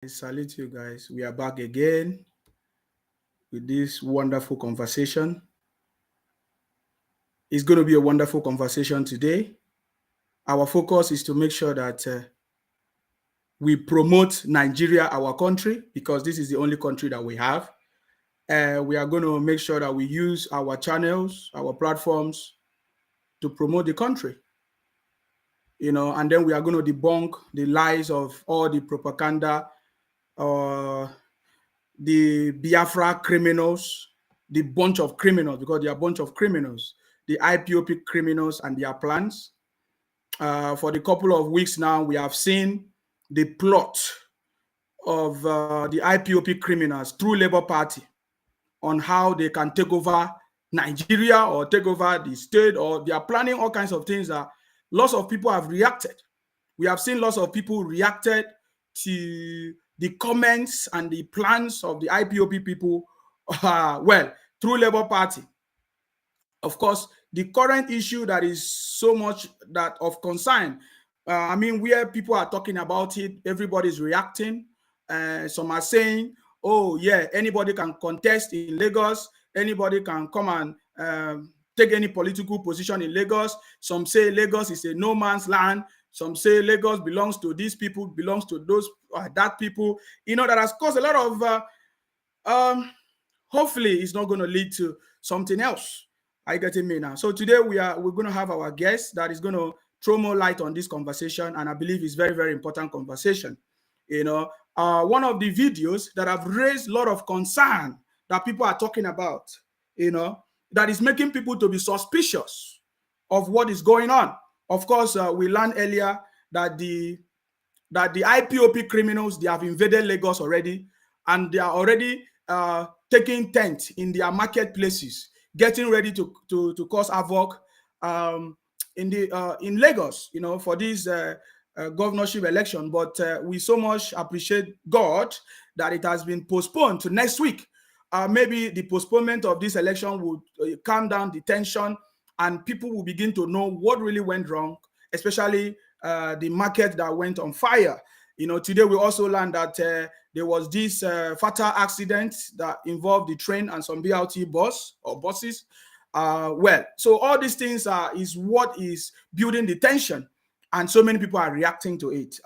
I salute you guys. We are back again with this wonderful conversation. It's going to be a wonderful conversation today. Our focus is to make sure that we promote Nigeria, our country, because this is the only country that we have. We are going to make sure that we use our channels, our platforms to promote the country. And then we are going to debunk the lies of all the propaganda, the Biafra criminals, the bunch of criminals, because they are a bunch of criminals, the IPOD criminals and their plans. For the couple of weeks now, we have seen the plot of the IPOD criminals through Labour Party on how they can take over Nigeria or take over the state, or they are planning all kinds of things that lots of people have reacted. We have seen lots of people reacted to the comments and the plans of the IPOD people, through Labour Party. Of course, the current issue that is so much that of concern, where people are talking about it, everybody's reacting. Some are saying, oh yeah, anybody can contest in Lagos, anybody can come and take any political position in Lagos. Some say Lagos is a no man's land. Some say Lagos belongs to these people, belongs to those that people. That has caused a lot of. Hopefully, it's not going to lead to something else. Are you getting me now? So today we're going to have our guest that is going to throw more light on this conversation, and I believe it's very, very important conversation. One of the videos that have raised a lot of concern that people are talking about, that is making people to be suspicious of what is going on. Of course, we learned earlier that the IPOD criminals, they have invaded Lagos already, and they are already taking tent in their marketplaces, getting ready to cause havoc in Lagos, for this governorship election. But we so much appreciate God that it has been postponed to next week. Maybe the postponement of this election would calm down the tension, and people will begin to know what really went wrong, especially the market that went on fire. Today we also learned that there was this fatal accident that involved the train and some BRT bus or buses. So all these things is what is building the tension, and so many people are reacting to it.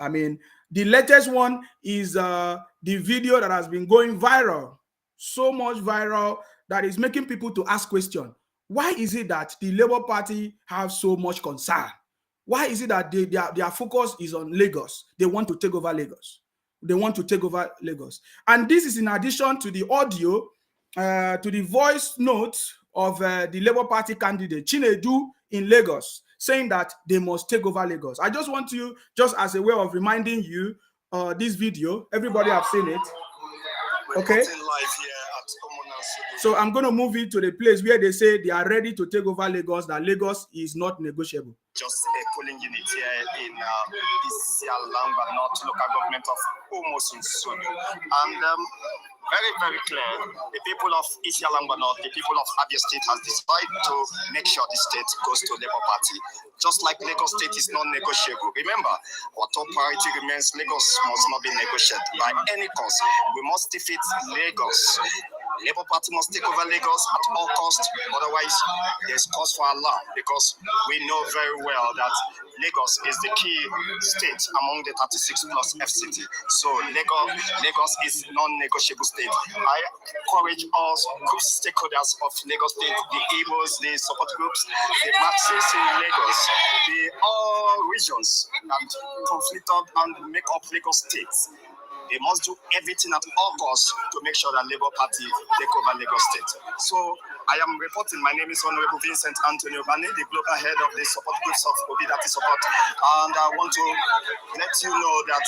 The latest one is the video that has been going viral, so much viral that is making people to ask questions. Why is it that the Labour Party have so much concern? Why is it that their focus is on Lagos? They want to take over Lagos. They want to take over Lagos. And this is in addition to the audio, to the voice note of the Labour Party candidate, Chinedu, in Lagos, saying that they must take over Lagos. I just want to, just as a way of reminding you, this video, everybody have seen it. Okay. So I'm going to move it to the place where they say they are ready to take over Lagos, that Lagos is not negotiable. Just a polling unit here in Isialamba, North local government of Omo Obatala. And very, very clear, the people of Isialamba North, the people of Abia State has decided to make sure the state goes to Labour Party. Just like Lagos State is non-negotiable. Remember, our top priority remains Lagos must not be negotiated by any cost. We must defeat Lagos. Labour Party must take over Lagos at all costs. Otherwise, there's cause for alarm, because we know very well that Lagos is the key state among the 36 plus FCT. So Lagos is non-negotiable state. I encourage all stakeholders of Lagos State, the Igbos, the support groups, the Marxists in Lagos, the all regions that conflicted and make up Lagos State. They must do everything at all costs to make sure that Labour Party take over Lagos State. So I am reporting. My name is Honorable Vincent Antonio Bani, the global head of the support groups of Obidati Support. And I want to let you know that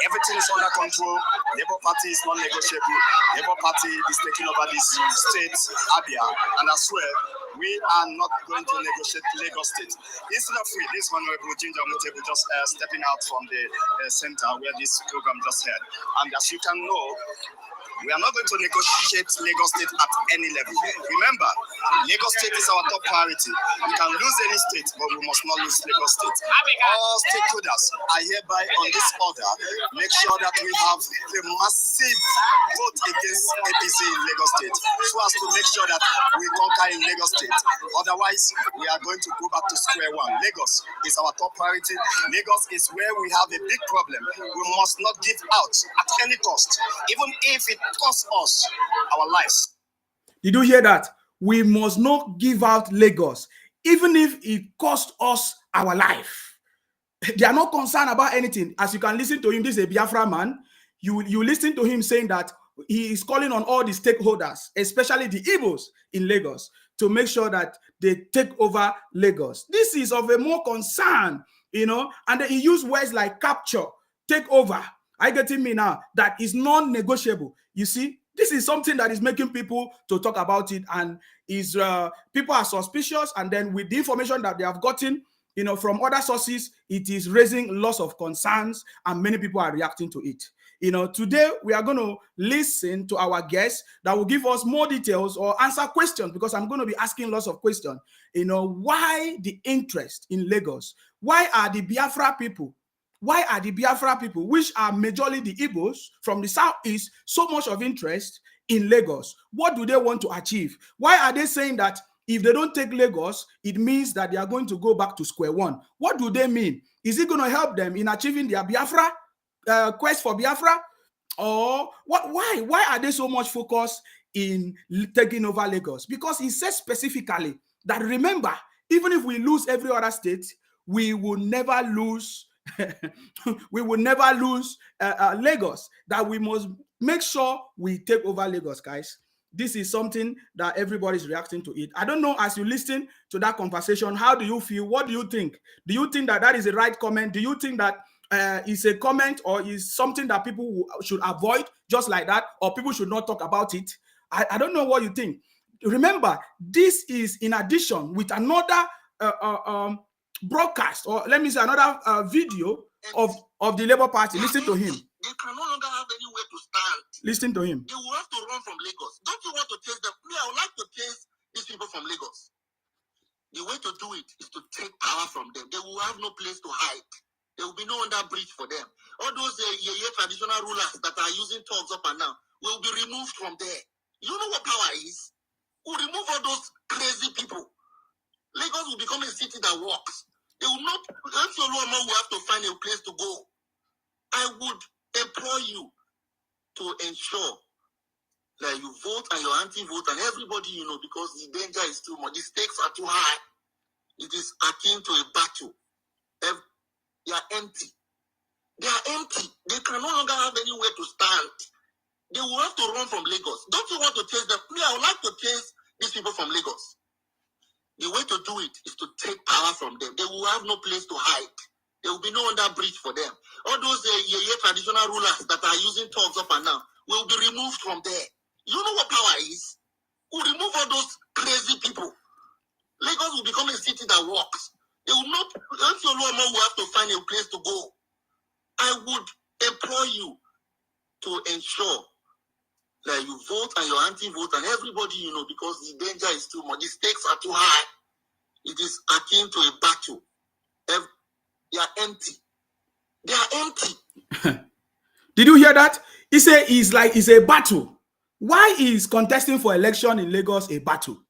everything is under control. Labour Party is non-negotiable. Labour Party is taking over this state, Abia, and as well, we are not going to negotiate Lagos State. Instead of this Honorable Ginger Mutable just stepping out from the center where this program just held. And as you can know, we are not going to negotiate Lagos State at any level. Remember, Lagos State is our top priority. We can lose any state, but we must not lose Lagos State. All stakeholders are hereby on this order. Make sure that we have a massive vote against APC in Lagos State, so as to make sure that we conquer in Lagos State. Otherwise, we are going to go back to square one. Lagos is our top priority. Lagos is where we have a big problem. We must not give out at any cost, even if it costs us our lives. Did you hear that? We must not give out Lagos, even if it costs us our life. They are not concerned about anything. As you can listen to him, this is a Biafra man. You listen to him saying that he is calling on all the stakeholders, especially the Igbos in Lagos, to make sure that they take over Lagos. This is of a more concern, you know, and he used words like capture, take over. I getting me now? That is non-negotiable. You see, this is something that is making people to talk about it, and is people are suspicious, and then with the information that they have gotten, you know, from other sources, it is raising lots of concerns, and many people are reacting to it. You know, today we are going to listen to our guests that will give us more details or answer questions, because I'm going to be asking lots of questions. You know, why the interest in Lagos? Why are the Biafra people, which are majorly the Igbos from the southeast, so much of interest in Lagos? What do they want to achieve? Why are they saying that if they don't take Lagos, it means that they are going to go back to square one? What do they mean? Is it going to help them in achieving their Biafra quest for Biafra? Or what? Why are they so much focused in taking over Lagos? Because he says specifically that, remember, even if we lose every other state, we will never lose Lagos. That we must make sure we take over Lagos, guys. This is something that everybody's reacting to it. I don't know, as you listen to that conversation, how do you feel? What do you think? Do you think that is the right comment? Do you think that is a comment, or is something that people should avoid just like that, or people should not talk about it? I don't know what you think. Remember, this is in addition with another broadcast, or let me say another video of the Labour Party. Listen to him. They can no longer have anywhere to stand. Listen to him. They will have to run from Lagos. Don't you want to chase them? Me, I would like to chase these people from Lagos. The way to do it is to take power from them. They will have no place to hide. There will be no under bridge for them. All those traditional rulers that are using thugs up and down will be removed from there. You know what power is? We'll remove all those crazy people. Lagos will become a city that works. They will not. Omo will have to find a place to go. I would implore you to ensure that you vote and your anti-vote and everybody, you know, because the danger is too much. The stakes are too high. It is akin to a battle. They are empty. They are empty. They can no longer have anywhere to stand. They will have to run from Lagos. Don't you want to chase them? Me, I would like to chase these people from Lagos. The way to do it is to take power from them. They will have no place to hide. There will be no under bridge for them. All those traditional rulers that are using thugs up and down will be removed from there. You know what power is? We'll remove all those crazy people. Lagos will become a city that works. They will not. Omo will have to find a place to go. I would implore you to ensure that you vote and your anti-vote and everybody, you know, because the danger is too much. The stakes are too high. It is akin to a battle. They are empty. They are empty. Did you hear that? He said it's a battle. Why is contesting for election in Lagos a battle?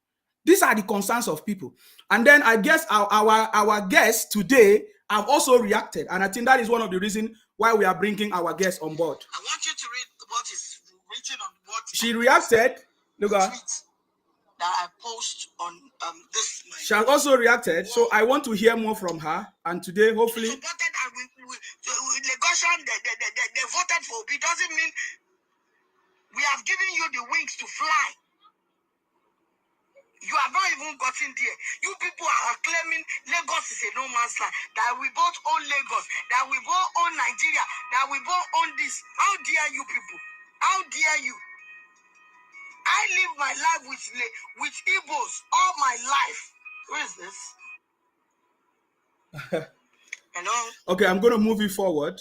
These are the concerns of people. And then I guess our guests today have also reacted. And I think that is one of the reasons why we are bringing our guests on board. I want you to read what is written on what she reacted. Look at that I post on this. She has also reacted, so I want to hear more from her. And today, hopefully, supported and Lagosian, they voted for. It doesn't mean we have given you the wings to fly. You have not even gotten there. You people are claiming Lagos is a no man's land. That we both own Lagos. That we both own Nigeria. That we both own this. How dare you people? How dare you? I live my life with Igbos all my life. Who is this? Hello? Okay, I'm going to move it forward.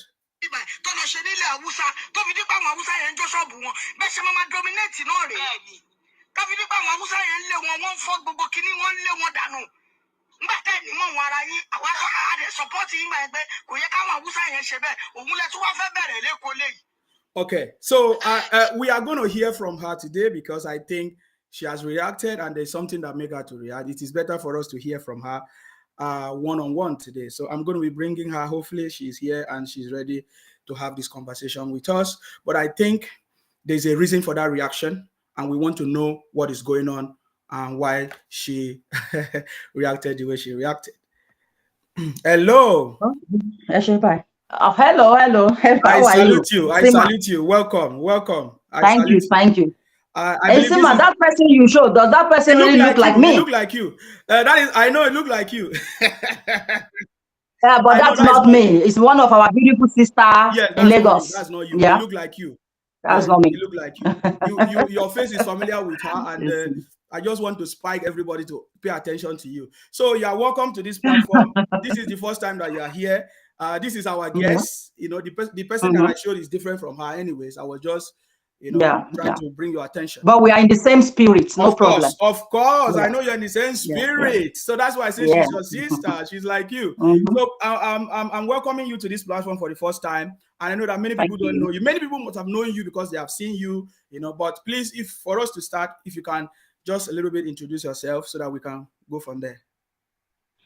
Okay, so we are going to hear from her today because I think she has reacted and there's something that made her to react. It is better for us to hear from her one-on-one today. So I'm going to be bringing her. Hopefully she's here and she's ready to have this conversation with us. But I think there's a reason for that reaction and we want to know what is going on and why she reacted the way she reacted. Hello. Hello. I salute you. I salute you. Welcome. Thank you. I believe Sima, that person you showed, does that person really look like me? It look like you. That is, I know it look like you. Yeah, but that's not me. It's one of our beautiful sisters in Lagos. That's not you. Yeah. It look like you. That's not me. It look like you. Your face is familiar with her, and I just want to spike everybody to pay attention to you. So you are welcome to this platform. This is the first time that you are here. This is our guest. You know, the person that I showed is different from her. Anyways, I was just, trying to bring your attention. But we are in the same spirit. No problem. Of course. Yeah. I know you're in the same spirit. Yeah. So that's why I say she's your sister. She's like you. So I'm welcoming you to this platform for the first time. And I know that many people don't know you. Many people must have known you because they have seen you, but please, if for us to start, if you can just a little bit introduce yourself so that we can go from there.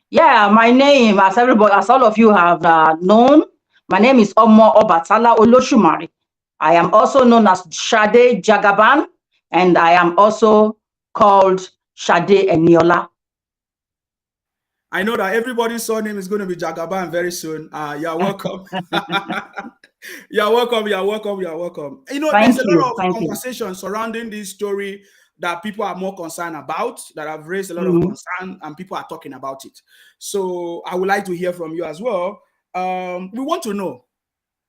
Yeah, my name, as all of you have known, my name is Omo Obatala Oloshumari. I am also known as Shade Jagaban, and I am also called Shade Eniola. I know that everybody's surname is going to be Jagaban very soon. You're welcome. You're welcome. There's a lot of conversation surrounding this story that people are more concerned about, that have raised a lot of concern, and people are talking about it. So I would like to hear from you as well. We want to know.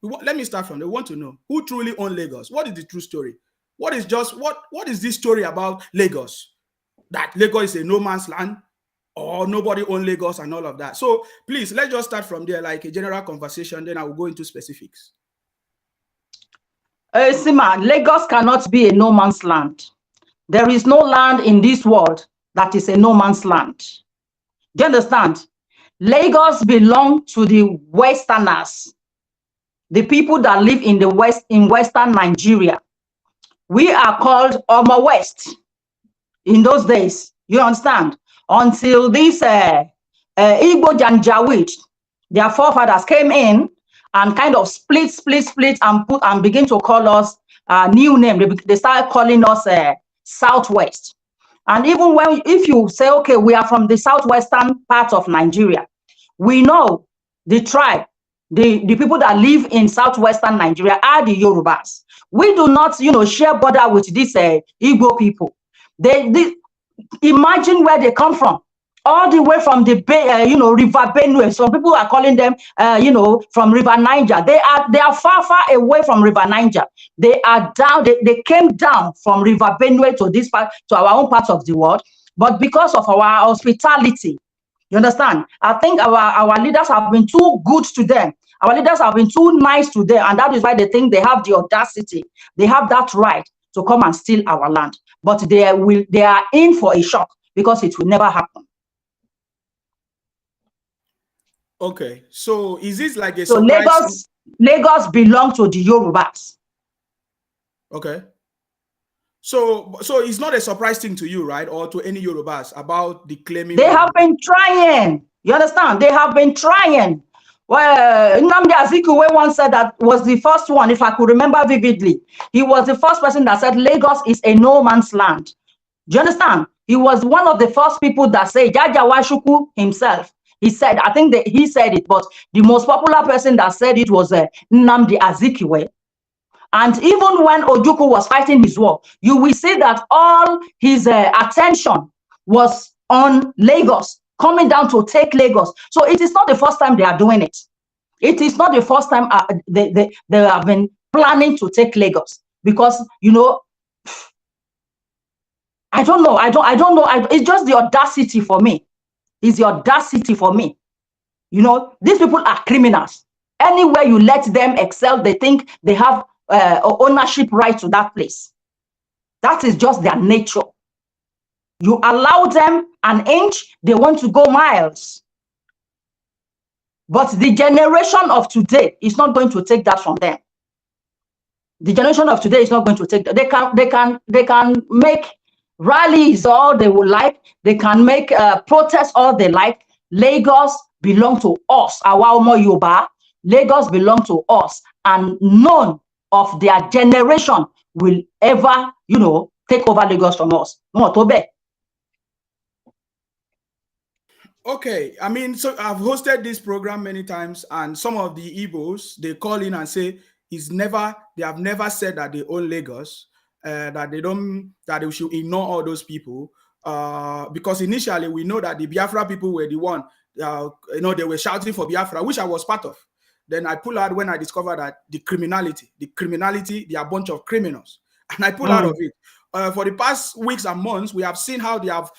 Let me start from there. We want to know who truly owns Lagos. What is the true story? What is this story about Lagos? That Lagos is a no man's land, or nobody owns Lagos and all of that. So please, let's just start from there, like a general conversation. Then I will go into specifics. Sima, Lagos cannot be a no man's land. There is no land in this world that is a no man's land. Do you understand? Lagos belongs to the Westerners, the people that live in the West, in Western Nigeria. We are called Omo West in those days. You understand? Until this Igbo Janjaweed, their forefathers came in and kind of split and begin to call us a new name. They started calling us Southwest. And even if you say, okay, we are from the southwestern part of Nigeria, we know the tribe, the people that live in southwestern Nigeria are the Yorubas. We do not, share border with these Igbo people. They imagine where they come from, all the way from the River Benue. Some people are calling them, from River Niger. They are far away from River Niger. They are down. They came down from River Benue to this part, to our own part of the world. But because of our hospitality, you understand? I think our leaders have been too good to them. Our leaders have been too nice to them, and that is why they think they have the audacity, they have that right to come and steal our land. But they are in for a shock because it will never happen. Okay, so is this like a surprise? Lagos belongs to the Yorubas. Okay. So it's not a surprise thing to you, right? Or to any Yorubas about the claiming. They have been trying. You understand? They have been trying. Well, Nnamdi Azikiwe once said that was the first one, if I could remember vividly. He was the first person that said Lagos is a no man's land. Do you understand? He was one of the first people that said, Jaja Washuku himself. He said, I think that he said it, but the most popular person that said it was Nnamdi Azikiwe. And even when Ojukwu was fighting his war, you will see that all his attention was on Lagos, coming down to take Lagos. So it is not the first time they are doing it. It is not the first time they have been planning to take Lagos, because, I don't know. It's just the audacity for me. It's the audacity for me. These people are criminals. Anywhere you let them excel, they think they have ownership right to that place. That is just their nature. You allow them an inch, they want to go miles. But the generation of today is not going to take that from them. The generation of today is not going to take that. They can make rallies all they would like. They can make protests all they like. Lagos belong to us. Our Omo Yoruba. Lagos belong to us, and none of their generation will ever, take over Lagos from us. Okay, I mean, so I've hosted this program many times, and some of the Igbos, they call in and say they have never said that they own Lagos, that they should ignore all those people, because initially we know that the Biafra people were the one, they were shouting for Biafra, which I was part of. Then I pull out when I discovered that the criminality, they are a bunch of criminals, and I pull out of it. For the past weeks and months, we have seen how they have,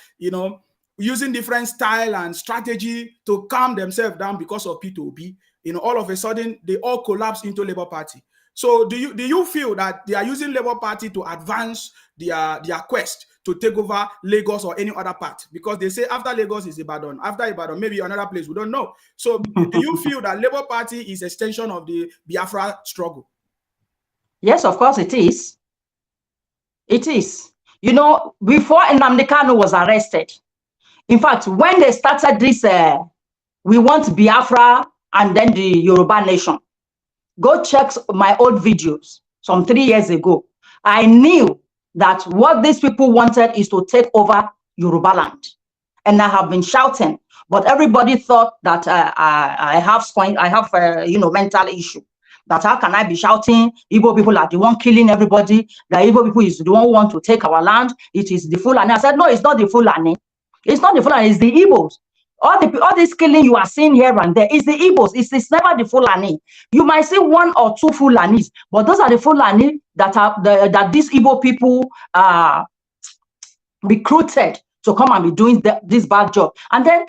using different style and strategy to calm themselves down because of P2B. All of a sudden they all collapse into Labour Party. So do you feel that they are using Labour Party to advance their quest to take over Lagos or any other part? Because they say after Lagos is Ibadan, after Ibadan maybe another place, we don't know. So do you feel that Labour Party is an extension of the Biafra struggle? Yes, of course it is. It is. Before Nnamdi Kanu was arrested, in fact, when they started this, we want Biafra and then the Yoruba nation, go check my old videos some 3 years ago. I knew that what these people wanted is to take over Yoruba land. And I have been shouting, but everybody thought that I have mental issue. That how can I be shouting? Igbo people are the one killing everybody. The Igbo people is the one who want to take our land. It is the Fulani. I said, no, it's not the Fulani. It's not the Fulani, it's the Igbos. All this killing you are seeing here and there is the Igbos. It's never the Fulani. You might see 1 or 2 Fulanis, but those are the Fulani that these Igbo people recruited to come and be doing this bad job. And then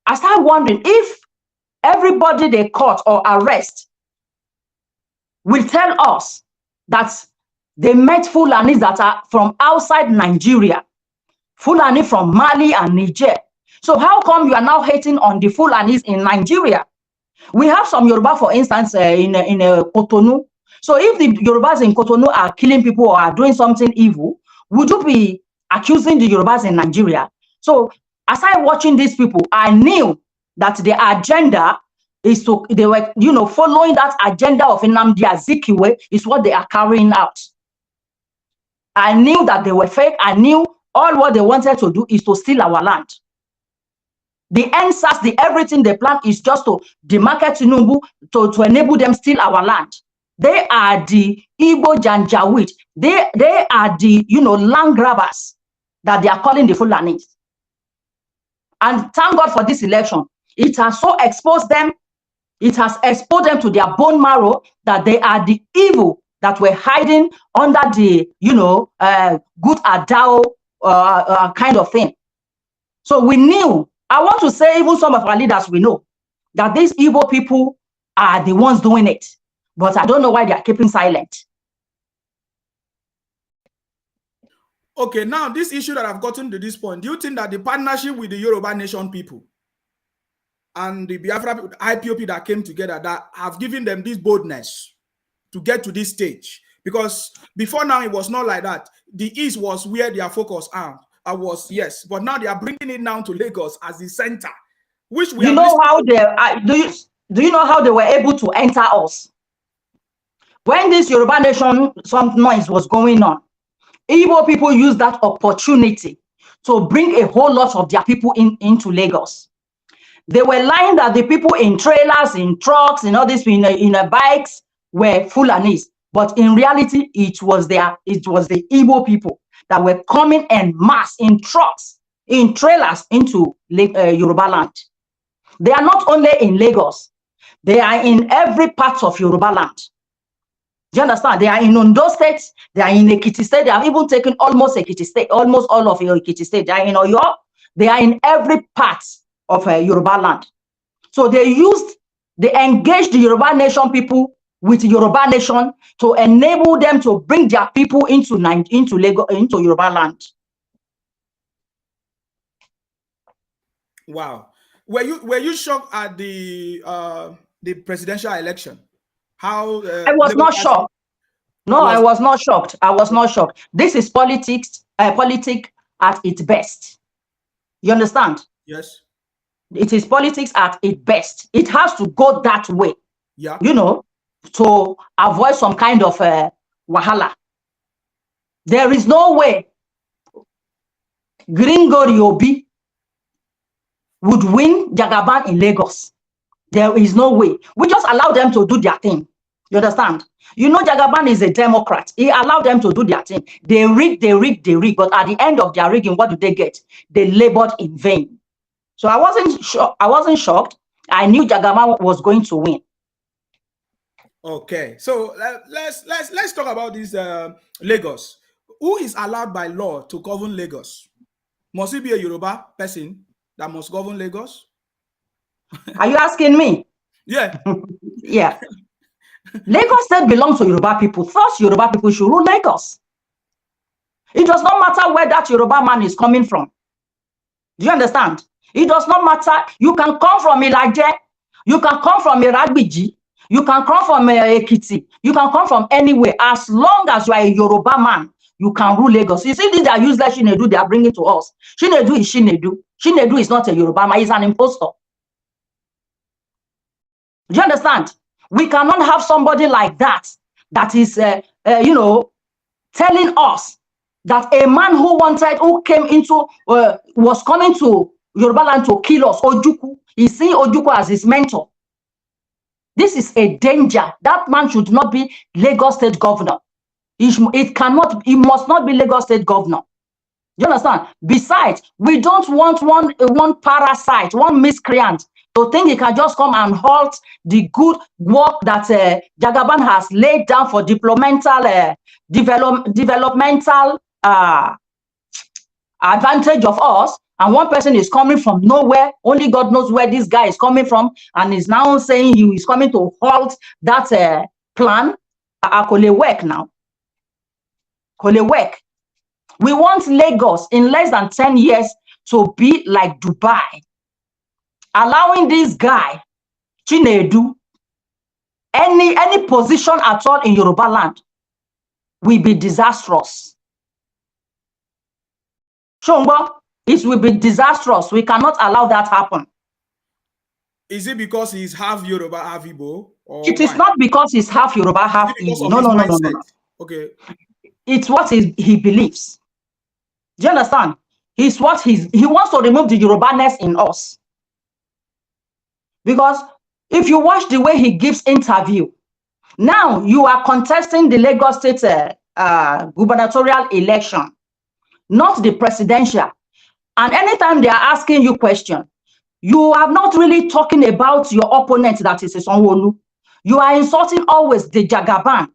I started wondering if everybody they caught or arrest will tell us that they met Fulanis that are from outside Nigeria, Fulani from Mali and Niger. So how come you are now hating on the Fulanis in Nigeria? We have some Yoruba, for instance, in Cotonou. So if the Yorubas in Cotonou are killing people or are doing something evil, would you be accusing the Yorubas in Nigeria? So as I watching these people, I knew that the agenda is they were, following that agenda of Nnamdi Azikiwe is what they are carrying out. I knew that they were fake. I knew all what they wanted to do is to steal our land. The answers, everything they plan is just to demarket Tinubu to enable them steal our land. They are the Igbo Janjaweed. They are the land grabbers that they are calling the Fulanis. And thank God for this election. It has so exposed them. It has exposed them to their bone marrow that they are the evil that were hiding under the good Adao kind of thing. So we knew. I want to say even some of our leaders, we know that these Igbo people are the ones doing it. But I don't know why they are keeping silent. Okay, now this issue that I've gotten to this point, do you think that the partnership with the Yoruba nation people and the Biafra people, the IPOD that came together, that have given them this boldness to get to this stage? Because before now, it was not like that. The East was where their focus was, yes, but now they are bringing it down to Lagos as the center, which we how they do you know how they were able to enter us? When this Yoruba nation, some noise was going on, Igbo people used that opportunity to bring a whole lot of their people into Lagos. They were lying that the people in trailers, in trucks, in all this, in bikes were Fulanis, but in reality, it was the Igbo people that were coming en masse in trucks, in trailers into Yoruba land. They are not only in Lagos, they are in every part of Yoruba land. Do you understand? They are in Ondo State, they are in Ekiti State, they have even taken almost Ekiti State, almost all of Ekiti State. They are in Oyo, they are in every part of Yoruba land. So they engaged the Yoruba nation people with Yoruba nation to enable them to bring their people into Lagos, into Yoruba land. Wow. Were you shocked at the presidential election? How I was Labour not Party shocked. No, I was? was not shocked. I was not shocked. This is politics, politic at its best. You understand? Yes. It is politics at its best. It has to go that way, Yeah. you know, to avoid some kind of wahala. There is no way Gringori Obi would win Jagaban in Lagos. There is no way. We just allow them to do their thing. You understand? You know, Jagaban is a Democrat. He allowed them to do their thing. They rig. But at the end of their rigging, what do they get? They labored in vain. So I wasn't shocked. I knew Jagaban was going to win. Okay. So let's talk about this Lagos. Who is allowed by law to govern Lagos? Must it be a Yoruba person that must govern Lagos? Are you asking me? Yeah. Yeah. Lagos State belongs to Yoruba people. First, Yoruba people should rule Lagos. It does not matter where that Yoruba man is coming from. Do you understand? It does not matter. You can come from Ilaje. You can come from Iragbiji. You can come from Ekiti. You can come from anywhere. As long as you are a Yoruba man, you can rule Lagos. You see, these are useless Shinedu they are bringing to us. Shinedu is Shinedu. Shinedu is not a Yoruba man. He's an impostor. Do you understand? We cannot have somebody like that is, you know, telling us that a man who came into, was coming to Yoruba land to kill us, Ojukwu, he's seeing Ojukwu as his mentor. This is a danger. That man should not be Lagos State governor. He must not be Lagos State governor. You understand? Besides, we don't want one parasite, one miscreant to think he can just come and halt the good work that Jagaban has laid down for developmental advantage of us. And one person is coming from nowhere. Only God knows where this guy is coming from, and is now saying he is coming to halt that plan. Kole work now. Kole work. We want Lagos in less than 10 years to be like Dubai. Allowing this guy, Chinedu, any position at all in Yoruba land will be disastrous. Shongbo, it will be disastrous. We cannot allow that happen. Is it because he's half Yoruba, half Igbo? It is not because he's half Yoruba, half Igbo. No. Okay. It's what he believes. Do you understand? He wants to remove the Yoruba-ness in us. Because if you watch the way he gives interview, now you are contesting the Lagos State gubernatorial election, not the presidential. And anytime they are asking you question, you are not really talking about your opponent, that is Sanwo-Olu. You are insulting always the Jagaban.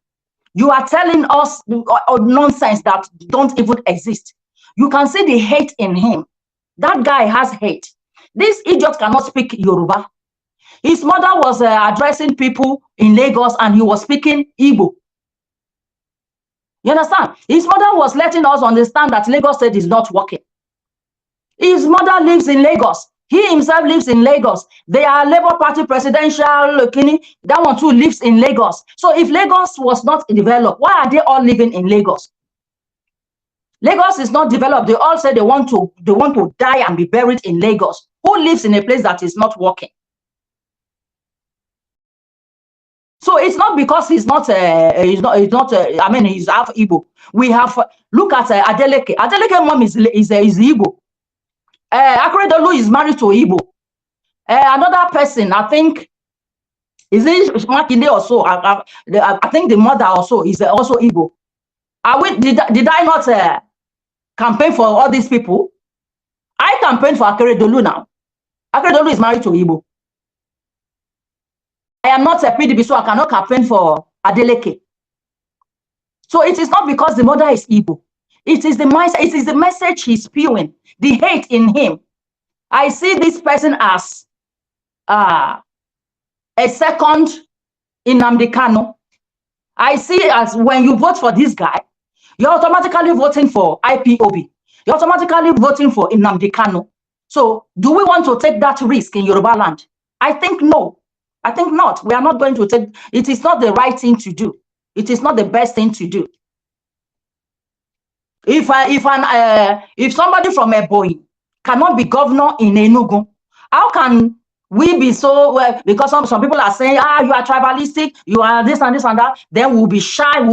You are telling us nonsense that don't even exist. You can see the hate in him. That guy has hate. This idiot cannot speak Yoruba. His mother was addressing people in Lagos and he was speaking Igbo. You understand? His mother was letting us understand that Lagos State is not working. His mother lives in Lagos. He himself lives in Lagos. They are Labour Party presidential, that one too lives in Lagos. So if Lagos was not developed, why are they all living in Lagos? Lagos is not developed. They all say they want to die and be buried in Lagos. Who lives in a place that is not working? So it's not because he's not I mean, he's half Igbo. We have look at Adeleke. Adeleke mom is Igbo. Akeredolu is married to Igbo. Another person, I think, is it Makinde also? I think the mother also is also Igbo. Did I not campaign for all these people? I campaign for Akeredolu now. Akeredolu is married to Igbo. I am not a PDP, so I cannot campaign for Adeleke. So it is not because the mother is Igbo. It is the mindset, it is the message he's spewing, the hate in him. I see this person as a second in Nnamdi Kanu. I see it as when you vote for this guy, you're automatically voting for IPOD. You're automatically voting for Nnamdi Kanu. So do we want to take that risk in Yoruba land? I think no. I think not. We are not going to take, it is not the right thing to do. It is not the best thing to do. If somebody from Ebonyi cannot be governor in Enugu, how can we be so, well, because some people are saying, you are tribalistic, you are this and this and that, then we'll be shying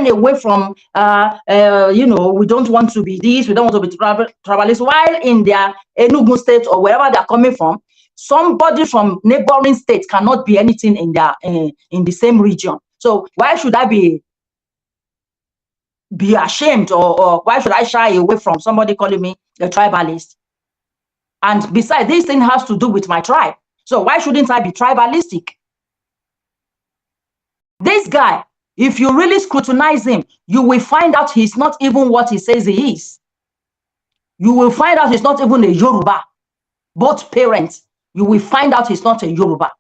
away from, we don't want to be this, we don't want to be tribalist, while in their Enugu state or wherever they're coming from, somebody from neighboring states cannot be anything in their in the same region. So why should I be ashamed, or why should I shy away from somebody calling me a tribalist? And besides, this thing has to do with my tribe. So why shouldn't I be tribalistic? This guy, if you really scrutinize him, you will find out he's not even what he says he is. You will find out he's not even a Yoruba. Both parents, you will find out he's not a Yoruba.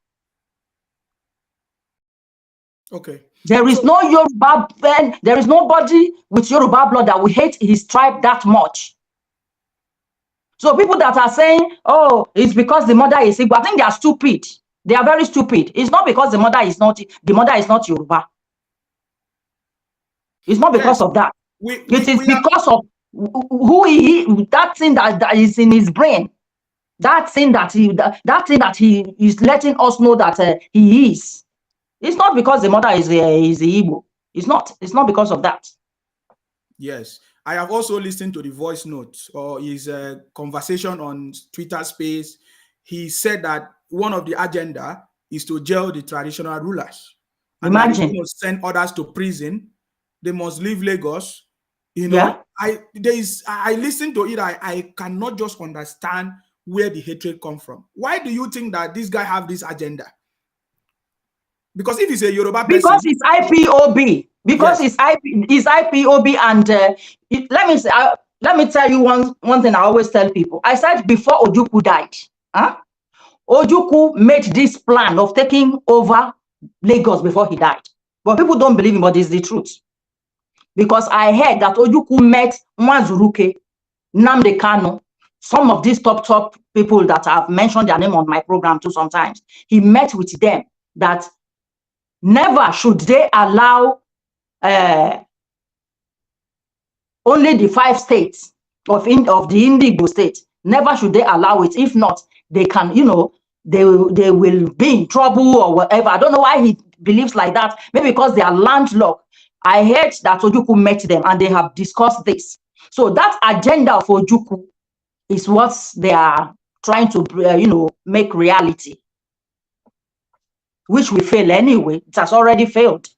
Okay. There is no Yoruba, there is nobody with Yoruba blood that will hate his tribe that much. So people that are saying, oh, it's because the mother is Igbo, I think they are stupid. They are very stupid. It's not because the mother is not Yoruba. It's not because of that. It is because of who he is, that thing that is in his brain. That thing that he is letting us know that he is. It's not because the mother is Igbo. It's not because of that. Yes. I have also listened to the voice notes or his conversation on Twitter Space. He said that one of the agenda is to jail the traditional rulers. And that he's going to send others to prison. They must leave Lagos. You know, yeah. I listened to it. I cannot just understand where the hatred comes from. Why do you think that this guy have this agenda? Because if he's a Yoruba person, because it's IPOB, because yes. it's IPOB, and let me tell you one thing I always tell people. I said before Ojukwu died, Ojukwu made this plan of taking over Lagos before he died, but people don't believe him, but it's the truth. Because I heard that Ojukwu met Nwazuruke, Nnamdi Kanu, some of these top people that I've mentioned their name on my program too sometimes. He met with them that never should they allow only the 5 states of the Indigo state. Never should they allow it. If not, they can, they will be in trouble or whatever. I don't know why he believes like that. Maybe because they are landlocked. I heard that Ojukwu met them and they have discussed this. So that agenda of Ojukwu is what they are trying to, make reality, which will fail anyway. It has already failed.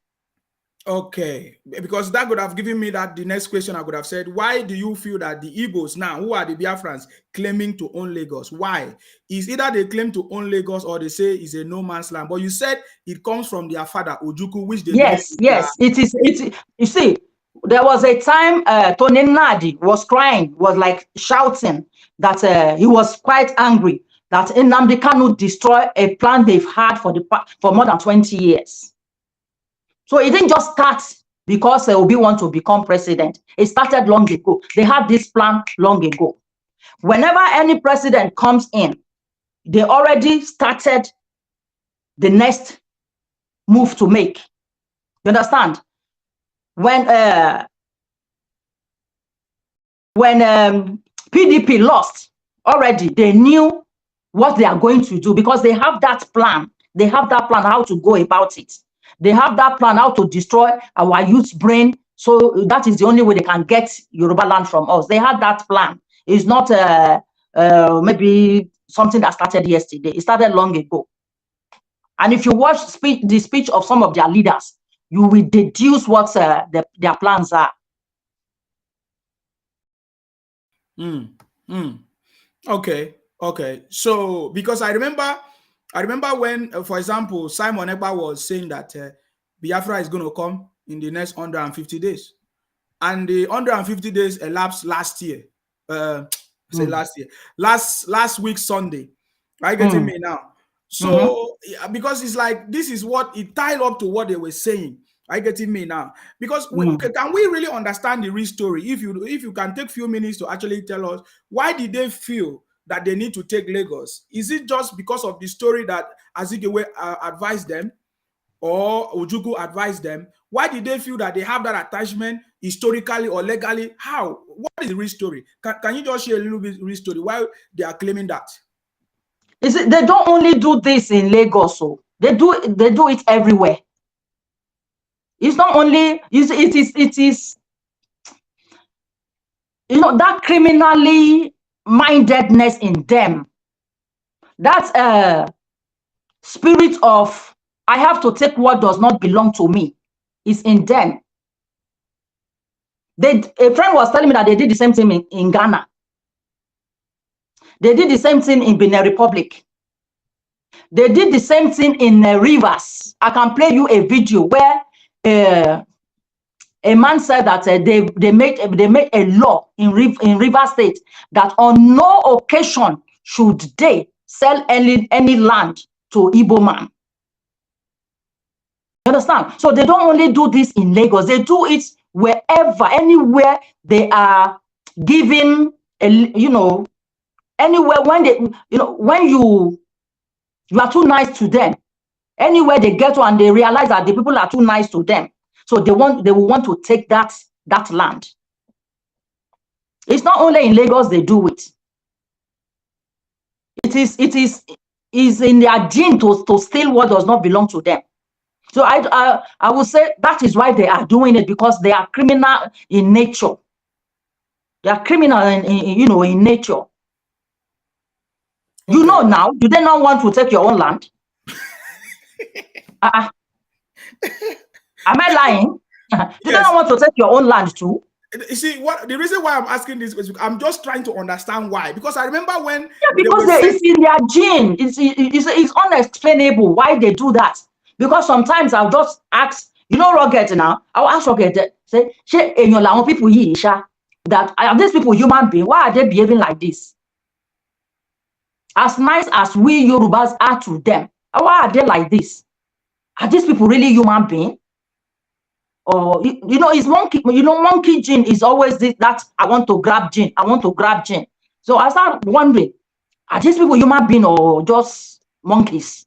Okay, because that would have given me the next question I would have said, why do you feel that the Igbos now, who are the Biafrans, claiming to own Lagos? Why? Is either they claim to own Lagos or they say it's a no man's land. But you said it comes from their father, Ojukwu, which they Yes, it is. You see, there was a time Tony Nadi was crying, was like shouting that he was quite angry that Nnamdi Kanu destroy a plan they've had for more than 20 years. So it didn't just start because Obi want to become president. It started long ago. They had this plan long ago. Whenever any president comes in, they already started the next move to make. You understand? When PDP lost, already they knew what they are going to do because they have that plan. They have that plan how to go about it. They have that plan how to destroy our youth's brain. So that is the only way they can get Yoruba land from us. They had that plan. It's not maybe something that started yesterday. It started long ago. And if you watch the speech of some of their leaders, you will deduce what their plans are. Okay. So because I remember when, for example, Simon Ekpa was saying that Biafra is going to come in the next 150 days. And the 150 days elapsed last year. Last week, Sunday. Are you getting me now? So, because it's like, this is what it tied up to what they were saying. Are you getting me now? Because can we really understand the real story? If you can take a few minutes to actually tell us, why did they feel that they need to take Lagos? Is it just because of the story that Azikiwe advised them, or Ojukwu advised them? Why did they feel that they have that attachment historically or legally? How? What is the real story? Can you just share a little bit real story why they are claiming that? Is it, they don't only do this in Lagos, so they do it everywhere. It's not only, it is you know, that criminally mindedness in them, that spirit of I have to take what does not belong to me is in them. A friend was telling me that they did the same thing in Ghana. They did the same thing in Benin Republic. They did the same thing in Rivers. I can play you a video where a man said that they made a law in Rivers State that on no occasion should they sell any land to Igbo man. You understand? So they don't only do this in Lagos, they do it wherever, anywhere they are giving, you know, anywhere when they, you know, when you are too nice to them, anywhere they get to and they realize that the people are too nice to them, so they will want to take that land. It's not only in Lagos they do it. It is in their gene to steal what does not belong to them. So I would say that is why they are doing it, because they are criminal in nature. They are criminal in nature. Okay. You know now, do they not want to take your own land? Am I lying? Do they not want to take your own land too? You see, what the reason why I'm asking this is I'm just trying to understand why. Because I remember when because it's in their gene. It's unexplainable why they do that. Because sometimes I'll just ask, you know, Rocket now. I'll ask Rocket, say, people that are these people human beings? Why are they behaving like this? As nice as we Yorubas are to them, why are they like this? Are these people really human beings? Or you know, it's monkey. You know, monkey gene is always that I want to grab gene. I want to grab gene. So I start wondering, are these people human beings or just monkeys?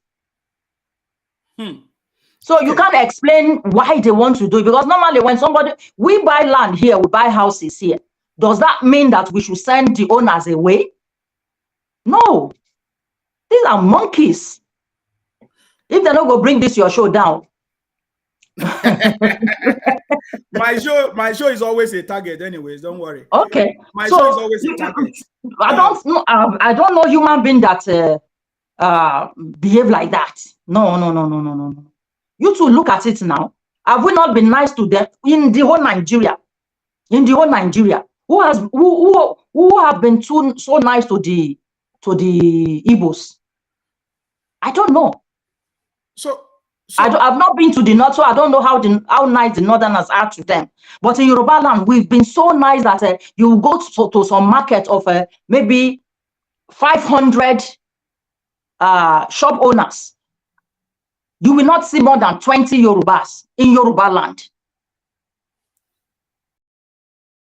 So you can't explain why they want to do it, because normally when we buy land here, we buy houses here. Does that mean that we should send the owners away? No, these are monkeys. If they're not going to bring this your show down. my show is always a target anyways, don't worry. Okay. My show is always a target. I don't know human being that behave like that. No. You two look at it now. Have we not been nice to them in the whole Nigeria? In the whole Nigeria, who have been so nice to the Igbos? I don't know. So I've not been to the north, so I don't know how nice the northerners are to them. But in Yoruba land, we've been so nice that you go to some market of maybe 500 shop owners. You will not see more than 20 Yorubas in Yoruba land.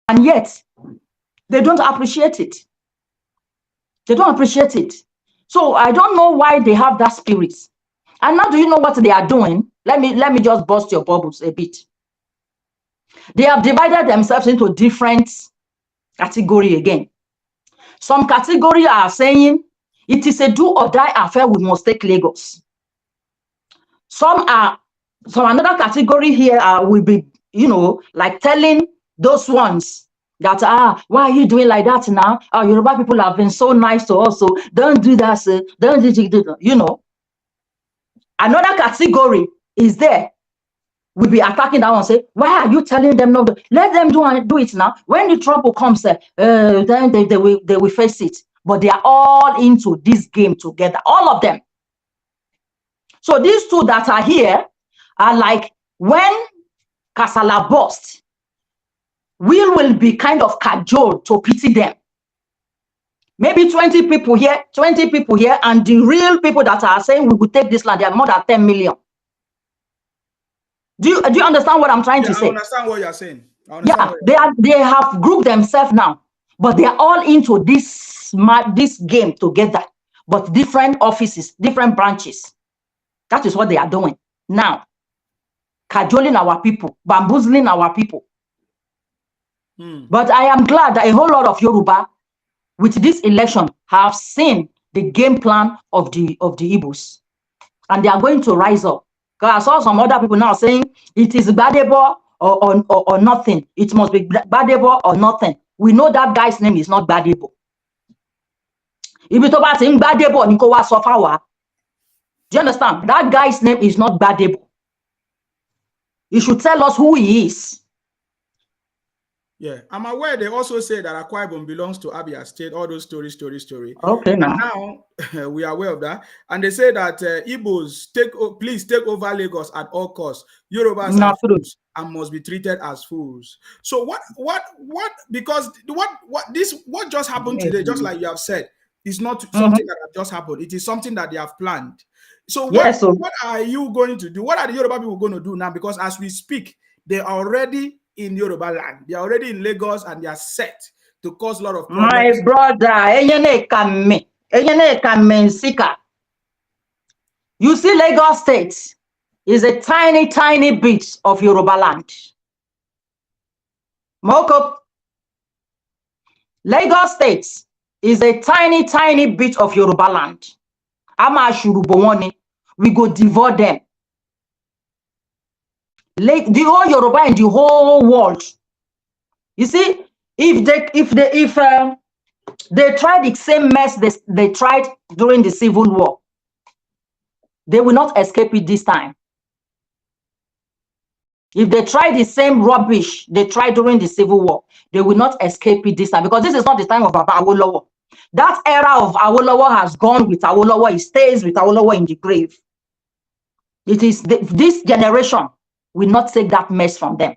And yet, they don't appreciate it. They don't appreciate it. So I don't know why they have that spirit. And now, do you know what they are doing? Let me just bust your bubbles a bit. They have divided themselves into different categories again. Some category are saying it is a do or die affair, we must take Lagos. Some another category here will be, you know, like telling those ones that why are you doing like that now? Yoruba people have been so nice to us, so don't do that, sir. Don't do, you know. Another category is there. We'll be attacking that one, say, why are you telling them no? Let them do it now. When the trouble comes, then they will face it. But they are all into this game together, all of them. So these two that are here are like, when Kasala burst, we will be kind of cajoled to pity them. Maybe 20 people here, and the real people that are saying we will take this land, they are more than 10 million. Do you understand what I'm trying to say? I understand what you're saying. Yeah, they have grouped themselves now, but they are all into this this game together, but different offices, different branches. That is what they are doing now. Cajoling our people, bamboozling our people. But I am glad that a whole lot of Yoruba with this election have seen the game plan of the Igbos, and they are going to rise up. Because I saw some other people now saying it is Gbadebo or nothing. It must be Gbadebo or nothing. We know that guy's name is not Gbadebo. If you talk about saying Gbadebo, Nikowa Sofawa, do you understand? That guy's name is not Gbadebo. You should tell us who he is. Yeah, I'm aware they also say that Akwa Ibom belongs to Abia State, all those stories. Okay, now. And now we are aware of that. And they say that Igbos, please take over Lagos at all costs. Yorubas are fools and must be treated as fools. So what just happened today, just like you have said, is not something that just happened. It is something that they have planned. So what are you going to do? What are the Yoruba people going to do now? Because as we speak, they are already in Yoruba land. They are already in Lagos and they are set to cause a lot of problems. My brother, you see, Lagos State is a tiny bit of Yoruba land. Moko. Lagos State is a tiny bit of Yoruba land. We go devour them. Like the whole Yoruba and the whole world. You see, if they try the same mess they tried during the Civil War, they will not escape it this time. If they try the same rubbish they tried during the Civil War, they will not escape it this time, because this is not the time of Baba Awolowo. That era of Awolowo has gone with Awolowo. It stays with Awolowo in the grave. It is this generation will not take that mess from them.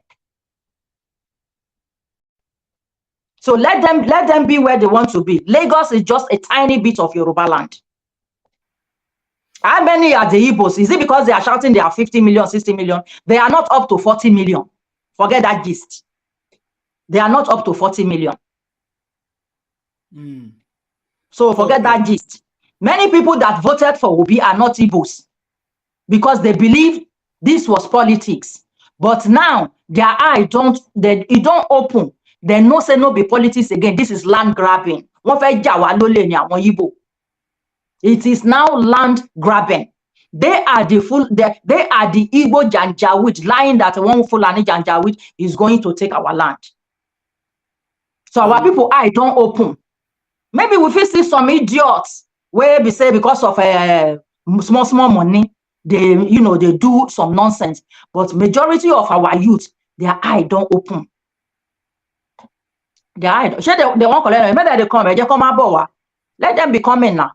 So let them be where they want to be. Lagos is just a tiny bit of Yoruba land. How many are the Igbos? Is it because they are shouting they are 50 million, 60 million? They are not up to 40 million. Forget that gist. They are not up to 40 million. So forget that gist. Many people that voted for Obi are not Igbos because they believe this was politics. But now their eye it don't open. They no say no be politics again. This is land grabbing. It is now land grabbing. They are the Igbo Janjaweed lying that one Fulani Janjaweed is going to take our land. So our people eye don't open. Maybe we will see some idiots where we say because of small money, they do some nonsense. But majority of our youth, their eye don't open. Their eye they won't collect. Maybe they come. They come about. Let them be coming now.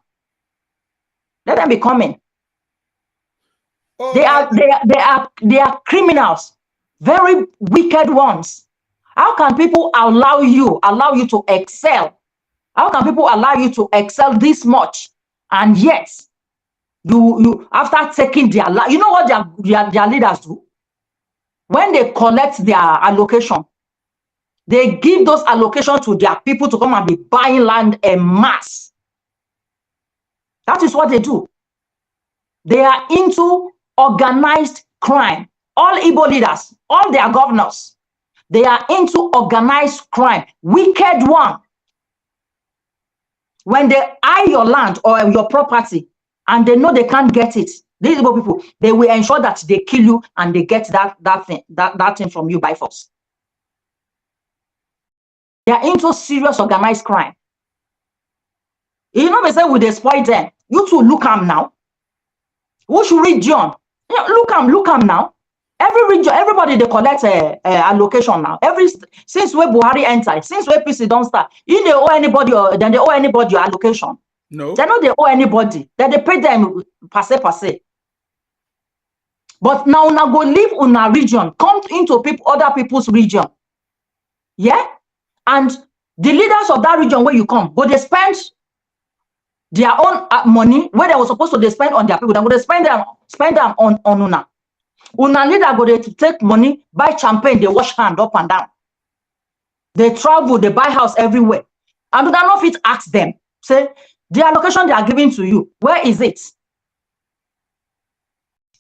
Let them be coming. They are criminals, very wicked ones. How can people allow you to excel? How can people allow you to excel this much? And yet, you after taking their life, you know what their leaders do? When they collect their allocation, they give those allocations to their people to come and be buying land en masse. That is what they do. They are into organized crime. All Igbo leaders, all their governors, they are into organized crime. Wicked one. When they eye your land or your property and they know they can't get it, these Igbo people, they will ensure that they kill you and they get that thing from you by force. They are into serious organized crime. You know, they say, will they spoil them? You two look am now. Which region? Look am now. Every region, everybody they collect a allocation now. Since where Buhari entered, since where PC don't start, if they owe anybody or then they owe anybody your allocation. No, they know they owe anybody. Then they pay them passe. But now go live in a region, come into other people's region. Yeah, and the leaders of that region where you come, but they spend their own money where they were supposed to spend on their people. They would spend them on Una. Una leader go to take money, buy champagne, they wash hand up and down. They travel, they buy house everywhere. And do not fit ask them. say the allocation they are giving to you, where is it?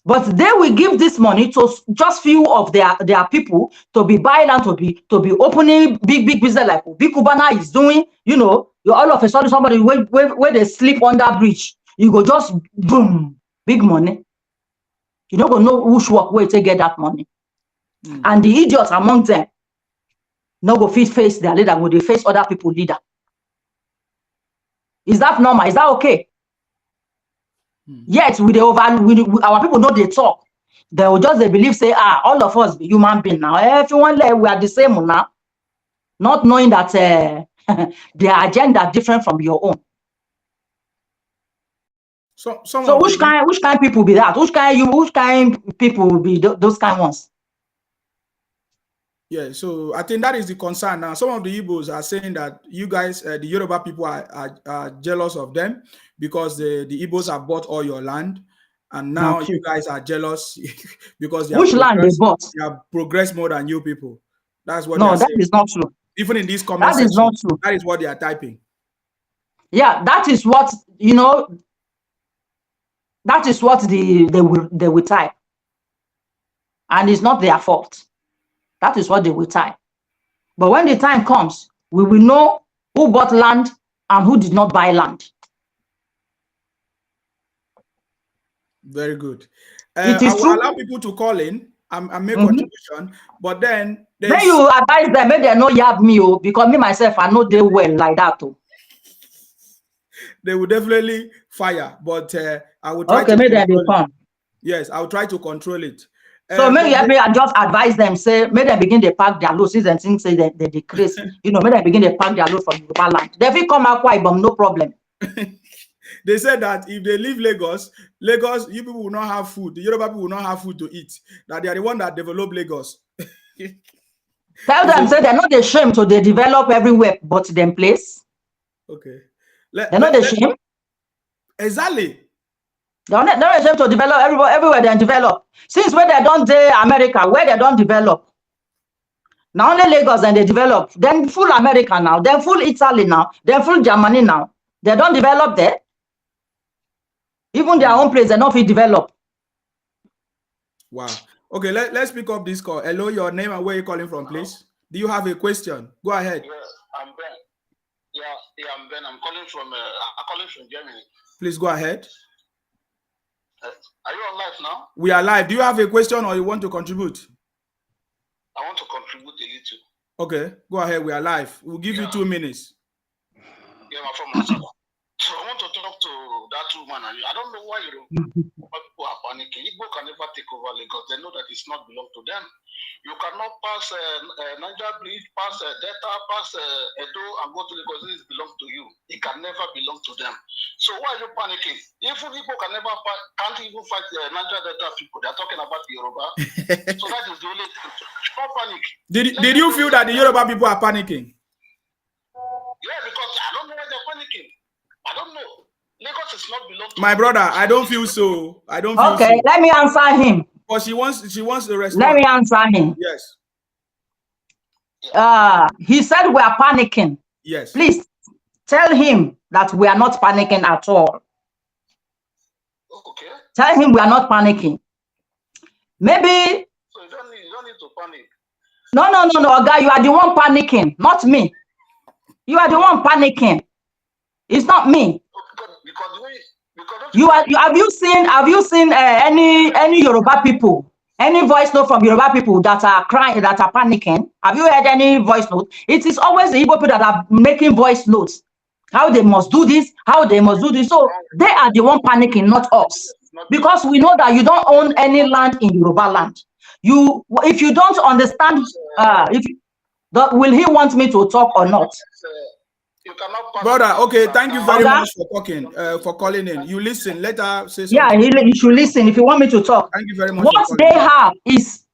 But they will give this money to just few of their people to be buying and to be opening big business like Big Cubana is doing. You know, you all of a sudden somebody where they sleep under bridge, you go just boom, big money. You don't go know which work where to get that money. And the idiots among them no go face their leader, go they face other people leader. Is that normal? Is that okay? Yet with our people know they talk. They will just they believe say all of us be human being now. Everyone we are the same now, not knowing that their agenda different from your own. So which kind people be that? Which kind people will be those kind ones? Yeah, so I think that is the concern now. Some of the Igbos are saying that you guys, the Yoruba people, are jealous of them because the Igbos have bought all your land, and now you guys are jealous because they land they bought? They have progressed more than you people. That's what. No, that is not true. Even in this comment section, is not true. That is what they are typing. Yeah, that is what That is what they will type, and it's not their fault. That is what they will type. But when the time comes, we will know who bought land and who did not buy land. Very good. It is true. Allow people to call in and make contribution, but then you advise them, maybe they know you have me, because me myself I know they well like that too. They will definitely fire, but I will try to maybe they come. Yes, I will try to control it. So maybe I just advise them, say, maybe they begin to pack their loads and things say that they decrease. Maybe they begin to pack their loads from Yoruba land. They will come out quite, but no problem. They said that if they leave Lagos, you people will not have food. The Yoruba people will not have food to eat. That they are the one that developed Lagos. Tell them, say they're not ashamed to they develop everywhere but them place. Okay. They're not ashamed. Exactly. They're not ashamed to develop everywhere they develop. Since when they don't do America, where they don't develop. Now only Lagos and they develop. Then full America now. Then full Italy now. Then full Germany now. They don't develop there. Even their own place, they don't feel develop. Wow. Okay, let's pick up this call. Hello, your name and where you calling from, please. Do you have a question? Go ahead. Yes, I'm Ben. Yeah, I'm Ben. I'm calling from Germany. Please go ahead. Are you on live now? We are live. Do you have a question or you want to contribute? I want to contribute a little. Okay, go ahead. We are live. We'll give you 2 minutes. Yeah, I'm from Masaba. So I want to talk to that woman. I don't know why people are panicking. Igbo can never take over Lagos. They know that it's not belong to them. You cannot pass Niger Bridge, pass Delta, pass Edo, and go to Lagos. This belongs to you. It can never belong to them. So why are you panicking? Even Igbo can't even fight Niger Delta people. They are talking about the Yoruba. So that is the only thing. Don't panic. Did you feel that the Yoruba people are panicking? Yeah, because I don't know why they're panicking. I don't know. Lagos is not belong to my brother. I don't feel so. I don't feel okay, so. Let me answer him. But she wants to respond. Let me answer him. Yes. He said we are panicking. Yes. Please tell him that we are not panicking at all. Okay. Tell him we are not panicking. Maybe. So you don't need to panic. No, guy, you are the one panicking, not me. You are the one panicking. It's not me. Have you seen any Yoruba people, any voice note from Yoruba people that are crying, that are panicking? Have you heard any voice note? It is always the Igbo people that are making voice notes. How they must do this, how they must do this. So they are the one panicking, not us. Because we know that you don't own any land in Yoruba land. If you don't understand, will he want me to talk or not? Brother, okay, thank you very much for talking, for calling in. You listen, let her say something. Yeah, you should listen if you want me to talk. Thank you very much. What they have is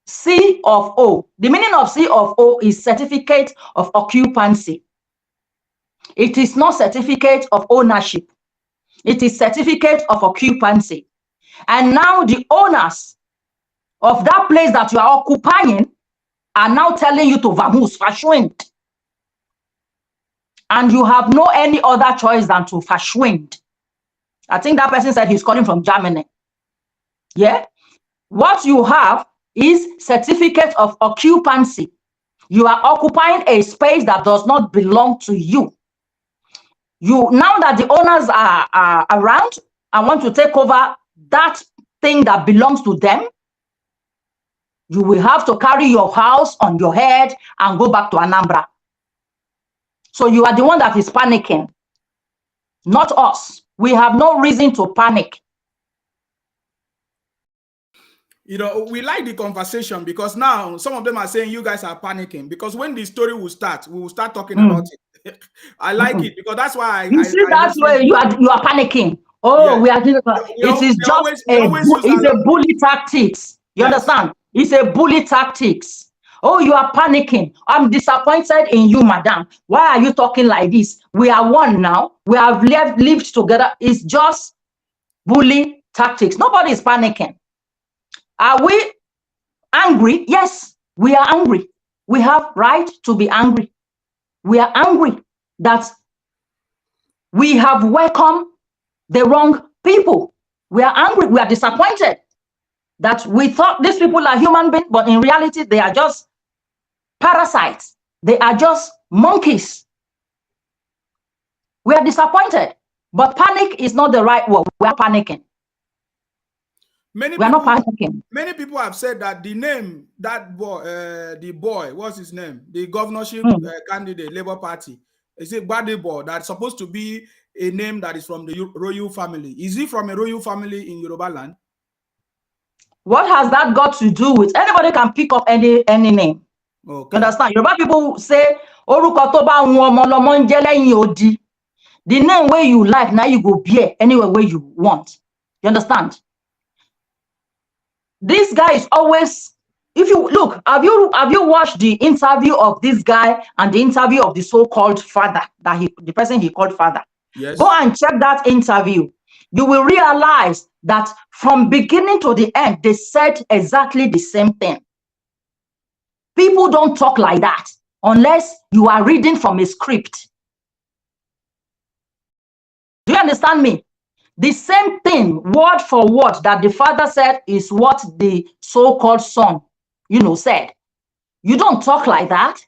C of O. The meaning of C of O is certificate of occupancy. It is not certificate of ownership. It is certificate of occupancy. And now the owners of that place that you are occupying are now telling you to vamoose, verschwind. and you have no any other choice than to verschwind. I think that person said he's calling from Germany. Yeah. What you have is certificate of occupancy. You are occupying a space that does not belong to you. You, now that the owners are around and want to take over that thing that belongs to them, you will have to carry your house on your head and go back to Anambra. So you are the one that is panicking, not us. We have no reason to panic. You know, we like the conversation because now some of them are saying you guys are panicking because when the story will start, we will start talking about it. I like it because that's why you see that's where you are panicking. Oh, yes. It is just a bully tactics. You understand? It's a bully tactics. Oh, you are panicking. I'm disappointed in you, madam. Why are you talking like this? We are one now. We have lived together. It's just bully tactics. Nobody is panicking. Are we angry? Yes, we are angry. We have right to be angry. We are angry that we have welcomed the wrong people. We are angry. We are disappointed that we thought these people are human beings, but in reality, they are just parasites. They are just monkeys. We are disappointed, but panic is not the right word. We are panicking. Many people have said that the name, that boy, the boy, what's his name? The governorship candidate, Labour Party, is it Gbadebo? That's supposed to be a name that is from the royal family. Is he from a royal family in Yoruba land? What has that got to do with? Anybody can pick up any name. Okay. You understand? Yoruba people say, Oruko to ba wun omo lomo nje leyin odi. The name where you like, now you go bear anywhere where you want. You understand? This guy is always, if you look, have you watched the interview of this guy and the interview of the so-called father, the person he called father? Yes. Go and check that interview. You will realize that from beginning to the end, they said exactly the same thing. People don't talk like that unless you are reading from a script. Do you understand me? The same thing, word for word, that the father said is what the so-called son, said. You don't talk like that.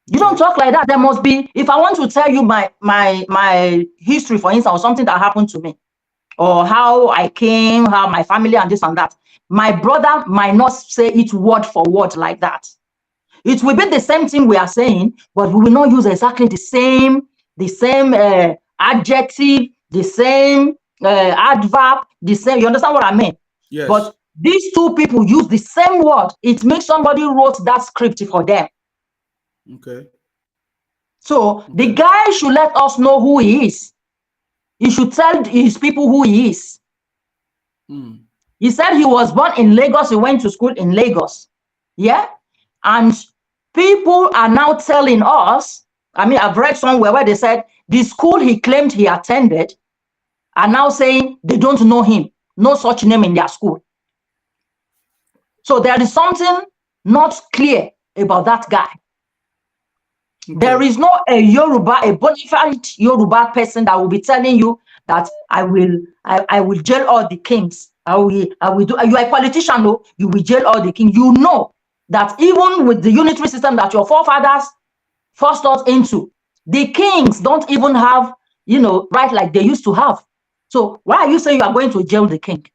You don't talk like that. There must be, if I want to tell you my history, for instance, or something that happened to me, or how I came, how my family and this and that, my brother might not say it word for word like that. It will be the same thing we are saying, but we will not use exactly the same adjective, the same adverb, the same. You understand what I mean? Yes. But these two people use the same word. It makes somebody wrote that script for them. Okay. So the guy should let us know who he is. He should tell his people who he is. He said he was born in Lagos. He went to school in Lagos. Yeah. And people are now telling us, I mean, I've read somewhere where they said the school he claimed he attended are now saying they don't know him. No such name in their school. So there is something not clear about that guy. Okay. There is no a bona fide Yoruba person that will be telling you that I will jail all the kings. I will do. You are a politician, no? You will jail all the kings. You know that even with the unitary system that your forefathers forced us into, the kings don't even have, right like they used to have. So why are you saying you are going to jail the king?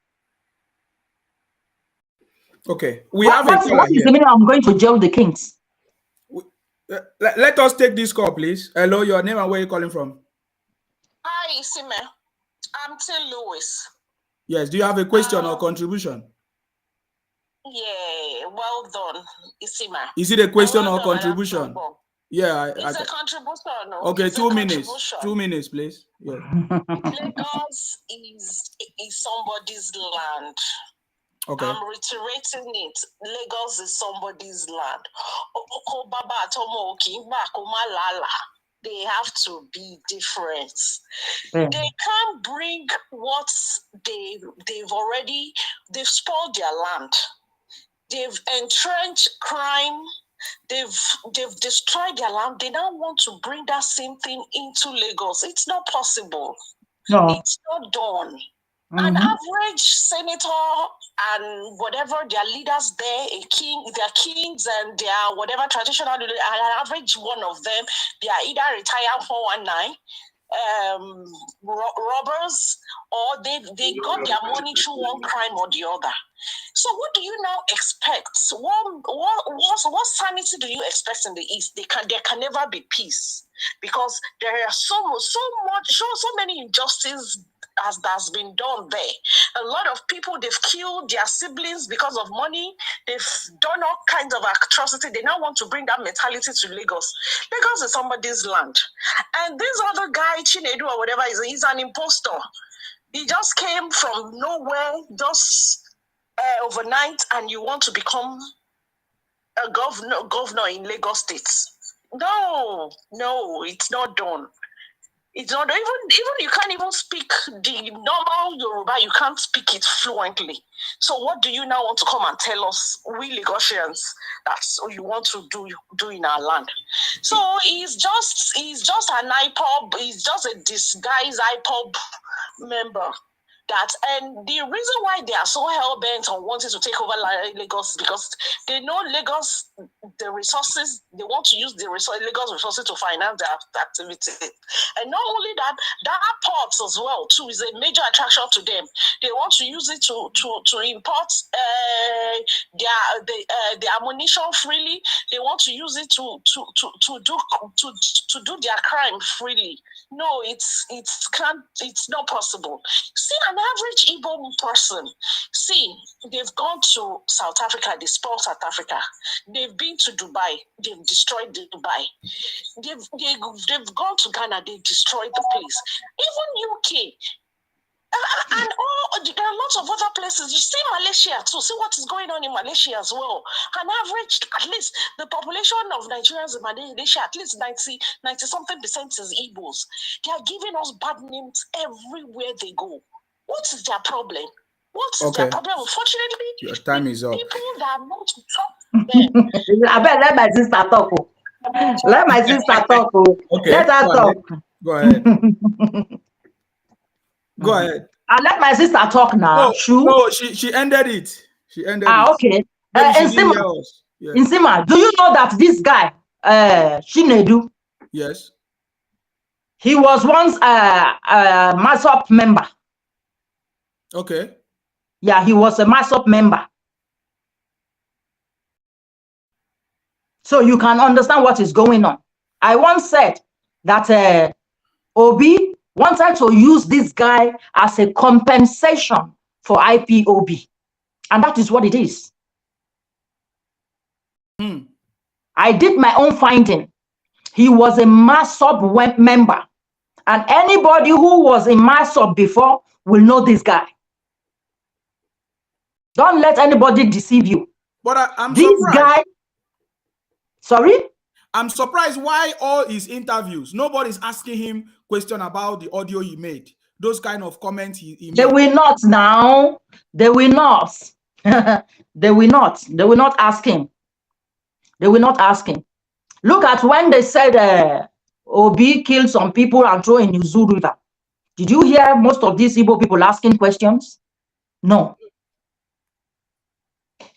Okay, what is the meaning I'm going to jail the kings? Let us take this call, please. Hello, your name and where you're calling from? Hi, Isime. I'm Till Lewis. Yes, do you have a question or contribution? Yeah, well done, Isime. Is it a question or contribution? Yeah, it's a contribution. No? Okay, it's 2 minutes. 2 minutes, please. Yeah. Lagos is somebody's land. Okay. I'm reiterating it. Lagos is somebody's land. They have to be different. They can't bring what they've spoiled their land. They've entrenched crime they've destroyed their land. They now want to bring that same thing into Lagos. It's not possible. No. It's not done. An average senator and whatever their leaders there, their kings and their whatever traditional, an average one of them, they are either retired 419, robbers, or they got their money through one crime or the other. So what do you now expect? What sanity do you expect in the East? There can never be peace, because there are so many injustices that's been done there. A lot of people, they've killed their siblings because of money. They've done all kinds of atrocity. They now want to bring that mentality to Lagos. Lagos is somebody's land. And this other guy, Chinedu or whatever, he's an imposter. He just came from nowhere, just overnight, and you want to become a governor in Lagos State. No, it's not done. It's not even you can't even speak the normal Yoruba. You can't speak it fluently. So what do you now want to come and tell us, we Lagosians, that's what you want to do in our land? So he's just an IPOD. He's just a disguised IPOD member. And the reason why they are so hell-bent on wanting to take over Lagos is because they know Lagos, the resources, they want to use Lagos resources to finance their activity. And not only that port as well, too, is a major attraction to them. They want to use it to import their ammunition freely. They want to use it to do their crime freely. No, it's not possible. See, an average Igbo person, they've gone to South Africa, they spoiled South Africa. They've been to Dubai, they've destroyed Dubai. They've gone to Ghana, they destroyed the place. Even UK. And there are lots of other places. You see Malaysia too. See what is going on in Malaysia as well. An average, at least the population of Nigerians in Malaysia, at least 90-something% is Igbos. They are giving us bad names everywhere they go. What is their problem? What is their problem? Unfortunately, your time is up. People that are not to them. I bet let my sister talk. Let my sister talk. Okay. Let her talk. Go ahead. Go ahead. I let my sister talk now. No, she ended it. She ended it. Okay. Nsima, do you know that this guy, Chinedu? Yes. He was once a MASOP member. Okay. Yeah, he was a MASOP member. So you can understand what is going on. I once said that Obi wanted to use this guy as a compensation for IPOB. And that is what it is. I did my own finding. He was a MASOP member. And anybody who was in MASOP before will know this guy. Don't let anybody deceive you. But I'm this surprised. Guy. Sorry? I'm surprised why all his interviews, nobody's asking him question about the audio he made. Those kind of comments he made. They will not now. They will not. They will not. They will not ask him. They will not ask him. Look at when they said Obi killed some people and threw in Uzu River. Did you hear most of these Igbo people asking questions? No.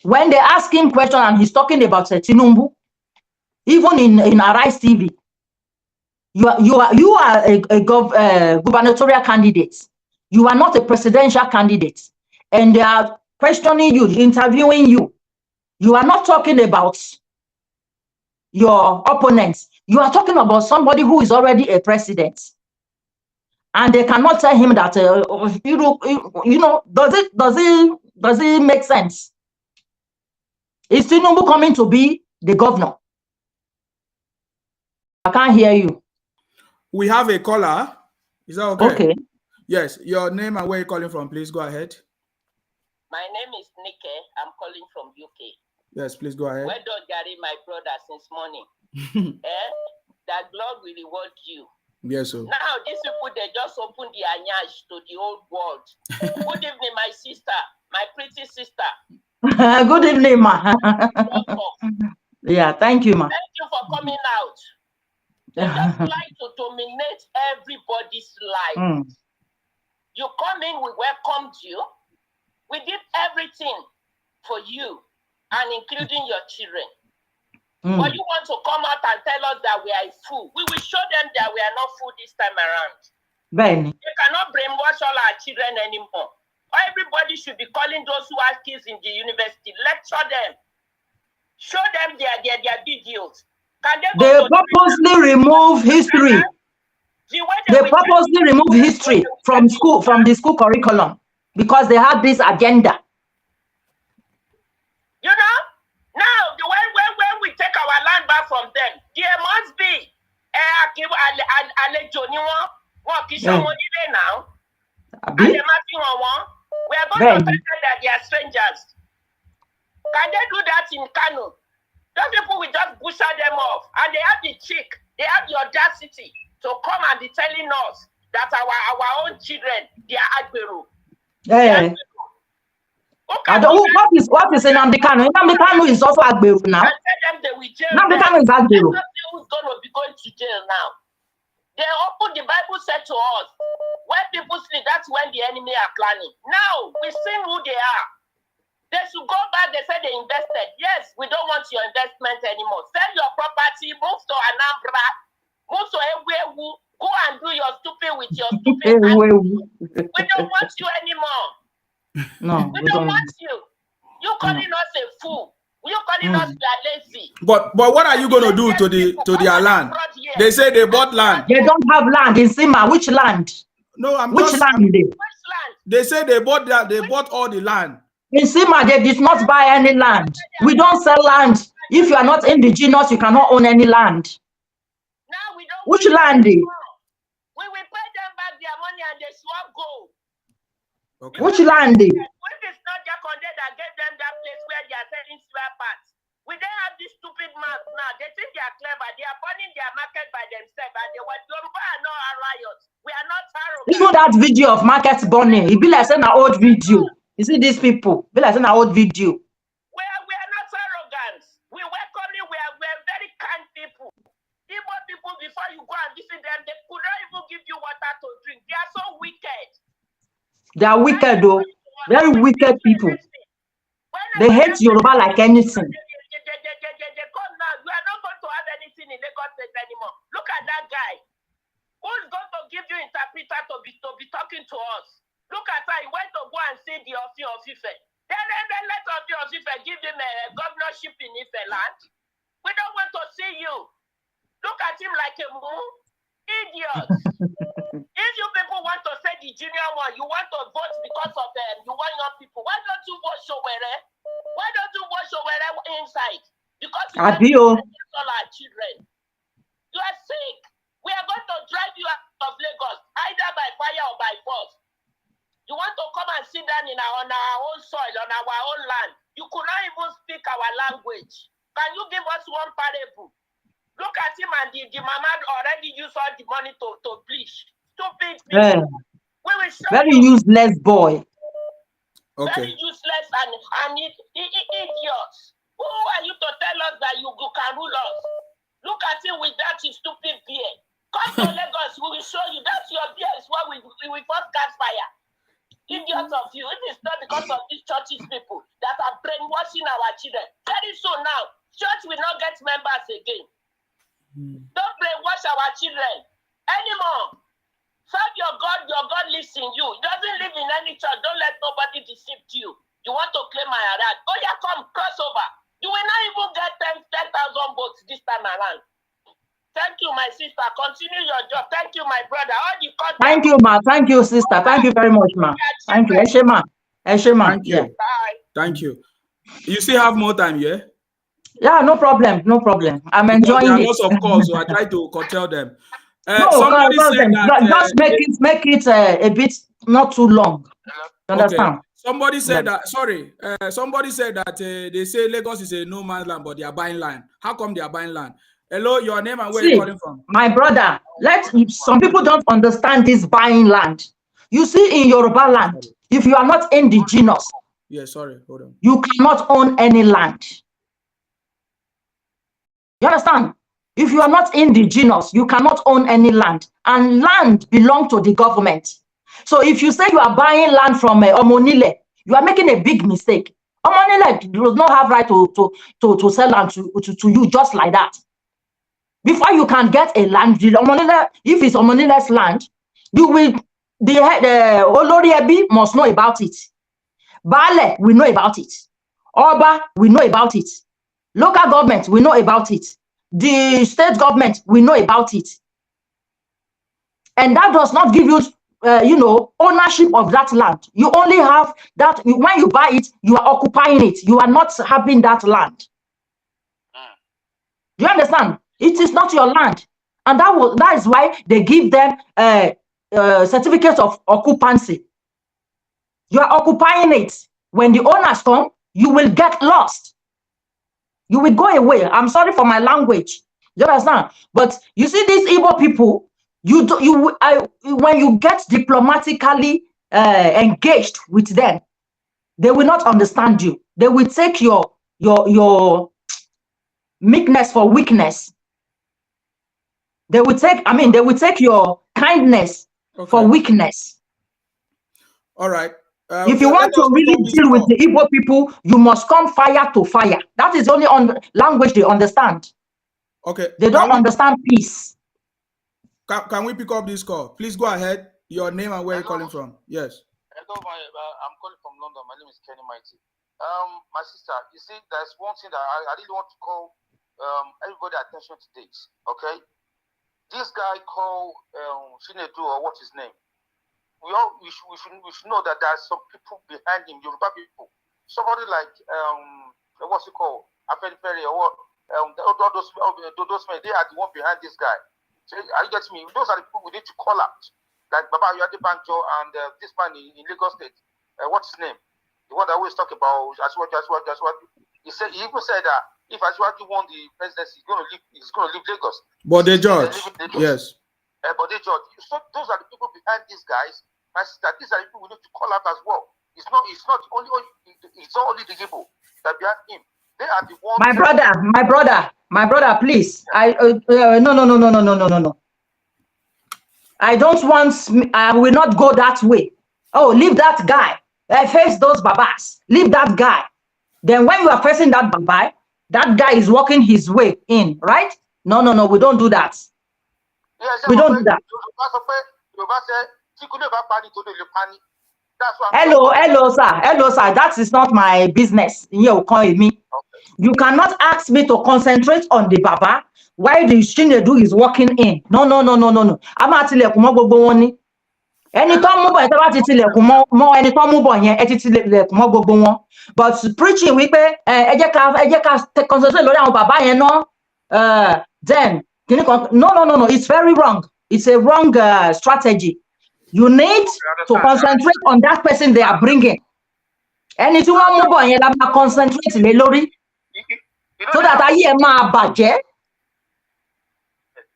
When they ask him questions and he's talking about Tinumbu, even in Arise TV, you are a gubernatorial candidate. You are not a presidential candidate, and they are questioning you, interviewing you. You are not talking about your opponents. You are talking about somebody who is already a president, and they cannot tell him that does it make sense? Is Tinubu coming to be the governor? I can't hear you. We have a caller. Is that okay? Okay. Yes. Your name and where you're calling from, please go ahead. My name is Nike. I'm calling from UK. Yes, please go ahead. Well done, Gary, my brother, since morning. That God will reward you. Yes, sir. Now, these people, they just open the anyash to the old world. Good evening, my sister, my pretty sister. Good evening, ma. Yeah, thank you, ma. Thank you for coming out. They just like to dominate everybody's life. You come in, we welcomed you. We did everything for you, and including your children. But you want to come out and tell us that we are a fool. We will show them that we are not fool this time around. Ben. They cannot brainwash all our children anymore. Everybody should be calling those who have kids in the university. Lecture them. Show them their videos. Can they purposely remove history. They purposely remove history from school, from the school curriculum, because they have this agenda. You know, now when we take our land back from them, there must be now. We are going to tell them that they are strangers. Can they do that in Kano? Those people will just bush them off, and they have the cheek, they have the audacity to come and be telling us that our own children, they are Agbero. Yeah. What is in Nnamdi Kanu? Nnamdi Kanu is also Agbero now. Nnamdi Kanu is Agbero. Who's going to be going to jail now? They open, the Bible said to us, when people sleep, that's when the enemy are planning. Now, we've seen who they are. They should go back, they said they invested. Yes, we don't want your investment anymore. Sell your property, move to Anambra, move to Ewewu, go and do your stupid with your stupid. We don't want you anymore. No, we don't want you. You calling us a fool. You calling us lazy. But what are you going to do to their land? They say they bought land. They don't have land in Sima. Which land? No, which land? Which land? They say they bought that. They bought all the land. In Sima, they did not buy any land. We don't sell land. If you are not indigenous, you cannot own any land. Now we don't. Which land? We will pay them back their money and they swap gold. Okay. Which land? When it's not Jaconde that gave them that place where they are selling spare parts. We don't have these stupid maps now. They think they are clever. They are burning their market by themselves, and they were Yoruba are not a riot. We are not arrogant. Even that video of market burning, it be like an old video. You see these people, be like an old video. We are not arrogant. We welcome you. We are very kind people. Igbo people, before you go and visit them, they could not even give you water to drink. They are so wicked. They are wicked though. Very wicked people. They hate Yoruba like anything. They come now. We are not going to have anything in Lagos State anymore. Look at that guy. Who's going to give you interpreter to be talking to us? Look at how he went to go and see the Ofi of Ife. Then let Ofi of Ife give him a governorship in Ife land. We don't want to see you. Look at him like a moo. Idiot. If you people want to say the junior one, you want to vote because of them, you want young people. Why don't you vote Showere? Why don't you vote Showere inside? Because you want to all our children. You are sick. We are going to drive you out of Lagos, either by fire or by force. You want to come and sit down on our own soil, on our own land. You could not even speak our language. Can you give us one parable? Look at him, and the mama already used all the money to bleach. Stupid people. We will show very useless boy. Okay. Very useless and idiots. Who are you to tell us that you can rule us? Look at him with that stupid beard. Come to Lagos, we will show you. That's your beard is why we first catch fire. Idiots of you. It is not because of these churches people that are brainwashing our children. Very soon now, church will not get members again. Don't brainwash our children anymore. Serve your God lives in you. He doesn't live in any church. Don't let nobody deceive you. You want to claim my right? Oh yeah, come, cross over. You will not even get 10,000 votes this time around. Thank you, my sister. Continue your job. Thank you, my brother. All the content. Thank you, ma. Thank you, sister. Thank you very much, ma. Thank you. Eshema. Eshema. Thank you. Yeah. Bye. Thank you. You still have more time, yeah? Yeah, no problem. No problem. I'm enjoying there are it. lots of calls, so I try to curtail them. No, somebody said that, just make it a bit not too long. Understand? Okay. Somebody said that. Sorry, somebody said that they say Lagos is a no man's land, but they are buying land. How come they are buying land? Hello, your name and where you're calling from? My brother, some people don't understand this buying land. You see, in Yoruba land, if you are not indigenous, yeah, sorry, hold on. You cannot own any land. You understand? If you are not indigenous, you cannot own any land, and land belongs to the government. So if you say you are buying land from Omonile, you are making a big mistake. Omonile does not have right to sell land to you just like that. Before you can get a land, if it's Omonile's land, you will the Olori Ebi must know about it. Bale, we know about it. Oba, we know about it. Local government, we know about it. The state government, we know about it. And that does not give you, ownership of that land. You only have that, when you buy it, you are occupying it. You are not having that land. Do you understand? It is not your land. And that is why they give them certificates of occupancy. You are occupying it. When the owners come, you will get lost. You will go away. I'm sorry for my language. You understand? But you see, these Igbo people, when you get diplomatically engaged with them, they will not understand you. They will take your meekness for weakness. They will take your kindness for weakness. All right. If you want to really deal with the Igbo people, you must come fire to fire. That is only on language they understand. Okay. They don't understand peace. Can we pick up this call? Please go ahead. Your name and where you're calling from. Yes. Hello, I'm calling from London. My name is Kenny Mighty. My sister, you see, there's one thing that I really want to call everybody attention to this. Okay, this guy called Shinedu, or what's his name? We should know that there are some people behind him, Yoruba people. Somebody like what's it called? Afenifere, or what? Those men, they are the one behind this guy. So are you getting me? Those are the people we need to call out. Like Baba Yade Banjo and this man in Lagos State. What's his name? The one that always talk about Ashwaju. He even said that if Ashwaju won the presidency, he's going to leave Lagos. But they judge. Yes. But they judge. So those are the people behind these guys. My sister, these are the people we need to call out as well. It's not only the Igbo that behind him. They are the ones. My brother, please. No. I don't want. I will not go that way. Oh, leave that guy. Face those babas. Leave that guy. Then when you are facing that baba, that guy is walking his way in, right? No. We don't do that. We don't do that. Hello, sir. That is not my business. You call me. You cannot ask me to concentrate on the baba while the Shinedu is walking in. No. I'm at the but preaching we pay concentrate baba then no, it's very wrong. It's a wrong strategy. You need to concentrate on that person they are bringing. And if you want to concentrate so that I hear my budget.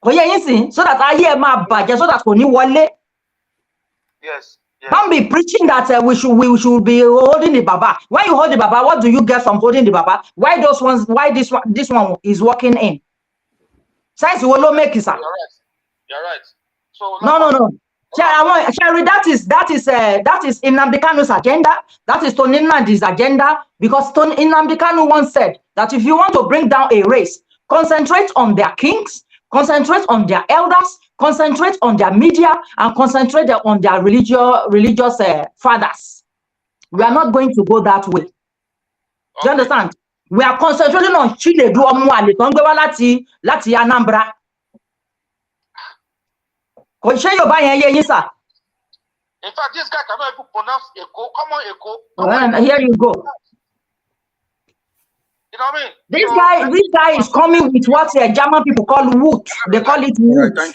So that I hear my budget, so that when you want Yes. Don't be preaching that we should be holding the baba. When you hold the baba, what do you get from holding the baba? Why those ones? Why this one is walking in? Science will make it. You're right. So no. Sherry, that is Nnamdi Kanu's agenda. That is Tony Nnamdi's agenda, because Nnamdi Kanu once said that if you want to bring down a race, concentrate on their kings, concentrate on their elders, concentrate on their media, and concentrate on their religious fathers. We are not going to go that way. Do you understand? We are concentrating on Chinedu Omuale lati Anambra. In fact, this guy cannot even pronounce Eko. Come on, Eko. Here you go. You know what I mean? This guy is coming with what German people call woot. They call it woot. Right,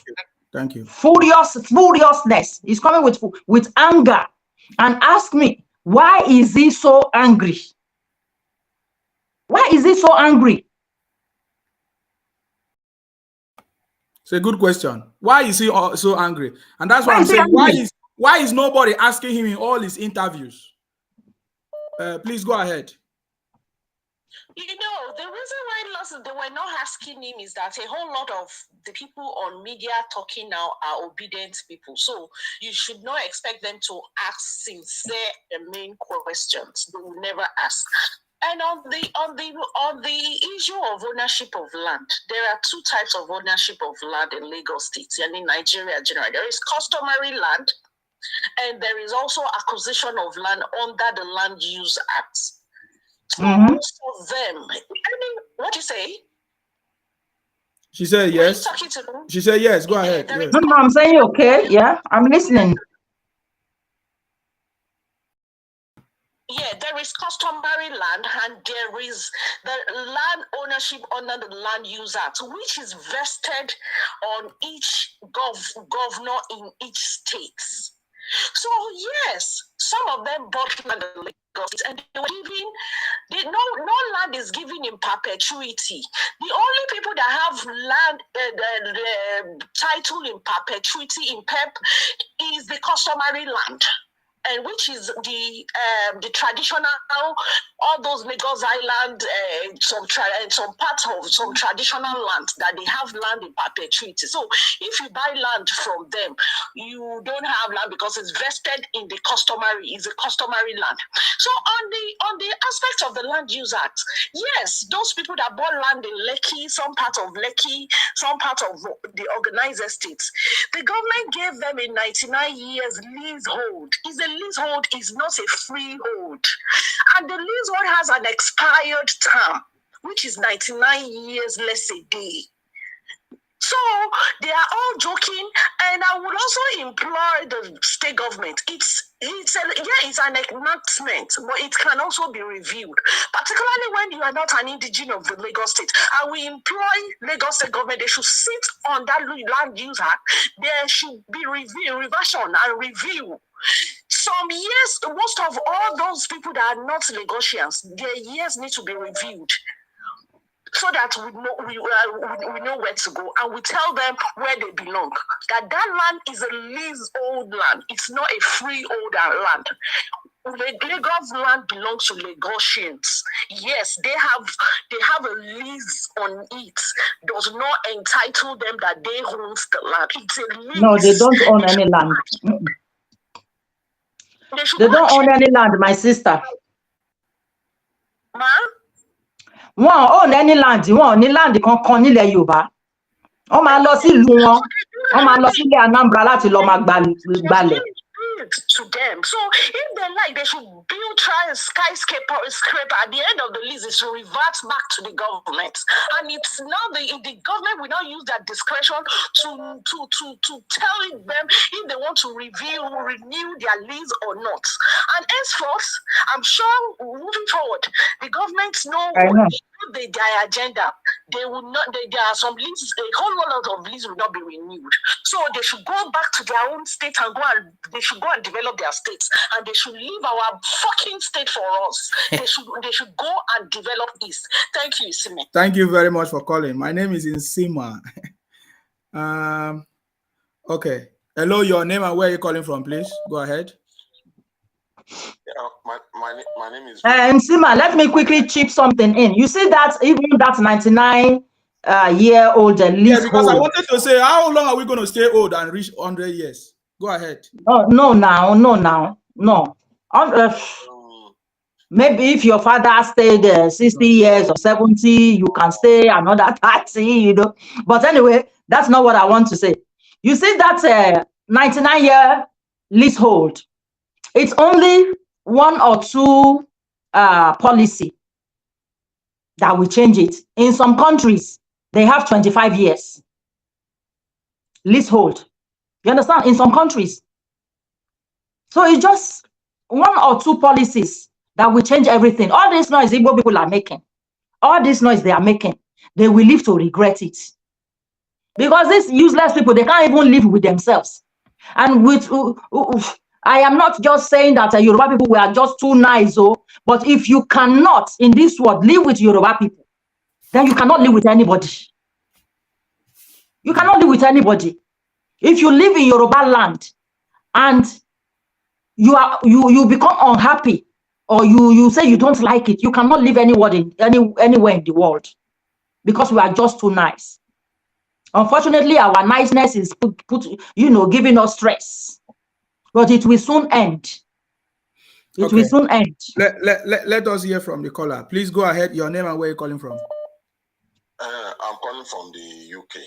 thank you. Furiousness. He's coming with anger, and ask me, why is he so angry? Why is he so angry? It's a good question. Why is he so angry? And that's why I'm saying, why is nobody asking him in all his interviews? Please go ahead. You know, the reason why they were not asking him is that a whole lot of the people on media talking now are obedient people. So you should not expect them to ask sincere and main questions. They will never ask. And on the issue of ownership of land, there are two types of ownership of land in Lagos State and in Nigeria generally. There is customary land, and there is also acquisition of land under the Land Use Act. So most of them, what do you say? She said yes. She said yes. Go ahead. Yes. No, I'm saying okay. Yeah, I'm listening. Yeah, there is customary land, and there is the land ownership under the Land Use Act, which is vested on each governor in each state. So yes, some of them bought land in Lagos, and they were giving. No land is given in perpetuity. The only people that have land, the title in perpetuity in PEP, is the customary land. And which is the traditional, all those Lagos Island, some parts of some traditional land that they have land in perpetuity. So if you buy land from them, you don't have land because it's vested in the customary, it's a customary land. So on the aspect of the Land Use Act, yes, those people that bought land in Lekki, some part of Lekki, some part of the organized estates, the government gave them a 99 years leasehold. Leasehold is not a freehold, and the leasehold has an expired term, which is 99 years less a day. So they are all joking, and I would also implore the state government. It's an enactment, but it can also be reviewed, particularly when you are not an indigenous of the Lagos State. And we employ Lagos State government, they should sit on that Land Use Act. There should be reversion and review. Some years, most of all those people that are not Lagosians, their years need to be reviewed, so that we know where to go, and we tell them where they belong. That land is a leasehold land. It's not a freehold land. Lagos land belongs to Lagosians. Yes, they have a lease on it. Does not entitle them that they own the land. It's a lease. No, they don't own any land. They don't own any land, my sister. Ma? Wọ́n own any land, wọ́n ní land kankan nílẹ̀ Yorùbá. Wọ́n máa lọ sí ìlú wọn, wọ́n máa lọ sílé Anambra láti lọ máa gbalẹ̀. To them. So if they like, they should build skyscraper at the end of the lease is to revert back to the government. And it's now the government will not use that discretion to tell them if they want to renew their lease or not. And henceforth, I'm sure moving forward, the government know their agenda. They will not. There are some leases, a whole lot of leases will not be renewed. So they should go back to their own state and they should go and develop their states, and they should leave our fucking state for us. They should go and develop East. Thank you, Isime. Thank you very much for calling. My name is Nsima. Okay. Hello, your name and where are you calling from, please? Go ahead. Yeah, my name is Nsima, let me quickly chip something in. You see that even that 99-year-old leasehold. Yeah, because I wanted to say, how long are we going to stay old and reach 100 years? Go ahead. No. Maybe if your father stayed 60 years or 70, you can stay another 30, you know. But anyway, that's not what I want to say. You see that 99-year leasehold, it's only one or two policy that will change it. In some countries, they have 25 years leasehold. You understand? In some countries. So it's just one or two policies that will change everything. All this noise Igbo people are making, all this noise they are making, they will live to regret it. Because these useless people, they can't even live with themselves. And with I am not just saying that Yoruba people were just too nice, but if you cannot in this world live with Yoruba people, then you cannot live with anybody. You cannot live with anybody. If you live in Yoruba land and you become unhappy or you say you don't like it, you cannot live anywhere in the world, because we are just too nice. Unfortunately, our niceness is giving us stress, but it will soon end. It will soon end. Let us hear from the caller. Please go ahead. Your name and where you're calling from. I'm calling from the UK.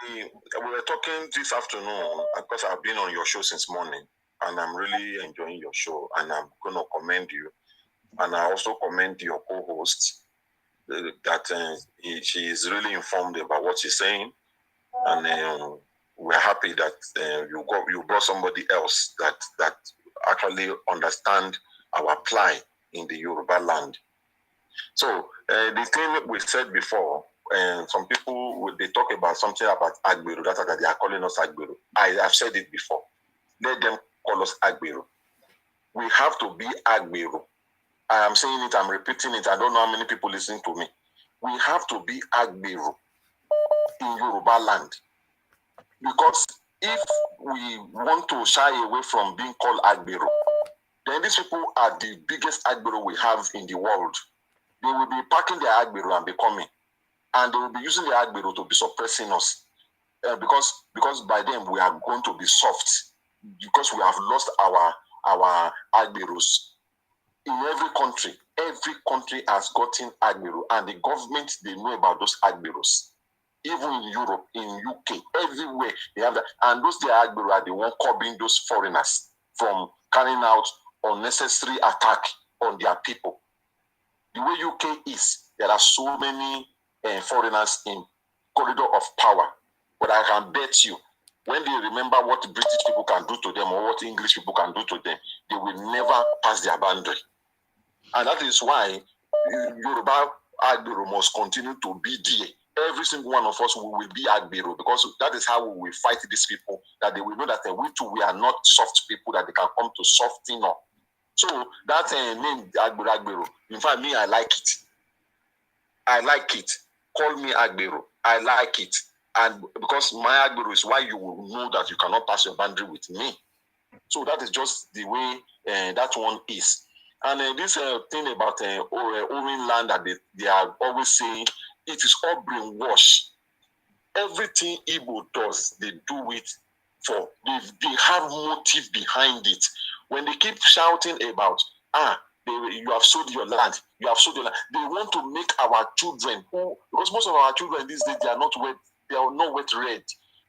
We were talking this afternoon because I've been on your show since morning, and I'm really enjoying your show, and I'm going to commend you. And I also commend your co-host that she is really informed about what she's saying, and we're happy that you brought somebody else that actually understand our plight in the Yoruba land. So the thing we said before, some people they talk about something about Agberu, that they are calling us Agberu. I have said it before. Let them call us Agberu. We have to be Agberu. I am saying it, I'm repeating it. I don't know how many people listen to me. We have to be Agberu in Yoruba land. Because if we want to shy away from being called Agberu, then these people are the biggest Agberu we have in the world. They will be packing their Agberu and be coming. And they will be using the Agberu to be suppressing us. Because by then we are going to be soft. Because we have lost our Agberus. In every country has gotten Agberu. And the government, they know about those Agberus. Even in Europe, in UK, everywhere they have that. And those Agberu are the one curbing those foreigners from carrying out unnecessary attack on their people. The way UK is, there are so many foreigners in corridor of power. But I can bet you, when they remember what British people can do to them or what English people can do to them, they will never pass their boundary. And that is why Yoruba Agberu must continue to be there. Every single one of us will be Agberu, because that is how we will fight these people, that they will know that we too, we are not soft people, that they can come to soften up. So that name Agberu, in fact, me, I like it. I like it. Call me Agberu. I like it. And because my Agberu is why you will know that you cannot pass your boundary with me. So that is just the way that one is. And this thing about owning land that they are always saying, it is all brainwash. Everything Igbo does, they do it for. They have motive behind it. When they keep shouting about, you have sold your land, you have sold your land, they want to make our children, because most of our children these days, they are not wet read.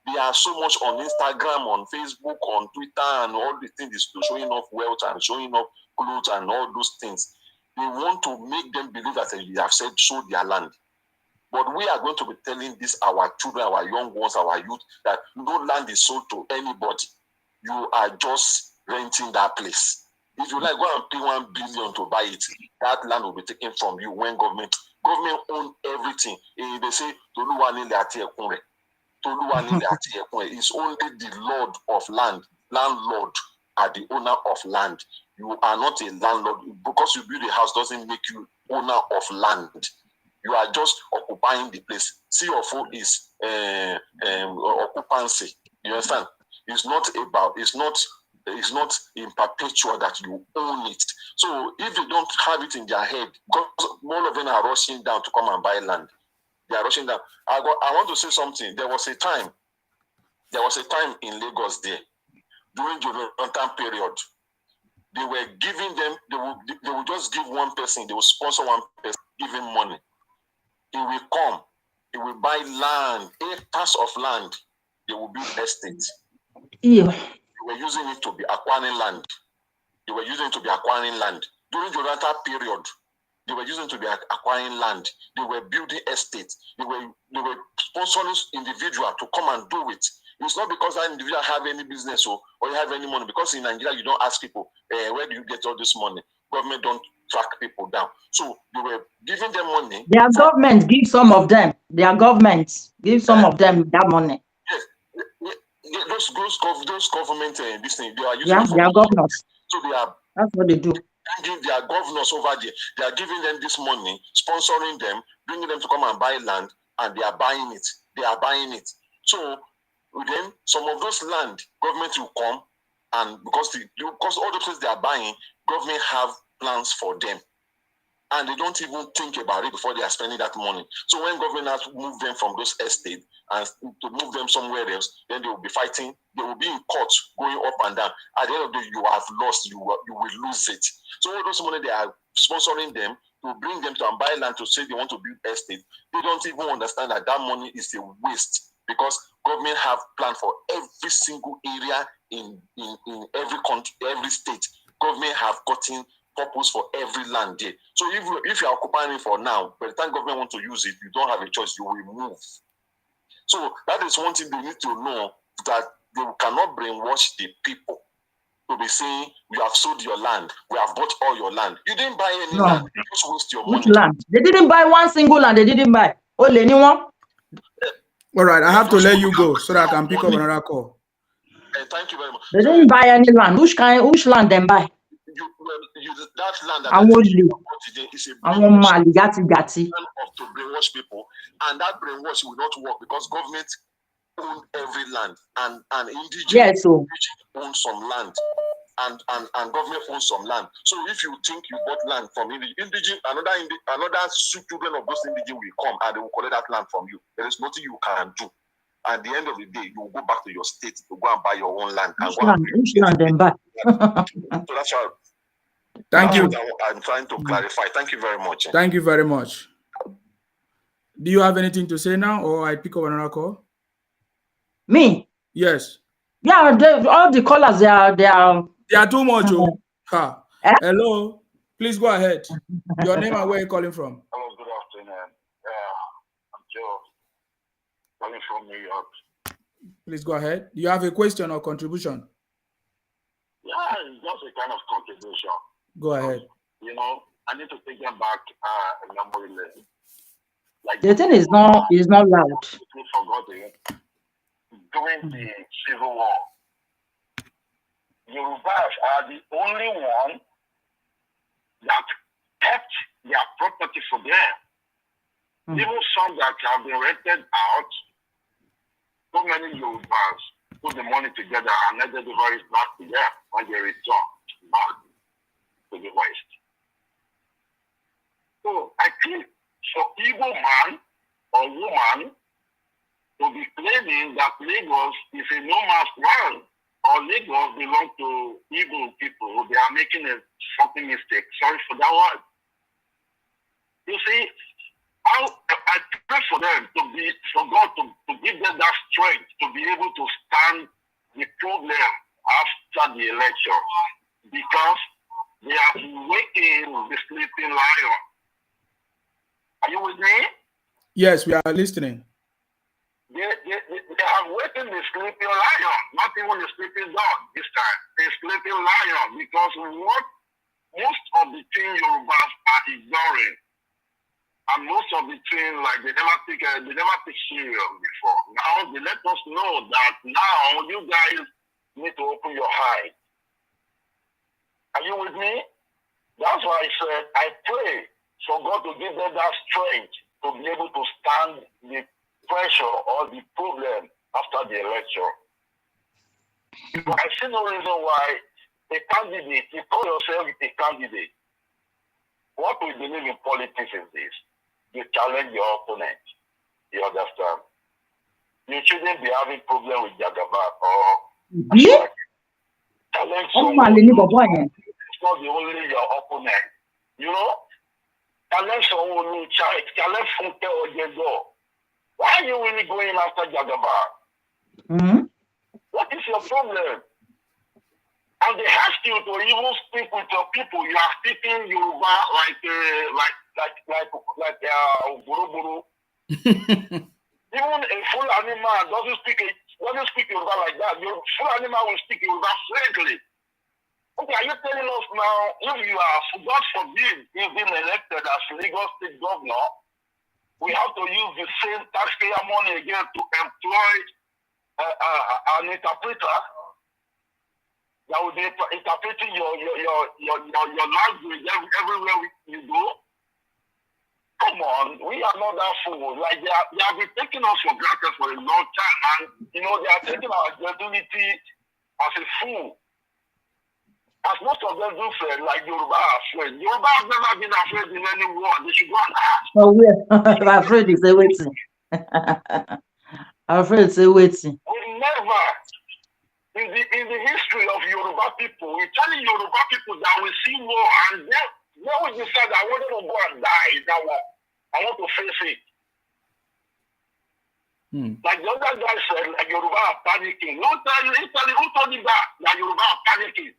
They are so much on Instagram, on Facebook, on Twitter, and all the things, showing off wealth and showing off clothes and all those things. They want to make them believe that they have said sold their land. But we are going to be telling this, our children, our young ones, our youth, that no land is sold to anybody. You are just renting that place. If you like, go and pay 1 billion to buy it. That land will be taken from you when government own everything. They say, it's only the lord of land. Landlord are the owner of land. You are not a landlord. Because you build a house doesn't make you owner of land. You are just occupying the place. CFO is occupancy. You understand? It's not in perpetual that you own it. So if they don't have it in their head, because all of them are rushing down to come and buy land. They are rushing down. I want to say something. There was a time in Lagos there, during the Jonathan period. They were giving them, they will just give one person, they will sponsor one person, give him money. He will come, he will buy land, acres of land, they will build estates. Yeah. They were using it to be acquiring land. During the Jonathan period, they were using it to be acquiring land. They were building estates. They were sponsoring individuals to come and do it. It's not because that individual have any business or you have any money. Because in Nigeria, you don't ask people, where do you get all this money? Government don't track people down. So they were giving them money. Their government give some of them. Their government give some of them that money. Yes. Those government, this thing, they are using it for their governors. So they are. That's what they do. Bringing their governors over there. They are giving them this money, sponsoring them, bringing them to come and buy land, and they are buying it. So then some of those land, government will come, And because all the places they are buying, government have plans for them. And they don't even think about it before they are spending that money. So when government has moved them from those estates and to move them somewhere else, then they will be fighting. They will be in court going up and down. At the end of the day, you have lost. You will lose it. So all those money they are sponsoring them to bring them to and buy land to say they want to build estate. They don't even understand that money is a waste, because government have plan for every single area in every country, every state. Government have gotten purpose for every land there. So if you are occupying it for now, by the time government want to use it, you don't have a choice, you will move. So that is one thing they need to know, that they cannot brainwash the people to be saying, you have sold your land, we have bought all your land. You didn't buy any land, you just waste your Which money. land? They didn't buy one single land, they didn't buy. Only anyone? All right, I have to let you go so that I can pick up another call. Thank you very much. They didn't buy any land. Which land them buy? That land that I won't leave. today is a I want Mali, gati. to brainwash people, and that brainwash will not work because government own every land, and indigenous own some land, and government owns some land. So if you think you bought land from indigenous, another children of those indigenous will come and they will collect that land from you. There is nothing you can do. At the end of the day, you will go back to your state to go and buy your own land. Which land them buy? So that's why. Thank you. I'm trying to clarify. Thank you very much. Thank you very much. Do you have anything to say now, or I pick up another call? Me? Yes. Yeah, all the callers they are too much. Hello, please go ahead. Your name and where you're calling from? Hello, good afternoon. I'm Joe, calling from New York. Please go ahead. Do you have a question or contribution? Yeah, it's just a kind of contribution. Go ahead. You know, I need to take them back a memory lane. Like the thing is not loud. Forgotten. During the Civil War, Yorubas are the only one that kept their property for them. Even some that have been rented out, so many Yorubas put the money together and let the device back to them when they return back to the West. So I think for Igbo man or woman to be claiming that Lagos is a no man's land or Lagos belongs to Igbo people, they are making a fucking mistake. Sorry for that word. You see, I pray for them for God to give them that strength to be able to stand the problem after the election, because they are waking the sleeping lion. Are you with me? Yes, we are listening. They have wakened the sleeping lion, not even the sleeping dog this time. The sleeping lion, because what most of the things Yorubas are ignoring, and most of the things like they never take serious before. Now they let us know that now you guys need to open your eyes. Are you with me? That's why I said I pray for God to give them that strength to be able to stand the pressure or the problem after the election. But I see no reason why a candidate, you call yourself a candidate. What we believe in politics is this: you challenge your opponent. You understand? You shouldn't be having problem with Jagaba or challenge someone. It's not the only your opponent. You know? Challenge someone who challenge Funke or Jezo. Why are you really going after Jagaba? What is your problem? And they ask you to even speak with your people. You are speaking Yoruba like Buru. Even a full animal doesn't speak Yoruba like that. Your full animal will speak Yoruba fluently. Okay, are you telling us now, if you are, God forbid, you've been elected as Lagos State Governor, we have to use the same taxpayer money again to employ an interpreter that will be interpreting your language everywhere you go? Come on, we are not that fools. Like they have been taking us for granted for a long time, and they are taking our credibility as a fool. As most of them do say, like Yoruba are afraid. Yoruba have never been afraid in any war. They should go and ask. Oh, we're afraid to say waiting. I'm afraid to say waiting. We never, in the history of Yoruba people, we telling Yoruba people that we see war and then we decide I want to go and die in that war. I want to face it. Like the other guy said, like Yoruba are panicking. Who told you that Yoruba are panicking?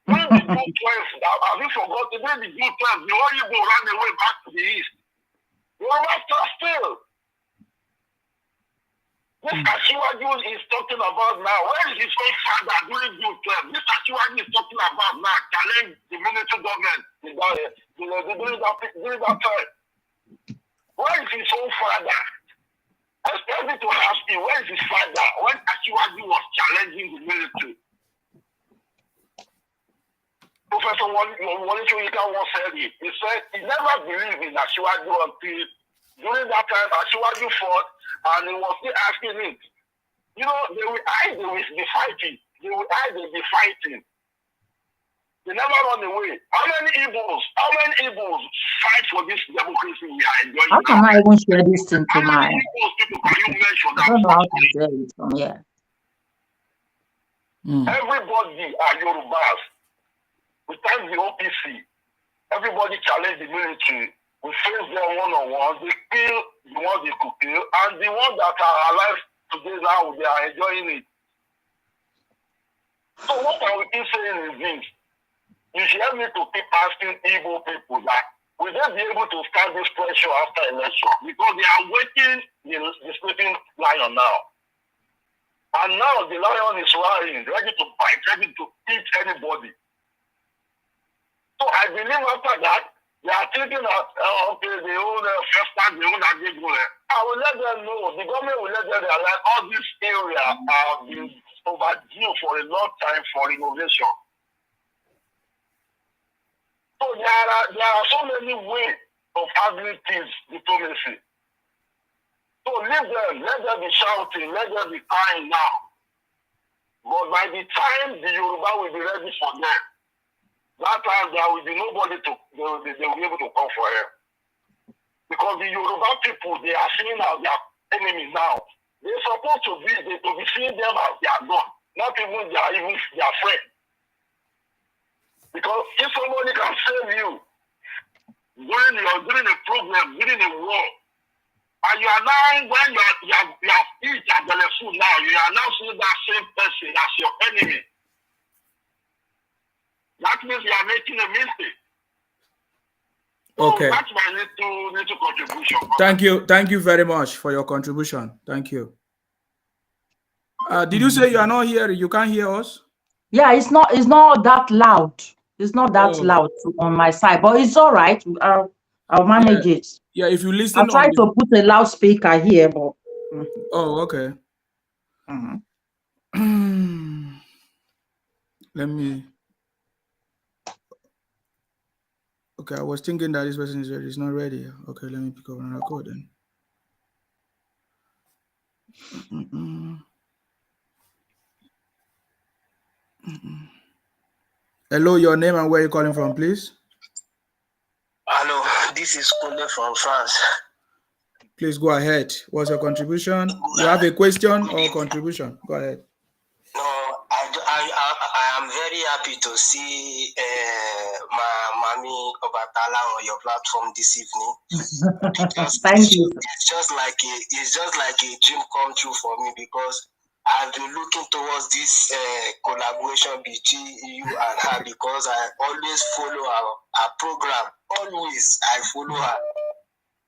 When the June 12th, have you forgotten? When the June 12th, the whole Igbo ran away back to the east. Yoruba still. This Ashiwaju is talking about now. Where is his own father during June 12th? This Ashiwaju is talking about now, challenge the military government during that time. Where is his own father? I started to ask him, where is his father? When Ashiwaju was challenging the military. Professor Wole Soyinka once said it. He said he never believed in Ashiwaju until during that time Ashiwaju fought and he was still asking him. You know, they will hide, they will be fighting. They will hide, they will be fighting. They never run away. How many Igbos fight for this democracy we are enjoying? How can I even share this thing to my... How many Igbos people can you mention that? I don't know how to share it from here. Everybody are Yorubas. We thank the OPC. Everybody challenge the military. We face them one-on-one. They kill the ones they could kill. And the ones that are alive today now, they are enjoying it. So what are we keep saying is this? You should help me to keep asking Igbo people that will they be able to stand this pressure after election? Because they are waiting the sleeping lion now. And now the lion is roaring, ready to bite, ready to eat anybody. So I believe after that, they are thinking that, okay, they own first time, they own Agego. I will let them know, the government will let them realize all this area have been overdue for a long time for innovation. So there are so many ways of handling things, diplomacy. So leave them, let them be shouting, let them be crying now. But by the time the Yoruba will be ready for them, that time there will be nobody they will be able to come for them. Because the Yoruba people, they are seeing as their enemies now. They're supposed to be seeing them as their God, not even their friend. Because if somebody can save you during a problem, during a war, and you are now, when you have eaten the food now, you are now seeing that same person as your enemy. That means you are making a mistake. Okay. So that's my little contribution. Thank you very much for your contribution. Thank you. Did you say you are not here? You can't hear us? Yeah, it's not that loud. It's not that loud on my side, but it's all right. I'll manage it. Yeah, if you listen, I'll try to put a loudspeaker here, but. Oh, okay. Let me. Okay, I was thinking that this person is ready. It's not ready. Okay, let me pick up another code then. Hello, your name and where you're calling from, please. Hello, this is Kole from France. Please go ahead. What's your contribution? You have a question or contribution? Go ahead. No, I am very happy to see my Mommy Obatala on your platform this evening. Thank you. It's just like a dream come true for me because I've been looking towards this collaboration between you and her because I always follow her program. Always, I follow her.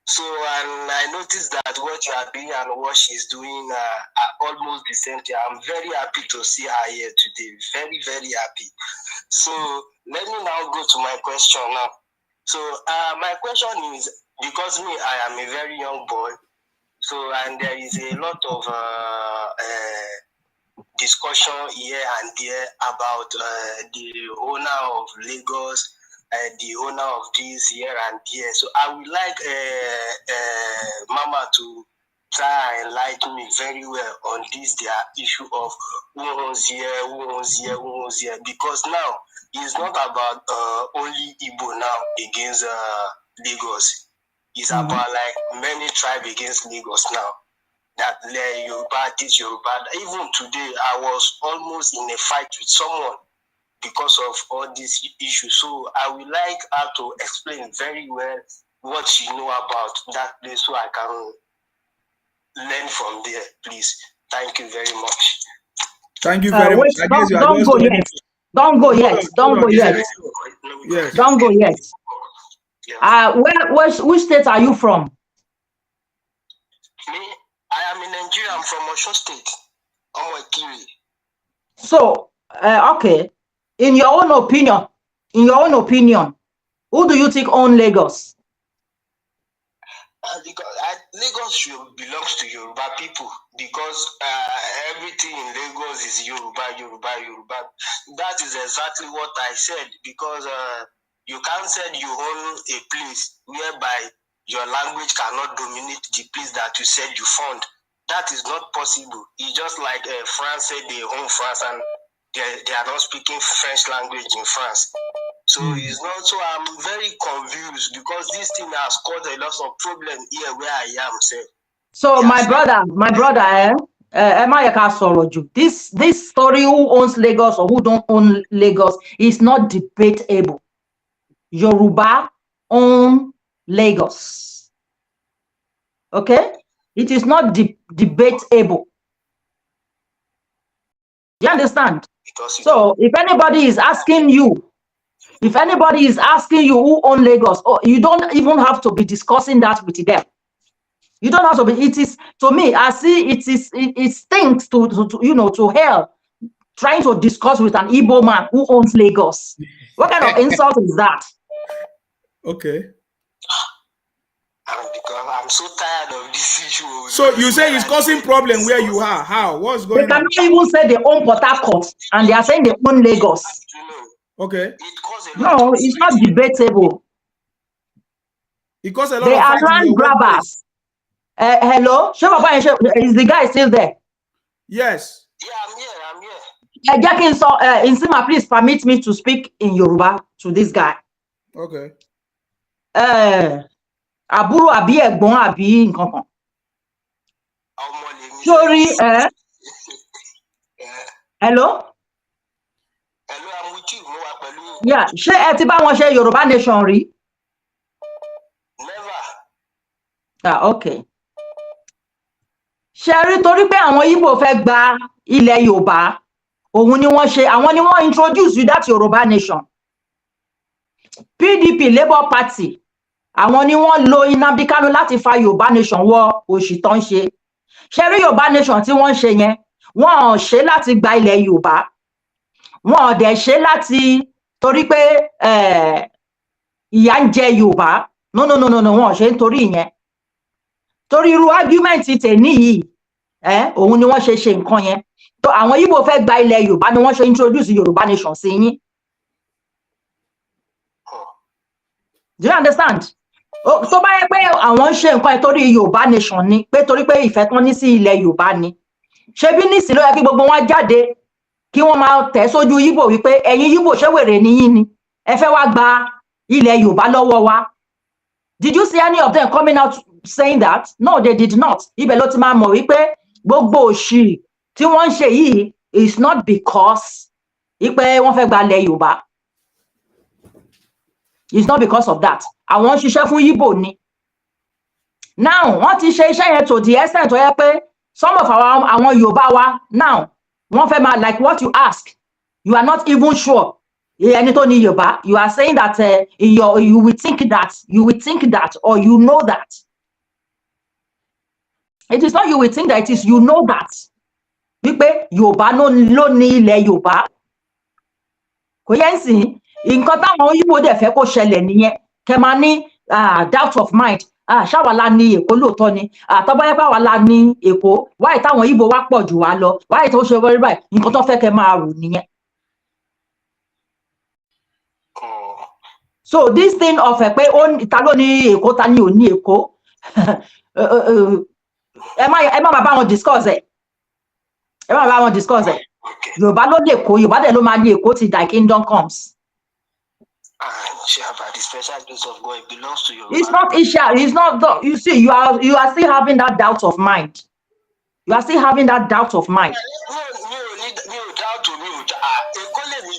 So, and I noticed that what you are doing and what she's doing are almost the same thing. I'm very happy to see her here today. Very, very happy. So, let me now go to my question now. So, my question is, because me, I am a very young boy. So, and there is a lot of discussion here and there about the owner of Lagos, the owner of this here and there. So I would like Mama to try and enlighten me very well on this their issue of who owns here, because now it's not about only Igbo now against Lagos. It's about like many tribes against Lagos now. That Yoruba, this Yoruba. Even today, I was almost in a fight with someone because of all these issues. So I would like her to explain very well what she know about that place so I can learn from there, please. Thank you very much. Thanch you very much. Wait, don't go yet. Don't go yet. Don't go yet. Yes. Don't go yet. Which state are you from? Me, I am in Nigeria. I'm from Osun State. Omo Obatala. So, okay. In your own opinion, who do you think own Lagos? Because Lagos should belong to Yoruba people, because everything in Lagos is Yoruba. That is exactly what I said, because you can't say you own a place whereby your language cannot dominate the place that you said you found. That is not possible. It's just like France said they own France and they are not speaking French language in France. So it's not. So I'm very confused because this thing has caused a lot of problem here where I am. So my brother, this story who owns Lagos or who don't own Lagos is not debatable. Yoruba own Lagos. Okay? It is not debatable. You understand? So if anybody is asking you who own Lagos, you don't even have to be discussing that with them. You don't have to be. It is, to me, I see it stinks to hell trying to discuss with an Igbo man who owns Lagos. What kind of insult is that? Okay. Because I'm so tired of this issue. So you say it's causing problem where you are? How? What's going on? They cannot even say they own Port Harcourt and they are saying they own Lagos. Okay. No, it's not debatable. It causes a lot they of are land grabbers. Hello? Is the guy still there? Yes. Yeah, I'm here. Insima, please permit me to speak in Yoruba to this guy. Okay. Aburo abi egbon abi nkan kan. Sorry, hello? Hello, I'm with you. Yeah, ṣé ẹ ti bá wọn ṣe Yoruba Nation rí? Never. Okay. Ṣé rí torí pé àwọn Igbo fẹ́ gba ilẹ̀ Yorùbá, òun ni wọ́n introduce you that Yoruba Nation. PDP Labour Party, àwọn ni wọ́n lo Nnamdi Kanu láti fa Yoruba Nation wọ òṣì tó ń ṣe. Ṣé rí Yoruba Nation tí wọ́n ṣe yẹn, wọ́n ò ṣe láti gba ilẹ̀ Yorùbá. Wọ́n ò dẹ̀ ṣe láti torí pé ìyà ń jẹ Yorùbá. No, wọ́n ò ṣe nítorí ìyẹn. Torí irú argument tèmi yìí, òun ni wọ́n ṣe nǹkan yẹn. So àwọn Igbo fẹ́ gba ilẹ̀ Yorùbá ni wọ́n ṣe introduce Yoruba Nation sí yín. Do you understand? Tó bá yẹ pé àwọn ń ṣe nǹkan torí Yorùbá Nation ni, pé torí pé ìfẹ́ tán ní sí ilẹ̀ Yorùbá ni. Ṣebí nísìnyí ló yẹ kí gbogbo wọn jáde kí wọ́n máa tẹ̀ sójú Igbo wípé ẹ̀yin Igbo ṣé wèrè ni yín ni? Ẹ fẹ́ wá gba ilẹ̀ Yorùbá lọ́wọ́ wa. Did you see any of them coming out saying that? No, they did not. Ibẹ̀ ló ti máa mọ̀ wípé gbogbo òṣì tí wọ́n ń ṣe yìí is not because wípé wọ́n fẹ́ gba ilẹ̀ Yorùbá. It's not because of that. Àwọn ń ṣiṣẹ́ fún Igbo ni. Now, wọ́n ti ṣe iṣẹ́ yẹn to the extent tó yẹ pé some of àwọn Yorùbá wa now, wọ́n fẹ́ máa like what you ask. You are not even sure. Ẹni tó ní Yorùbá, you are saying that you will think that, or you know that. It is not you will think that, it is you know that. Wípé Yorùbá ló ní ilẹ̀ Yorùbá. Kò yẹn sìn, nǹkan táwọn Igbo dẹ̀ fẹ́ kó ṣẹlẹ̀ nìyẹn. Kẹ máa ní doubt of mind. Ṣáwa la ní Èkó lóòótọ́ ni. Tọ́ba yẹ báwa la ní Èkó. Wáyé táwọn Igbo wá pọ̀ jù wá lọ. Wáyé tó ṣe wọlé báyìí. Nǹkan tó fẹ́ kẹ máa rò nìyẹn. So this thing of pé ta ló ní Èkó, ta ni ò ní Èkó. Ẹ má bá wọn discuss ẹ̀. Ẹ má bá wọn discuss ẹ̀. Yorùbá ló lè kó, Yorùbá dẹ̀ ló máa lè kó till thy kingdom comes. The special grace of God belongs to you. It's not Isha. It's not. You see, you are still having that doubt of mind. You are still having that doubt of mind.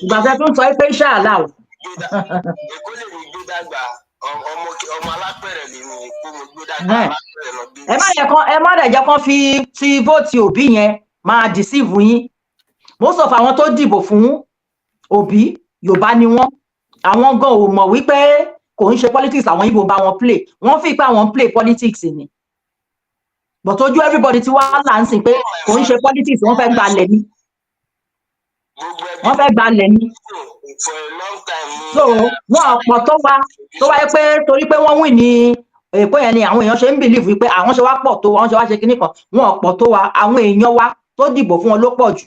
But I don't say Isha allow. Ẹ má dẹ̀ jẹ́ kán fi ti vote Obi yẹn máa deceive yín. Most of àwọn tó dìbò fún Obi Yorùbá ni wọ́n. Àwọn gan ò mọ̀ wípé kò ń ṣe politics àwọn Igbo bá wọn play. Wọ́n fi pé àwọn play politics ni. But ojú everybody ti wá là ń sìn pé kò ń ṣe politics, wọ́n fẹ́ gbalẹ̀ ni. Wọ́n fẹ́ gbalẹ̀ ni. So wọ́n ọ̀pọ̀ tó wáyé pé torí pé wọ́n win ní Èkó yẹn ni àwọn èèyàn ṣe ń believe wípé àwọn ṣe wá pọ̀ tó wa, wọ́n ṣe wá ṣe kinní kan. Wọ́n ọ̀pọ̀ tó wa, àwọn èèyàn wa tó dìbò fún wọn ló pọ̀ jù.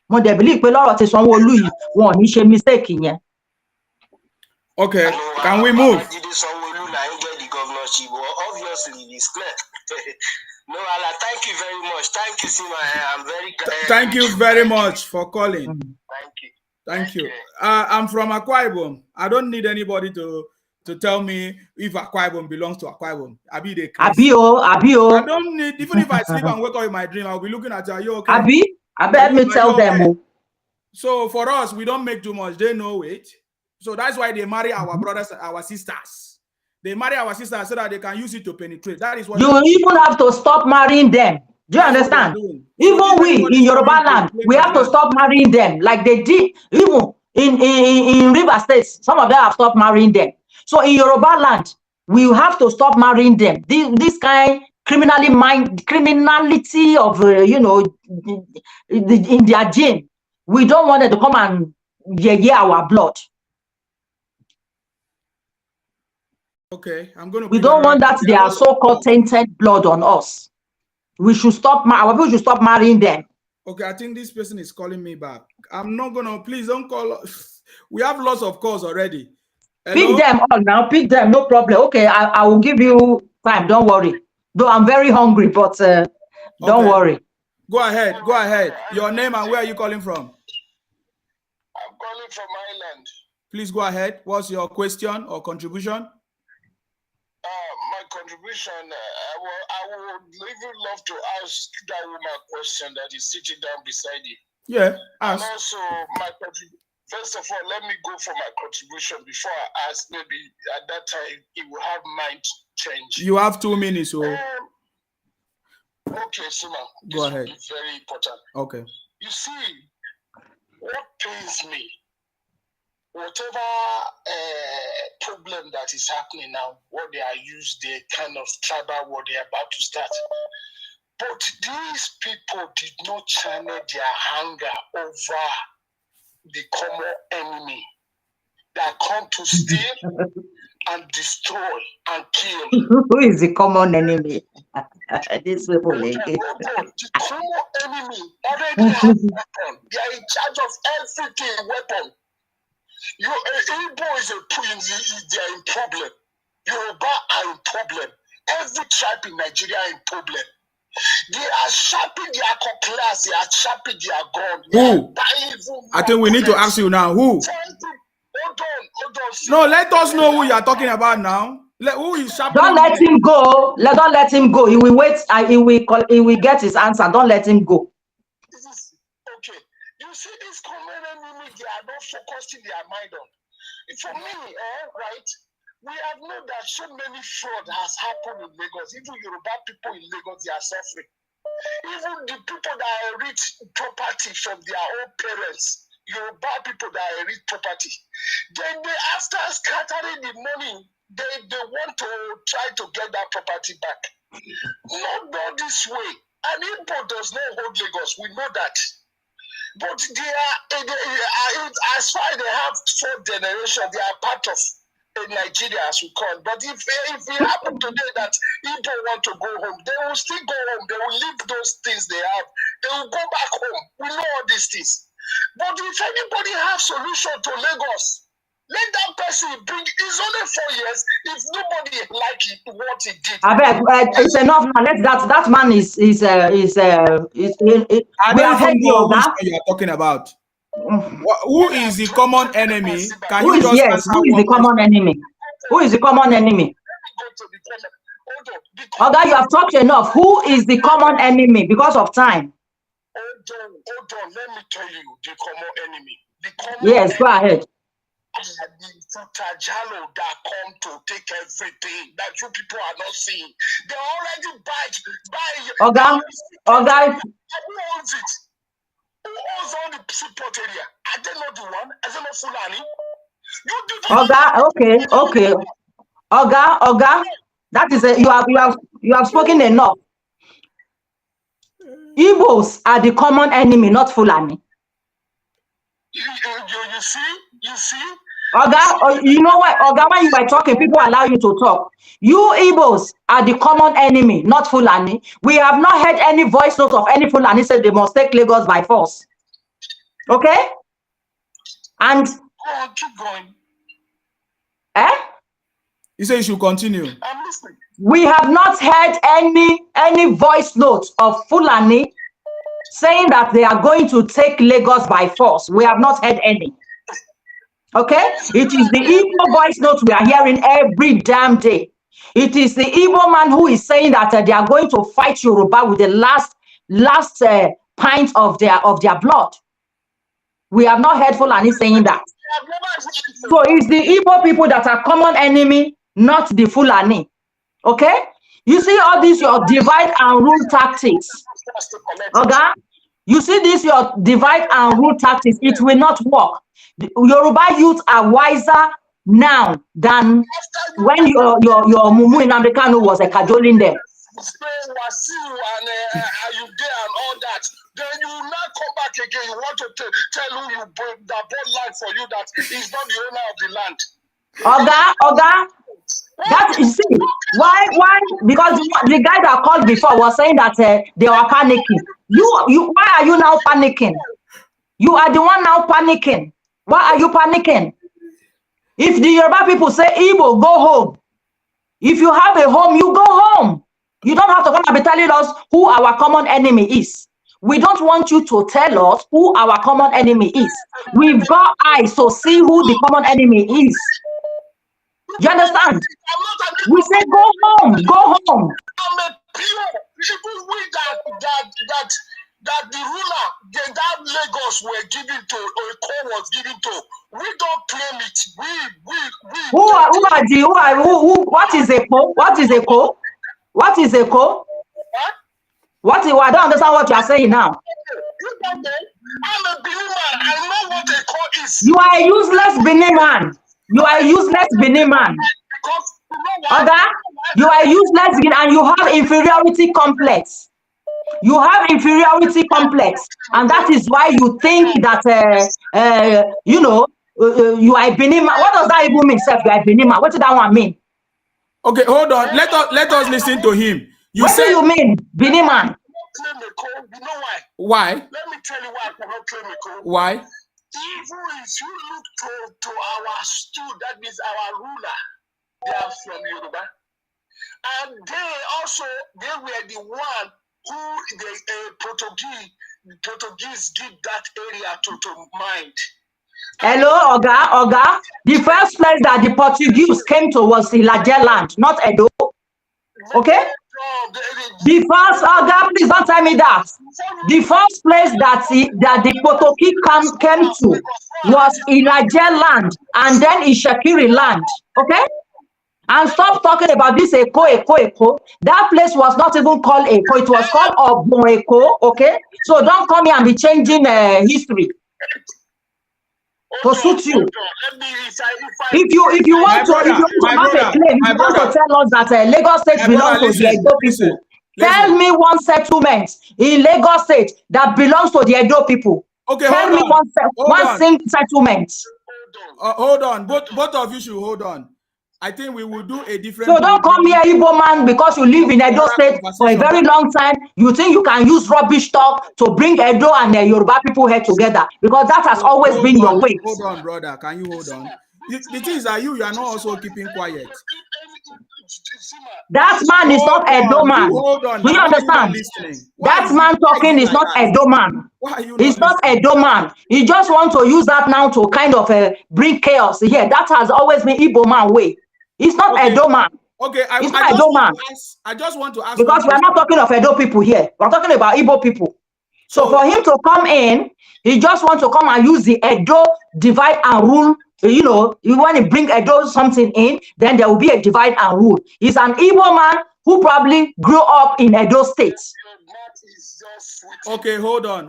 Mo dẹ̀ believe pé lọ́rọ̀ ti Sanwó-Olú yìí wọn ò ní ṣe mistake yẹn. Okay, can we move? Obviously, it's clear. No, Allah, thank you very much. Thank you, Sima. I'm very Thank you very much for calling. Thank you. Thank you. I'm from Akwa Ibom. I don't need anybody to tell me if Akwa Ibom belongs to Akwa Ibom. Abi. I don't need, even if I sleep and wake up in my dream, I'll be looking at you. Are you okay? Abi, let me tell them. So for us, we don't make too much. They know it. So that's why they marry our brothers, our sisters. They marry our sisters so that they can use it to penetrate. That is what you even have to stop marrying them. Do you understand? Even we in Yoruba land, we have to stop marrying them like they did. Even in River States, some of them have stopped marrying them. So in Yoruba land, we have to stop marrying them. This kind criminality of in their gene. We don't want them to come and our blood. Okay, I'm going to. We don't want that they are so-called tainted blood on us. We should stop. Our people should stop marrying them. Okay, I think this person is calling me back. I'm not gonna. Please don't call. We have lots of calls already. Hello? Pick them all now. Pick them. No problem. Okay, I will give you time. Don't worry. Though I'm very hungry, but don't worry. Go ahead. Go ahead. Your name and where are you calling from? I'm calling from Ireland. Please go ahead. What's your question or contribution? My contribution, I would even love to ask that woman a question that is sitting down beside you. Yeah, ask. And also, first of all, let me go for my contribution before I ask. Maybe at that time, it will have mind change. You have 2 minutes. So. Okay, Sima. Go ahead. This is very important. Okay. You see, what pains me, whatever problem that is happening now, what they are used, the kind of tribal war they are about to start. But these people did not channel their anger over the common enemy that come to steal and destroy and kill. Who is the common enemy? These people. The common enemy already have weapon. They are in charge of everything, weapon. Igbo is they are in problem. Yoruba are in problem. Every tribe in Nigeria are in problem. They are sharpening their cutlass. They are sharpening their gun. Who? I think we need to ask you now. Who? Hold on. No, let us know who you are talking about now. Who is sharpening? Don't let him go. Don't let him go. He will wait. He will get his answer. Don't let him go. Okay. You see, this common enemy, they are not focusing their mind on. For me, right, we have known that so many fraud has happened in Lagos. Even Yoruba people in Lagos, they are suffering. Even the people that inherit property from their own parents, Yoruba people that inherit property, then they, after scattering the money, they want to try to get that property back. Not this way. And Igbo does not hold Lagos. We know that. But they are, as far as they have 4th generation, they are part of Nigeria, as we call it. But if it happen today that Igbo want to go home, they will still go home. They will leave those things they have. They will go back home. We know all these things. But if anybody has solution to Lagos, Let that person bring. It's only 4 years. If nobody like it, what he did. I beg, it's enough now. Let that man is I we don't have heard even you, know which Oga. one you are talking about. Who is the common enemy? Can Who you is just answer who is the one common enemy? Who is the common enemy? Oga, you have talked enough. Who is the common enemy because of time? Hold on. Let me tell you the common enemy. The common Yes, go ahead. the Futajalo that come to take everything that you people are not seeing. They already buy. Oga, Who owns it? Who owns all the support area? Are they not the one? Are they not Fulani? You people okay. Oga, that is you have spoken enough. Igbos are the common enemy, not Fulani. You see? Oga, you know what? Oga, when you were talking, people allow you to talk. You Igbos are the common enemy, not Fulani. We have not heard any voice note of any Fulani say they must take Lagos by force. Okay? And keep going. You say you should continue. I'm listening. We have not heard any voice note of Fulani saying that they are going to take Lagos by force. We have not heard any. Okay? It is the Igbo voice note we are hearing every damn day. It is the Igbo man who is saying that they are going to fight Yoruba with the last pint of their blood. We have not heard Fulani saying that. So it's the Igbo people that are common enemy, not the Fulani. Okay? You see all these your divide and rule tactics. Okay? You see this your divide and rule tactics, it will not work. The Yoruba youth are wiser now than when your Mumu in Americano was a cajoling them. And you there and all that. Then you will not come back again. You want to tell who you bought land for you that he's not the owner of the land. Oga, that you see why? Because the guy that called before was saying that they were panicking. You why are you now panicking? You are the one now panicking. Why are you panicking? If the Yoruba people say Igbo, go home. If you have a home, you go home. You don't have to come and be telling us who our common enemy is. We don't want you to tell us who our common enemy is. We've got eyes to see who the common enemy is. You understand? We say go home. I'm a pure people that the ruler that Lagos were given to or Eko was given to. We don't claim it. What is Eko? What is Eko? What is Eko? I don't understand what you are saying now. I'm a Benin man. I know what Eko is. You are a useless Benin man. You are a useless Benin man. Oga, you are useless and you have inferiority complex. You have inferiority complex, and that is why you think that you are a Benin man. What does that even mean, sir? You are a Benin man. What does that one mean? Okay, hold on. Let us listen to him. What do you mean, Benin man? You know why? Why? Let me tell you why I cannot claim Eko. Why? Even if you look to our stew, that means our ruler, they are from Yoruba. And they were the one who the Portuguese give that area to mind. Hello, Oga. The first place that the Portuguese came to was Ilaje land, not Edo. Okay? The first, Oga, please don't tell me that. The first place that the Portuguese came to was Ilaje land and then Ishakiri land. Okay? And stop talking about this Eko. That place was not even called Eko. It was called Omo Eko. Okay? So don't come here and be changing history to suit you. If you want to tell us that Lagos State belongs to the Edo people, tell me one settlement in Lagos State that belongs to the Edo people. Okay, tell me one single settlement. Hold on. Both of you should hold on. I think we will do a different. So don't come here, Igbo man, because you live in Edo State for a very long time. You think you can use rubbish talk to bring Edo and the Yoruba people here together, because that has always been your way. Hold on, brother. Can you hold on? The thing is that you are not also keeping quiet. That man is not Edo man. Hold on. Do you understand? That man talking is not Edo man. He's not Edo man. He just want to use that now to kind of bring chaos here. That has always been Igbo man way. He's not Edo man. Okay, I just want to ask because we are not talking of Edo people here. We're talking about Igbo people. So for him to come in, he just wants to come and use the Edo divide and rule. You know, you want to bring Edo something in, then there will be a divide and rule. He's an Igbo man who probably grew up in Edo State. Okay, hold on.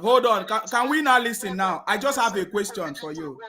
Can we now listen now? I just have a question for you.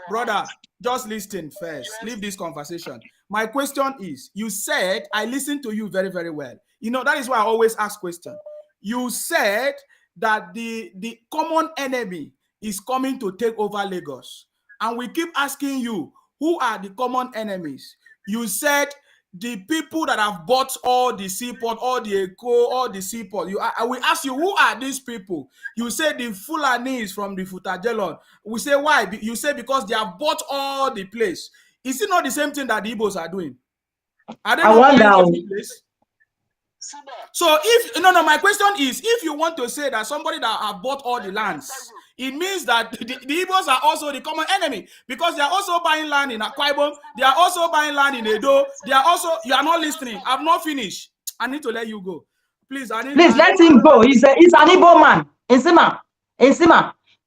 Brother, just listen first. Leave this conversation. My question is, you said, I listened to you very, very well. You know, that is why I always ask questions. You said that the common enemy is coming to take over Lagos. And we keep asking you, who are the common enemies? You said the people that have bought all the seaport, all the Eco, all the seaport. I will ask you, who are these people? You say the Fulanis from the Futajelon. We say why? You say because they have bought all the place. Is it not the same thing that the Igbos are doing? Are they not buying every place? So my question is, if you want to say that somebody that have bought all the lands, it means that the Igbos are also the common enemy, because they are also buying land in Akwa Ibom, they are also buying land in Edo, they are also, you are not listening. I've not finished. I need to let you go. Please, let him go. He's an Igbo man. Nsima.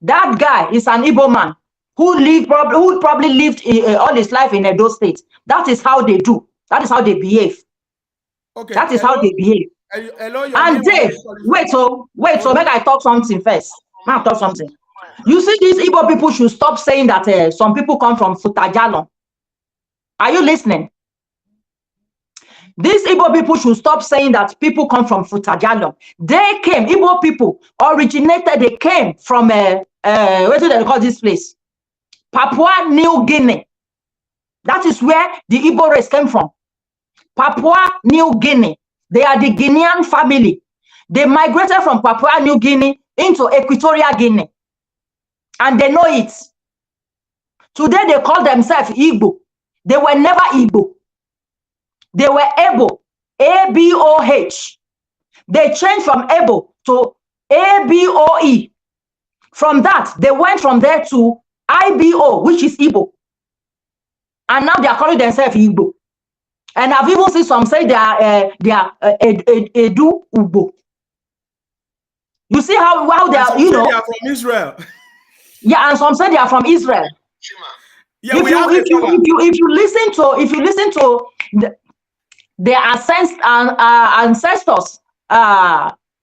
That guy is an Igbo man who probably lived all his life in Edo State. That is how they do. That is how they behave. Okay. That is how they behave. And wait, so make I talk something first. You see, these Igbo people should stop saying that some people come from Futajalon. Are you listening? These Igbo people should stop saying that people come from Futajalon. They came, Igbo people originated, they came from, what do they call this place? Papua New Guinea. That is where the Igbo race came from. Papua New Guinea. They are the Guinean family. They migrated from Papua New Guinea into Equatorial Guinea. And they know it. Today they call themselves Igbo. They were never Igbo. They were Ebo. A-B-O-H. They changed from Ebo to A-B-O-E. From that, they went from there to I-B-O, which is Igbo. And now they are calling themselves Igbo. And I've even seen some say they are Edu Ugbo. You see how they are, you know. They are from Israel. Yeah, and some say they are from Israel. Yeah, if you listen to their ancestors'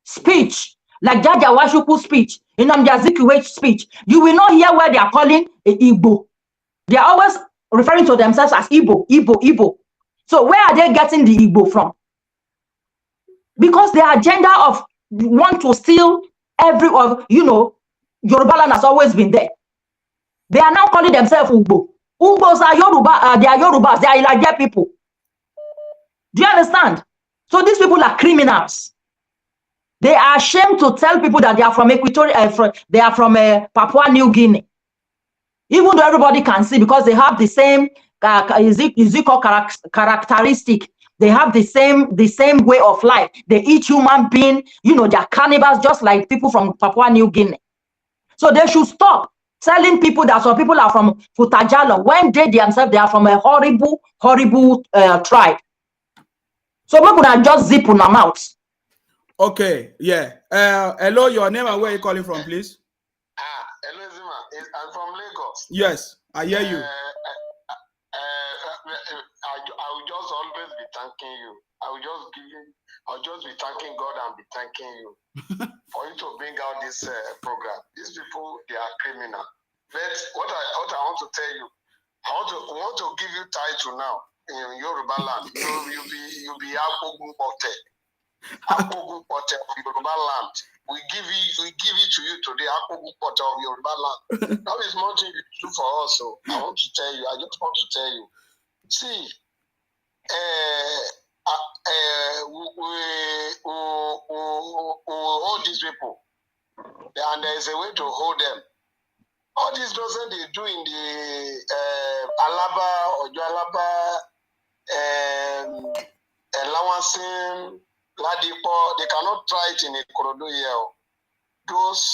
speech, like Jaja Washuku's speech, Nnamdi speech, you will not hear where they are calling Igbo. They are always referring to themselves as Igbo. So where are they getting the Igbo from? Because the agenda of want to steal Yoruba land has always been there. They are now calling themselves Ugbo. Ugbos are Yoruba, they are Yorubas, they are Ilaje people. Do you understand? So these people are criminals. They are ashamed to tell people that they are from they are from Papua New Guinea. Even though everybody can see, because they have the same characteristic. They have the same way of life. They eat human being, they are cannibals just like people from Papua New Guinea. So they should stop telling people that some people are from Futajalon when they themselves, they are from a horrible tribe. So people are just zip on their mouths. Okay, yeah. Hello, your name and where are you calling from, please? Hello, Zima. I'm from Lagos. Yes, I hear you. I will just always be thanking you. I'll just be thanking God and be thanking you for you to bring out this program. These people, they are criminal. But what I want to tell you, I want to give you title now in Yoruba land. You'll be Apogun Pote. Apogun Pote of Yoruba land. We give it to you today, Apogun Pote of Yoruba land. That is more thing you do for us. So I just want to tell you. See, we hold these people, and there is a way to hold them. All these nonsense they do in the Alaba, Ojo Alaba, Lawansin, Ladipo, they cannot try it in Ikorodu here. Those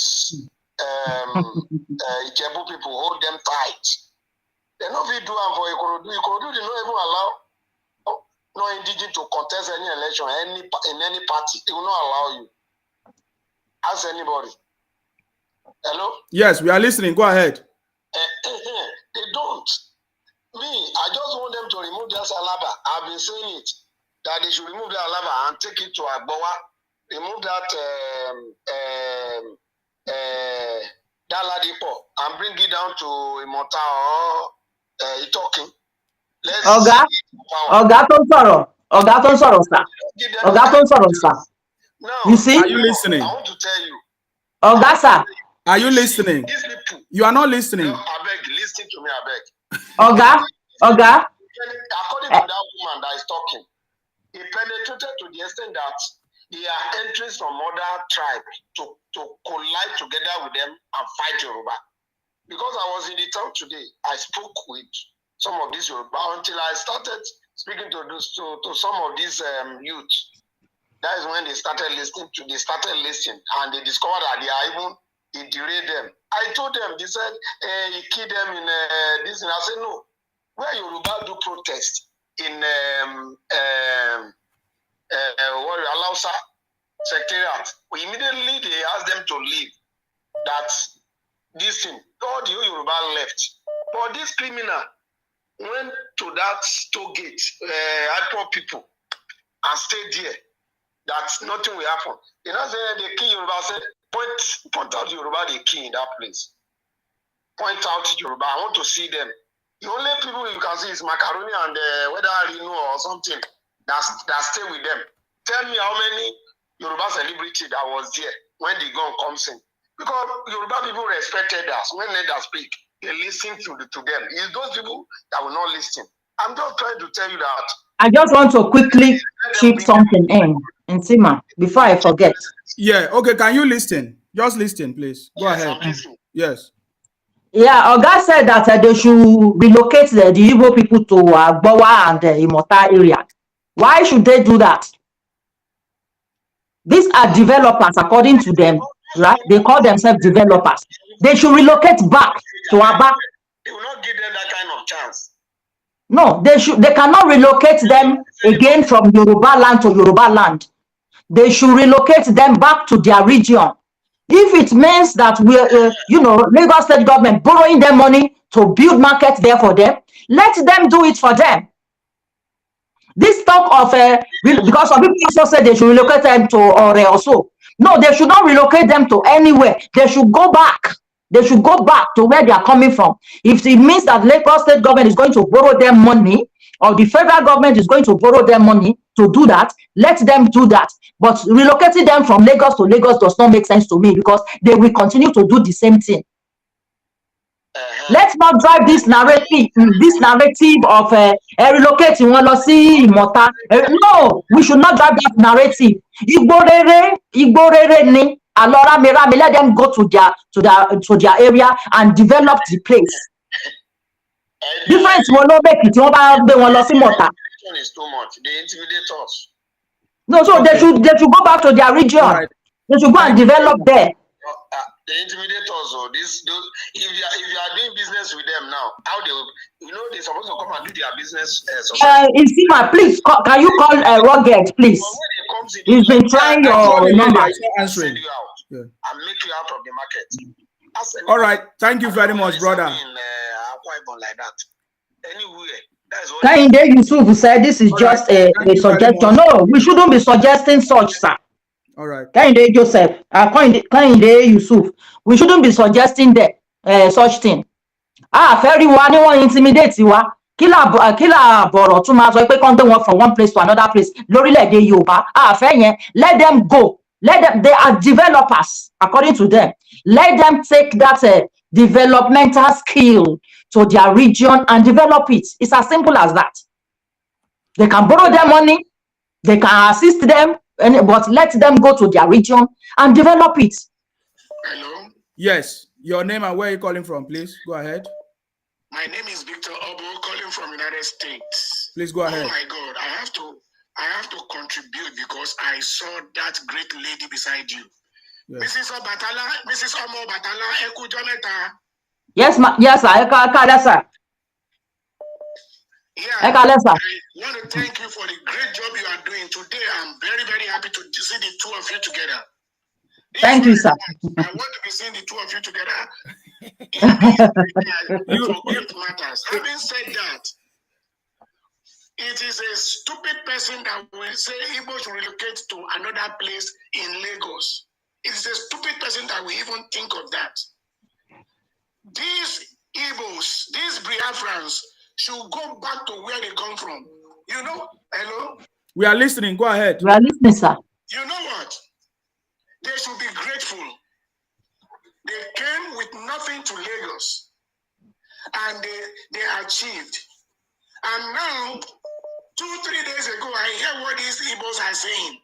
Ijebu people hold them tight. They not be doing for Ikorodu. Ikorodu they not even allow no indigent to contest any election in any party. They will not allow you. Ask anybody. Hello? Yes, we are listening. Go ahead. They don't. Me, I just want them to remove their Alaba. I've been saying it. That they should remove their Alaba and take it to Agbowa. Remove that Ladipo and bring it down to Imota or Itokin. Oga tó ń sọ̀rọ̀, sir. Now, you see? Are you listening? I want to tell you. Oga, sir. Are you listening? These people. You are not listening. No, I beg, listen to me, I beg. Oga. According to that woman that is talking, he penetrated to the extent that they are entering from other tribe to collide together with them and fight Yoruba. Because I was in the town today, I spoke with some of these Yoruba until I started speaking to some of these youth. That is when they started listening and they discovered that they are even derailed them. I told them, they said, he killed them in this, and I said, no. Where Yoruba do protest in Alausa Secretariat, immediately they asked them to leave. That this thing, all the Yoruba left. But this criminal went to that toll gate, IPOD people, and stayed there. That nothing will happen. You know, the king Yoruba said, point out Yoruba, the king in that place. Point out Yoruba. I want to see them. The only people you can see is macaroni and whether Reno or something that stay with them. Tell me how many Yoruba celebrity that was there when the gun comes in. Because Yoruba people respected us. When leaders speak, they listen to them. It's those people that will not listen. I'm just trying to tell you that. I just want to quickly chip something in Sima, before I forget. Yeah, okay, can you listen? Just listen, please. Go ahead. Yes. Yeah, Oga said that they should relocate the Igbo people to Agbowa and the Imota area. Why should they do that? These are developers, according to them, right? They call themselves developers. They should relocate back to Aba. They will not give them that kind of chance. No, they cannot relocate them again from Yoruba land to Yoruba land. They should relocate them back to their region. If it means that we're, Lagos state government borrowing them money to build markets there for them, let them do it for them. This talk of, because some people also say they should relocate them to Ore also. No, they should not relocate them to anywhere. They should go back. They should go back to where they are coming from. If it means that Lagos state government is going to borrow them money, or the federal government is going to borrow them money to do that, let them do that. But relocating them from Lagos to Lagos does not make sense to me, because they will continue to do the same thing. Let's not drive this narrative of relocating one Imota. No, we should not drive that narrative. Igborere ni alora mera, let them go to their area and develop the place. Difference will not make it. Is too much. They intimidate us. No, so they should go back to their region. Right. They should go and develop there. They intimidate us. So if you are doing business with them now, how they they're supposed to come and do their business. Isima, please, can you call Rugged, please? He's been trying your number. Answering you out and make you out of the market. All right, thank you very much, brother. Like that. Anywhere. Kainde Yusuf said this is just a suggestion. No, we shouldn't be suggesting such, sir. All right. Kainde Joseph, Kainde Yusuf, we shouldn't be suggesting such thing. Very one intimidate you. Kila boro to ma so pe kon dem from one place to another place. Lorile-ede Yoruba. Let them go. They are developers, according to them. Let them take that developmental skill to their region and develop it. It's as simple as that. They can borrow their money, they can assist them, but let them go to their region and develop it. Hello? Yes. Your name and where are you calling from, please? Go ahead. My name is Victor Obo, calling from United States. Please go ahead. Oh my God, I have to contribute because I saw that great lady beside you. Yes. Mrs. Omo Obatala, Eku Joneta. Yes, yes, sir. Yeah, I want to thank you for the great job you are doing today. I'm very, very happy to see the two of you together. Thank you, sir. I want to be seeing the two of you together in these matters. Having said that, it is a stupid person that will say Igbo should relocate to another place in Lagos. It is a stupid person that will even think of that. These Igbos, these Biafrans, should go back to where they come from. You know, hello? We are listening. Go ahead. We are listening, sir. You know what? They should be grateful. They came with nothing to Lagos, and they achieved. And now, 2-3 days ago, I hear what these Igbos are saying.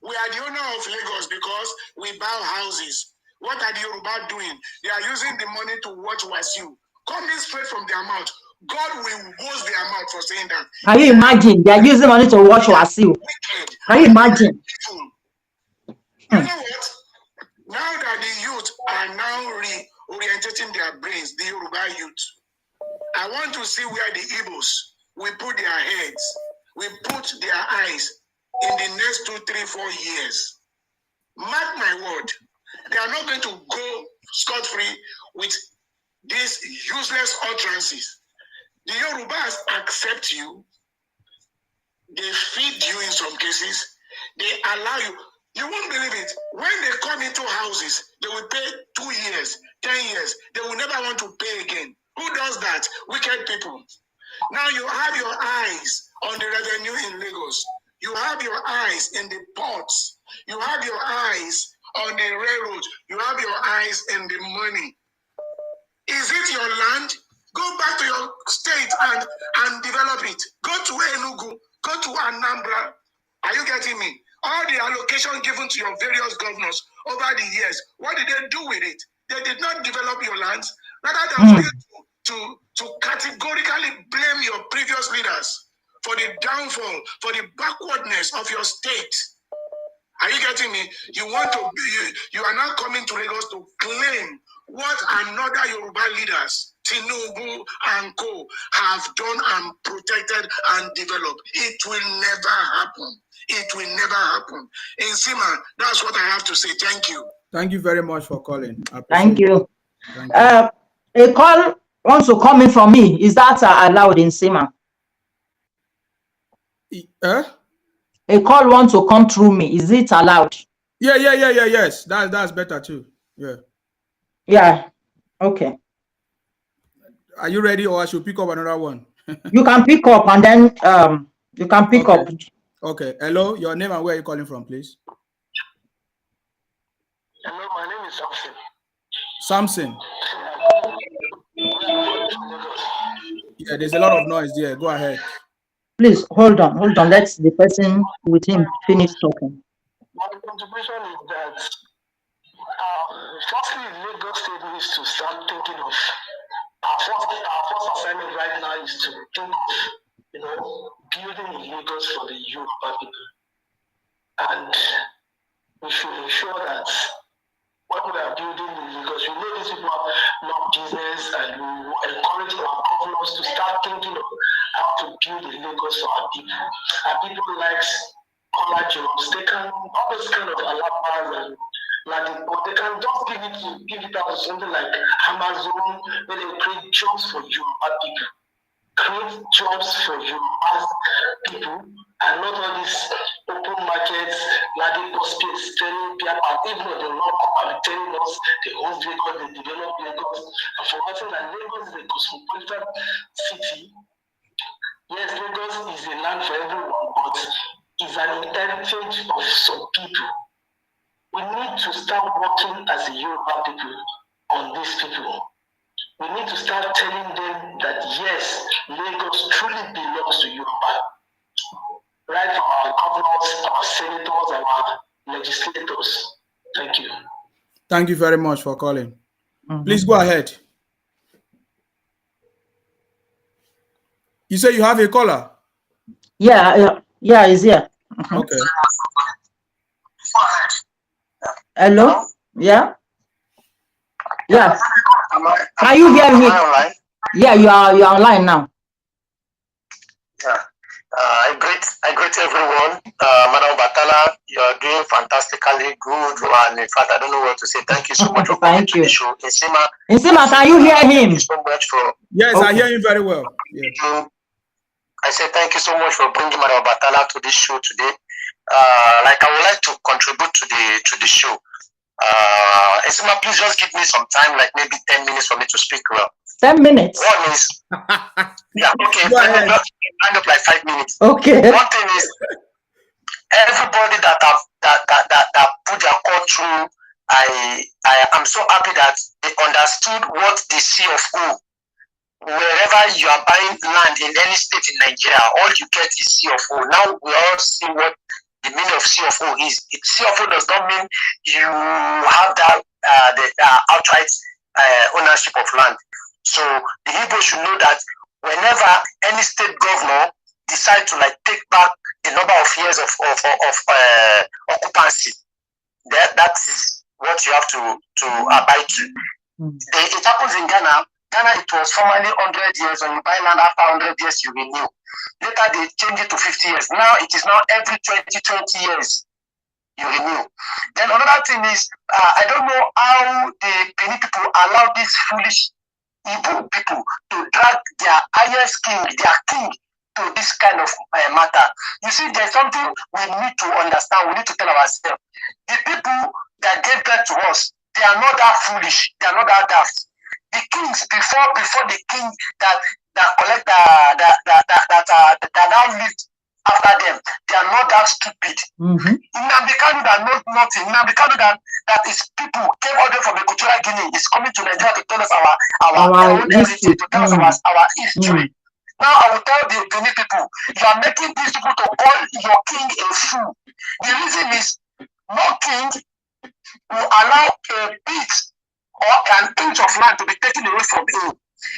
We are the owner of Lagos because we buy houses. What are the Yoruba doing? They are using the money to watch Wasiu. Coming straight from their mouth. God will wash their mouth for saying that. Can you imagine? They are using money to watch Wasiu. Can you imagine? You know what? Now that the youth are now reorientating their brains, the Yoruba youth, I want to see where the Igbos will put their heads, will put their eyes in the next 2, 3, 4 years. Mark my word, they are not going to go scot-free with these useless utterances. The Yorubas accept you. They feed you in some cases. They allow you. You won't believe it. When they come into houses, they will pay 2 years, 10 years. They will never want to pay again. Who does that? Wicked people. Now you have your eyes on the revenue in Lagos. You have your eyes in the ports. You have your eyes on the railroad. You have your eyes in the money. Is it your land? Go back to your state and develop it. Go to Enugu. Go to Anambra. Are you getting me? All the allocation given to your various governors over the years, what did they do with it? They did not develop your lands. Rather than to categorically blame your previous leaders for the downfall, for the backwardness of your state. Are you getting me? You are now coming to Lagos to claim what another Yoruba leaders, Tinubu and Co, have done and protected and developed. It will never happen. It will never happen. In Sima, that's what I have to say. Thank you. Thank you very much for calling. Thank you. Thank you. A call wants to come in from me. Is that allowed in Sima? A call wants to come through me. Is it allowed? Yes. That's better too. Yeah. Okay. Are you ready, or I should pick up another one? You can pick up, and then you can pick up. Okay. Hello, your name and where are you calling from, please? Hello, my name is Samson. Yeah, there's a lot of noise there. Go ahead. Please hold on. Let the person with him finish talking. My contribution is that firstly, Lagos State needs to start thinking of our first assignment right now is to think of, building Lagos for the Yoruba people, and we should ensure that when we are building in Lagos, we know these people love business, and we encourage our governors to start thinking of how to build a Lagos for our people. Our people like color jobs. They can all those kind of alapas and but they can just give it out to something like Amazon, where they create jobs for Yoruba people. Create jobs for Yoruba people, and not all these open markets, Lagos space, telling people, even though they're not come and telling us they own Lagos, they develop Lagos, and forgetting that Lagos is a cosmopolitan city. Yes, Lagos is a land for everyone, but it's an heritage of some people. We need to start working as a Yoruba people on these people. We need to start telling them that yes, Lagos truly belongs to Yoruba. Right from our governors, our senators, and our legislators. Thank you. Thank you very much for calling. Please go ahead. You say you have a caller? Yeah, he's here. Okay. Hello? Yeah? Yeah. Can you hear me? Yeah, you are online now. Yeah. I greet everyone. Madam Obatala, you are doing fantastically good. And in fact, I don't know what to say. Thank you so much for coming to the show. Insima, can you hear him? Thank you so much for. Yes, I hear him very well. Yeah. I say thank you so much for bringing Madam Obatala to this show today. Like I would like to contribute to the show. Insima, please just give me some time, like maybe 10 minutes for me to speak well. 10 minutes. One is, yeah, okay, end up like 5 minutes. Okay. One thing is, everybody that put their call through, I am so happy that they understood what the CFO. Wherever you are buying land in any state in Nigeria, all you get is CFO. Now we all see what the meaning of CFO is. CFO does not mean you have that the outright ownership of land. So the Igbo should know that whenever any state governor decide to like take back the number of years of occupancy, that is what you have to abide to. It happens in Ghana. Ghana, it was formerly 100 years. When you buy land after 100 years, you renew. Later, they changed it to 50 years. Now, it is now every 20 years you renew. Then another thing is, I don't know how the Benin people allow these foolish Igbo people to drag their highest king, their king, to this kind of matter. You see, there's something we need to understand. We need to tell ourselves. The people that gave birth to us, they are not that foolish. They are not that daft. The kings before the king that collect that now lived after them, they are not that stupid. Nnamdi Kanu that knows nothing. Nnamdi Kanu that is people came all the way from Equatorial Guinea is coming to Nigeria to tell us our own heritage, to tell us our history. Now I will tell the Benin people, you are making these people to call your king a fool. The reason is no king will allow a bit or an inch of land to be taken away from him.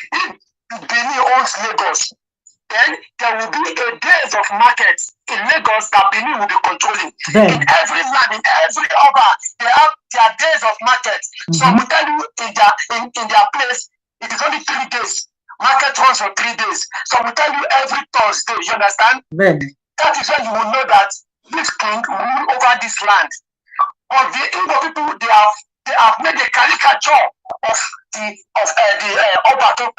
If Benin owns Lagos, then there will be a days of market in Lagos that Benin will be controlling. In every land, in every urban, they have their days of market. So I will tell you, in their place, it is only 3 days. Market runs for 3 days. So I will tell you every Thursday, you understand? That is when you will know that this king will rule over this land. But the Igbo people, they have made a caricature of the Obatala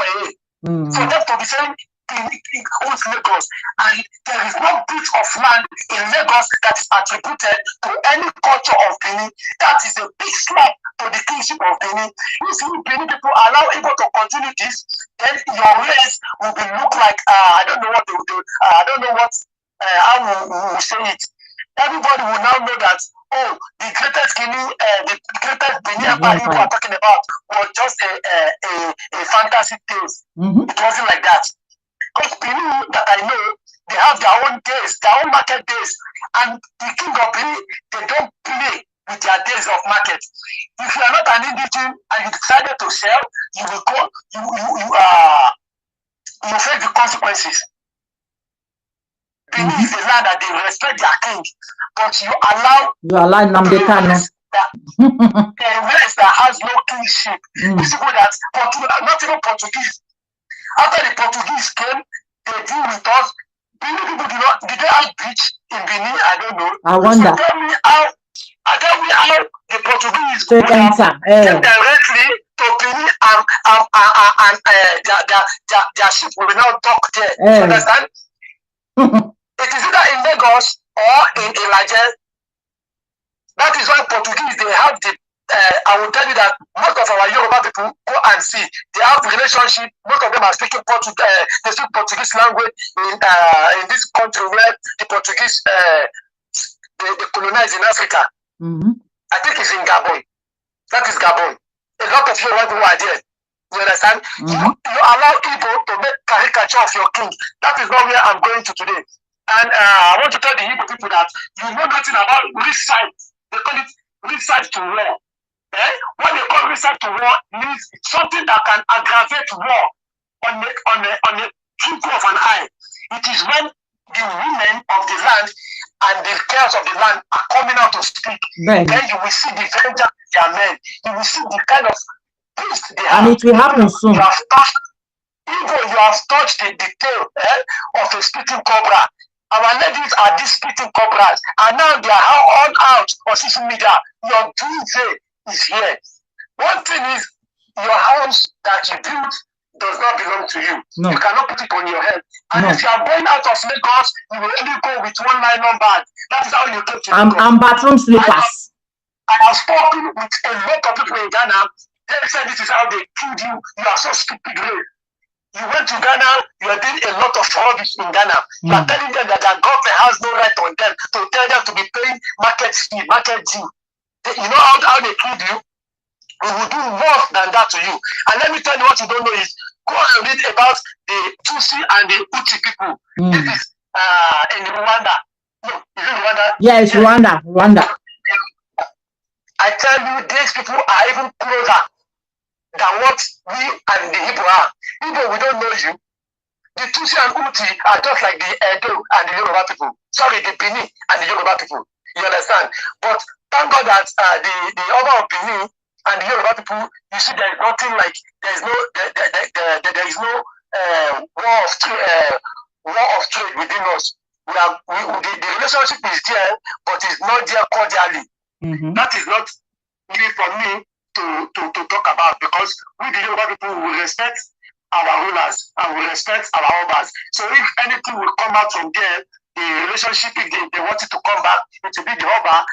for them to be saying it owns Lagos, and there is no bit of land in Lagos that is attributed to any culture of Benin. That is a big slap to the kingship of Benin. If you Benin people allow Igbo to continue this, then your race will be look like I don't know what they will do. I don't know what how we will say it. Everybody will now know that the greatest Benin empire you are talking about was just a fantasy tale. It wasn't like that. Because Benin that I know, they have their own days, their own market days, and the king of Benin, they don't play with their days of market. If you are not an indigene and you decided to sell, you will go, you face the consequences. Benin is a land that they respect their king, but you allow Nnamdi Kanu a race that has no kingship. These people that not even Portuguese. After the Portuguese came, they deal with us. Benin people did they have beach in Benin? I don't know. I wonder. So tell me how the Portuguese would have came directly to Benin and their ship will now dock there. You understand? It is either in Lagos or in Ilaje. That is why Portuguese, they have the I will tell you that most of our Yoruba people go and see. They have relationship. Most of them are speaking Portuguese. They speak Portuguese language in this country where the Portuguese they colonize in Africa. I think it's in Gabon. That is Gabon. A lot of Yoruba people are there. You understand? You allow Igbo to make caricature of your king. That is not where I'm going to today. And I want to tell the Igbo people that you know nothing about which side. They call it which side to war. What they call research to war means something that can aggravate war on a twinkle of an eye. It is when the women of the land and the girls of the land are coming out to speak. Then you will see the vengeance of their men. You will see the kind of peace they have. And it will happen soon. You have touched the detail of a spitting cobra. Our ladies are these spitting cobras, and now they are all out on social media. Your doomsday is here. One thing is, your house that you built does not belong to you. No. You cannot put it on your head. And if you are going out of Lagos, you will only go with one nylon bag. That is how you get to Lagos. And bathroom slippers. I have spoken with a lot of people in Ghana. They said this is how they killed you. You are so stupid. You went to Ghana, you are doing a lot of rubbish in Ghana. You are telling them that their government has no right on them to tell them to be paying market fee, market due. You know how they killed you? We will do more than that to you. And let me tell you what you don't know is, go and read about the Tutsi and the Hutu people. This is in Rwanda. No, is it Rwanda? Yeah, it's Rwanda. Rwanda. I tell you, these people are even closer than what we and the Igbo are. Igbo, we don't know you. The Tutsi and Hutu are just like the Edo and the Yoruba people. Sorry, the Bini and the Yoruba people. You understand? But thank God that the other of Bini and the Yoruba people, you see, there is nothing like, there is no war of trade within us. The relationship is there, but it's not there cordially. That is not really for me to talk about, because we the Yoruba people will respect our rulers and we respect our obas. So if anything will come out from there, the relationship, if they want it to come back, it will be the oba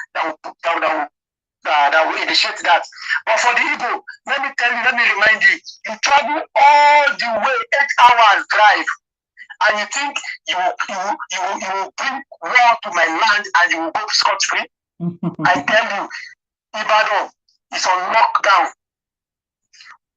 that will initiate that. But for the Igbo, let me remind you, you travel all the way 8 hours drive, and you think you will bring war to my land and you will go scot-free? I tell you, Ibadan is on lockdown.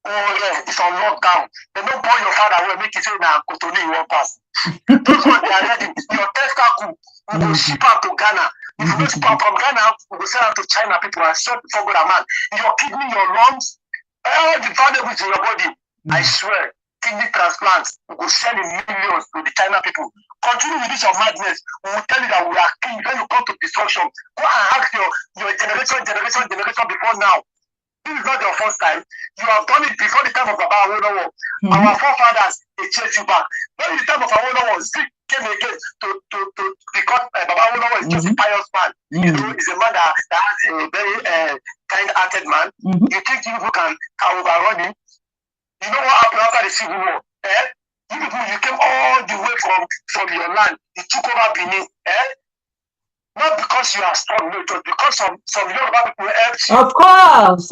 Oh yeah, it's on lockdown. They don't born your father will make you say now Kotoni you won't pass. Those ones they are ready. Your testacle will go ship out to Ghana. If you go ship out from Ghana, we will sell out to China people and sell for good amount. Your kidney, your lungs, all the valuables in your body, I swear, kidney transplants, we will sell in millions to the China people. Continue with this your madness. We will tell you that we are king. When you come to destruction, go and ask your generation before now. This is not your first time. You have done it before the time of Baba Awolowo. Our forefathers, they chased you back. When the time of Awolowo, Zik came again because Baba Awolowo is just a pious man. You know, he's a man that has a very kind-hearted man. You think you can overrun him? You know what happened after the Civil War? You came all the way from your land. You took over Benin. Not because you are strong, no, just because some Yoruba people helped you. Of course.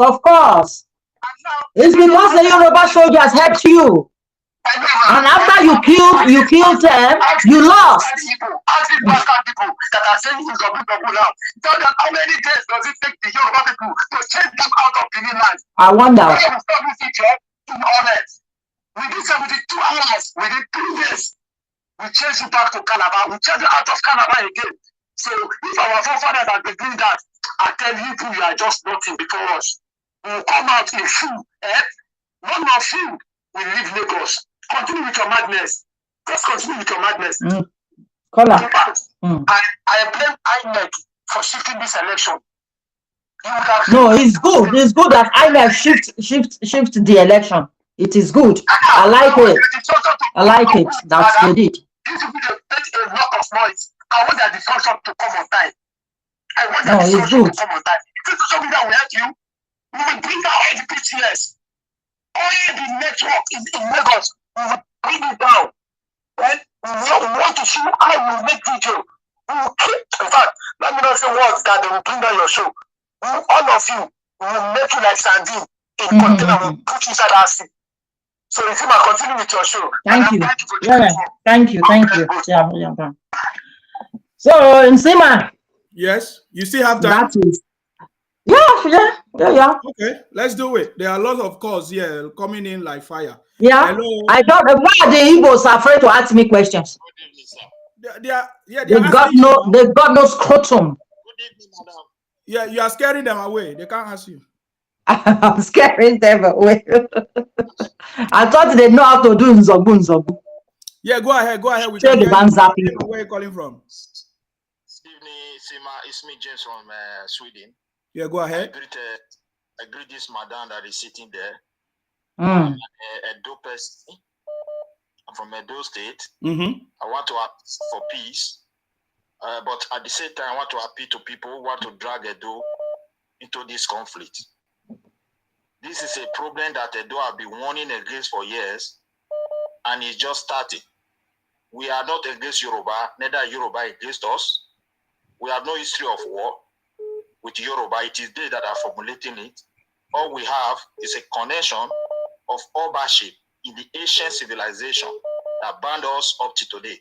It's because the Yoruba soldiers helped you. And after you killed them, you lost. Ask the bastard people that are saying things of people now. Tell them how many days does it take the Yoruba people to change them out of Benin land? I wonder. Within 72 hours, within 3 days, we change you back to Calabar. We change you out of Calabar again. So if our forefathers had been doing that, I tell you, you are just nothing before us. We will come out in full. One more food, we leave Lagos. Continue with your madness. Just continue with your madness. I blame INEC for shifting this election. No, it's good. It's good that INEC shift the election. It is good. I like it. I like it. That's they did. These people make a lot of noise. I want that discussion to come on time. I want that discussion to come on time. If it's something that will help you, we will bring down all the PTS. All the network in Lagos, we will bring it down. Right? We want to see how we will make video. We will keep, in fact, let me not say words that they will bring down your show. All of you, we will make you like sardine in container, we will put you inside our seat. So if you might continue with your show. Thank you. Thank you. Yeah. So, Nsima. Yes, you still have time. That is. Yeah. Okay, let's do it. There are a lot of calls here coming in like fire. Yeah. Hello. I thought why are the Igbos afraid to ask me questions? They've got no scrotum. Yeah, you are scaring them away. They can't ask you. I'm scaring them away. I thought they know how to do nzobu. Yeah, go ahead. We Say can the hear banza you. people. Where are you calling from? Evening, Sima. It's me, James from Sweden. Yeah, go ahead. I greet this madam that is sitting there. Mm. Edo person. I'm from Edo State. Mm-hmm. I want to ask for peace. But at the same time, I want to appeal to people who want to drag Edo into this conflict. This is a problem that Edo have been warning against for years, and it's just starting. We are not against Yoruba, neither Yoruba against us. We have no history of war with Yoruba. It is they that are formulating it. All we have is a connection of ownership in the ancient civilization that bound us up to today.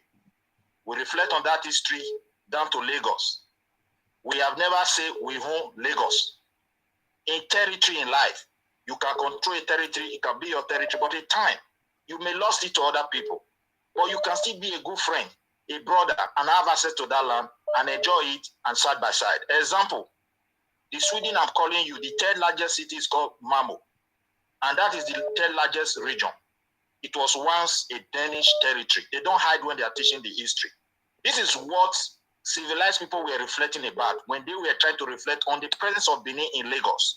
We reflect on that history down to Lagos. We have never said we own Lagos. In territory in life, you can control a territory, it can be your territory, but in time, you may lose it to other people. But you can still be a good friend, a brother, and have access to that land and enjoy it and side by side. Example, the Sweden I'm calling you, the third largest city is called Malmö. And that is the third largest region. It was once a Danish territory. They don't hide when they are teaching the history. This is what civilized people were reflecting about when they were trying to reflect on the presence of Benin in Lagos.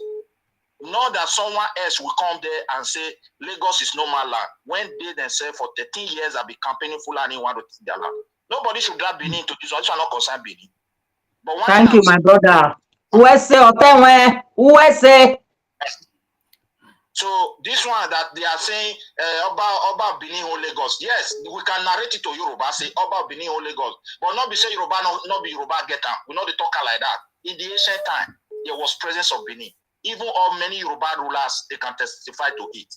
Not that someone else will come there and say Lagos is no man's land when they themselves for 13 years have been campaigning Fulani want to take their land. Nobody should drag Benin into this one. This will not concern Benin. But one Thank you, my brother. USA. So this one that they are saying Oba Benin or Lagos. Yes, we can narrate it to Yoruba, say Oba Benin or Lagos. But not be say Yoruba, not be Yoruba get them. We know they talk like that. In the ancient time, there was presence of Benin. Even all many Yoruba rulers, they can testify to it.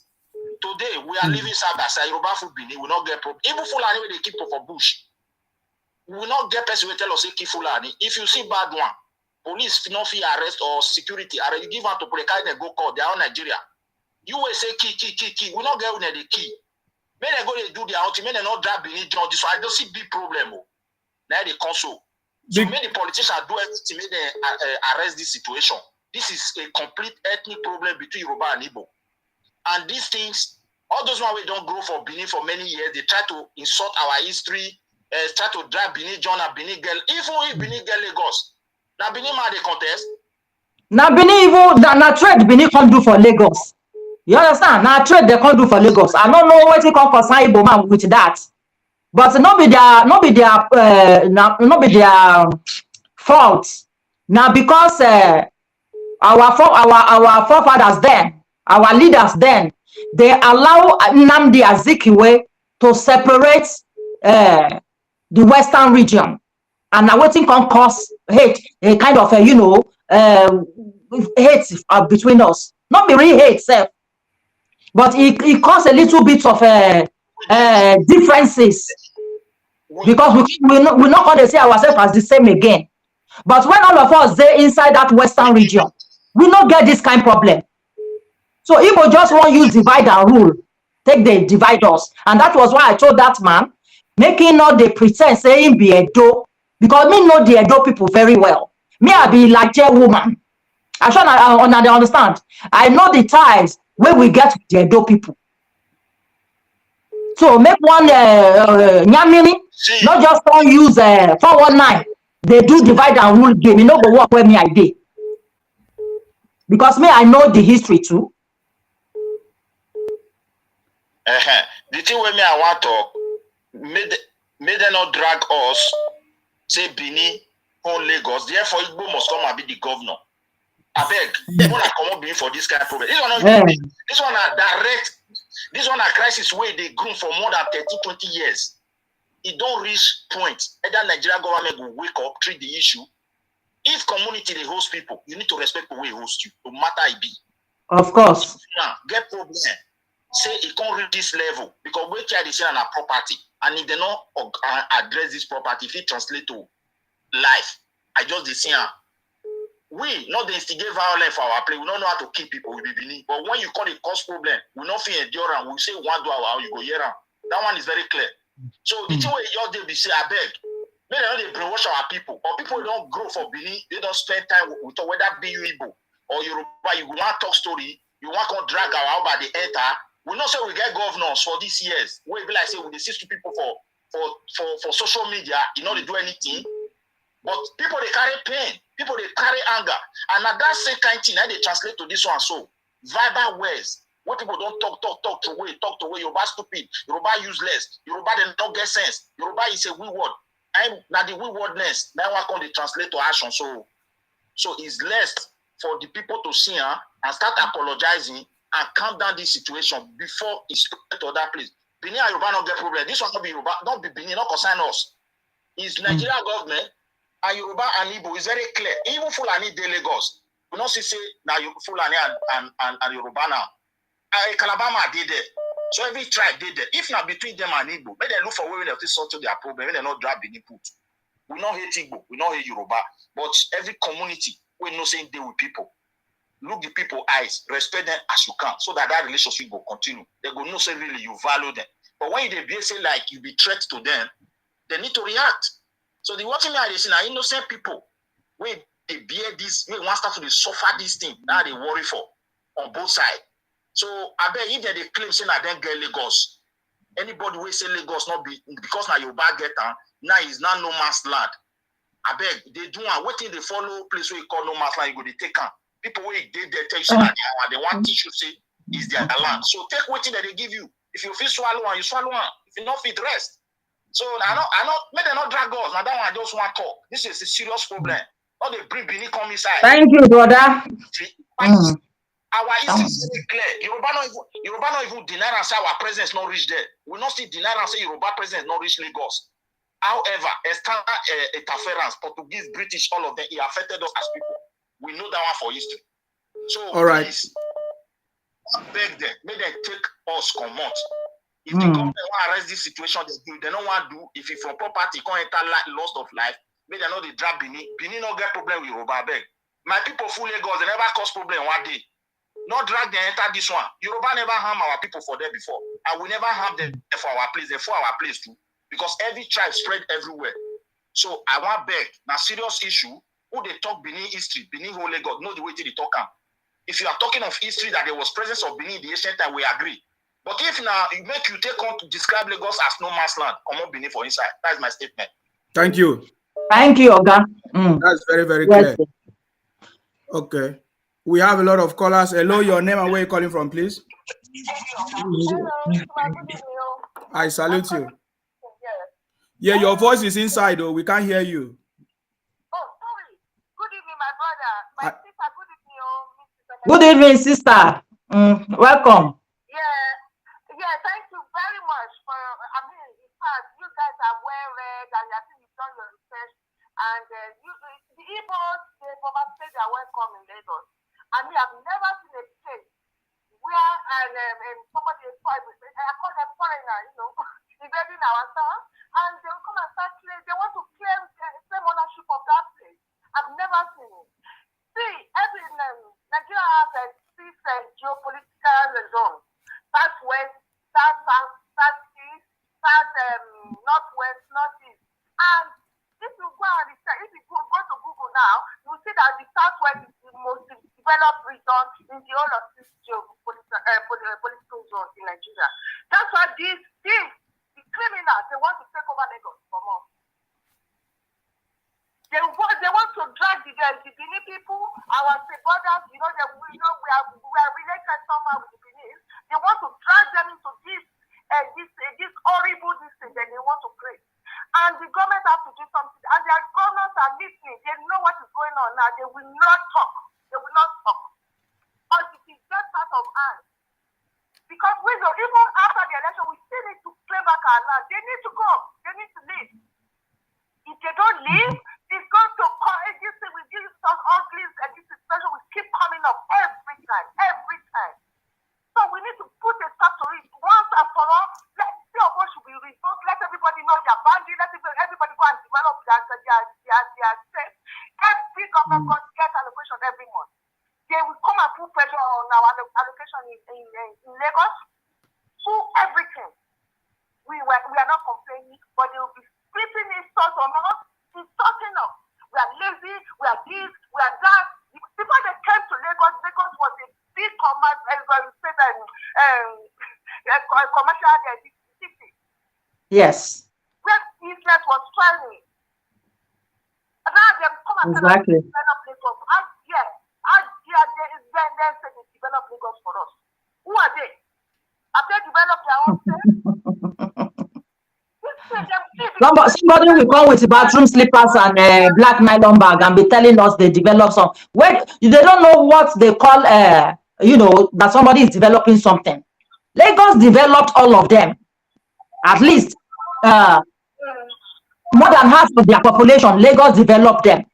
Today, we are living side by side. Yoruba food Benin will not get problem. Even Fulani, when they keep for bush, we will not get person will tell us, say, keep Fulani. If you see bad one, police no fee arrest or security arrest, you give out to Preka and go call. They are Nigeria. You will say key. We not get on the key. When they go they do their own thing, when they not drive Benin John, this I don't see big problem. Now they console. So many politicians do everything, make them arrest this situation. This is a complete ethnic problem between Yoruba and Igbo. And these things, all those ones we don't grow for Benin for many years, they try to insult our history, try to drive Benin John and Benin girl. Even if Benin girl Lagos, now Benin man they contest. Now Benin even na trade Benin can't do for Lagos. You understand? Now trade they can't do for Lagos. I don't know what you can concern Igbo man with that. But not be their fault. Now because our forefathers then, our leaders then, they allow Nnamdi Azikiwe to separate the Western region. And now waiting can cause hate, a kind of hate between us. Not be real hate, self, but it caused a little bit of differences because we're not going to see ourselves as the same again. But when all of us they inside that Western region, we not get this kind of problem. So Igbo just want use divide and rule, take the divide us, and that was why I told that man, making not the pretend saying be Edo, because me know the Edo people very well. Me I be like a woman. I sure I understand. I know the ties where we get with the Edo people. So make one Nyamini, not just don't use 419. They do divide and rule game. You know go work where me I did. Because me I know the history too. The thing with me I want to made them not drag us, say Benin, on Lagos, therefore Igbo must come and be the governor. I beg, when I come up Benin for this kind of problem. This one this one are direct, this one are crisis where they grown for more than 30-20 years. It don't reach point. Either Nigerian government will wake up, treat the issue. If community they host people, you need to respect the way they host you, no matter it be. Of course. Now, get problem. Say it can't reach this level because we try to say on a property, and if they don't address this property, if it translate to life, I just say we not the instigate violence for our play. We don't know how to keep people with Benin. But when you call it cause problem, we not feel endure and we say one do our you go here. That one is very clear. So the thing where you just be say, I beg, maybe they brainwash our people, or people don't grow for Benin, they don't spend time with whether be you Igbo. or Yoruba, you want talk story, you want to drag our out by the enter. We not say we get governors for these years. We be like say we assist to people for social media, you know they do anything. But people they carry pain, people they carry anger, and at that same kind of thing, they translate to this one. So verbal words, what people don't talk to way, Yoruba stupid, Yoruba useless, Yoruba they don't get sense. Yoruba is a weak word. And now the weak wordness, now one can they translate to action. So it's less for the people to see and start apologizing and calm down this situation before it spread to other place. Benin and Yoruba not get problem. This one not be Yoruba, not be Benin, not concern us. It's Nigeria government and Yoruba and Igbo is very clear. Even Fulani de Lagos, we not say now Fulani and Yoruba now. Calabama did there. So every tribe did there. If not between them and Igbo, may they look for where they sort to their problem, they not drag Benin put. We not hate Igbo, we not hate Yoruba, but every community we not saying deal with people. Look the people eyes, respect them as you can, so that relationship will continue. They go no say really you value them. But when they be say like you be threat to them, they need to react. So the what thing I say now innocent people, when they bear this, when one start to suffer this thing, now they worry for on both sides. So I bet if they claim say that then get Lagos, anybody will say Lagos not be because now your bag get now is not no man's land. I beg they do one waiting they follow place where you call no man's land, you go they take on. People who did they tell you that they want teach you say is their land. So take waiting that they give you. If you feel swallow one, you swallow one. If you not fit rest. So I not make them not drag us. Now that one I just want to talk. This is a serious problem. All they bring Benin come inside. Thank you, brother. Our history is very clear. Yoruba not even deny and say our presence not reach there. We not still deny and say Yoruba presence not reach Lagos. However, external interference, Portuguese, British, all of them, it affected us as people. We know that one for history. So all right. Please, I beg them, may they take us common. If the government want to arrest this situation, they don't want to do. If it's from property, can't enter loss of life, may they know they drag Benin. Benin not get problem with Yoruba, beg. My people full Lagos, they never cause problem one day. Not drag them enter this one. Yoruba never harm our people for there before. And we never harm them for our place, they for our place too. Because every tribe spread everywhere. So I want beg, now serious issue, who they talk Benin history, Benin whole Lagos, know the way they talk. If you are talking of history that there was presence of Benin in the ancient time, we agree. But if now it make you take on to describe Lagos as no man's land, come on Benin for inside. That's my statement. Thank you. Thank you, Oga. That's very, very clear. Okay. We have a lot of callers. Hello, your name and where you calling from, please? Hello. I salute you. Yeah, your voice is inside, though. We can't hear you. Oh, sorry. Good evening, my brother. My sister, good evening. Good evening, sister. Welcome. Yeah, thank you very much for, in fact, you guys are well read and I think you've done your research. And the IPOD, they say they are welcome in Lagos. I mean, I've never seen a place where somebody is I call them foreigner, invading our town, and they'll come and start claiming, they want to claim ownership of that place. I've never seen it. See, Nigeria has six geopolitical zones: southwest, south, southeast, northwest, northeast. And if you go and research, if you go to Google now, you will see that the southwest is the most developed region in the whole of this political zones in Nigeria. That's why the criminals, they want to take over Lagos from us. They want to drag the Benin people, our brothers, we are related somehow with the Benin. They want to drag them into this horrible thing that they want to create. And the government has to do something. And their governments are listening. They know what is going on now. They will not talk. They will not talk. Until it gets out of hand. Because we know, even after the election, we still need to claim back our land. They need to go. They need to leave. If they don't leave, it's going to cause this thing with this ugly and this situation will keep coming up every time. So we need to put a stop to it once and for all. Let what should be revoked. Let everybody know their boundary. Let everybody go and develop their state. Every government gets allocation every month. They will come and put pressure on our allocation in Lagos. Full everything. We are not complaining, but they will be splitting insult on us, insulting us. We are lazy, we are this, we are that. Before they came to Lagos was a big commercial city. Yes. Where business was thriving. And now they come and exactly. develop Lagos. How dare they then say they develop Lagos for us? Who are they? Have they developed their own state? Somebody will come with bathroom slippers and black nylon bag and be telling us they develop some. When they don't know what they call, that somebody is developing something. Lagos developed all of them. At least more than half of their population, Lagos developed them.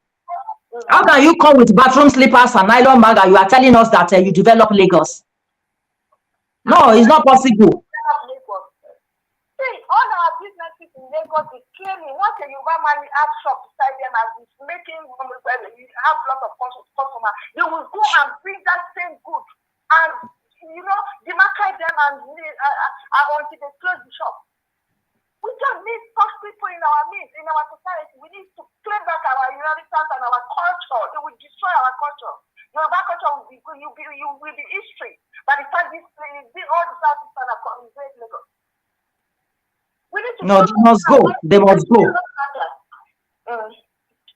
How can you come with bathroom slippers and nylon bag and you are telling us that you develop Lagos? No, it's not possible. See, all our businesses in Lagos is claiming once a Yoruba man has shop beside them and is making you have lots of customers, they will go and bring that same good and demarcate them and until they close the shop. We just need such people in our midst, in our society. We need to claim back our inheritance and our culture. They will destroy our culture. Yoruba culture will be good. You will be history. By the time all the Southeastern are coming, great Lagos. No, they must go. They must go.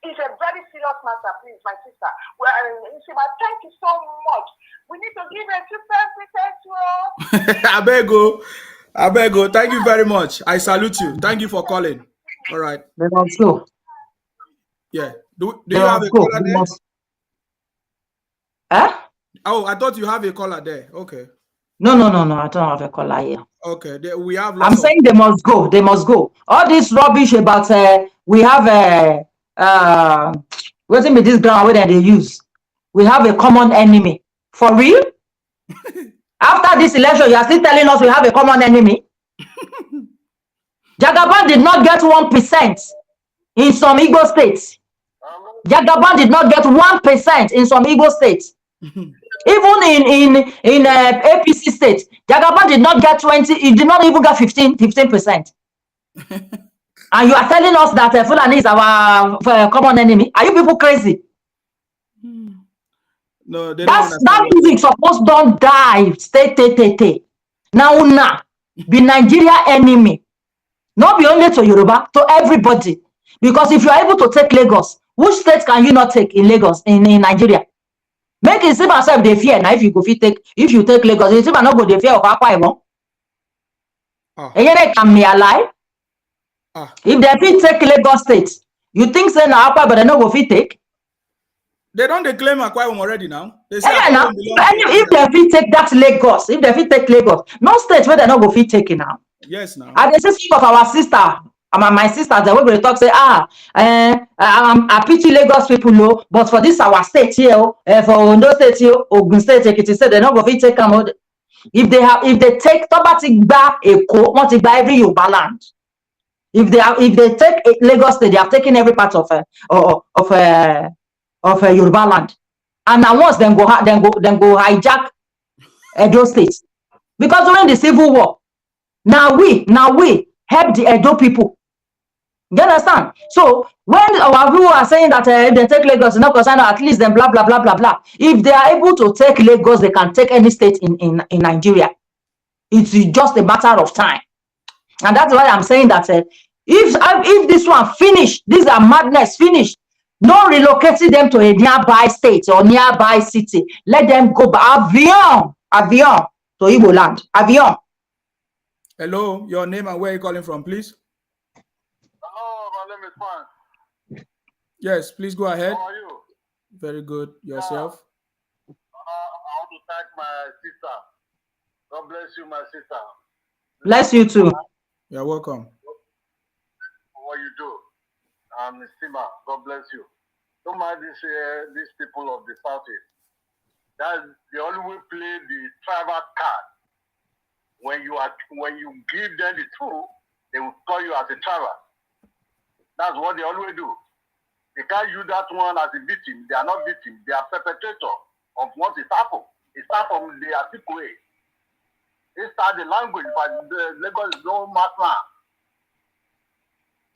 It's a very serious matter, please, my sister. Thank you so much. We need to give a I beg you. Thank you very much. I salute you. Thank you for calling. All right. They must go. Yeah. Do you have a caller there? Oh, I thought you have a caller there. Okay. No. I don't have a caller here. Okay. We have. I'm saying they must go. They must go. All this rubbish about we have what's with this ground where they use? We have a common enemy. For real? After this election, you are still telling us we have a common enemy? Jagaban did not get 1% in some Igbo states. Jagaban did not get 1% in some Igbo states. Even in APC states, Jagaban did not get 20. He did not even get 15%. And you are telling us that Fulani is our common enemy? Are you people crazy? No, that music supposed don't die. Stay. Now, be Nigeria enemy. Not be only to Yoruba, to everybody. Because if you are able to take Lagos, which state can you not take in Lagos, in Nigeria? Make it seem as if they fear. Now, if you take Lagos, it's not go they fear of Akwa Ibom. They can be alive. If they fit take Lagos state, you think say now Akwa, but they no go fit take? They don't claim Akwa Ibom already now. They say now, if they fit take that Lagos, if they fit take Lagos, no state where they no go fit take it now. Yes, now. And they say some of our sister, my sisters, the way we talk say, I pity Lagos people, no, but for this our state here, for Ondo state here, Ogun state, Ekiti state, they no go fit take them. If they take Tobati Gba Eko, want to buy every Yoruba land. If they take Lagos state, they have taken every part of Yoruba land. And now once then go hijack Edo state. Because during the civil war, now we help the Edo people. You understand? So when our people are saying that if they take Lagos, not concerned, at least then blah blah blah blah blah. If they are able to take Lagos, they can take any state in Nigeria. It's just a matter of time. And that's why I'm saying that if this one finish, these are madness finish. No relocating them to a nearby state or nearby city. Let them go by avion to Igbo land. Avion. Hello, your name and where you calling from, please? Hello, my name is Juan. Yes, please go ahead. How are you? Very good. Yourself? I want to thank my sister. God bless you, my sister. Bless you too. You're welcome. For what you do. Sima, God bless you. Don't mind these people of the Southeast. They always play the tribal card. When you give them the truth, they will call you as a tribal. That's what they always do. They can't use that one as a victim. They are not victims. They are perpetrator of what is happened. It starts from the Atikwe. They start the language, but the Lagos is no matter.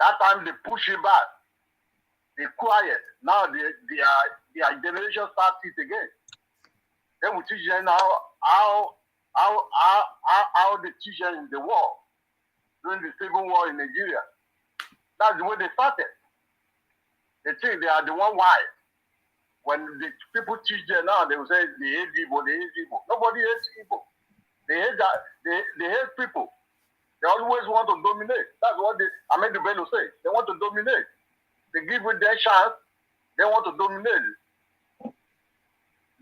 That time they push it back. They quiet. Now their generation starts it again. Then we teach them how they teach them in the war, during the civil war in Nigeria. That's the way they started. They think they are the one wise. When the people teach them now, they will say they hate people, they hate people. Nobody hates people. They hate that. They hate people. They always want to dominate. That's what Ahmed Bello say. They want to dominate. They give it their chance. They want to dominate.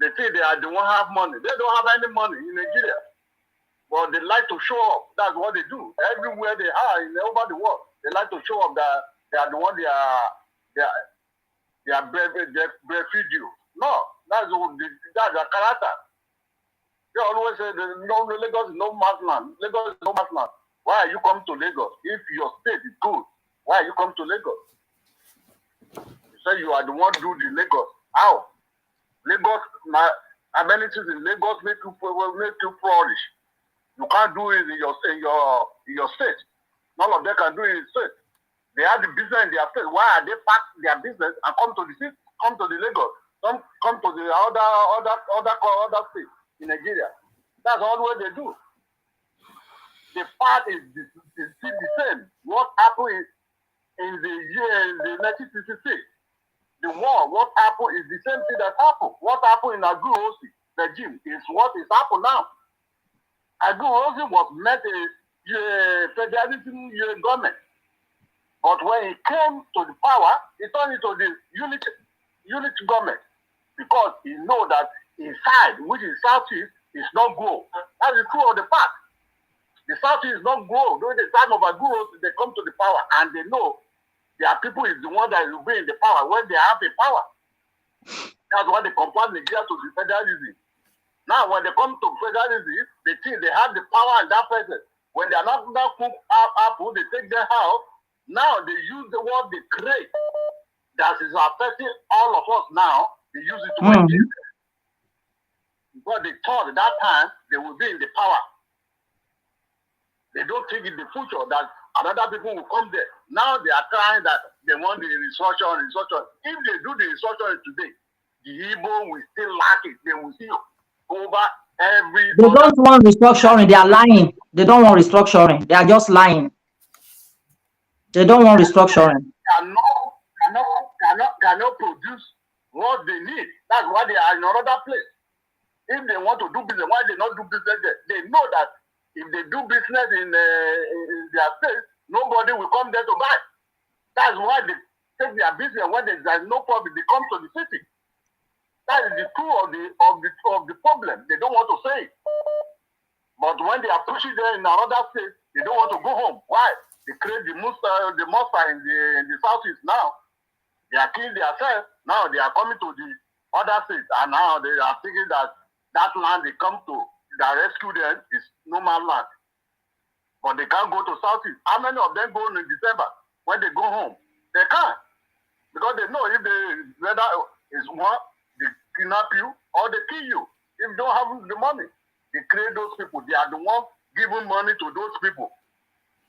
They think they are the one have money. They don't have any money in Nigeria. But they like to show off. That's what they do. Everywhere they are, over the world, they like to show off that they are the one they are breastfeed you. No, that's their character. They always say Lagos is no man's land. Lagos is no man's land. Why are you coming to Lagos? If your state is good, why are you coming to Lagos? You say you are the one do the Lagos. How? Lagos, amenities in Lagos make you flourish. You can't do it in your state. None of them can do it in state. They have the business in their state. Why are they pack their business and come to the city, come to the Lagos, come to the other state in Nigeria? That's all what they do. The part is the same. What happened in the year in the 1966? The war, what happened is the same thing that happened. What happened in Agurosi regime is what is happening now. Agurosi was met a federalism government. But when he came to the power, he turned into the unit government. Because he know that his side, which is Southeast, is not grow. That's the truth of the fact. The Southeast is not grow. During the time of Agurosi, they come to the power and they know their people is the one that will be in the power when they have the power. That's why they compare Nigeria to the federalism. Now, when they come to federalism, they think they have the power in that person. When they are not cook apple, they take their house. Now they use the word they create. That is affecting all of us now. They use it to make it. Because they thought at that time they will be in the power. They don't think in the future that another people will come there. Now they are trying that they want the restructuring. If they do the restructuring today, the Igbo will still lack it. They will see over every. They don't want restructuring. They are lying. They don't want restructuring. They are just lying. They don't want restructuring. Cannot produce what they need. That's why they are in another place. If they want to do business, why they not do business there? They know that if they do business in their state, nobody will come there to buy. That's why they take their business when there's no profit. They come to the city. That is the truth of the problem. They don't want to say it. But when they are pushing there in another state, they don't want to go home. Why? They create the monster in the Southeast now. They are killing themselves. Now they are coming to the other states, and now they are thinking that land they come to, that rescue them is no man's land. But they can't go to Southeast. How many of them go in December? When they go home, they can't. Because they know if whether is one, they kidnap you or they kill you. If you don't have the money, they create those people. They are the ones giving money to those people.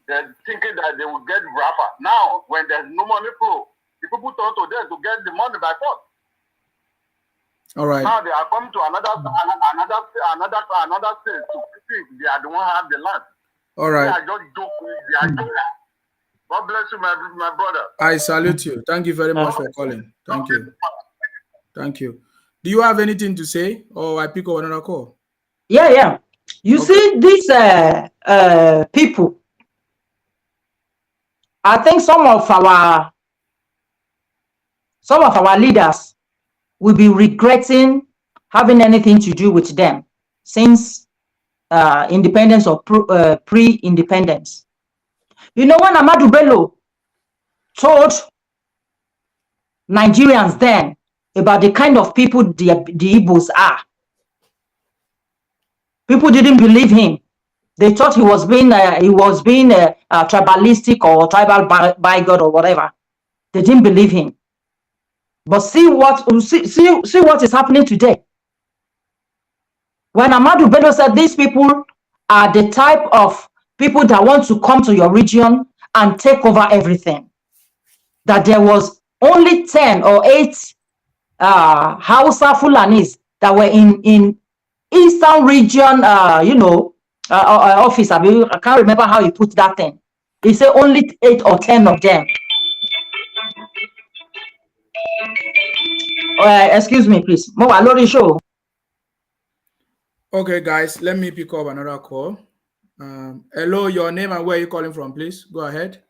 They're thinking that they will get Rafa. Now, when there's no money flow, the people turn to them to get the money by force. All right. Now they are coming to another state to think they are the one who have the land. All right. They are just joking. They are joking. God bless you, my brother. I salute you. Thank you very much for calling. Thank you. Thank you. Do you have anything to say, or I pick up another call? Yeah. You see, these people, I think some of our leaders will be regretting having anything to do with them since independence or pre-independence. You know, when Ahmadu Bello told Nigerians then about the kind of people the Igbos are, people didn't believe him. They thought he was being tribalistic or tribal by God or whatever. They didn't believe him. But see what is happening today. When Ahmadu Bello said these people are the type of people that want to come to your region and take over everything, that there was only 10 or 8 Hausa Fulanis that were in Eastern region, office. I can't remember how he put that thing. He said only 8 or 10 of them. Excuse me, please. Show. Okay, guys, let me pick up another call. Hello, your name and where are you calling from, please? Go ahead.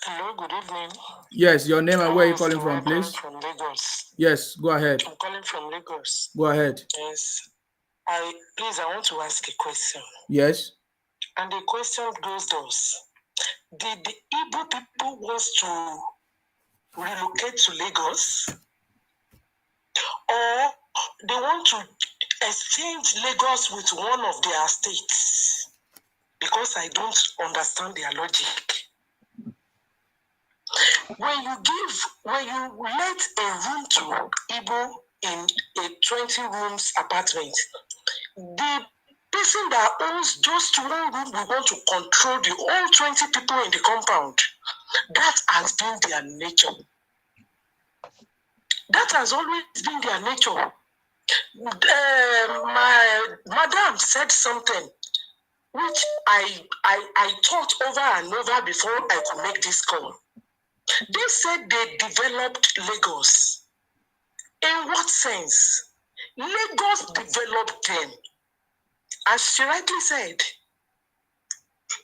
Hello, good evening. Yes, your name and where are you calling from, please? From Lagos. Yes, go ahead. I'm calling from Lagos. Go ahead. Yes. I want to ask a question. Yes. And the question goes thus. Did the Igbo people want to relocate to Lagos? Or they want to exchange Lagos with one of their states? Because I don't understand their logic. When you let a room to Igbo in a 20 rooms apartment, the person that owns just one room will want to control the all 20 people in the compound. That has been their nature. That has always been their nature. My madam said something which I thought over and over before I could make this call. They said they developed Lagos. In what sense? Lagos developed them. As she rightly said,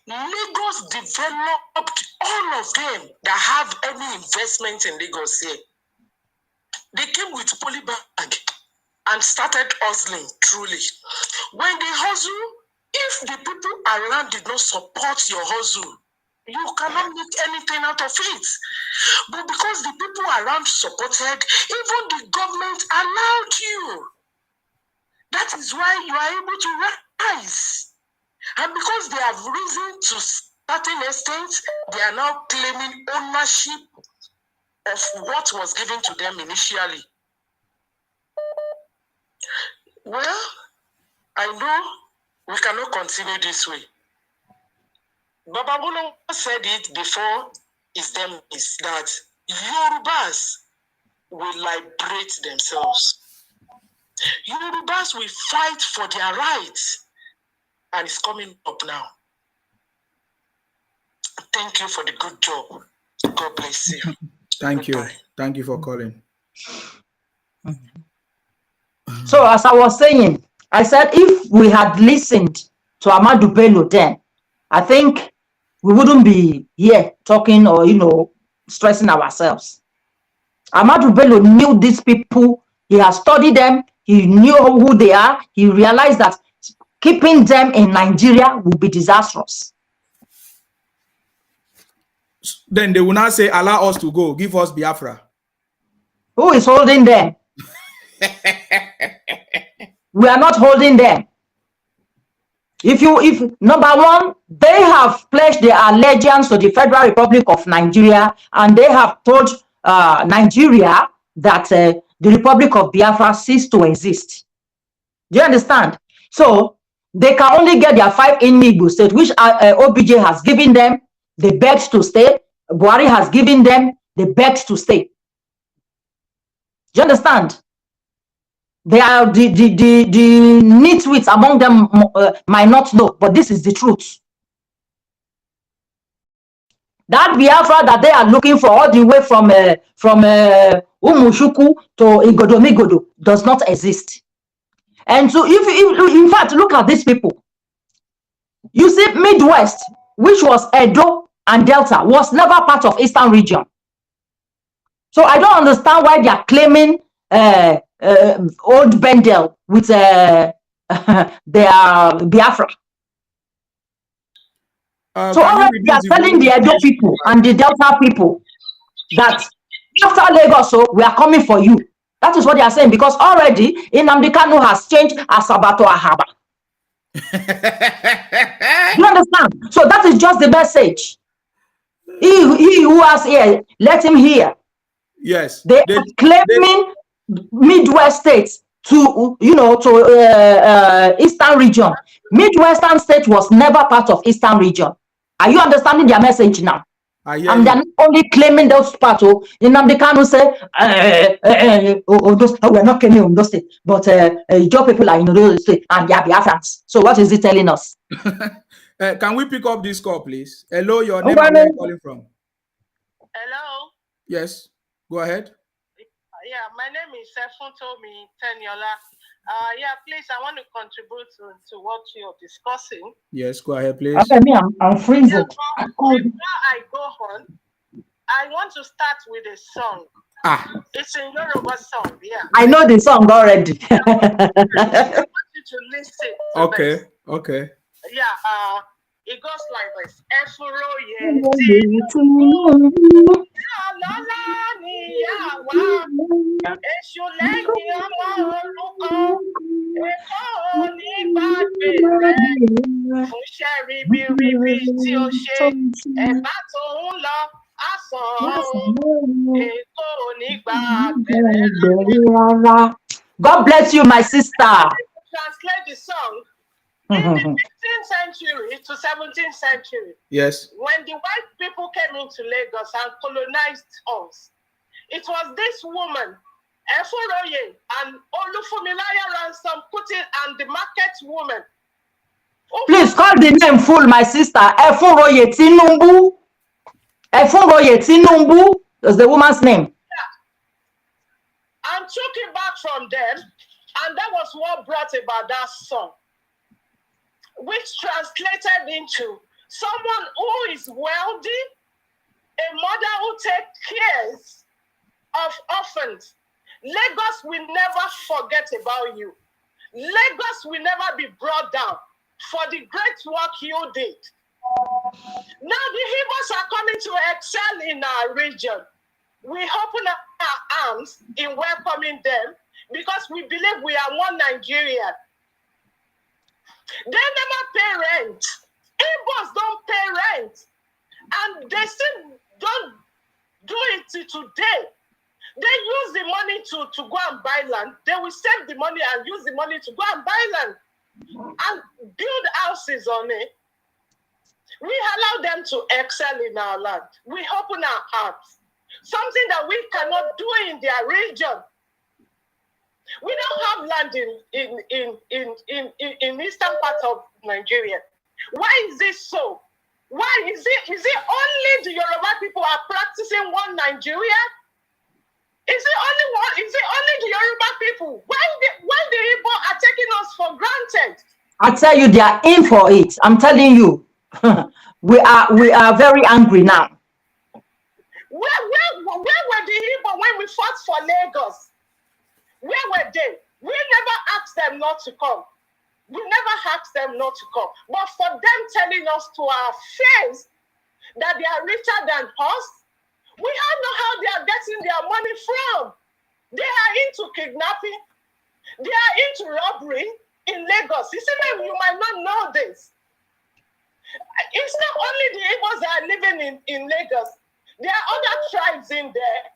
Lagos developed all of them that have any investment in Lagos here. They came with polybag and started hustling, truly. When they hustle, if the people around did not support your hustle, you cannot make anything out of it. But because the people around supported, even the government allowed you. That is why you are able to rise. And because they have risen to certain extent, they are now claiming ownership of what was given to them initially. Well, I know we cannot continue this way. Babangolo said it before his demise that Yorubas will liberate themselves. Yorubas will fight for their rights, and it's coming up now. Thank you for the good job. God bless you. Thank you. Thank you for calling. So as I was saying, I said if we had listened to Ahmadu Bello then, I think we wouldn't be here talking or, stressing ourselves. Ahmadu Bello knew these people. He has studied them. He knew who they are. He realized that keeping them in Nigeria would be disastrous. Then they will not say, allow us to go, give us Biafra. Who is holding them? We are not holding them. If number one, they have pledged their allegiance to the Federal Republic of Nigeria, and they have told Nigeria that the Republic of Biafra ceased to exist. Do you understand? So they can only get their 5 in Igbo state, which OBJ has given them. They begged to stay. Buhari has given them. They begged to stay. Do you understand? They are the nitwits among them might not know, but this is the truth. That Biafra that they are looking for all the way from Umushuku to Igodomigodo does not exist. And so if in fact, look at these people. You see, Midwest, which was Edo and Delta, was never part of Eastern region. So I don't understand why they are claiming old Bendel with their Biafra. So already they are telling the Edo people and the Delta people that after Lagos, so we are coming for you. That is what they are saying, because already Nnamdi Kanu has changed Asaba to Ahaba. You understand? So that is just the message. He who has ear, let him hear. Yes. They are claiming Midwest states to Eastern region. Midwestern state was never part of Eastern region. Are you understanding their message now? And they're not only claiming those parts. You know, they can't say, we're not claiming those states, but your people are in those states and they are Biafrans. So what is it telling us? Can we pick up this call, please? Hello, your name and where you're calling from? Hello. Yes, go ahead. Yeah, my name is Sefuntomi Teniola. Yeah, please, I want to contribute to what you're discussing. Yes, go ahead, please. Okay, me, I'm freezing. Yeah, before I go on, I want to start with a song. It's a Yoruba song, yeah. I know the song already. I want you to listen to this. Okay. Yeah, it goes like this. God bless you, my sister. Translate the song. In the 15th century to 17th century, yes, when the white people came into Lagos and colonized us, it was this woman, Eforoye and Olufumilaya Ransom Kuti and the market woman. Please call the name full, my sister. Eforoye Tinumbu. Eforoye Tinumbu is the woman's name. Yeah. And took it back from them, and that was what brought about that song, which translated into someone who is wealthy, a mother who takes care of orphans. Lagos will never forget about you. Lagos will never be brought down for the great work you did. Now the Igbos are coming to excel in our region. We open up our arms in welcoming them because we believe we are one Nigeria. They never pay rent. Igbos don't pay rent. And they still don't do it today. They use the money to go and buy land. They will save the money and use the money to go and buy land and build houses on it. We allow them to excel in our land. We open our hearts. Something that we cannot do in their region. We don't have land in eastern part of Nigeria. Why is this so? Why is it only the Yoruba people are practicing one Nigeria? Is it only one? Is it only the Yoruba people? Why the Igbo are taking us for granted? I tell you, they are in for it. I'm telling you, we are very angry now. Where were the Igbo when we fought for Lagos? Where were they? We never asked them not to come. We never asked them not to come. But for them telling us to our face that they are richer than us, we don't know how they are getting their money from. They are into kidnapping. They are into robbery in Lagos. You see, you might not know this. It's not only the Igbos that are living in Lagos. There are other tribes in there.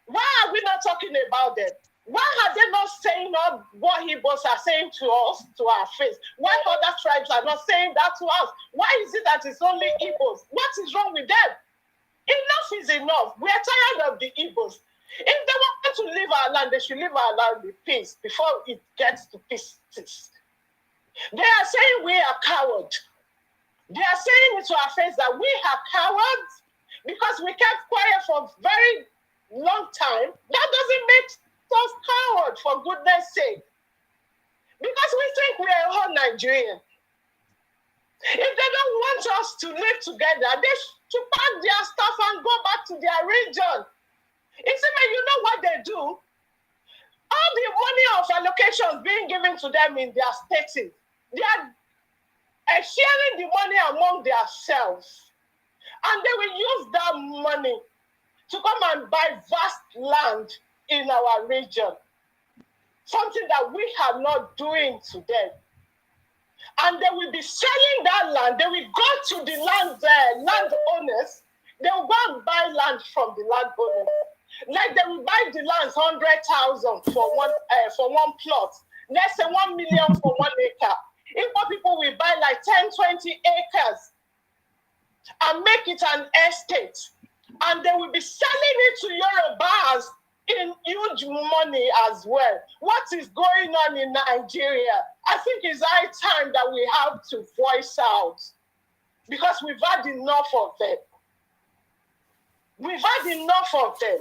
Why are we not talking about them? Why are they not saying what Igbos are saying to us, to our face? Why other tribes are not saying that to us? Why is it that it's only Igbos? What is wrong with them? Enough is enough. We are tired of the Igbos. If they want to leave our land, they should leave our land with peace before it gets to pieces. They are saying we are cowards. They are saying it to our face that we are cowards because we kept quiet for a very long time. That doesn't make us cowards, for goodness sake. Because we think we are all Nigerian. If they don't want us to live together, they should pack their stuff and go back to their region. You know what they do? All the money of allocations being given to them in their states, they are sharing the money among themselves. And they will use that money to come and buy vast land in our region. Something that we are not doing today. And they will be selling that land. They will go to the landowners. They will go and buy land from the landowners. Like they will buy the land 100,000 for one plot. Let's say 1 million for 1 acre. If more people will buy like 10, 20 acres. and make it an estate. And they will be selling it to Yorubas in huge money as well. What is going on in Nigeria? I think it's high time that we have to voice out, because we've had enough of them. We've had enough of them.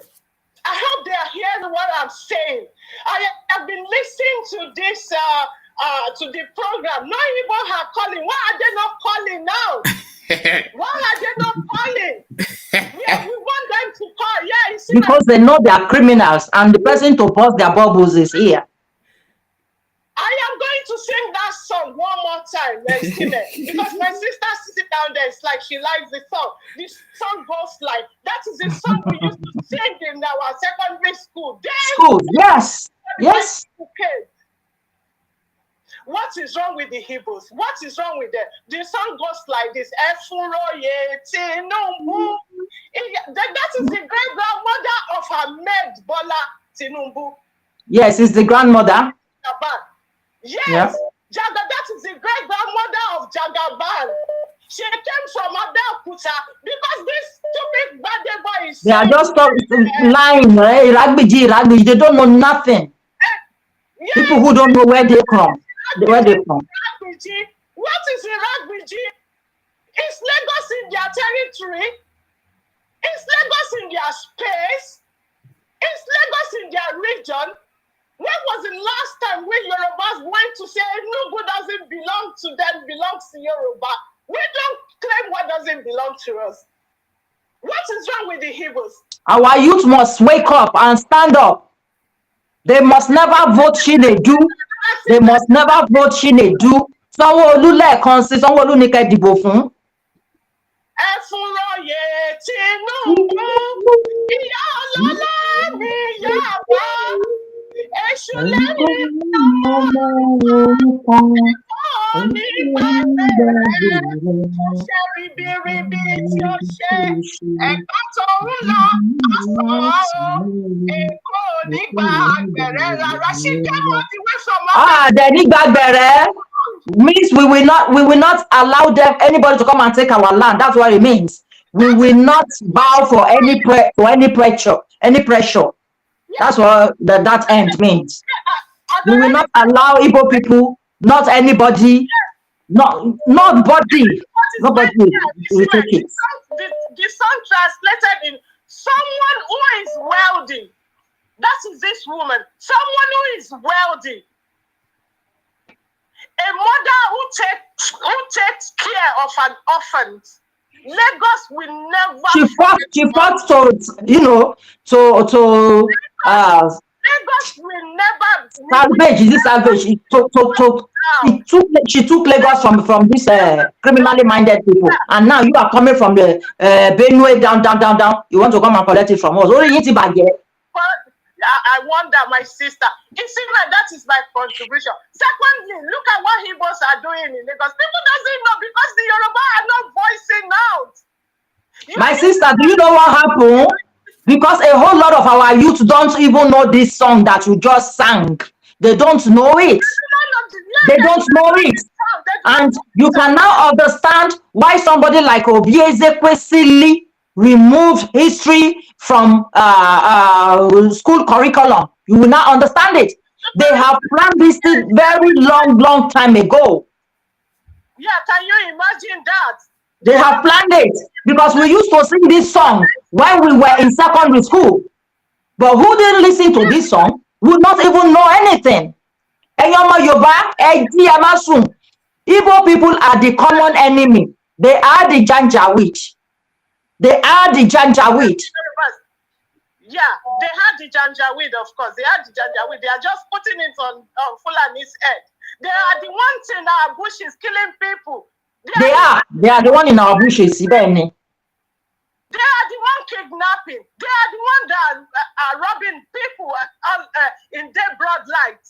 I hope they are hearing what I'm saying. I have been listening to this to the program. No even are calling. Why are they not calling now? Why are they not calling? Yeah, we want them to call. Yeah, because they know they are criminals, and the person to burst their bubbles is here. I am going to sing that song one more time next minute, because my sister sitting down there, it's like she likes the song. This song goes like, that is the song we used to sing in our secondary school. Yes, yes. Okay. What is wrong with the Hebrews? What is wrong with them? The song goes like this. That is the great grandmother of Ahmed Bola Tinubu. Yes, it's the grandmother. Yes, yeah. That is the great grandmother of Jagaban. She came from Abeokuta, because this stupid bad boy is. They are just lying, right? They don't know nothing. Yes. People who don't know where they from. Where they from? What is Iragbiji? Is Lagos in their territory? Is Lagos in their space? Is Lagos in their region? When was the last time when Yorubas went to say Enugu doesn't belong to them, belongs to Yoruba? We don't claim what doesn't belong to us. What is wrong with the Hebrews? Our youth must wake up and stand up. They must never vote Shinedu. They must never vote Shinedu. Sanwo-Olu lẹ́ẹ̀kan sí, Sanwo-Olu ní kẹ́ dìbò fún. Ẹ fúnrọ̀yè Tinubu, ìyá ọlọ́lá ni ìyá wa. Èṣù lẹ́yìn ọmọ nípa bẹ̀rẹ̀ tó ṣe ribiribi tí ó ṣe. Ẹ̀ka tó ń lọ ọ̀sán Èkó nígbà gbẹ̀rẹ̀ rárá. She came all the way from they nígbà gbẹ̀rẹ̀ means we will not allow them anybody to come and take our land. That's what it means. We will not bow for any pressure. That's what that end means. We will not allow Igbo people, not anybody, nobody will take it. The song translated in someone who is wealthy. That is this woman. Someone who is wealthy. A mother who takes care of an orphan. Lagos will never. She fought to Lagos will never. Salvage, is this salvage? She took Lagos from this criminally minded people, and now you are coming from the Benue down. You want to come and collect it from us? I wonder, my sister. It seems like that is my contribution. Secondly, look at what Igbos are doing in Lagos. People doesn't know because the Yoruba are not voicing out. My sister, do you know what happened? Because a whole lot of our youth don't even know this song that you just sang. They don't know it. They don't know it. And you can now understand why somebody like Obiezekwe removed history from school curriculum. You will not understand it. They have planned this very long time ago. Yeah, can you imagine that? They have planned it because we used to sing this song when we were in secondary school. But who didn't listen to this song would not even know anything. Igbo people are the common enemy. They are the Janjaweed. They are the Janjaweed. Yeah, they had the Janjaweed, of course. They had the Janjaweed. They are just putting it on Fulani's head. They are the ones in our bushes killing people. They are the one in our bushes. They are the one kidnapping. They are the one that are robbing people in their broad light.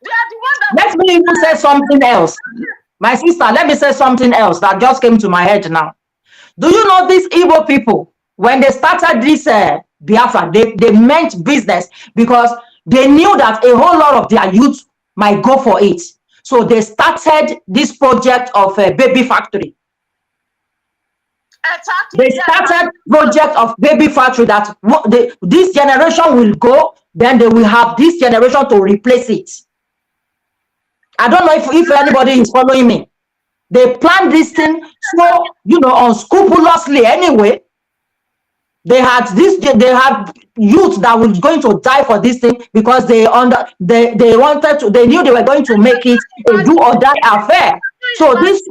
They are the one that. Let me even say something else. My sister, let me say something else that just came to my head now. Do you know these Igbo people, when they started this Biafra, they meant business because they knew that a whole lot of their youth might go for it. So they started this project of a baby factory. They started project of baby factory that this generation will go, then they will have this generation to replace it. I don't know if anybody is following me. They planned this thing so, unscrupulously anyway. They had youth that was going to die for this thing because they knew they were going to make it a do or die affair. So this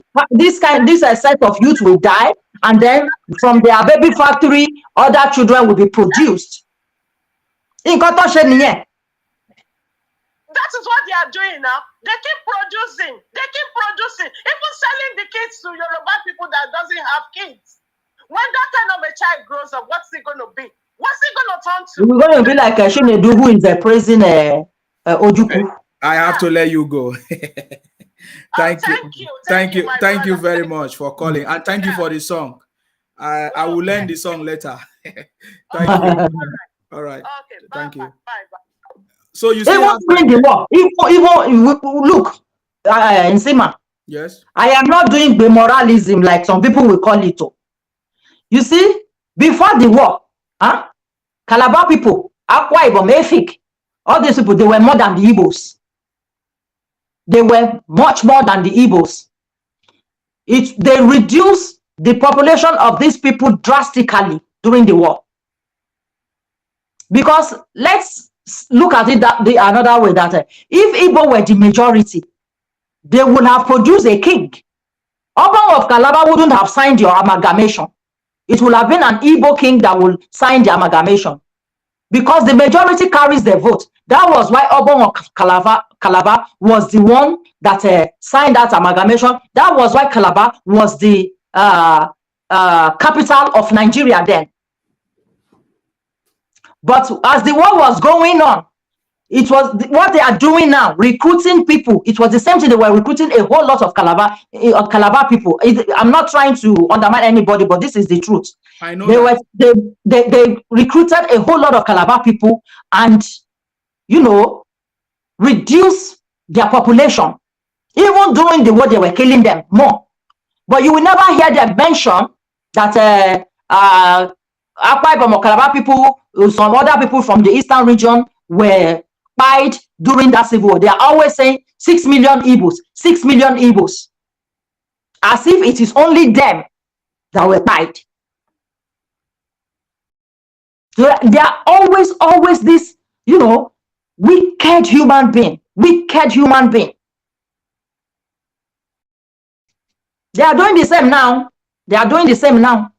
set of youth will die, and then from their baby factory, other children will be produced. That is what they are doing now. They keep producing. Even selling the kids to Yoruba people that doesn't have kids. When that kind of a child grows up, what's it going to be? What's it going to turn to? We're going to be like Shinedu, who is praising Ojuku. I have to let you go. Thank you very much for calling, and thank you for the song. I will learn the song later. Thank you. All right. Okay. Thank you. Bye. So you see, even during the war, even look, Nsima. Yes. I am not doing demoralism like some people will call it. You see, before the war, Calabar people, Akwa Ibom, Efik, all these people, they were more than the Igbos. They were much more than the Igbos. They reduced the population of these people drastically during the war. Because let's look at it another way, that if Igbo were the majority, they would have produced a king. Oba of Calabar wouldn't have signed your amalgamation. It would have been an Igbo king that will sign the amalgamation, because the majority carries the vote. That was why Oba of Calabar was the one that signed that amalgamation. That was why Calabar was the capital of Nigeria then. But as the war was going on, it was what they are doing now, recruiting people. It was the same thing. They were recruiting a whole lot of Calabar people. I'm not trying to undermine anybody, but this is the truth. I know they recruited a whole lot of Calabar people and, reduce their population. Even during the war, they were killing them more. But you will never hear them mention that Akwa Ibom or Calabar people, some other people from the eastern region were died during that civil war. They are always saying 6 million Igbos, 6 million Igbos, as if it is only them that were died. So they are always this, wicked human being. They are doing the same now.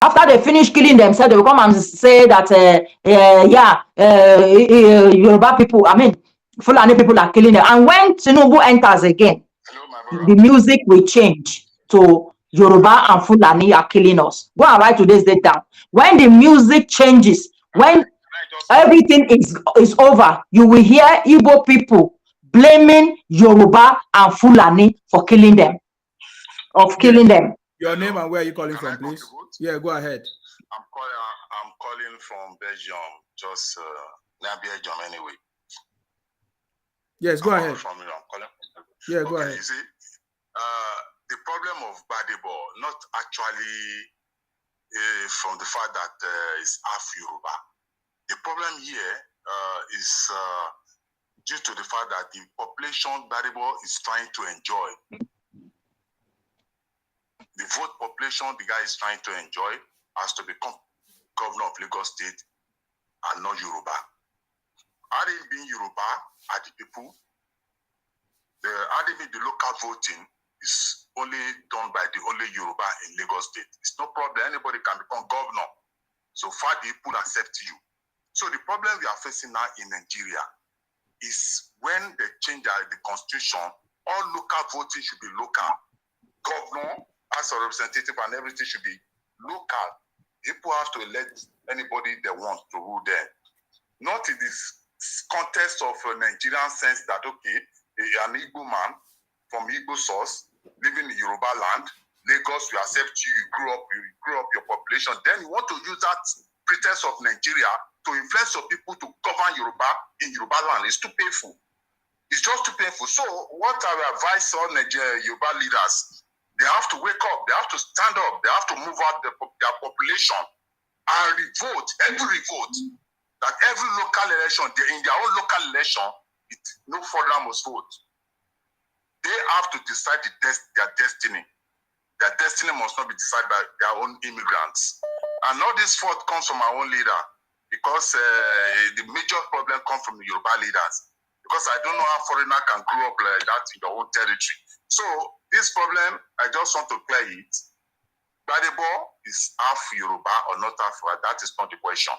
After they finish killing themselves, they will come and say that, Yoruba people, Fulani people are killing them. And when Tinubu enters again, the music will change to Yoruba and Fulani are killing us. Go and write today's date down. When the music changes, when everything is over, you will hear Igbo people blaming Yoruba and Fulani for killing them. Your name and where are you calling from, please? Yeah, go ahead. I'm calling from Belgium, just near Belgium anyway. Yes, go ahead. Yeah, go ahead. You see, the problem of Badebo, not actually from the fact that it's half Yoruba. The problem here is due to the fact that the population Badebo is trying to enjoy. The vote population the guy is trying to enjoy has to become governor of Lagos State and not Yoruba. Had it been Yoruba are the people, the local voting is only done by the only Yoruba in Lagos State. It's no problem. Anybody can become governor. So far, the people accept you. So the problem we are facing now in Nigeria is when they change the constitution, all local voting should be local. Governor, as a representative, and everything should be local. People have to elect anybody they want to rule them. Not in this context of a Nigerian sense that, okay, an Igbo man from Igbo source living in Yoruba land, Lagos, we accept you, you grew up your population. Then you want to use that pretext of Nigeria to influence your people to govern Yoruba in Yoruba land. It's too painful. It's just too painful. So what I advise all Yoruba leaders, They have to wake up. They have to stand up. They have to move out their population and revolt, every revolt, that every local election, in their own local election, no further must vote. They have to decide their destiny. Their destiny must not be decided by their own immigrants. And all this fault comes from our own leader, because the major problem comes from the Yoruba leaders. Because I don't know how foreigner can grow up like that in your own territory. So this problem, I just want to clear it. Gbadebo is half Yoruba or not half, that is not the question.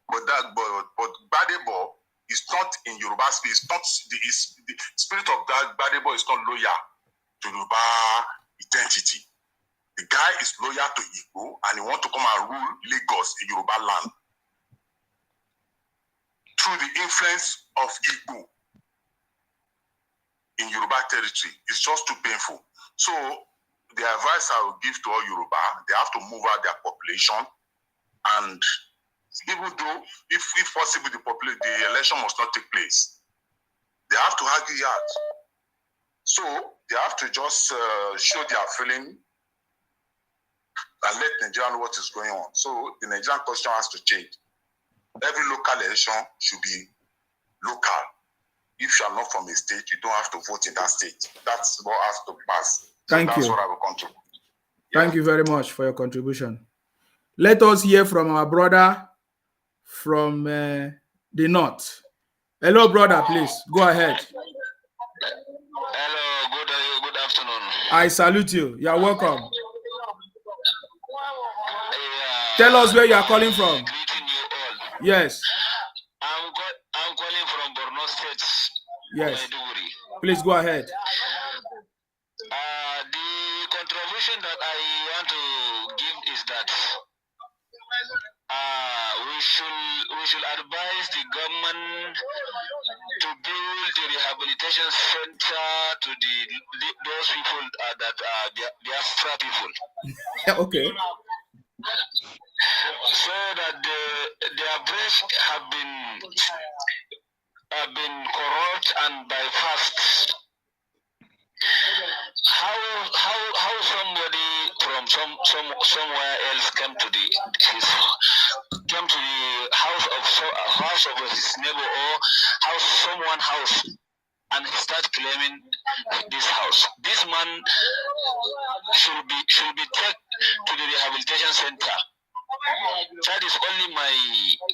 But Gbadebo is not in Yoruba space. The spirit of that Gbadebo is not loyal to Yoruba identity. The guy is loyal to Igbo and he wants to come and rule Lagos in Yoruba land through the influence of Igbo in Yoruba territory. It's just too painful. So the advice I will give to all Yoruba, they have to move out their population, and even though, if possible, the election must not take place, they have to argue out. So they have to just show their feeling and let Nigeria know what is going on. So the Nigerian constitution has to change. Every local election should be local. If you are not from a state, you don't have to vote in that state. That's what has to pass. Thank you. That's what I will contribute. Thank you very much for your contribution. Let us hear from our brother from the north. Hello, brother, please go ahead. Hello, good afternoon. I salute you. You are welcome. Tell us where you are calling from. Greeting you all. Yes. I'm calling from Borno State. Yes. Maiduguri. Please go ahead. The contribution that I want to give is that we should advise the government to build the rehabilitation center to those people that are Biafra people. Okay. So that their brains have been corrupt and bypassed. How somebody from somewhere else came to the house of his neighbor, or someone house, and start claiming this house. This man should be taken to the rehabilitation center. That is only my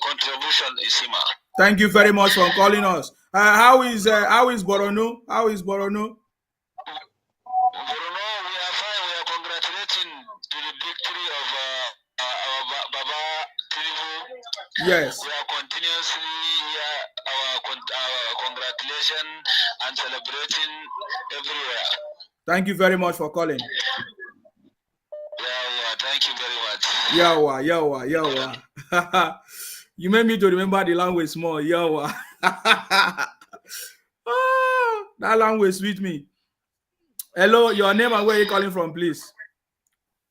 contribution, Isima. Thank you very much for calling us. How is Borno? How is Borno? Borno, we are fine. We are congratulating to the victory of our Baba Tinubu. Yes. We are continuously here, our congratulation and celebrating everywhere. Thank you very much for calling. Yeah, thank you very much. Yawa. You made me to remember the language more. Yawa. That language sweet me. Hello, your name and where are you calling from, please?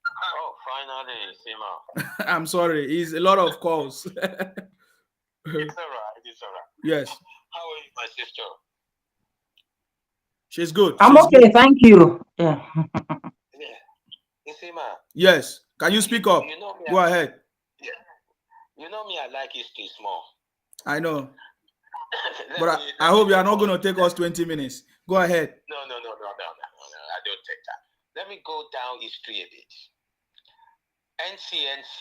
Oh, finally, Sima. I'm sorry, it's a lot of calls. It's all right. Yes. How are you, my sister? She's good. I'm okay, thank you. Yeah. Isima. Yes. Can you speak up? You know me, Go ahead. Yeah. You know me, I like history small. I know. But I hope you are not going to take us 20 minutes. Go ahead. No. I don't take that. Let me go down history a bit. NCNC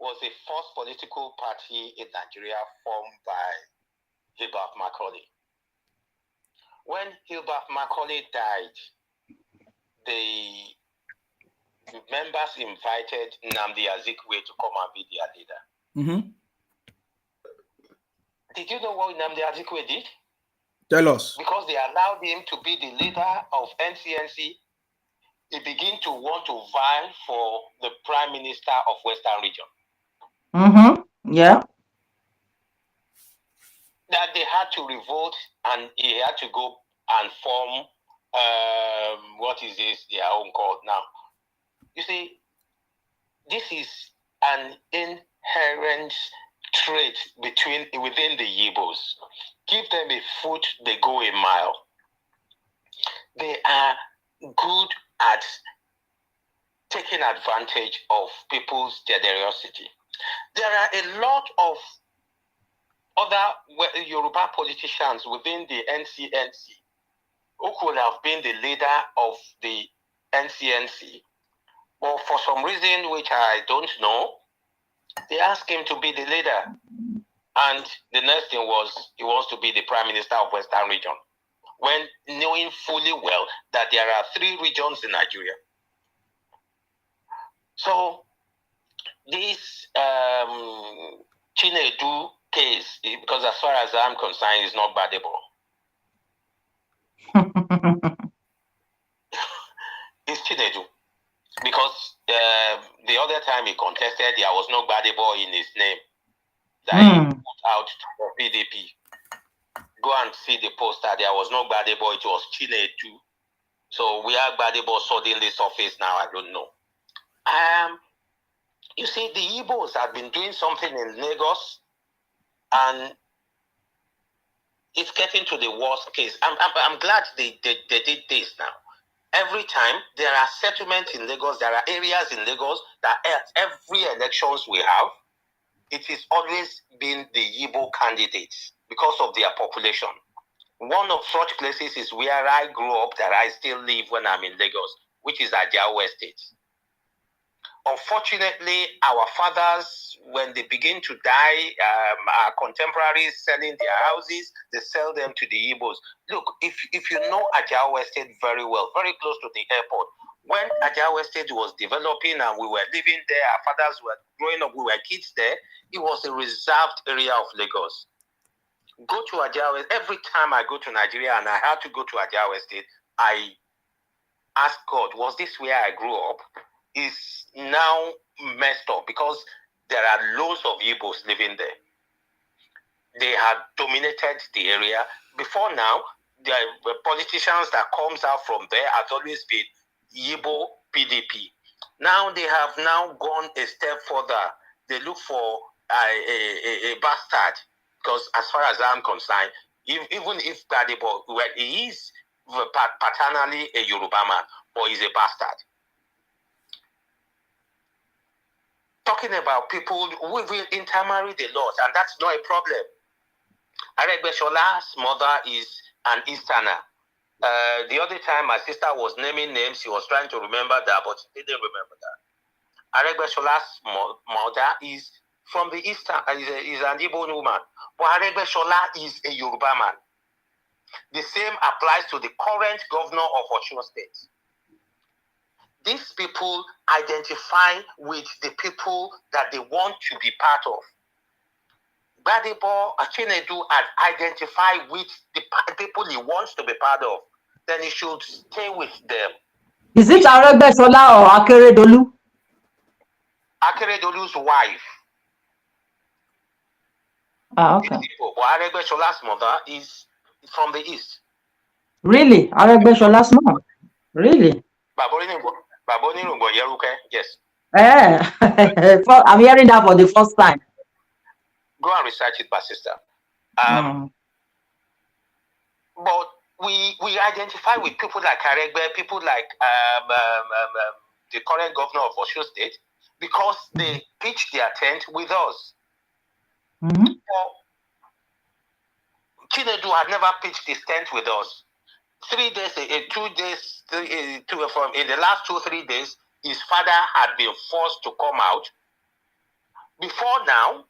was the first political party in Nigeria formed by Hilbert Macaulay. When Hilbert Macaulay died, the members invited Nnamdi Azikiwe to come and be their leader. Mm-hmm. Did you know what Nnamdi Azikiwe did? Tell us. Because they allowed him to be the leader of NCNC, he began to want to vie for the Prime Minister of Western Region. Mm-hmm. Yeah. That they had to revolt and he had to go and form their own called now. You see, this is an inherent trait within the Yigbos. Give them a foot, they go a mile. They are good at taking advantage of people's generosity. There are a lot of other Yoruba politicians within the NCNC who could have been the leader of the NCNC, but for some reason which I don't know, they asked him to be the leader. And the next thing was he wants to be the Prime Minister of Western Region, when knowing fully well that there are 3 regions in Nigeria. So this Chinedu case, because as far as I'm concerned, is not battable. It's Chinedu. Because the other time he contested, there was no battable in his name that he put out for PDP. Go and see the poster. There was no battable. It was Chinedu. So we are battable suddenly surface now. I don't know. You see, the Igbos have been doing something in Lagos, and it's getting to the worst case. I'm glad they did this now. Every time there are settlements in Lagos, there are areas in Lagos that at every elections we have, it is always been the Igbo candidates because of their population. One of such places is where I grew up, that I still live when I'm in Lagos, which is Ajao Estate. Unfortunately, our fathers, when they begin to die, our contemporaries selling their houses, they sell them to the Igbos. Look, if you know Ajao Estate very well, very close to the airport, when Ajao Estate was developing and we were living there, our fathers were growing up, we were kids there, it was a reserved area of Lagos. Go to Ajao Estate. Every time I go to Nigeria and I had to go to Ajao Estate, I ask God, was this where I grew up? Is now messed up because there are loads of Igbos living there. They have dominated the area. Before now, the politicians that comes out from there has always been Igbo PDP. Now they have now gone a step further. They look for a bastard, because as far as I'm concerned, even if Gbadebo, well, he is paternally a Yoruba man, but he's a bastard. Talking about people who will intermarry a lot, and that's not a problem. Aregbeshola's mother is an Easterner. The other time my sister was naming names, she was trying to remember that, but she didn't remember that. Aregbeshola's mother is from the Eastern, is an Igbo woman, but Aregbeshola is a Yoruba man. The same applies to the current governor of Osun State. These people identify with the people that they want to be part of. Gbadebo Chinedu identify with the people he wants to be part of. Then he should stay with them. Is it Aregbesola or Akeredolu? Akeredolu's wife. Okay. Aregbesola's mother is from the east. Really? Aregbesola's mom? Really? Yes. I'm hearing that for the first time. Go and research it, my sister. But we identify with people like Aregbe, people like the current governor of Osun State, because they pitch their tent with us. Chinedu had never pitched his tent with us. 3 days, 2 days, in the last 2-3 days, his father had been forced to come out. Before now,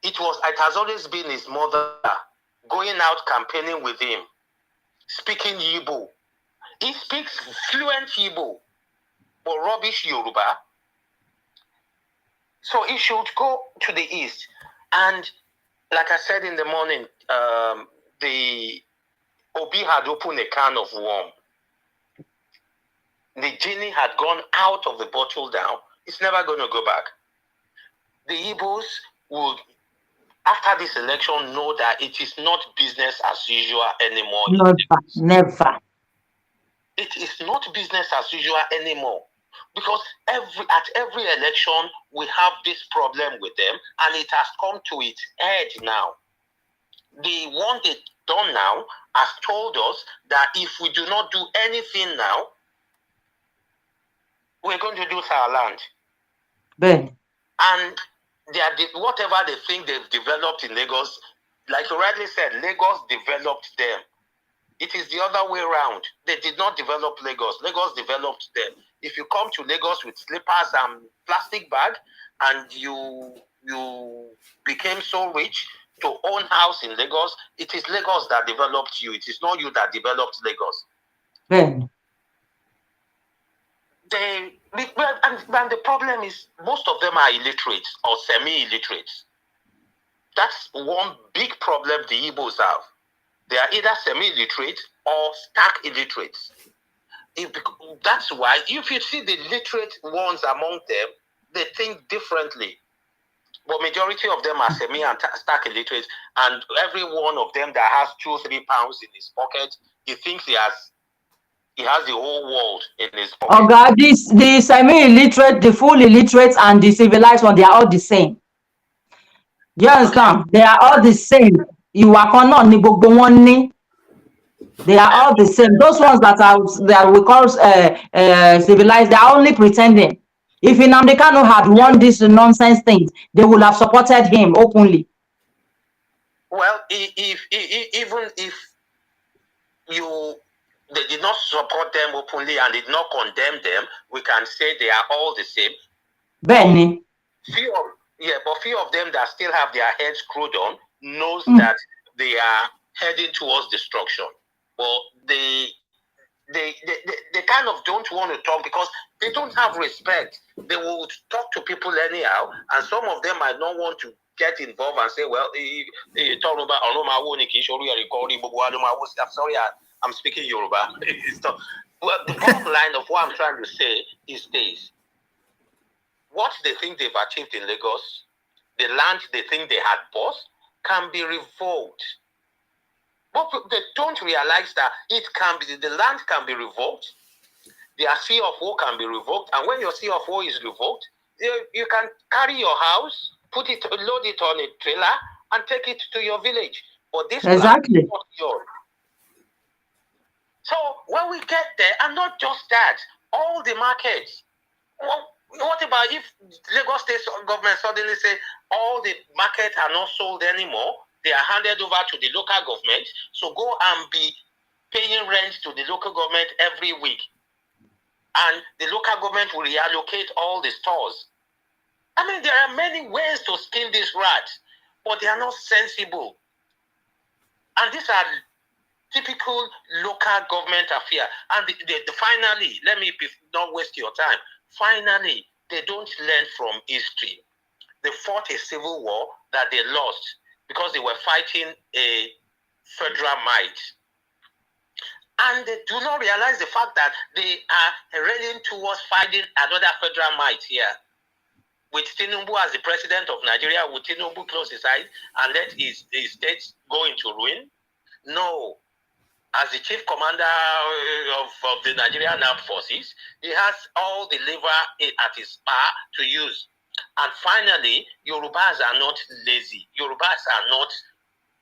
it has always been his mother going out campaigning with him, speaking Igbo. He speaks fluent Igbo, but rubbish Yoruba. So he should go to the east. And like I said in the morning, the Obi had opened a can of worm. The genie had gone out of the bottle now. It's never going to go back. The Igbos would, after this election, know that it is not business as usual anymore. Never. It is not business as usual anymore. Because at every election, we have this problem with them, and it has come to its head now. The one they done now has told us that if we do not do anything now, we're going to lose our land. Ben. And whatever they think they've developed in Lagos, like you rightly said, Lagos developed them. It is the other way around. They did not develop Lagos. Lagos developed them. If you come to Lagos with slippers and plastic bag, and you became so rich to own house in Lagos, it is Lagos that developed you. It is not you that developed Lagos. Ben. And the problem is most of them are illiterate or semi-illiterate. That's one big problem the Igbos have. They are either semi-illiterate or stark illiterate. That's why if you see the literate ones among them, they think differently. But majority of them are semi and stark illiterate, and every one of them that has 2-3 pounds in his pocket, he thinks he has the whole world in his pocket. Oh God, the semi-illiterate, the full illiterate, and the civilized one, they are all the same. Do you understand? They are all the same. You are they are all the same. Those ones that we call civilized, they are only pretending. If Nnamdi Kanu had won this nonsense things, they would have supported him openly. Well, even if they did not support them openly and did not condemn them, we can say they are all the same. Benny. But few of them that still have their heads screwed on knows that they are heading towards destruction. But they kind of don't want to talk because they don't have respect. They will talk to people anyhow, and some of them might not want to get involved and say, well, I'm sorry, I'm speaking Yoruba. Well, the bottom line of what I'm trying to say is this. What they think they've achieved in Lagos, the land they think they had bought, can be revoked. But they don't realize that the land can be revoked, their CFO can be revoked, and when your CFO is revoked, you can carry your house, load it on a trailer, and take it to your village. But this land is not yours. So when we get there, and not just that, all the markets. Well, what about if Lagos State government suddenly say all the markets are not sold anymore? They are handed over to the local government. So go and be paying rent to the local government every week. And the local government will reallocate all the stores. I mean, there are many ways to skin this rat, but they are not sensible. And these are typical local government affair. And finally, let me not waste your time. Finally, they don't learn from history. They fought a civil war that they lost because they were fighting a federal might. And they do not realize the fact that they are railing towards fighting another federal might here. With Tinubu as the president of Nigeria, would Tinubu close his eyes and let his state go into ruin? No. As the chief commander of the Nigerian Armed Forces, he has all the lever at his power to use. And finally, Yorubas are not lazy. Yorubas are not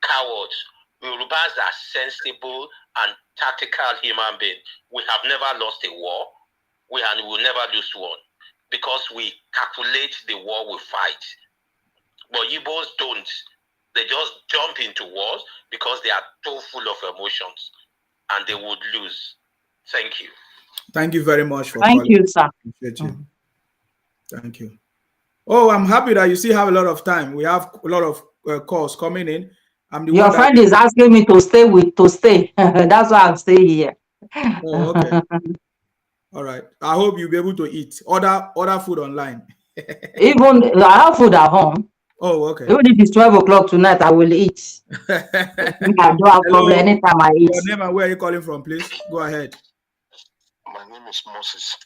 cowards. Yorubas are sensible and tactical human beings. We have never lost a war. We will never lose one because we calculate the war we fight. But Igbos don't. They just jump into wars because they are too full of emotions and they would lose. Thank you. Thank you very much for calling. Thank you, sir. Appreciate you. Thank you. Oh, I'm happy that you still have a lot of time. We have a lot of calls coming in. Your friend is asking me to stay. That's why I'm staying here. Oh, okay. All right. I hope you'll be able to eat. Order food online. Even I have food at home. Oh, okay. Even if it's 12 o'clock tonight, I will eat. I don't have problem anytime I eat. Your name and where are you calling from, please? Go ahead. My name is Moses.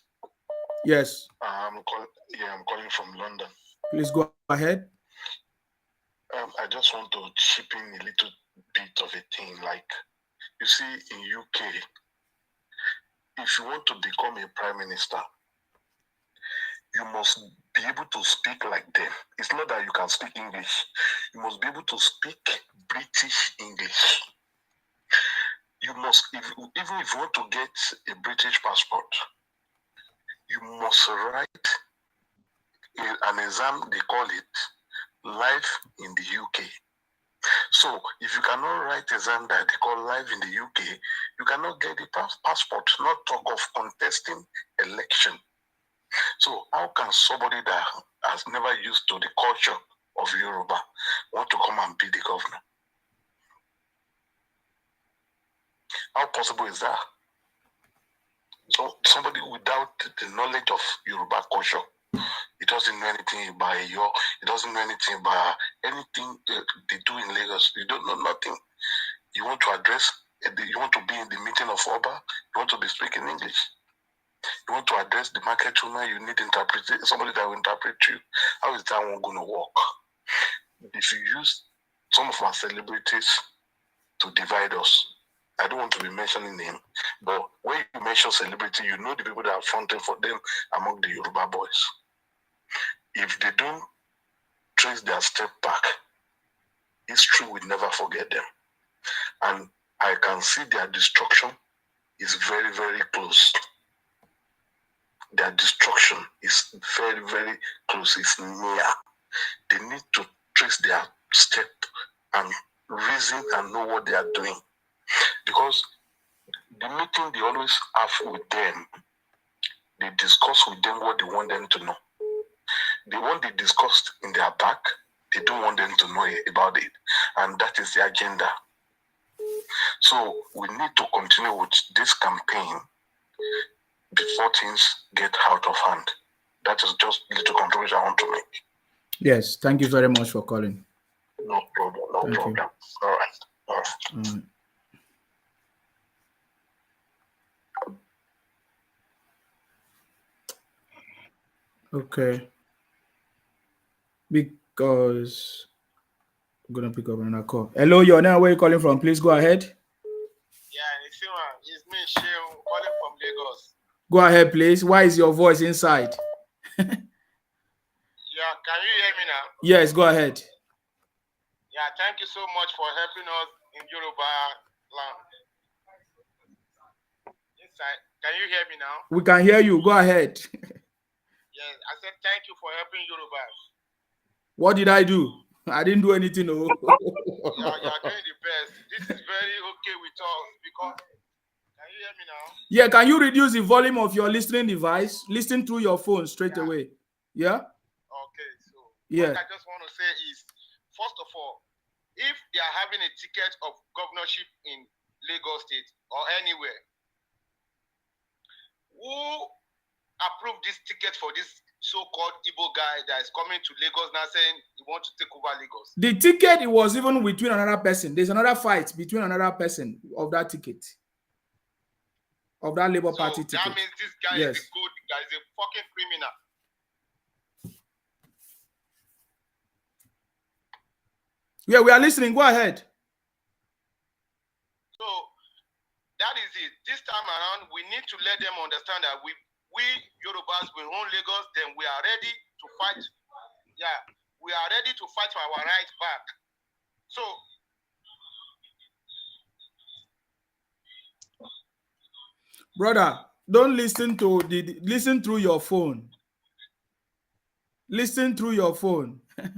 Yes. I'm calling from London. Please go ahead. I just want to chip in a little bit of a thing. Like, you see, in UK, if you want to become a prime minister, you must be able to speak like them. It's not that you can speak English. You must be able to speak British English. You must, even if you want to get a British passport, you must write an exam, they call it Life in the UK. So if you cannot write exam that they call Life in the UK, you cannot get the passport, not talk of contesting election. So how can somebody that has never used to the culture of Yoruba want to come and be the governor? How possible is that? So somebody without the knowledge of Yoruba culture, he doesn't know anything about Eyo, he doesn't know anything about anything they do in Lagos. You don't know nothing. You want to address, you want to be in the meeting of Oba, you want to be speaking English. You want to address the market woman, you need somebody that will interpret you. How is that one going to work? If you use some of our celebrities to divide us, I don't want to be mentioning name, but when you mention celebrity, you know the people that are fronting for them among the Yoruba boys. If they don't trace their step back, history will never forget them. And I can see their destruction is very, very close. Their destruction is very, very close. It's near. They need to trace their step and reason and know what they are doing. Because the meeting they always have with them, they discuss with them what they want them to know. The one they discussed in their back, they don't want them to know about it. And that is the agenda. So we need to continue with this campaign before things get out of hand. That is just a little contribution I want to make. Yes, thank you very much for calling. No problem, no Thank problem. you. All right, all right. Okay. Because I'm gonna pick up another call. Hello, your name, where are you calling from? Please go ahead. Yeah, it's me, Shehu, calling from Lagos. Go ahead, please. Why is your voice inside? Yeah, can you hear me now? Yes, go ahead. Yeah, thank you so much for helping us in Yoruba land. Inside, can you hear me now? We can hear you. Go ahead. Yes, I said thank you for helping Yorubas. What did I do? I didn't do anything. No. You're doing the best. This is very okay with us because. Can you hear me now? Yeah, can you reduce the volume of your listening device? Listen through your phone straight away. Yeah? Okay, so yeah. What I just want to say is, first of all, if they are having a ticket of governorship in Lagos State or anywhere, who approved this ticket for this so-called Igbo guy that is coming to Lagos now saying he wants to take over Lagos? The ticket, it was even between another person. There's another fight between another person of that ticket. Of that Labour Party ticket. That means this guy is a good guy, is a fucking criminal. Yeah, we are listening. Go ahead. So that is it. This time around, we need to let them understand that we Yorubas will own Lagos, then we are ready to fight. Yeah, we are ready to fight for our rights back. So brother, don't listen to listen through your phone. Listen through your phone. Can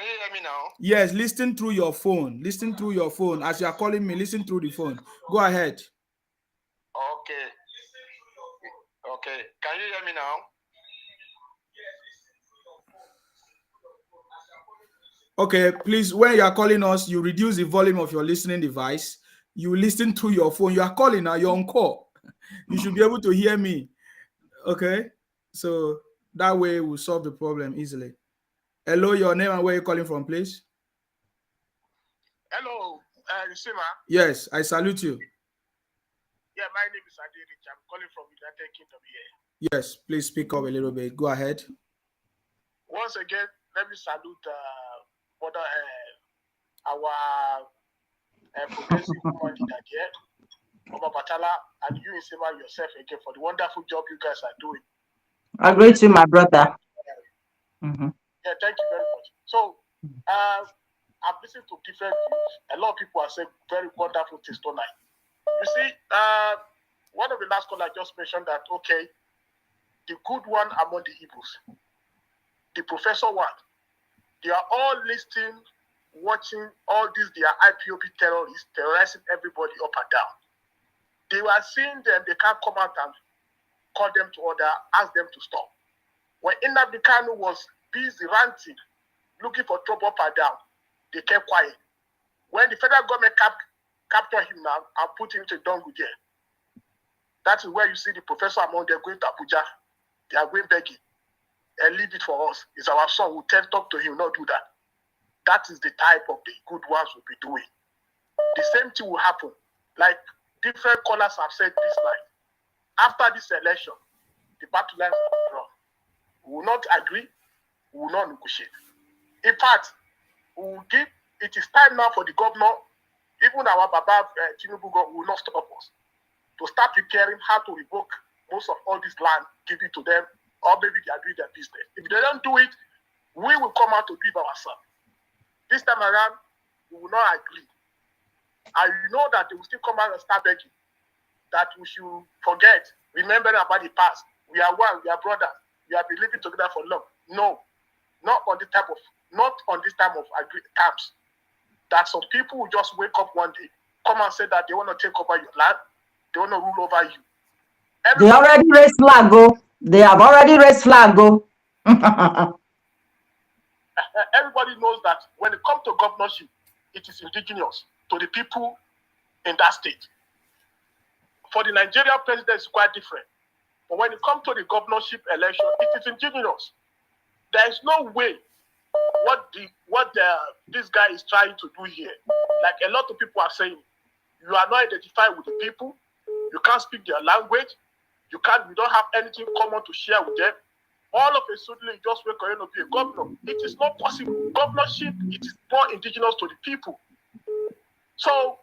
you hear me now? Yes, listen through your phone. Listen through your phone. As you are calling me, listen through the phone. Go ahead. Okay. Okay. Can you hear me now? Okay, please, when you are calling us, you reduce the volume of your listening device. You listen through your phone. You are calling now, you're on call. You should be able to hear me. Okay? So that way we'll solve the problem easily. Hello, your name and where you're calling from, please. Hello, Sima. Yes, I salute you. Yeah, my name is Adirich. I'm calling from United Kingdom here. Yes, please speak up a little bit. Go ahead. Once again, let me salute our progressive woman leader here, Omo Obatala, and you, Sima, yourself again for the wonderful job you guys are doing. I greet you, my brother. Yeah, thank you very much. So, I've listened to different views. A lot of people are saying very wonderful things tonight. You see, one of the last callers just mentioned that, okay, the good one among the evils, the professor one. They are all listening, watching all these, their IPOB terrorists terrorizing everybody up and down. They were seeing them, they can't come out and call them to order, ask them to stop. When Nnamdi Kanu was busy ranting, looking for trouble up and down, they kept quiet. When the federal government captured him now and put him to Dongu jail, that is where you see the professor among them going to Abuja. They are going begging. And leave it for us. It's our son. We'll talk to him, not do that. That is the type of the good ones we'll be doing. The same thing will happen. Like different callers have said this night. After this election, the battle lines will be drawn. We will not agree. We will not negotiate. In fact, we will give. It is time now for the governor, even our Baba Tinubu will not stop us, to start preparing how to revoke most of all this land, give it to them, or maybe they are doing their business. If they don't do it, we will come out to give ourselves. This time around, we will not agree. I know that they will still come out and start begging that we should forget, remembering about the past. We are one, we are brothers, we have been living together for long. No, not on this type of terms. That some people will just wake up one day, come and say that they want to take over your land, they want to rule over you. They already raised flag, go. They have already raised flag, go. Everybody knows that when it comes to governorship, it is indigenous to the people in that state. For the Nigerian president, it's quite different. But when it comes to the governorship election, it is indigenous. There is no way what this guy is trying to do here. Like a lot of people are saying, you are not identified with the people, you can't speak their language, you don't have anything common to share with them. All of a sudden, you just wake up to be a governor. It is not possible. Governorship, it is more indigenous to the people. So,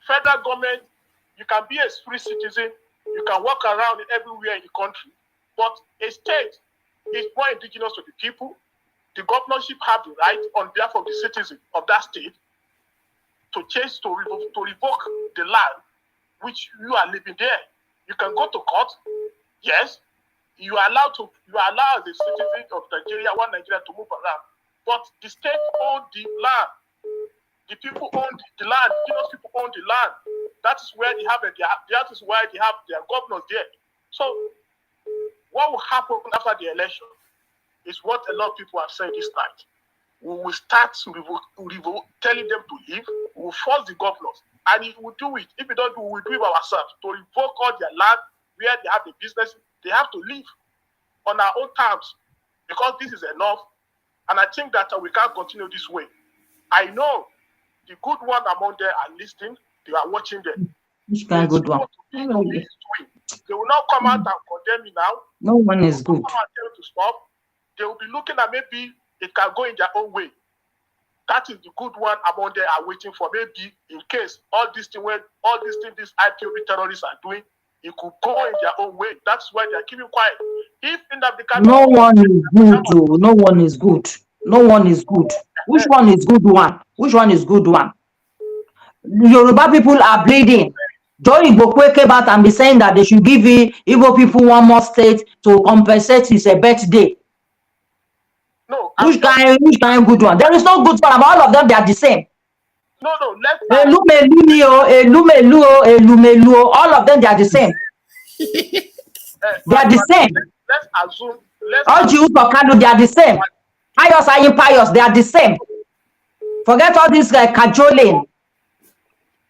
federal government, you can be a free citizen, you can walk around everywhere in the country, but a state is more indigenous to the people. The governorship have the right on behalf of the citizen of that state to revoke the land which you are living there. You can go to court, yes. You are allowed as a citizen of Nigeria, one Nigeria, to move around. But the state owns the land. The people own the land. Those people own the land. That is where they have that is why they have their governors there. So what will happen after the election is what a lot of people have said this night. We will start telling them to leave. We will force the governors. And if we do it, if we don't do it, we will do it ourselves to revoke all their land where they have the business. They have to live on our own terms because this is enough. And I think that we can't continue this way. I know the good one among them are listening. They are watching them. Which kind of good one? They will not come out and condemn me now. No one is good. Come and tell you to stop. They will be looking at maybe it can go in their own way. That is the good one among them are waiting for. Maybe in case these IPOB terrorists are doing, it could go in their own way. That's why they are keeping quiet. If in the no one is good, though. No one is good. No one is good. Which one is good one? Which one is good one? Yoruba people are bleeding. Joy Igbo came out and be saying that they should give Igbo people one more state to compensate his birthday. No. Which kind good one? There is no good one. All of them, they are the same. No, all of them, they are the same. They are the same. Let's assume. All Jews for Kano, they are the same. Pious are impious, they are the same. Forget all this cajoling.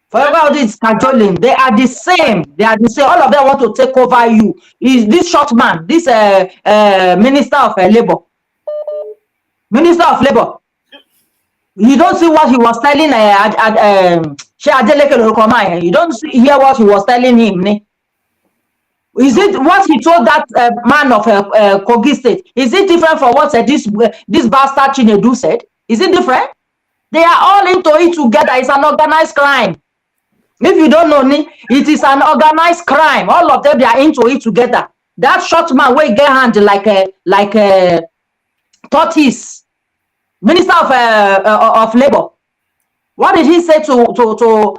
Forget all this cajoling. They are the same. They are the same. All of them want to take over you. Is this short man, this Minister of Labor. Minister of Labor. You don't see what he was telling you don't hear what he was telling him. Is it what he told that man of Kogi State? Is it different from what this bastard Chinedu said? Is it different? They are all into it together. It's an organized crime. If you don't know, it is an organized crime. All of them, they are into it together. That short man will get hand like a tortoise. Minister of Labor. What did he say to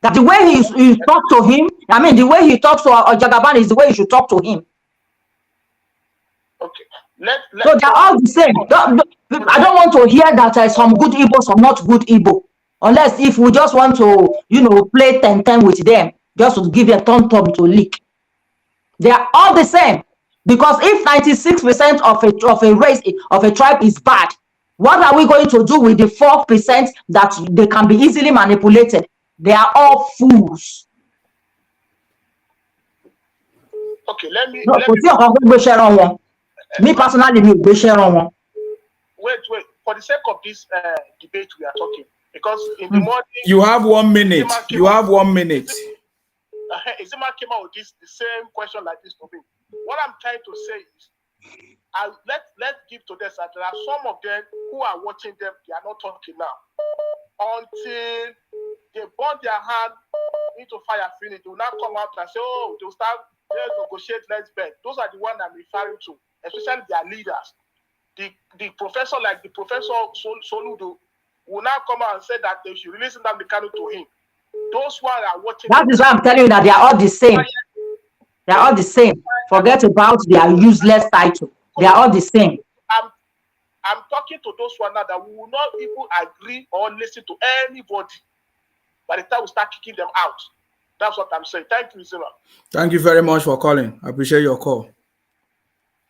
that That the way you talk to him, I mean, the way he talks to Jagaban is the way you should talk to him. Okay. So they're all the same. I don't want to hear that some good Igbo, some not good Igbo. Unless if we just want to, play 10-10 with them, just to give a tom-tom to lick. They are all the same. Because if 96% of a race, of a tribe is bad, what are we going to do with the 4% that they can be easily manipulated? They are all fools. Okay, let me me personally, wait. For the sake of this debate we are talking, because in the morning you have 1 minute. You have 1 minute. Izima came out with the same question like this to me. What I'm trying to say is, let's give to this that there are some of them who are watching them, they are not talking now. Until they burn their hand into fire finish, they will not come out and say, oh, they'll start, let's negotiate, let's beg. Those are the ones I'm referring to, especially their leaders. The professor, like the Professor Soludo, will now come out and say that they should release them the canoe to him. Those who are watching. That is why I'm telling you that they are all the same. They are all the same. Forget about their useless title. They are all the same. I'm talking to those one now that we will not even agree or listen to anybody by the time we start kicking them out. That's what I'm saying. Thank you, Zima. Thank you very much for calling. I appreciate your call.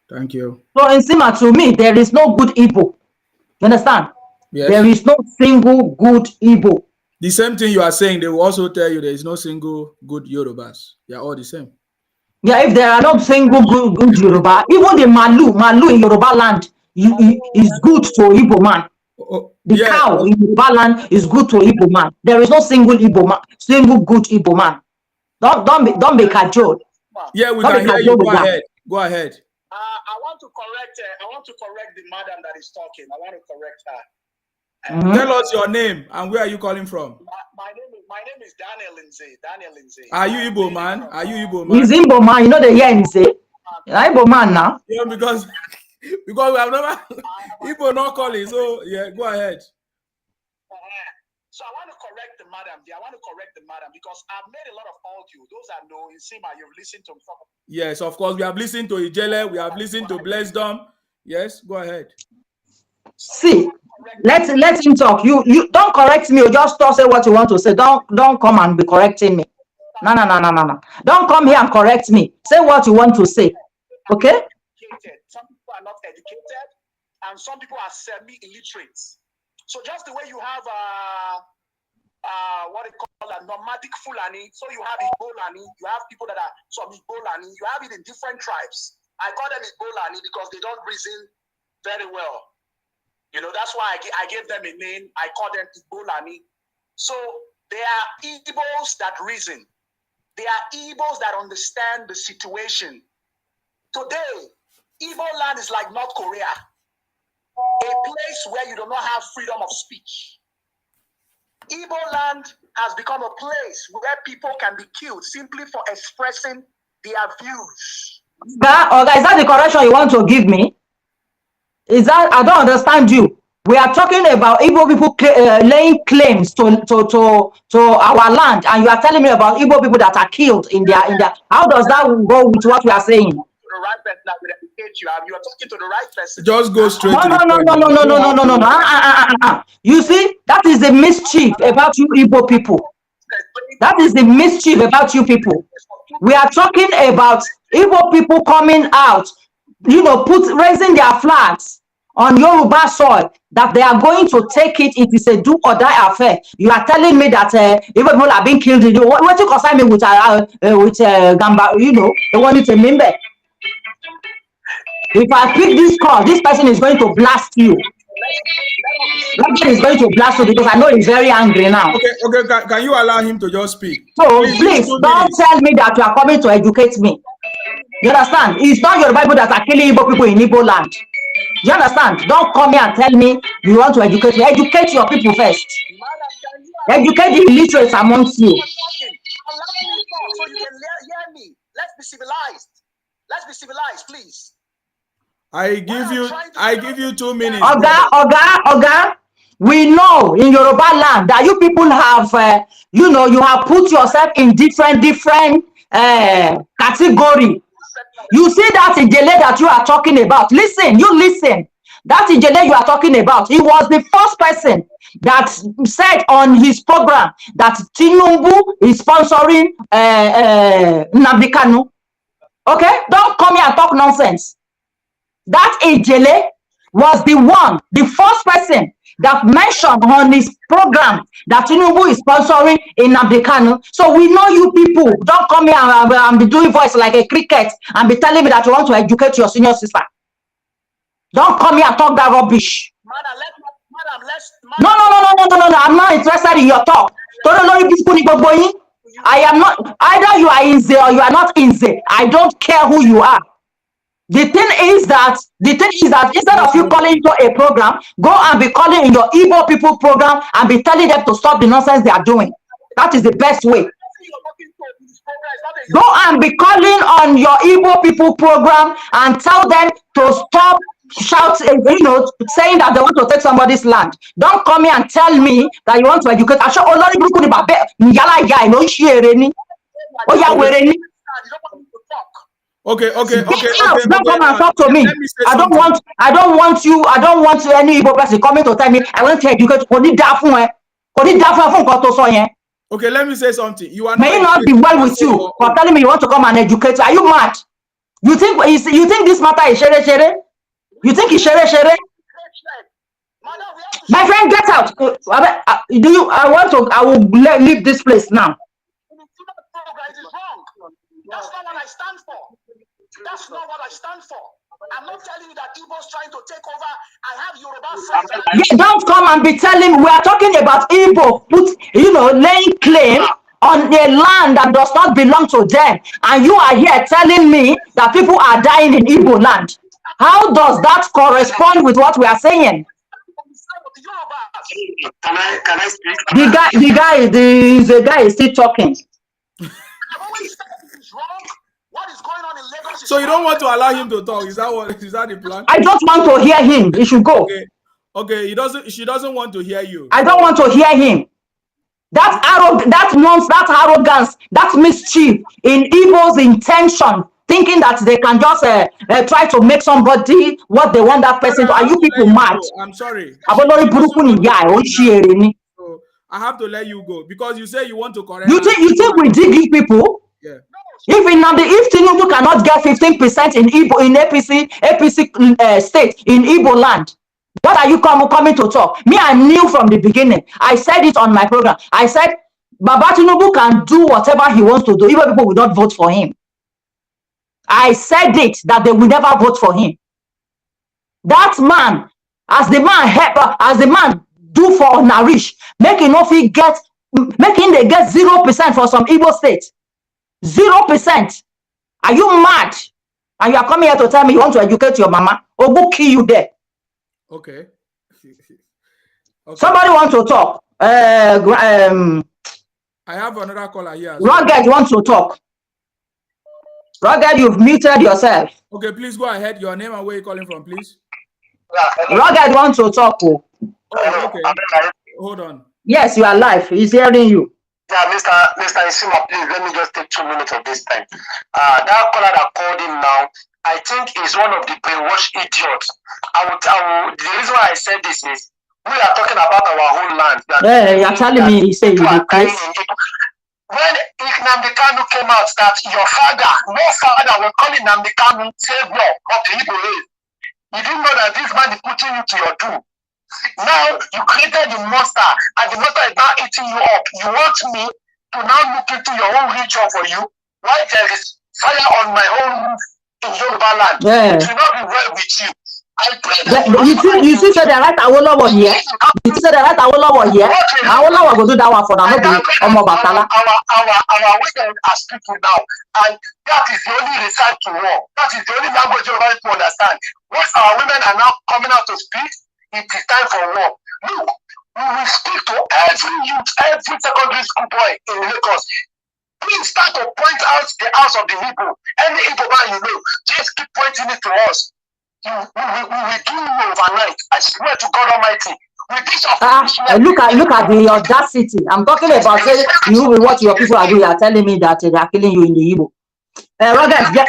Thank you. So, in Zima, to me, there is no good Igbo. You understand? Yes. There is no single good Igbo. The same thing you are saying, they will also tell you there is no single good Yorubas. They are all the same. Yeah, if there are not single good Yoruba, even the Malu in Yoruba land is good to Igbo man. The cow in Yoruba land is good to Igbo man. There is no single Igbo man, single good Igbo man. Don't be cajoled. Yeah, we can hear you. Go ahead. Go ahead. I want to correct the madam that is talking. I want to correct her. Tell us your name and where are you calling from? My name is Daniel Lindsay. Are you Igbo man? Are you Igbo man? He's Igbo man. You know the year Lindsay. Igbo man now. Yeah, because we have never Igbo not calling. So yeah, go ahead. So I want to correct the madam. Because I've made a lot of audio. Those that know, you see, you've listened to some. Yes, of course. We have listened to Ijele. We have listened to Blessdom. Yes, go ahead. See, let him talk. You don't correct me. You just say what you want to say. Don't come and be correcting me. No. Don't come here and correct me. Say what you want to say. Okay? Some people are not educated, and some people are semi-illiterate. So just the way you have what they call a nomadic Fulani, so you have Igbolani, you have people that are some Igbolani, you have it in different tribes. I call them Igbolani because they don't reason very well. That's why I gave them a name. I call them Igbolani. So they are Igbos that reason. They are Igbos that understand the situation. Today, Igbo land is like North Korea, a place where you do not have freedom of speech. Igbo land has become a place where people can be killed simply for expressing their views. Is that the correction you want to give me? Is that I don't understand you? We are talking about Igbo people laying claims to our land, and you are telling me about Igbo people that are killed in their. How does that go with what we are saying? The right person that will educate you. You are talking to the right person. Just go straight to the point. No. You see, that is the mischief about you Igbo people. That is the mischief about you people. We are talking about Igbo people coming out, raising their flags on Yoruba soil, that they are going to take it. It is a do or die affair. You are telling me that Igbo people are being killed. What you concern me with Gamba? The one is a member. If I pick this call, this person is going to blast you. That person is going to blast you because I know he's very angry now. Okay. Can you allow him to just speak? So please don't tell me that you are coming to educate me. You understand? It's not your Bible that are killing Igbo people in Igbo land. You understand? Don't come here and tell me you want to educate me. Educate your people first. Educate the illiterates amongst you. So you can hear me. Let's be civilized, please. I give you 2 minutes. Oga, We know in Yoruba land that you people have, you know, you have put yourself in different category. You see that Ijele that you are talking about. Listen, you listen. That Ijele you are talking about, he was the first person that said on his program that Tinubu is sponsoring Nnamdi Kanu. Okay? Don't come here and talk nonsense. That Ijele was the first person that mentioned on his program that Tinubu is sponsoring in Nnamdi Kanu. So we know you people. Don't come here and be doing voice like a cricket and be telling me that you want to educate your senior sister. Don't come here and talk that rubbish. No, I'm not interested in your talk. I am not, either you are in Ze or you are not in Ze. I don't care who you are. The thing is that instead of you calling into a program, go and be calling in your Igbo people program and be telling them to stop the nonsense they are doing. That is the best way. Go and be calling on your Igbo people program and tell them to stop shouting, you know, saying that they want to take somebody's land. Don't come here and tell me that you want to educate. I show Okay. Don't come and talk to me. I don't want any Igbo person coming to tell me I want to educate. Okay, let me say something. You are may not be well with you for telling me you want to come and educate. Are you mad? You think this matter is shere? You think it's shere? My friend, get out. I will leave this place now. That's not what I stand for. That's not what I stand for. I'm not telling you that Igbo's trying to take over. I have Yoruba friends. Yeah, don't come and be telling me we are talking about Igbo, laying claim on a land that does not belong to them. And you are here telling me that people are dying in Igbo land. How does that correspond with what we are saying? Can I speak? The guy is still talking. What is going on in Lagos? So you don't want to allow him to talk? Is that the plan? I don't want to hear him. He should go. Okay. She doesn't want to hear you. I don't want to hear him. That arrogance, that mischief in Igbo's intention, thinking that they can just try to make somebody what they want that person to. Are you people mad? I'm sorry. So I have to let you go because you say you want to correct. You think we dig people? Yeah. If Tinubu cannot get 15% in APC state in Igbo land, what are you coming to talk? Me, I knew from the beginning. I said it on my program. I said Baba Tinubu can do whatever he wants to do. Even people will not vote for him. I said it that they will never vote for him. That man, as the man do for Narish, making they get 0% for some Igbo states. 0%. Are you mad? And you are coming here to tell me you want to educate your mama? Or go kill you there. Okay. Somebody wants to talk. I have another caller here. Rugged wants to talk. Rugged, you've muted yourself. Okay, please go ahead. Your name and where you're calling from, please. Rugged wants to talk. Oh, okay. Hold on. Yes, you are live. He's hearing you. Yeah, Mr. Isima, please let me just take 2 minutes of this time. That caller that called in now, I think is one of the brainwashed idiots. The reason why I said this is we are talking about our own land. You're telling me he said you case. When Nnamdi Kanu came out, that your father, no father, will call Nnamdi Kanu savior of the Igbo race. You didn't know that this man is putting you to your doom. Now you created the monster, and the monster is now eating you up. You want me to now look into your own ritual for you? Why there is fire on my own roof in Yoruba land? Yeah. It will not be well with you. I pray that you see the right Awolowo here. You see the right Awolowo here. Awolowo go do that one for now. Omo Obatala. Our women are speaking now, and that is the only result to war. That is the only language everybody to understand. Once our women are now coming out to speak, it is time for war. Look, we will speak to every youth, every secondary school boy in Lagos. Please start to point out the house of the Igbo. Any Igbo man you know, just keep pointing it to us. We will do you overnight. I swear to God Almighty, Look at the audacity. I'm talking about you with what your people are doing. You are telling me that they are killing you in the Igbo. Roger, yes.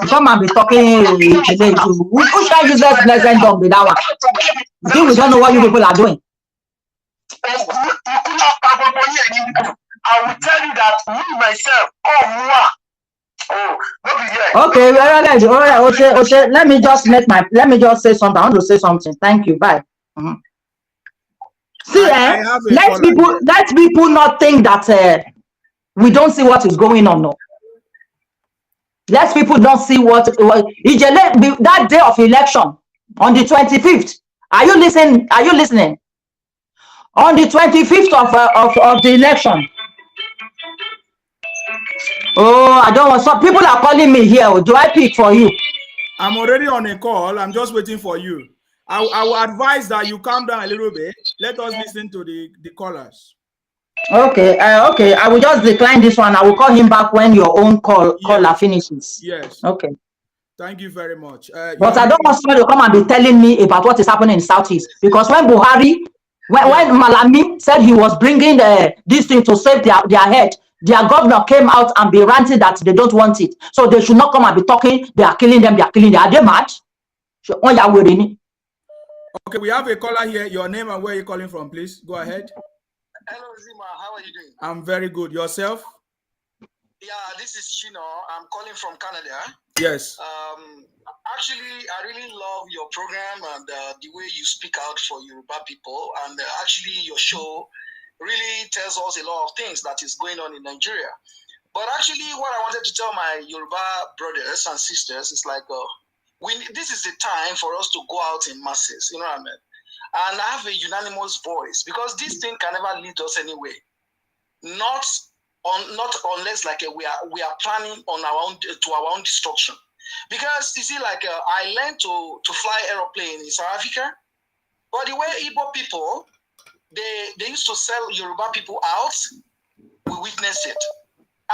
Come and be talking today. Who shall use that pleasant dog with that one? You think we don't know what you people are doing? I will tell you that me myself, okay, let me just say something. I want to say something. Thank you. Bye. See, let people not think that we don't see what is going on. No. Let people don't see what that day of election on the 25th. Are you listening? Are you listening? On the 25th of the election. Oh, I don't want. Some people are calling me here. Do I pick for you? I'm already on a call. I'm just waiting for you. I will advise that you calm down a little bit. Let us listen to the callers. Okay, okay. I will just decline this one. I will call him back when your own caller finishes. Yes. Okay. Thank you very much. But I don't want somebody to come and be telling me about what is happening in Southeast, because when Buhari, when Malami said he was bringing this thing to save their head, their governor came out and be ranting that they don't want it. So they should not come and be talking. They are killing them. They are killing them. Are they mad? Okay, we have a caller here. Your name and where you're calling from, please. Go ahead. Hello, Zima. How are you doing? I'm very good. Yourself? Yeah, this is Chino. I'm calling from Canada. Yes. Actually, I really love your program and the way you speak out for Yoruba people. And actually, your show really tells us a lot of things that is going on in Nigeria. But actually, what I wanted to tell my Yoruba brothers and sisters is like, this is the time for us to go out in masses. You know what I mean? And have a unanimous voice, because this thing can never lead us anywhere. Not unless like we are planning on our own to our own destruction. Because you see, like I learned to fly aeroplane in South Africa, but the way Igbo people they used to sell Yoruba people out, we witnessed it,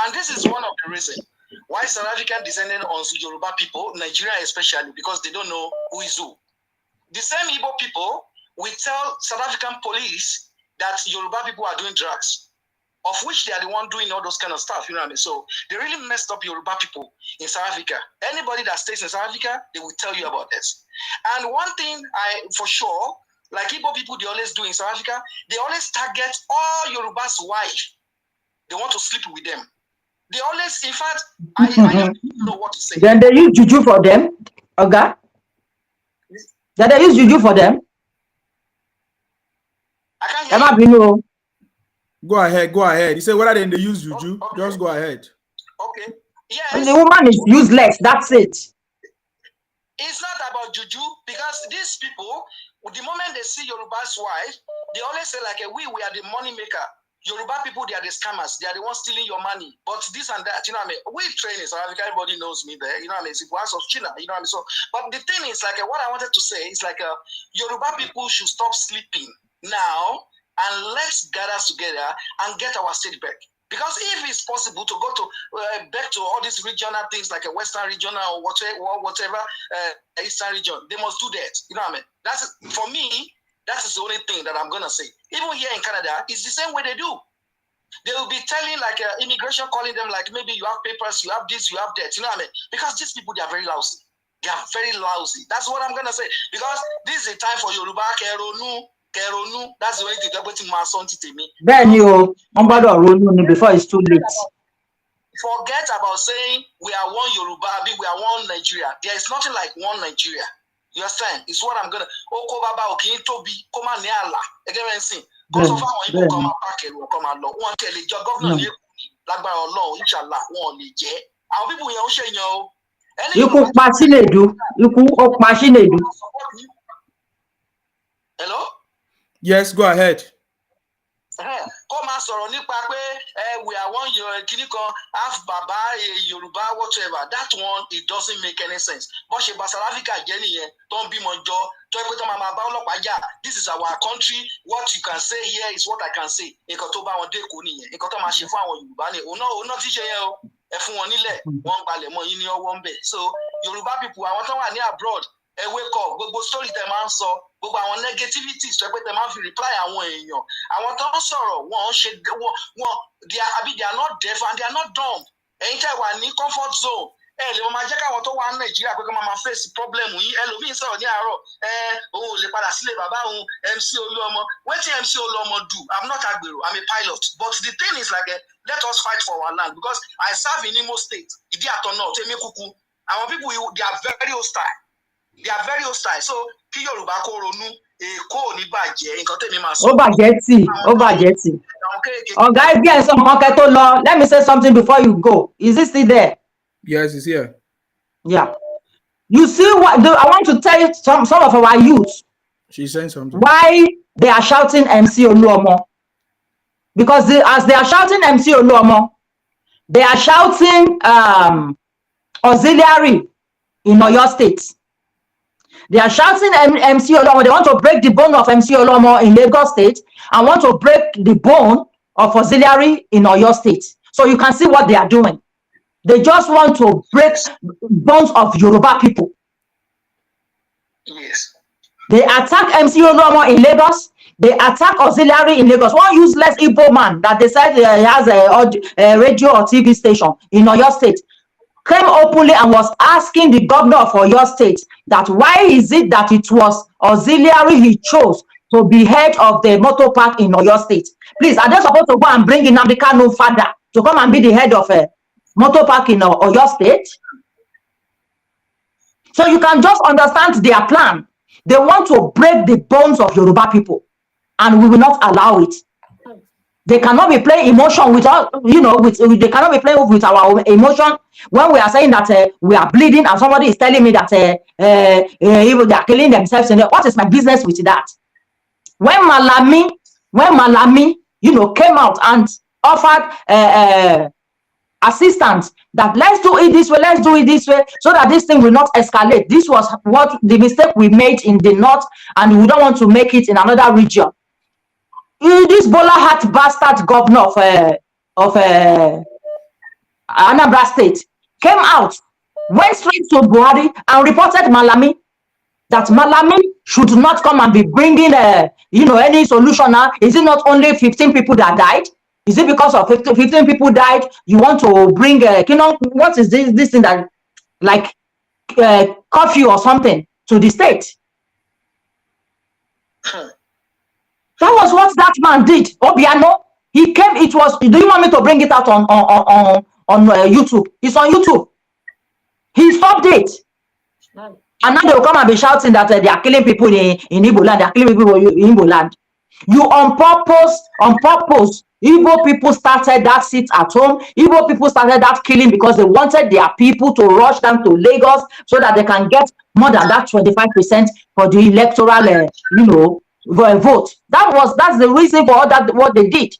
and this is one of the reasons why South Africa descended on Yoruba people, Nigeria especially, because they don't know who is who. The same Igbo people will tell South African police that Yoruba people are doing drugs, of which they are the one doing all those kind of stuff, you know what I mean? So they really messed up Yoruba people in South Africa. Anybody that stays in South Africa, they will tell you about this. And one thing for sure, like Igbo people, they always do in South Africa, they always target all Yoruba's wife. They want to sleep with them. They always, in fact, I don't know what to say. Then they use juju for them, okay? Then they use juju for them. I can't hear you. Go ahead. He said, whether they use juju, just go ahead. Okay. Yes. The woman is useless. That's it. It's not about juju, because these people, the moment they see Yoruba's wife, they always say like, we are the money maker. Yoruba people, they are the scammers. They are the ones stealing your money. But this and that, you know what I mean? We train in South Africa. Everybody knows me there. You know what I mean? It's of China. You know what I mean? So, but the thing is, like, what I wanted to say is like, Yoruba people should stop sleeping now, and let's gather together and get our state back. Because if it's possible to go to back to all these regional things like a Western region or whatever Eastern region, they must do that. You know what I mean? That's for me. That is the only thing that I'm gonna say. Even here in Canada, it's the same way they do. They will be telling like immigration, calling them like, maybe you have papers, you have this, you have that. You know what I mean? Because these people, they are very lousy. They are very lousy. That's what I'm gonna say. Because this is a time for Yoruba Keronu. That's the only thing that waiting my son to me. Then you before it's too late. Forget about saying we are one Yoruba, we are one Nigeria. There is nothing like one Nigeria. You understand? It's what I'm gonna. Oko baba okin tobi koma ni ala. Again, see. Because of how people come back and come along. One tell the governor here, lágbára Ọlọ́run, inshallah, one le je. Our people here, ṣe yan o. Iku pasinedu. Iku pasinedu. Hello? Yes, go ahead. Kó máa sọ̀rọ̀ nípa pé we are one kìíní kan half baba Yorùbá whatever, that one it doesn't make any sense. Bó ṣe bá South Africa jẹ́ nìyẹn tó ń bímọ jọ tó ń pé tó máa bá ọlọ́pàá jà, this is our country, what you can say here is what I can say. Nǹkan tó bá wọn dé kò nìyẹn, nǹkan tó máa ṣe fún àwọn Yorùbá ni òun náà ti ṣe yẹn o, ẹ fún wọn nílẹ̀ wọ́n ń gbalẹ̀ mọ́ yín ní ọwọ́ ń bẹ̀. So Yorùbá people àwọn tó wà ní abroad ẹ wake up, gbogbo story tẹ máa ń sọ, gbogbo àwọn negativities tó pé tẹ máa ń fi reply àwọn èèyàn, àwọn tó ń sọ̀rọ̀ wọn ṣe wọn they are not deaf and they are not dumb. Ẹ̀yin tẹ́ wà ní comfort zone ẹ lè máa jẹ́ káwọn tó wà ní Nàìjíríà pé kí wọ́n máa face problem yìí. Ẹlòmíín sọ̀rọ̀ ní àárọ̀ òun ò lè padà sílé bàbá òun MC Olúọmọ. Wetin MC Olúọmọ do? I'm not Agbero, I'm a pilot, but the thing is like let us fight for our land because I serve in Imo State. Ìdí àtọ̀nà Tèmi Kúkú àwọn people they are very hostile. They are very hostile. So kí Yorùbá kó ronú Èkó ò ní bàjẹ́ nǹkan tèmi máa sọ. Ó bàjẹ́ tì. Ọ̀gá ẹbí ẹ̀ sọ mọ́kẹ́ tó lọ. Let me say something before you go. Is it still there? Yes, it's here. Yeah. You see what I want to tell you some of our youth. She's saying something. Why they are shouting MC Oluomo? Because as they are shouting MC Oluomo, they are shouting auxiliary in Oyo State. They are shouting MC Oluomo. They want to break the bone of MC Oluomo in Lagos State and want to break the bone of auxiliary in Oyo State. So you can see what they are doing. They just want to break bones of Yoruba people. Yes. They attack MC Oluomo in Lagos. They attack auxiliary in Lagos. One useless Igbo man that they said he has a radio or TV station in Oyo State came openly and was asking the governor of Oyo State that why is it that it was auxiliary he chose to be head of the motor park in Oyo State. Please, are they supposed to go and bring in Nnamdi Kanu father to come and be the head of a motor park in Oyo State? So you can just understand their plan. They want to break the bones of Yoruba people, and we will not allow it. They cannot be playing emotion with us, they cannot be playing with our emotion when we are saying that we are bleeding and somebody is telling me that they are killing themselves. What is my business with that? When Malami, came out and offered assistance that let's do it this way, so that this thing will not escalate. This was what the mistake we made in the north, and we don't want to make it in another region. This Bola Hat bastard governor of Anambra State came out, went straight to Buhari and reported Malami that Malami should not come and be bringing any solution now. Is it not only 15 people that died? Is it because of 15 people died? You want to bring what is this thing that like curfew or something to the state? That was what that man did. Obiano, he came. It was. Do you want me to bring it out on YouTube? It's on YouTube. He stopped it, and now they will come and be shouting that they are killing people in Igbo land. They are killing people in Igbo land. You on purpose. Igbo people started that sit at home. Igbo people started that killing because they wanted their people to rush them to Lagos so that they can get more than that 25% for the electoral, vote. That's the reason for all that what they did.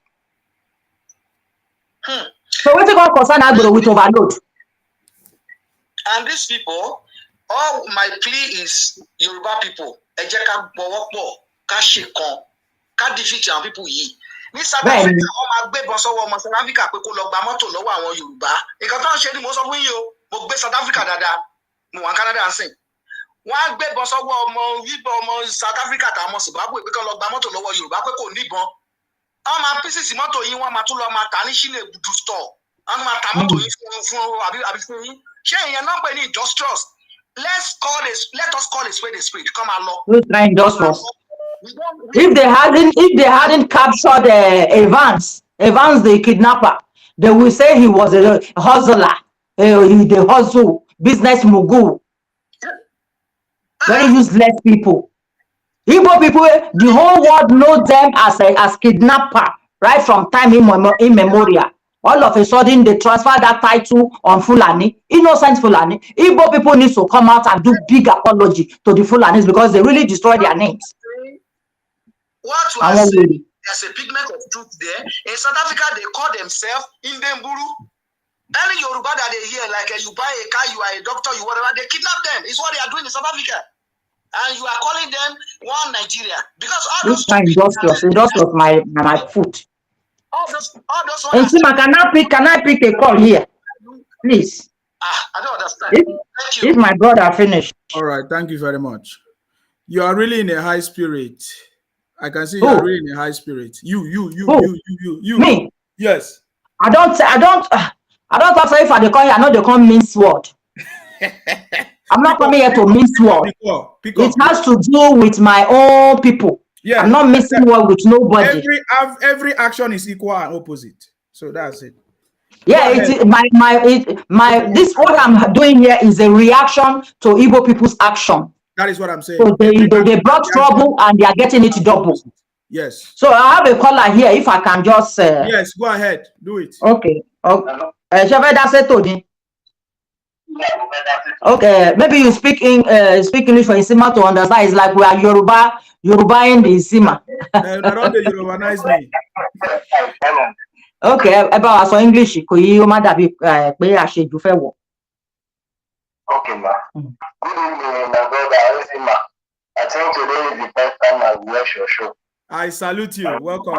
So what you got concern Agbero with overload? And these people, all my plea is Yoruba people. Ejeka bowopo, ka shekan, ka defeat àwọn people yìí. Ní South Africa, wọ́n máa gbébọn sọ́wọ́ ọmọ South Africa pé kó lọ gba mọ́tò lọ́wọ́ àwọn Yorùbá. Nǹkan tó ń ṣe ni mo sọ fún yín o. Mo gbé South Africa dáadáa. Mo wà ní Canada sìn. Wọ́n á gbébọn sọ́wọ́ ọmọ South Africa àtàwọn Zimbabwe pé kó lọ gba mọ́tò lọ́wọ́ Yorùbá pé kò níbọn. Wọ́n máa písìsì mọ́tò yín, wọ́n máa tún lọ máa tà ní Chile Budu store. Wọ́n máa ta mọ́tò yín fún àbí fún yín. Ṣé ìyẹn náà pè ní industrious? Let us call a spade. Come along. Industrious. If they hadn't captured Evans the kidnapper, they will say he was a hustler, the hustle, business mogul. Very useless people. Igbo people, the whole world knows them as kidnapper, right from time immemorial. All of a sudden, they transfer that title on Fulani, innocent Fulani. Igbo people need to come out and do big apology to the Fulanis because they really destroyed their names. What we are saying There's a pigment of truth there. In South Africa, they call themselves Indemburu. Any Yoruba that they hear, like you buy a car, you are a doctor, you whatever, they kidnap them. It's what they are doing in South Africa. And you are calling them one Nigeria. Because all This those time industrious my foot. all those And ones. can I pick a call here? Please. I don't understand. Thank you. If my brother finished. All right, thank you very much. You are really in a high spirit. I can see you are really in a high spirit. You. Me? Yes. I don't talk so if I call here, I know they come mince word. I'm not coming here to mince word. It has to do with my own people. Yeah. I'm not missing word with nobody. Every action is equal and opposite. So that's it. Yeah, this what I'm doing here is a reaction to Igbo people's action. That is what I'm saying. So they brought trouble and they are getting it double. Yes. So I have a caller here. If I can just yes, go ahead, do it. Okay. Okay, maybe you speak English for Isima to understand. It's like we are Yoruba in the Isima. Around the Yorubanize me. Okay, about so English, kò yí ó má dàbí pé àṣejù fẹ́ wọ̀. Okay, ma. Good evening, my brother Isima. I think today is the first time I watch your show. I salute you. Welcome.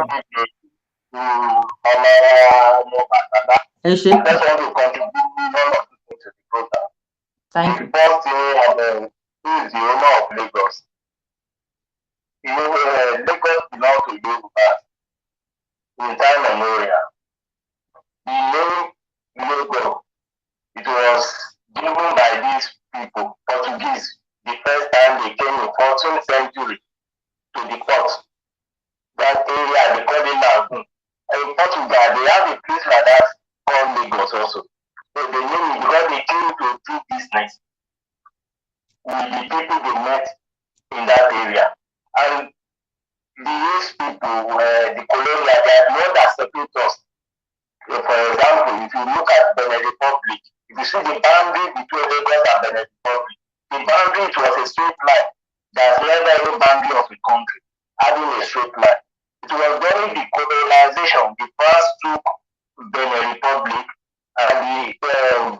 Omo Obatala. I just want to contribute one or two things to the program. Thank you. The first thing, who is the owner of Lagos? Lagos belongs to Yoruba in time memorial. The name Lagos, it was given by these people, Portuguese, the first time they came in 14th century to the port. That area, they call it Lagoon. In Portugal, they have a place like that called Lagos also. So the name is because they came to do business with the people they met in that area. And these people, the colonial, they are not that separate us. For example, if you look at Benin Republic, if you see the boundary between Lagos and Benin Republic, the boundary, it was a straight line. There's never any boundary of the country having a straight line. It was during the colonization, the France took Benin Republic and the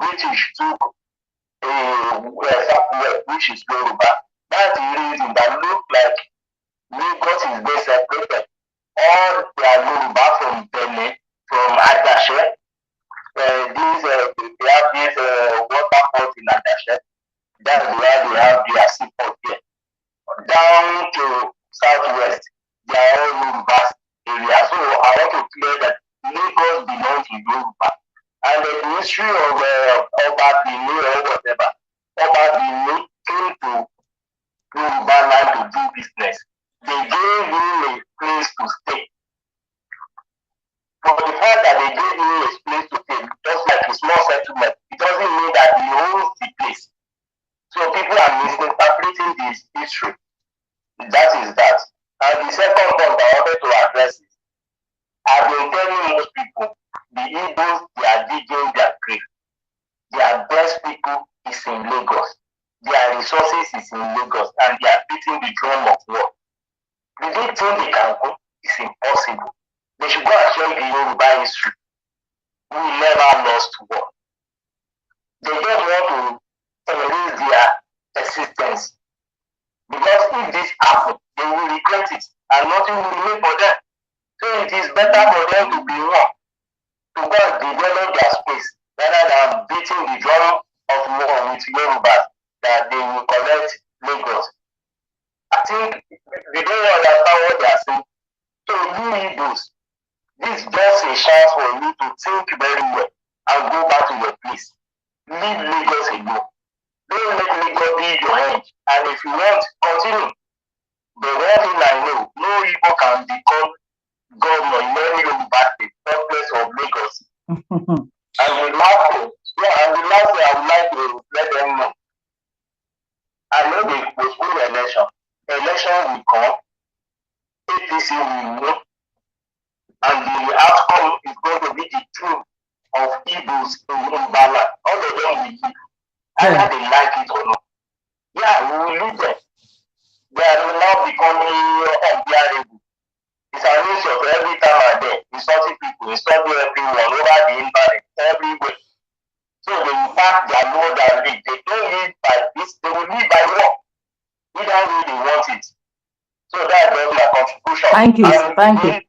British took Southwest, which is Yoruba. That's the reason that looked like Lagos is being separated. All their Yoruba from Benin, from Adashe, they have this water port in Adashe. That's where they have their seaport here. Down to Southwest, they are all Yoruba area. So I want to clear that Lagos belongs to Yoruba. And the ministry of Obabini or whatever, Obabini came to Yoruba land to do business. They gave him a place to stay. For the fact that they gave him a place to stay, just like a small settlement, it doesn't mean that he owns the place. So people are misinterpreting this history. That is that. And the second point I wanted to address is, I've been telling most people, the Igbos, they are digging their grave. Their best people is in Lagos. Their resources is in Lagos, and they are beating the drum of war. The big thing they can go is impossible. They should go and check the Yoruba history. We never lost war. They just want to erase their existence. Because if this happens, they will regret it, and nothing will remain for them. So it is better for them to be one, to go and develop their space, rather than beating the drum of war with Yoruba, that they will collect Lagos. I think they don't understand what they are saying. So you Igbos, this is just a chance for you to think very well and go back to your place. Leave Lagos alone. Don't let Lagos be your hand. And if you want, continue. The one thing I know, no Igbo can become governor in any Yoruba state, not place of Lagos. And the last thing, I would like to let them know. I know they postpone election. Election will come, APC will win, and the outcome is going to be the truth of Igbos in Yoruba land. All of them will leave, either they like it or not. Yeah, we will leave them. They are now becoming unbearable. It's an issue of have their load and lead. They don't live by this, they will live by law. Either way they want it. So that's just my contribution. Thank you. And Thank you.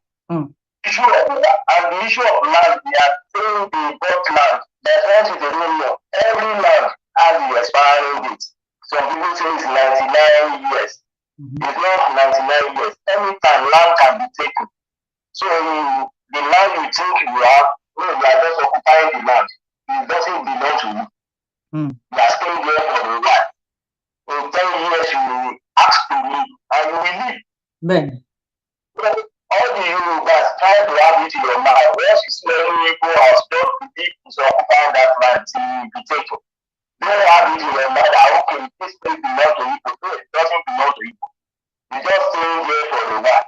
Issue of, and the issue of land, they are saying they bought land. There's one thing they don't know. Every land has the expiring date. Some people say it's 99 years. It's not 99 years. Anytime land can be taken. So the land you think you have, no, you are just occupying the land. It doesn't belong to you. You are staying there for a while. In 10 years, you will ask to leave, and you will leave. Ben. So, all the Yorubas try to have it in your mind. Once you see any people or stop the people occupying that land to be taken. Don't have it in your mind that, okay, this place belongs to you. No, it doesn't belong to you. You just staying there for a while.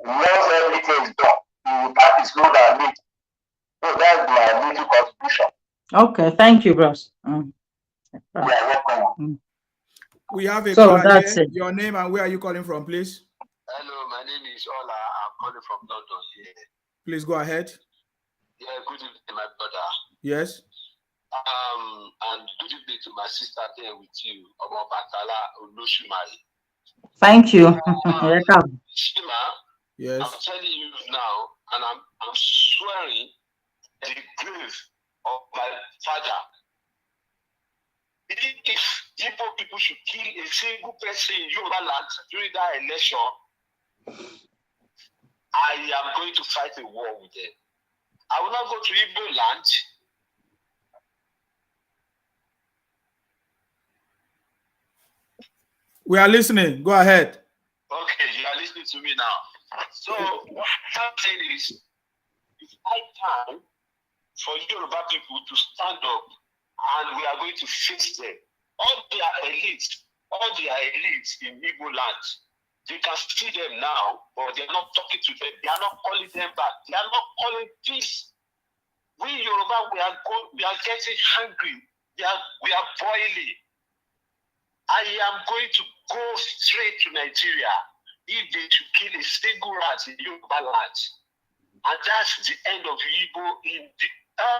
Once everything is done, you will pack his load and leave. So that's my little contribution. Okay, thank you, bros. Yeah, welcome. We have a So caller that's here. it. Your name and where are you calling from, please? Hello, my name is Ola. I'm calling from London here. Please go ahead. Yeah, good evening, my brother. Yes. And good evening to my sister there with you, Omo Obatala Olushimari. Thank you. Shima, yes. I'm telling you now, and I'm swearing the grave of my father. If Igbo people should kill a single person in Yoruba land during that election, I am going to fight a war with them. I will not go to Igbo land. We are listening. Go ahead. Okay, you are listening to me now. So what I'm saying is, it's high time for Yoruba people to stand up, and we are going to face them. All their elites in Igbo land, they can see them now, but they are not talking to them. They are not calling them back. They are not calling peace. We Yoruba, we are getting hungry. We are boiling. I am going to go straight to Nigeria if they should kill a single rat in Yoruba land. And that's the end of Igbo in the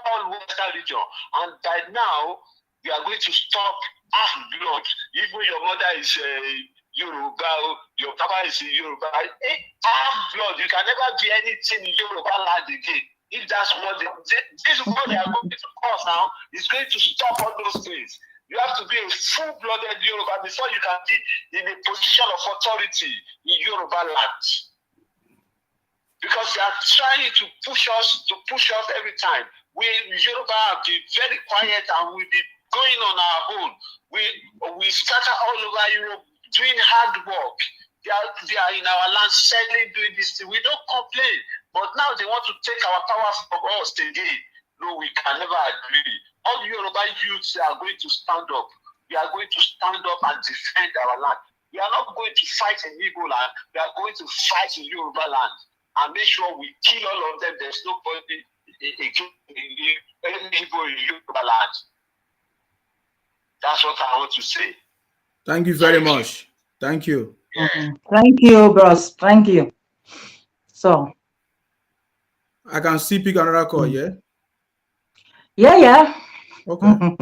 all Western region. And by now, we are going to stop blood. Even your mother is Yoruba, your papa is Yoruba. Blood, you can never be anything in Yoruba land again. If that's what this is what they are going to cause now, is going to stop all those things. You have to be a full-blooded Yoruba before you can be in a position of authority in Yoruba land. Because they are trying to push us every time. We Yoruba have been very quiet and we'll be going on our own. We scatter all over Europe doing hard work. They are in our land selling, doing this thing. We don't complain. But now they want to take our power from us again. No, we can never agree. All Yoruba youths are going to stand up. We are going to stand up and defend our land. We are not going to fight in Igbo land. We are going to fight in Yoruba land and make sure we kill all of them. There's nobody in Igbo in Yoruba land. That's what I want to say. Thank you very much. Thank you. Thank you, bros. Thank you. So I can see pick another call, yeah? Yeah. Okay.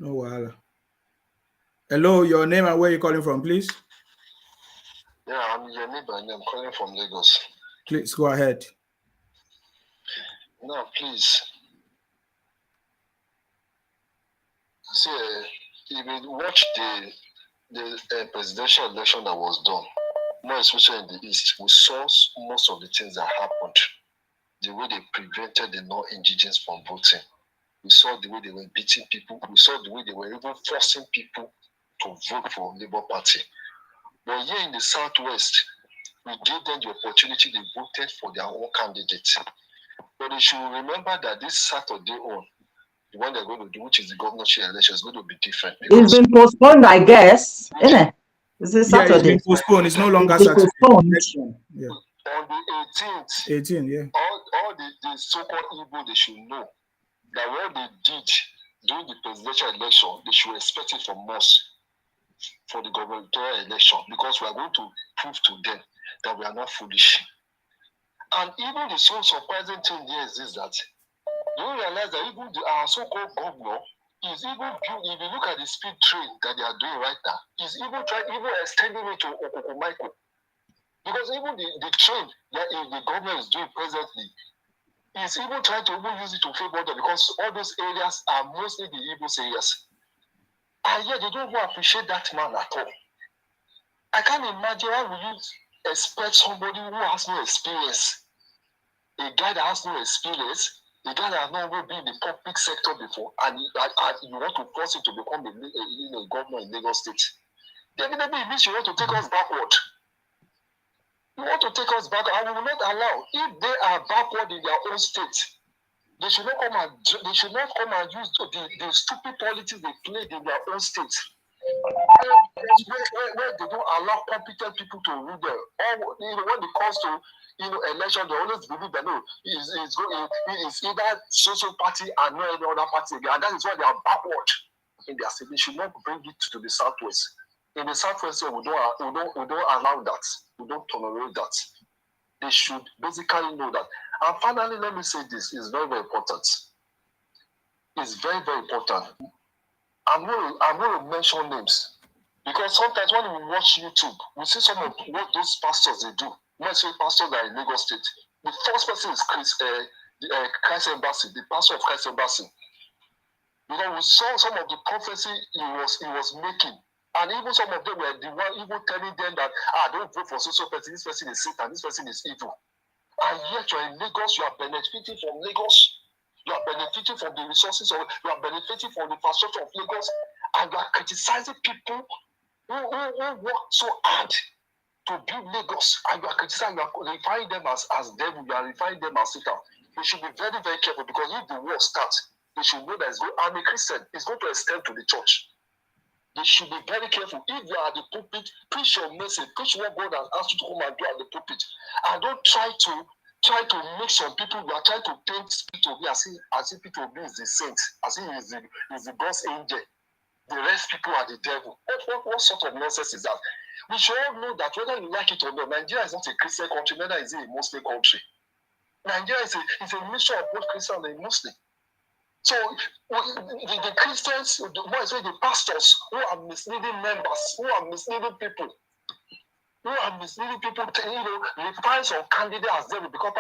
No wahala. Hello, your name and where you calling from, please? Yeah, I'm Yemi Bani. I'm calling from Lagos. Please go ahead. Now, please. See, if you watch the presidential election that was done, more especially in the East, we saw most of the things that happened. The way they prevented the non-indigenous from voting. We saw the way they were beating people. We saw the way they were even forcing people to vote for Labour Party. But here in the Southwest, we gave them the opportunity. They voted for their own candidates. But they should remember that this Saturday on, the one they're going to do, which is the governorship election, is going to be different. It's been postponed, I guess, isn't it? This is Saturday. Yeah, it's been postponed. It's no longer Saturday. Yeah. On the 18th, 18, yeah. All the so-called Igbo, they should know that what they did during the presidential election, they should expect it from us for the gubernatorial election, because we are going to prove to them that we are not foolish. And even the so surprising thing here is that Do you realize that even our so-called governor is even, if you look at the speed train that they are doing right now, is even extending it to Okoko Michael. Because even the train that the government is doing presently is even trying to even use it to favor them, because all those areas are mostly the Igbo areas. And yet they don't even appreciate that man at all. I can't imagine how will you expect somebody who has no experience, a guy that has no experience, a guy that has not even been in the public sector before, and you want to force him to become a governor in Lagos State. Definitely it means you want to take us backward. You want to take us back, and we will not allow. If they are backward in their own state, they should not come and use the stupid politics they played in their own state. Where they don't allow competent people to rule them. Or when it comes to election, they always believe that no, it's either social party and no any other party again. And that is why they are backward in their state. They should not bring it to the southwest. In the southwest, we don't allow that. We don't tolerate that. They should basically know that. And finally, let me say this: is very, very important. It's very, very important. I'm going to mention names, because sometimes when we watch YouTube, we see some of what those pastors they do. Let's say pastors that are in Lagos State. The first person is Christ Embassy, the pastor of Christ Embassy. We saw some of the prophecy he was making. And even some of them were the one even telling them that, don't vote for social person, this person is Satan, this person is evil. And yet you're in Lagos, you are benefiting from Lagos, you are benefiting from the resources, you are benefiting from the infrastructure of Lagos, and you are criticizing people who work so hard to build Lagos, and you are criticizing, you are referring them as devil, you are referring them as Satan. You should be very, very careful, because if the war starts, they should know that I'm a Christian, it's going to extend to the church. They should be very careful. If you are at the pulpit, preach your message, preach what God has asked you to come and do at the pulpit. And don't try to make some people, you are trying to paint Peter Obi as if Peter Obi is the saint, as if he is the God's angel. The rest people are the devil. What sort of nonsense is that? We should all know that whether you like it or not, Nigeria is not a Christian country, neither is it a Muslim country. Nigeria is a mixture of both Christian and Muslim. So the Christians, the pastors who are misleading members, who are misleading people, refine some candidate as devil because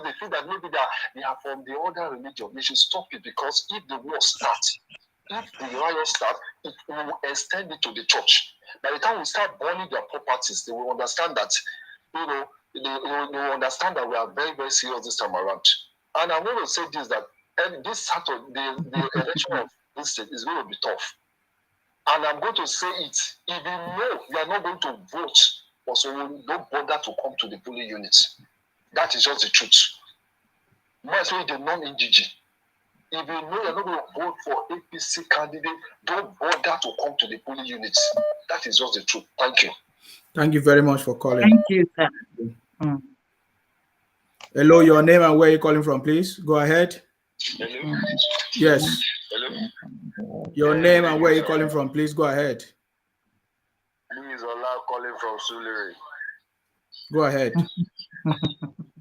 they feel that maybe they are from the other religion. They should stop it, because if the war starts, if the riot starts, it will extend it to the church. By the time we start burning their properties, they will understand that they will understand that we are very, very serious this time around. And I'm going to say this, that this Saturday, the election of this state is going to be tough. And I'm going to say it. If you know you are not going to vote, also don't bother to come to the polling units. That is just the truth. Might say the non-NGG. If you know you're not going to vote for APC candidate, don't bother to come to the polling units. That is just the truth. Thank you. Thank you very much for calling. Thank you, sir. Hello, your name and where you're calling from, please. Go ahead. Hello? Yes. Hello? Your name and where you're calling from, please. Go ahead. Louis Ola calling from Sulere. Go ahead.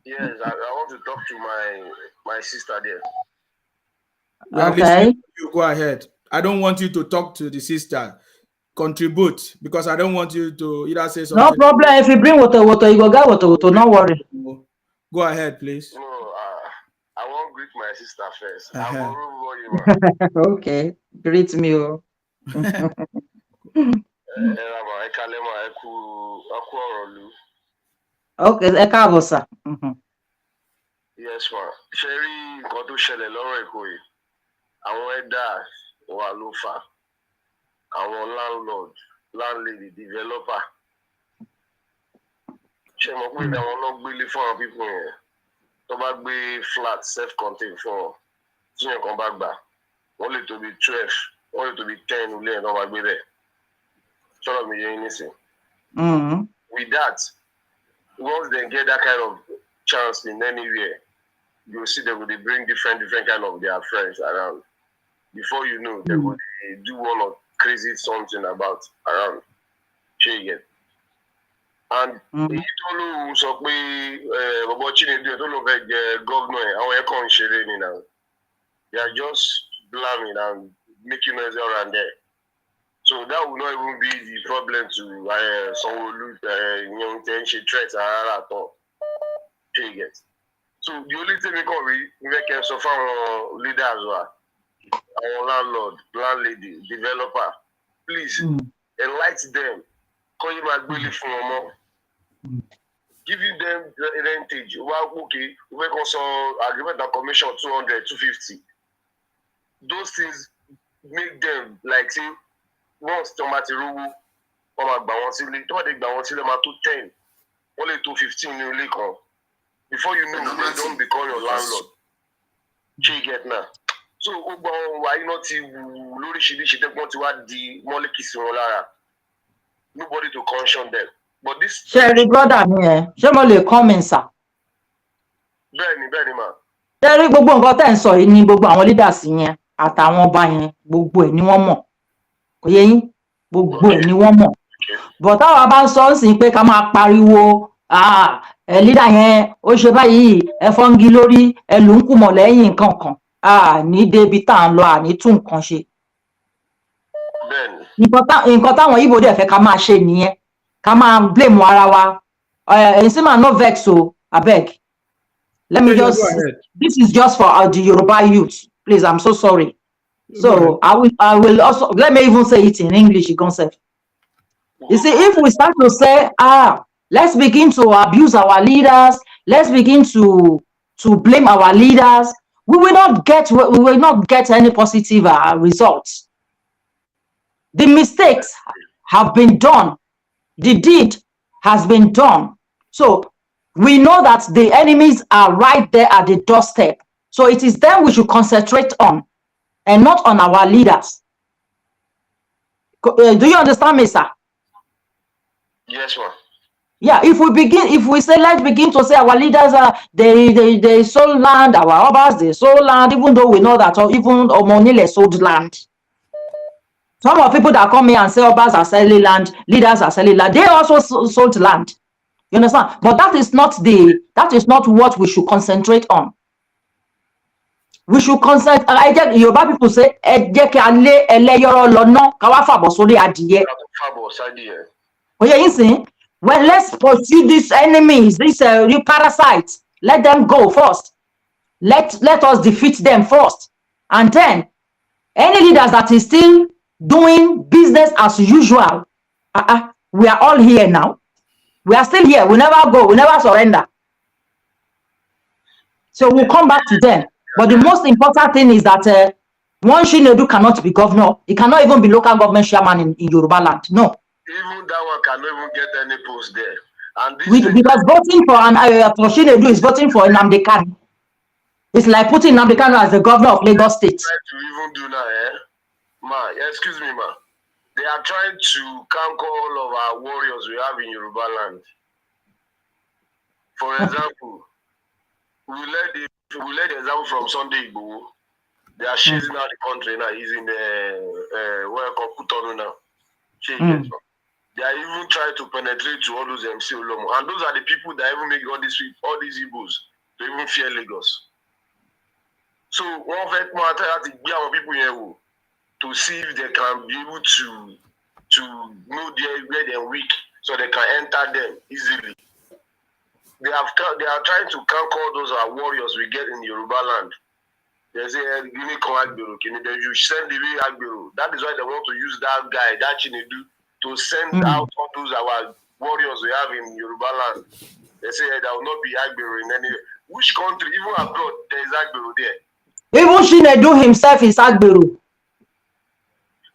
Yes, I want to talk to my sister there. We are listening to you. Go ahead. I don't want you to talk to the sister. Contribute, because I don't want you to either say something. No problem. If you bring water, you go get water. No worry. Go ahead, please. No, I won't greet my sister first. Okay. Greet me. Okay, Ekabosa. Yes, ma. Sherry, nǹkan tó ṣẹlẹ̀ lọ́rọ̀ Èkó yìí. Àwọn ẹ̀dá wà ló fà. Àwọn landlord, landlady, developer. Ṣé mo pé àwọn náà gbélé fún àwọn people yẹn? Tó bá gbé flat self-contained fún ọ, tí yẹn kan bá gbà, wọ́n lè tó bí 12, wọ́n lè tó bí 10 ilé ẹ̀ náà wá gbé bẹ̀. Sọ̀rọ̀ mi yẹ yín nísìn. With that, once they get that kind of chance in anywhere, you see they will bring different kind of their friends around. Before you know, they will do one or crazy something about around. Sure you get. And èyí tó ló sọ pé bọ̀bọ̀ Chinedu tó ló fẹ́ jẹ gọ́vnọ̀ ẹ̀ àwọn ẹ̀kọ́ ń ṣeré ni náà. They are just blaming and making noise around there. So that will not even be the problem to someone who intention threats at all. So the only thing we can so far leaders are our landlord, landlady, developer. Please enlighten them. Call you my belly for more. Giving them the rentage. Well, okay, we can also agreement and commission 200, 250. Those things make them like say once tomati rugu or my bawonsile, tomati bawonsile ma 10, only 215 new liquor. Before you know, they don't become your landlord. She get now. So, why not Lori Shidi want to add the molecules nobody to caution them. But this Sherry brother here, Shemole comment, sir. Very, man. Sherry, gbogbo nǹkan tẹ́ ń sọ yìí ni gbogbo àwọn leaders yẹn àtàwọn ọba yẹn gbogbo ẹ̀ ni wọ́n mọ̀. Kò yé yín, gbogbo ẹ̀ ni wọ́n mọ̀. But táwa bá ń sọ ń sìn pé ká máa pariwo leader yẹn ó ṣe báyìí ẹ fọ́ngi lórí ẹ lù ń kù mọ̀ lẹ́yìn nǹkan kan ní débi tá à ń lọ àní tún nǹkan ṣe. Nǹkan táwọn Ìgbò dẹ̀ fẹ́ ká máa ṣe nìyẹn ká máa blame ara wa ẹ̀yin sì máa no vex o abeg let me just this is just for the Yoruba youth please I'm so sorry so I will also let me even say it in English concept. You see, if we start to say let's begin to abuse our leaders, let's begin to blame our leaders, we will not get any positive results. The mistakes have been done. The deed has been done. So we know that the enemies are right there at the doorstep. So it is them we should concentrate on and not on our leaders. Do you understand me, sir? Yes, ma'am. Yeah, if we say let's begin to say our leaders they sold land, our obas they sold land, even though we know that even Omonile sold land. Some of people that come here and say obas are selling land, leaders are selling land, they also sold land. You understand? But that is not what we should concentrate on. We should concentrate. Yoruba people say well, let's pursue these enemies, these parasites. Let them go first. Let us defeat them first. And then, any leaders that is still doing business as usual, we are all here now. We are still here. We never go. We never surrender. So we'll come back to them. But the most important thing is that one Shinedu cannot be governor. He cannot even be local government chairman in Yoruba land. No. Even that one cannot even get any post there. And because voting for Shinedu is voting for Nnamdi Kanu. It's like putting Nnamdi Kanu as the governor of Lagos State. To even do now, excuse me, ma. They are trying to conquer all of our warriors we have in Yoruba land. For example, we let the example from Sunday Igboho. They are chasing out the country now. He's in where called Kutonu now. They are even trying to penetrate to all those MC Olomo. And those are the people that even make all these Igbos to even fear Lagos. So one fact more to be our people here to see if they can be able to know where they're weak so they can enter them easily. They are trying to conquer those warriors we get in Yoruba land. They say, you send the way Agbero. That is why they want to use that guy, that Chinedu, to send out all those our warriors we have in Yoruba land. They say there will not be Agbero in any. Which country, even abroad, there is Agbero there. Even Chinedu himself is Agbero.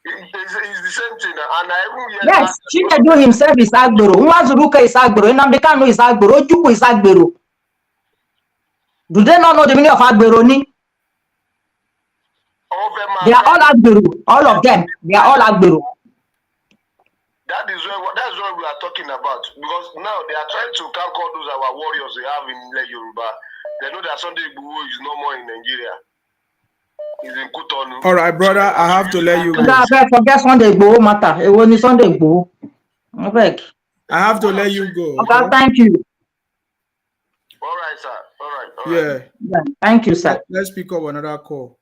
It's the same thing. And I even yes, Chinedu himself is Agbero. Nwazuruka is Agbero. Nnamdi Kanu is Agbero. Ojukwu is Agbero. Do they not know the meaning of Agbero ni? They are all Agbero. All of them. They are all Agbero. That's what we are talking about. Because now they are trying to conquer those our warriors we have in Yoruba. They know that Sunday Igboho is no more in Nigeria. He's in Kutonu. All right, brother. I have to let you go. Forget Sunday Igboho matter. It was Sunday Igboho. I have to let you go. Okay, thank you. All right, sir. All right. Yeah. Thank you, sir. Let's pick up another call.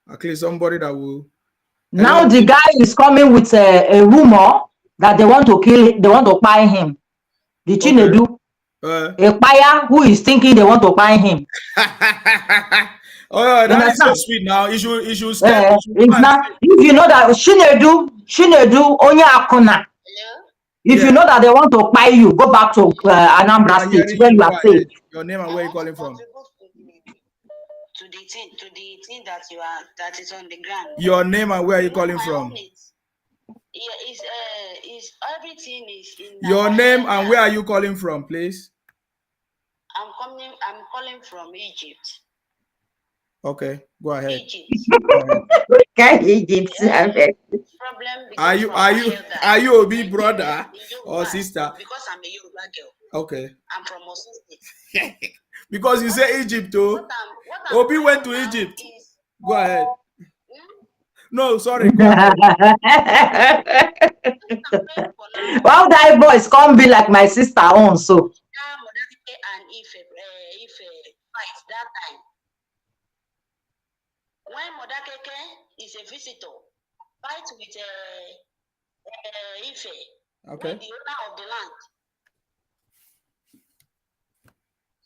At least somebody that will. Now the guy is coming with a rumor that they want to kill, they want to buy him. The Chinedu, a buyer who is thinking they want to buy him. Oh, that is so sweet. Now you should stop. It's not, if you know that Chinedu onye akuna. If you know that they want to buy you, go back to Anambra State where you are safe. Your name and where you calling from? To the thing that is on the ground. Your name and where are you calling from? Is everything is in your name and where are you calling from, please? I'm calling from Egypt. Okay, go ahead. Egypt. Egypt. Are you a big brother or sister? Because I'm a Yoruba girl. Okay. I'm from Osun State. Because you say Egypt, too. Obi went to Egypt. Go ahead. No, sorry. Go ahead. Well, that voice can't be like my sister also. And if fight that time, when Modakeke is a visitor, fight with Ife, okay, the owner of the land.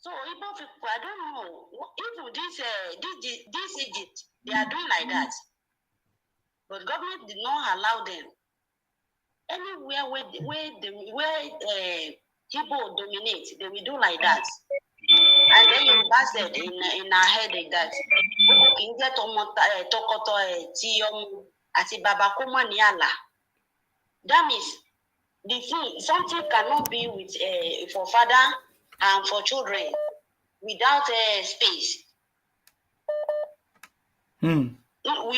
So Igbo people, I don't know if this Egypt they are doing like that, but government did not allow them. Anywhere where people dominate, they will do like that. And then you said in our head like that. That means the thing, something cannot be with for father and for children without space. We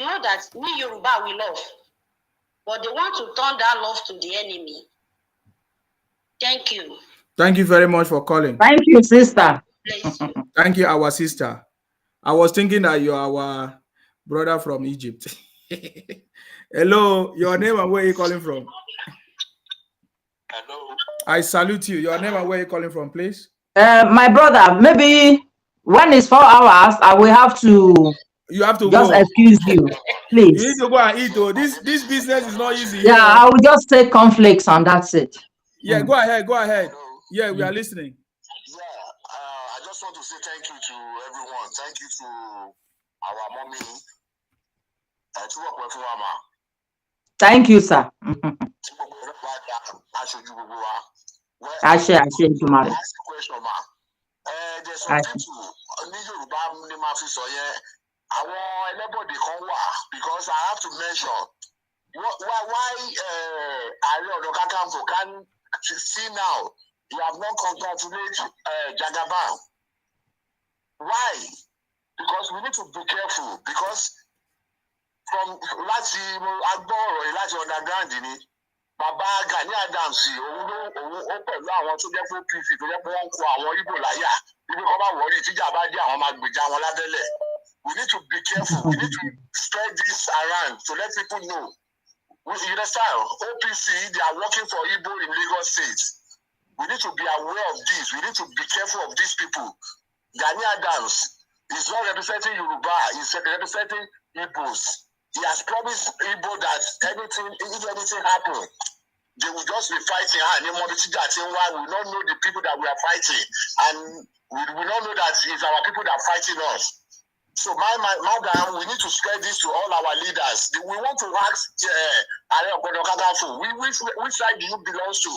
know that we Yoruba we love, but they want to turn that love to the enemy. Thank you. Thank you very much for calling. Thank you, sister. Bless you. Thank you, our sister. I was thinking that you're our brother from Egypt. Hello, your name and where are you calling from? Hello. I salute you. Your name and where are you calling from, please? My brother, maybe when it's 4 hours, I will have to. You have to just go. Excuse you, please. You need to go and eat. Oh, this business is not easy. Yeah, I will just take conflicts and that's it. Yeah, go ahead. Go ahead. Yeah, we are listening. Yeah, I just want to say thank you to everyone. Thank you to our mommy. Thank you, sir. I share tomorrow. There's some people because I have to mention why can see now you have not congratulated Jagaban. Why? Because we need to be careful because from last underground Baba Gani Adams pẹ̀lú àwọn tó jẹ́ fún PC tó jẹ́ pé wọ́n ń kó àwọn Igbo láyà ibi kan bá wọrí tíjà bá dé àwọn máa gbèjà wọn lábẹ́lẹ̀. We need to be careful. We need to spread this around to let people know. You understand? OPC, they are working for Igbo in Lagos State. We need to be aware of this. We need to be careful of these people. Gani Adams is not representing Yoruba. He's representing Igbos. He has promised Igbo that if anything happens, they will just be fighting. We will not know the people that we are fighting. And we will not know that it's our people that are fighting us. So, madam, we need to spread this to all our leaders. We want to ask which side do you belong to?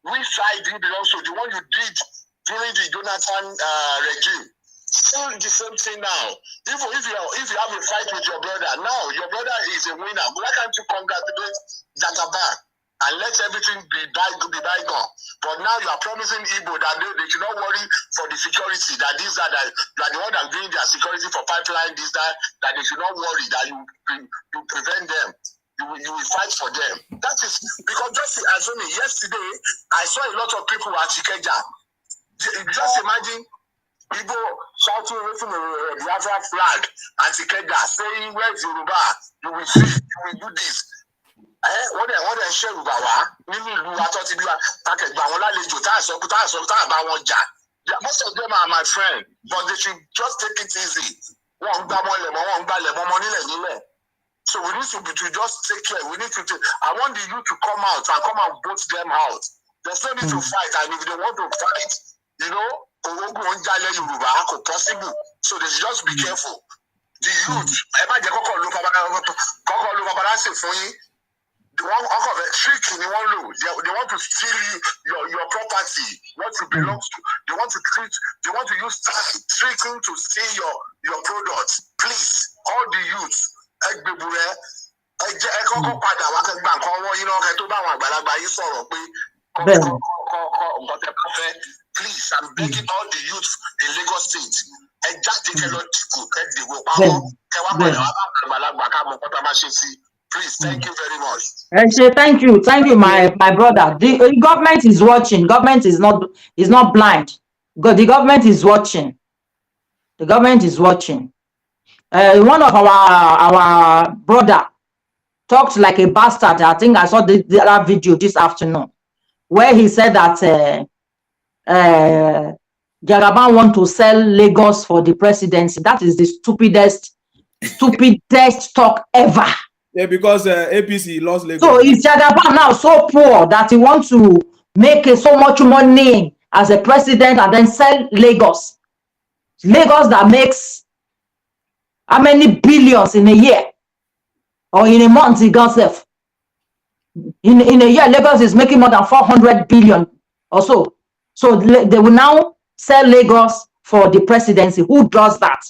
Which side do you belong to? The one you did during the Jonathan regime. Still the same thing now. If you have a fight with your brother, now your brother is a winner. Why can't you congratulate Jagaban and let everything be bygone? But now you are promising Igbo that they should not worry for the security, that you are the one that doing their security for pipeline, that they should not worry, that you prevent them. You will fight for them. That is because just assuming yesterday I saw a lot of people at Ikeja. Just imagine Igbo shouting away from the Biafra flag at Ikeja, saying, "Where's Yoruba? You will see, you will do this." Wọ́n dẹ̀ ṣe Yorùbá wá nínú ìlú atọ́tí bí wa takẹ̀gbà wọn lálejò tá a bá wọn jà. Most of them are my friend, but they should just take it easy. So we need to just take care. We need to take, I want the youth to come out and vote them out. There's no need to fight, and if they want to fight, you know, possible. So they should just be careful. The youth, they want to steal your property, what you belong to. They want to use tricking to steal your products. Please, all the youth, please, I'm begging all the youth in Lagos State. Please, thank you very much. I say thank you, my brother. The government is watching. Government is not blind. The government is watching. The government is watching. One of our brother talked like a bastard. I think I saw the other video this afternoon where he said that Jagaban want to sell Lagos for the presidency. That is the stupidest talk ever. Yeah, because APC lost Lagos. So is Jagaban now so poor that he wants to make so much money as a president and then sell Lagos? Lagos that makes how many billions in a year or in a month? He got self. In a year, Lagos is making more than 400 billion or so. So they will now sell Lagos for the presidency. Who does that?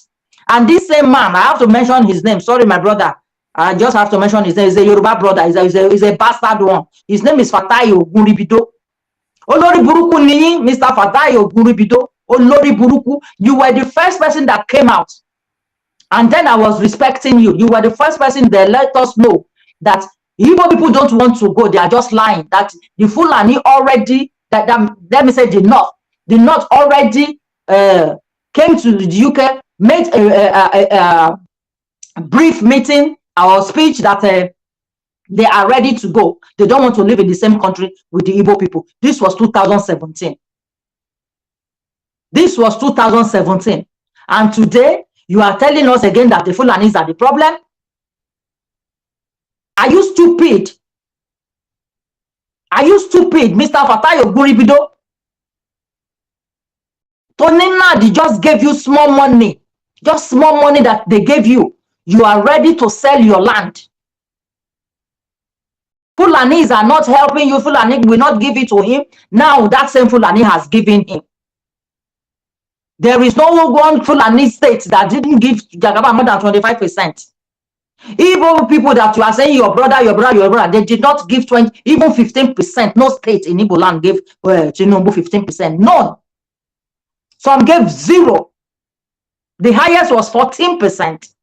And this same man, I have to mention his name. Sorry, my brother. I just have to mention his name. He's a Yoruba brother. He's a bastard one. His name is Fatai Oguribido. Olori Buruku ni, Mr. Fatai Oguribido. Olori Buruku. You were the first person that came out. And then I was respecting you. You were the first person that let us know that Igbo people don't want to go. They are just lying. That the Fulani already, let me say the North already came to the UK, made a brief meeting or speech that they are ready to go. They don't want to live in the same country with the Igbo people. This was 2017. This was 2017. And today, you are telling us again that the Fulanis are the problem? Are you stupid? Are you stupid, Mr. Fatai Oguribido? Tonina, they just gave you small money. Just small money that they gave you. You are ready to sell your land. Fulanis are not helping you. Fulani will not give it to him. Now that same Fulani has given him. There is no one Fulani state that didn't give Jagaba more than 25%. Igbo people that you are saying your brother, they did not give 20, even 15%. No state in Igbo land gave Tinubu 15%. None. Some gave 0. The highest was 14%.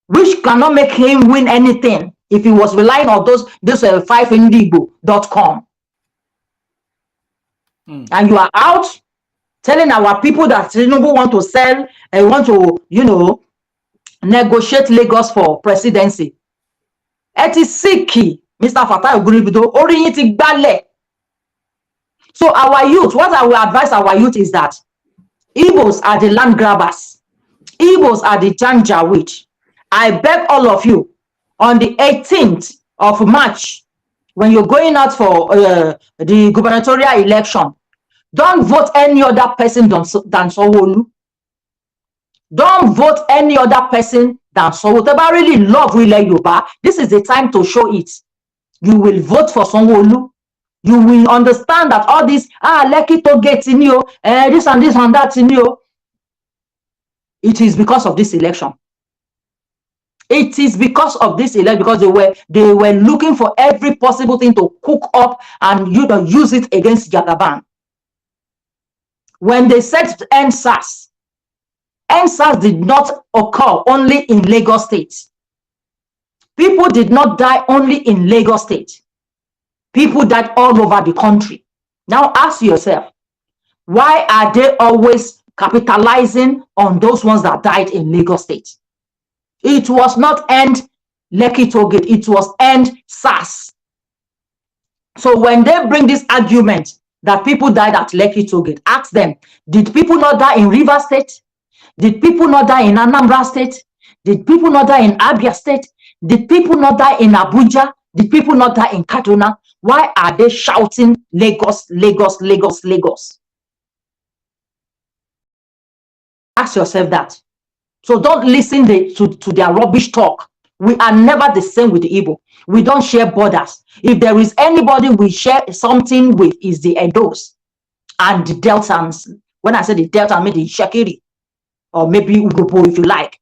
Which cannot make him win anything if he was relying on those 5indigo.com. And you are out telling our people that Tinubu want to sell and want to, negotiate Lagos for presidency. It is sicky, Mr. Fatai Oguribido. Orienting Bale. So our youth, what I will advise our youth is that Igbos are the land grabbers. Igbos are the Janjaweed. I beg all of you, on the 18th of March, when you're going out for the gubernatorial election, don't vote any other person than Sanwo-Olu. Don't vote any other person than Sanwo-Olu. If I really love Yoruba, this is the time to show it. You will vote for Sanwo-Olu. You will understand that all this, Lekki to get in you, this and that in you. It is because of this election. It is because of this election, because they were looking for every possible thing to cook up and use it against Jagaban. When they said NSAS did not occur only in Lagos State. People did not die only in Lagos State. People died all over the country. Now ask yourself, why are they always capitalizing on those ones that died in Lagos State? It was not end Lekki Tollgate, it was end SAS. So when they bring this argument that people died at Lekki Tollgate. Ask them, did people not die in Rivers State? Did people not die in Anambra State? Did people not die in Abia State? Did people not die in Abuja? Did people not die in Kaduna? Why are they shouting Lagos, Lagos, Lagos, Lagos? Ask yourself that. So don't listen to their rubbish talk. We are never the same with the Igbo. We don't share borders. If there is anybody we share something with, is the Edos and the Deltans. When I say the Delta, I mean the Shakiri, or maybe Ugopo if you like.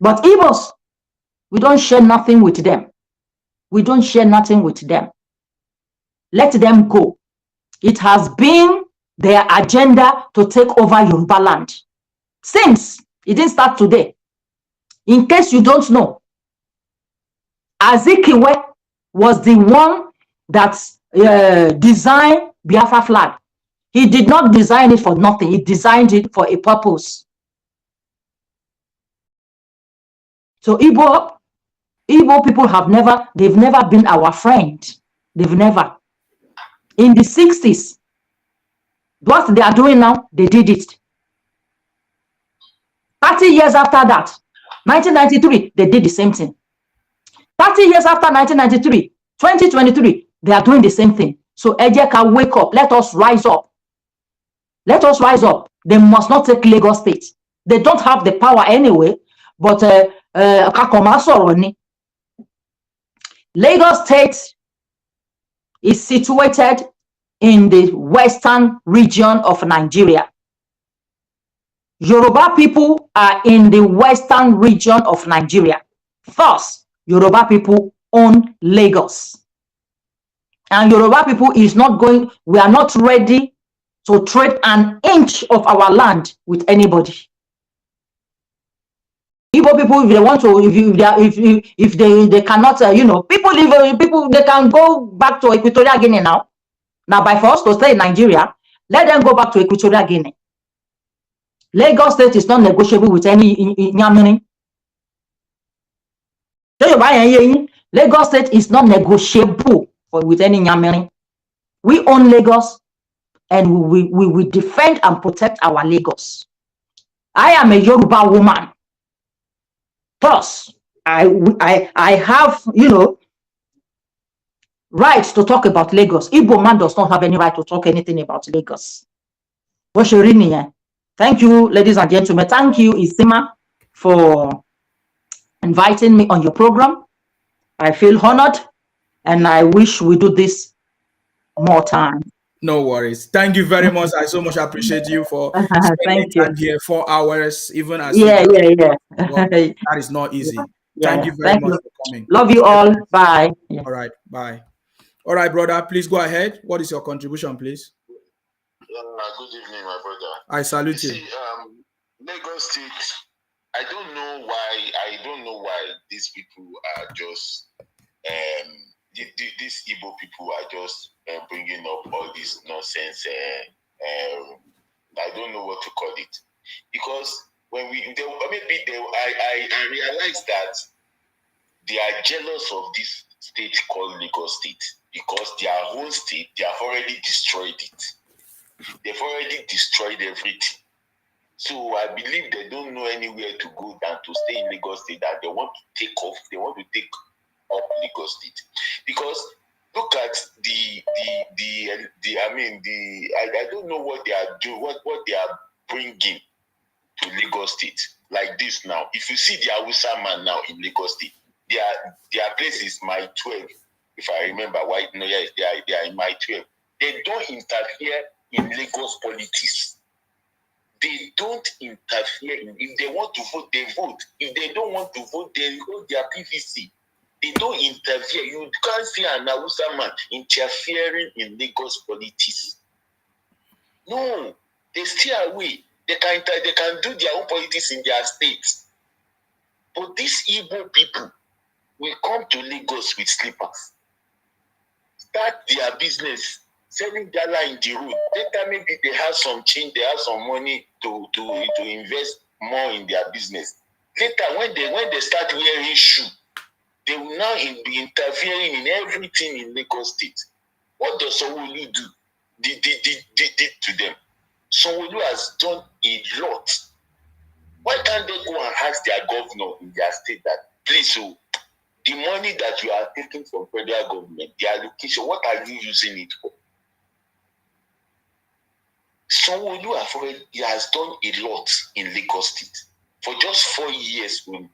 But Igbos, we don't share nothing with them. We don't share nothing with them. Let them go. It has been their agenda to take over Yoruba land. Since it didn't start today. In case you don't know, Azikiwe was the one that designed Biafra flag. He did not design it for nothing. He designed it for a purpose. So Igbo people they've never been our friend. They've never. In the 60s, what they are doing now, they did it. 30 years after that, 1993, they did the same thing. 30 years after 1993, 2023, they are doing the same thing. So Ejeka, wake up. Let us rise up. Let us rise up. They must not take Lagos State. They don't have the power anyway, but Lagos State is situated in the western region of Nigeria. Yoruba people are in the western region of Nigeria. Thus, Yoruba people own Lagos. And Yoruba people is not going, we are not ready to trade an inch of our land with anybody. Igbo people, if they want to, if they cannot, people they can go back to Equatorial Guinea now. Now, by force to stay in Nigeria, let them go back to Equatorial Guinea. Lagos State is not negotiable with any Nyamini. Lagos State is not negotiable with any Nyamini. We own Lagos, and we defend and protect our Lagos. I am a Yoruba woman. Plus, I have, rights to talk about Lagos. Igbo man does not have any right to talk anything about Lagos. Thank you, ladies and gentlemen. Thank you, Isima, for inviting me on your program. I feel honored, and I wish we do this more time. No worries. Thank you very much. I so much appreciate you for spending time here 4 hours, even as yeah. Well, that is not easy. Thank you very much for coming. Love you all. Bye. All right. Bye. All right, brother. Please go ahead. What is your contribution, please? Good evening, my brother. I salute you. See, Lagos State. I don't know why these people are just these Igbo people are just bringing up all this nonsense. I don't know what to call it, because when I realized that they are jealous of this state called Lagos State, because their own state, they have already destroyed it. They've already destroyed everything. So I believe they don't know anywhere to go than to stay in Lagos State, that they want to take off. They want to take up Lagos State, because look at I don't know what they are doing, what they are bringing to Lagos State like this now. If you see the Hausa man now in Lagos State, their place is my 12. If I remember right, they are in my 12. They don't interfere in Lagos politics. They don't interfere if they want to vote, they vote. If they don't want to vote, they hold their PVC. They don't interfere. You can't see an Hausa man interfering in Lagos politics. No, they stay away. They can do their own politics in their states. But these Igbo people will come to Lagos with slippers, start their business, selling gala in the road. Later, maybe they have some change, they have some money to invest more in their business. Later, when they start wearing shoe, they will now be interfering in everything in Lagos State. What does Sowolu do? did to them. Sanwo-Olu has done a lot. Why can't they go and ask their governor in their state that, please, so the money that you are taking from federal government, the allocation, what are you using it for? Sanwo-Olu has done a lot in Lagos State. For just 4 years, the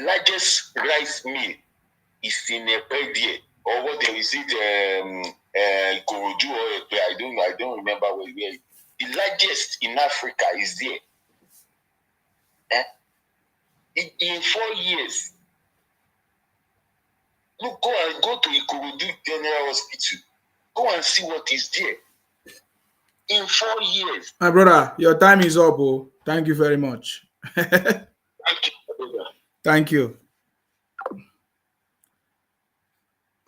largest rice mill is in Epedia, or what there is it, Ikorodu, or I don't remember where. The largest in Africa is there. In 4 years, look, go to Ikorodu General Hospital. Go and see what is there. In 4 years. My brother, your time is up. Oh. Thank you very much. Thank you, brother. Thank you.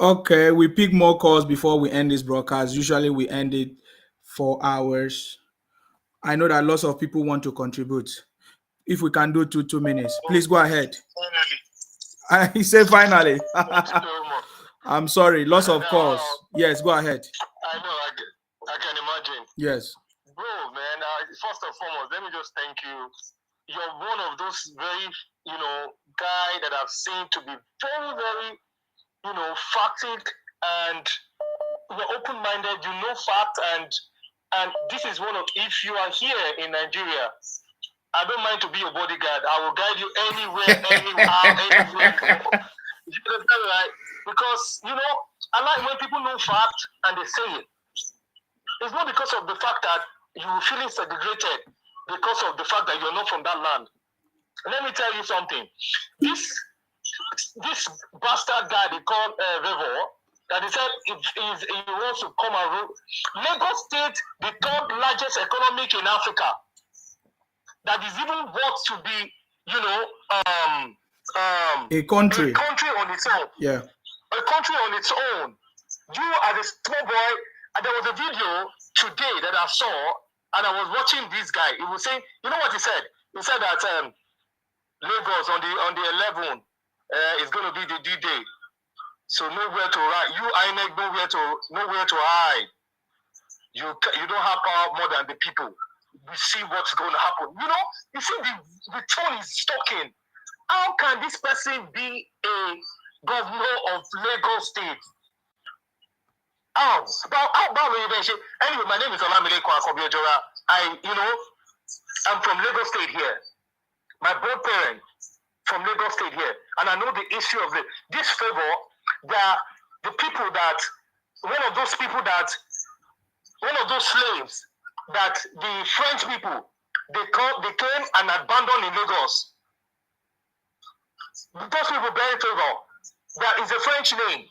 Okay, we pick more calls before we end this broadcast. Usually we end it 4 hours. I know that lots of people want to contribute. If we can do 2 minutes, please go ahead. Finally. He said finally. Thank you so much. I'm sorry, lots of calls. Yes, go ahead. I know, I can imagine. Yes. Bro, man, first and foremost, let me just thank you. You're one of those very, guy that I've seen to be very, very, factic, and you're open-minded, you know fact, and this is one of, if you are here in Nigeria, I don't mind to be your bodyguard. I will guide you anywhere, anywhere. You understand, right? Because, I like when people know fact and they say it. It's not because of the fact that you're feeling segregated, because of the fact that you're not from that land. Let me tell you something. This bastard guy they call Revo, that he said if he wants to come and rule. Lagos State, the 3rd largest economic in Africa, that is even worth to be, a country on its own. Yeah. A country on its own. You as a small boy, there was a video today that I saw, and I was watching this guy. He was saying, you know what he said? He said that Lagos on the 11th is going to be the D-Day. So nowhere to hide. You, INEC, nowhere to hide. You don't have power more than the people. We see what's going to happen. You see the tone is talking. How can this person be a governor of Lagos State? Anyway, my name is Olamide Kwakobiojora. I'm from Lagos State here. My both parents from Lagos State here, and I know the issue of this favor. The people that one of those slaves that the French people they came and abandoned in Lagos. Those people bear favor. That is a French name.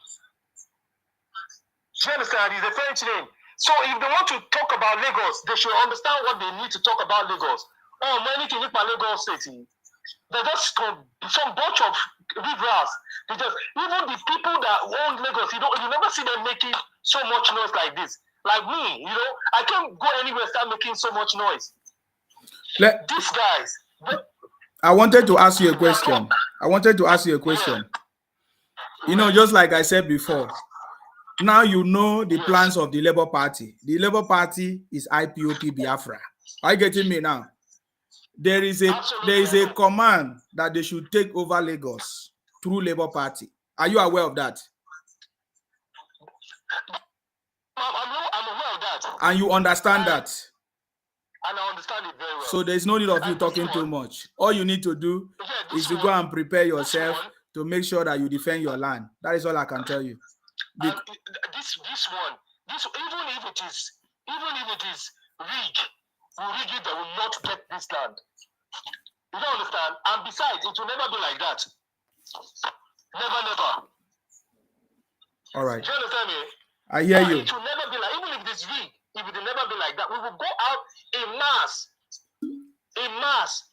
Do you understand? It's a French name. So if they want to talk about Lagos, they should understand what they need to talk about Lagos. Oh, many can look at Lagos City. They're just some bunch of rivers. Even the people that own Lagos, you never see them making so much noise like this. Like me, I can't go anywhere and start making so much noise. These guys. I wanted to ask you a question. Just like I said before, now you know the plans of the Labour Party. The Labour Party is IPOD Biafra. Are you getting me now? There is a command that they should take over Lagos through Labour Party. Are you aware of that? I'm aware of that. And you understand that? And I understand it very well. So there's no need of you talking too much. All you need to do is to go and prepare yourself to make sure that you defend your land. That is all I can tell you. This one, even if it is rigged, we rig it, they will not get this land. You don't understand? And besides, it will never be like that. Never. All right. Do you understand me? I hear you. It will never be like, even if it is rigged, it will never be like that. We will go out in mass,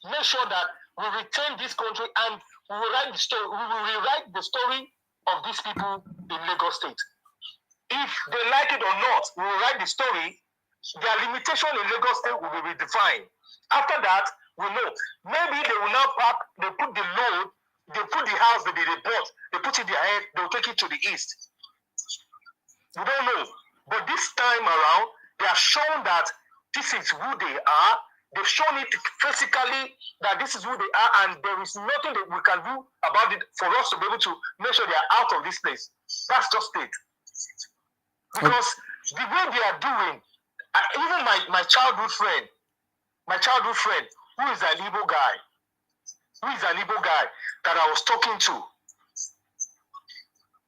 make sure that we retain this country and we will write the story. We will rewrite the story of these people in Lagos State. If they like it or not, we will write the story. Their limitation in Lagos State will be redefined. After that, we know. Maybe they will now they put the load, they put the house that they bought, they put it in their head, they will take it to the east. We don't know. But this time around, they have shown that this is who they are. They've shown it physically that this is who they are, and there is nothing that we can do about it for us to be able to make sure they are out of this place. That's just it. Because the way they are doing, even my childhood friend, who is an Igbo guy, that I was talking to,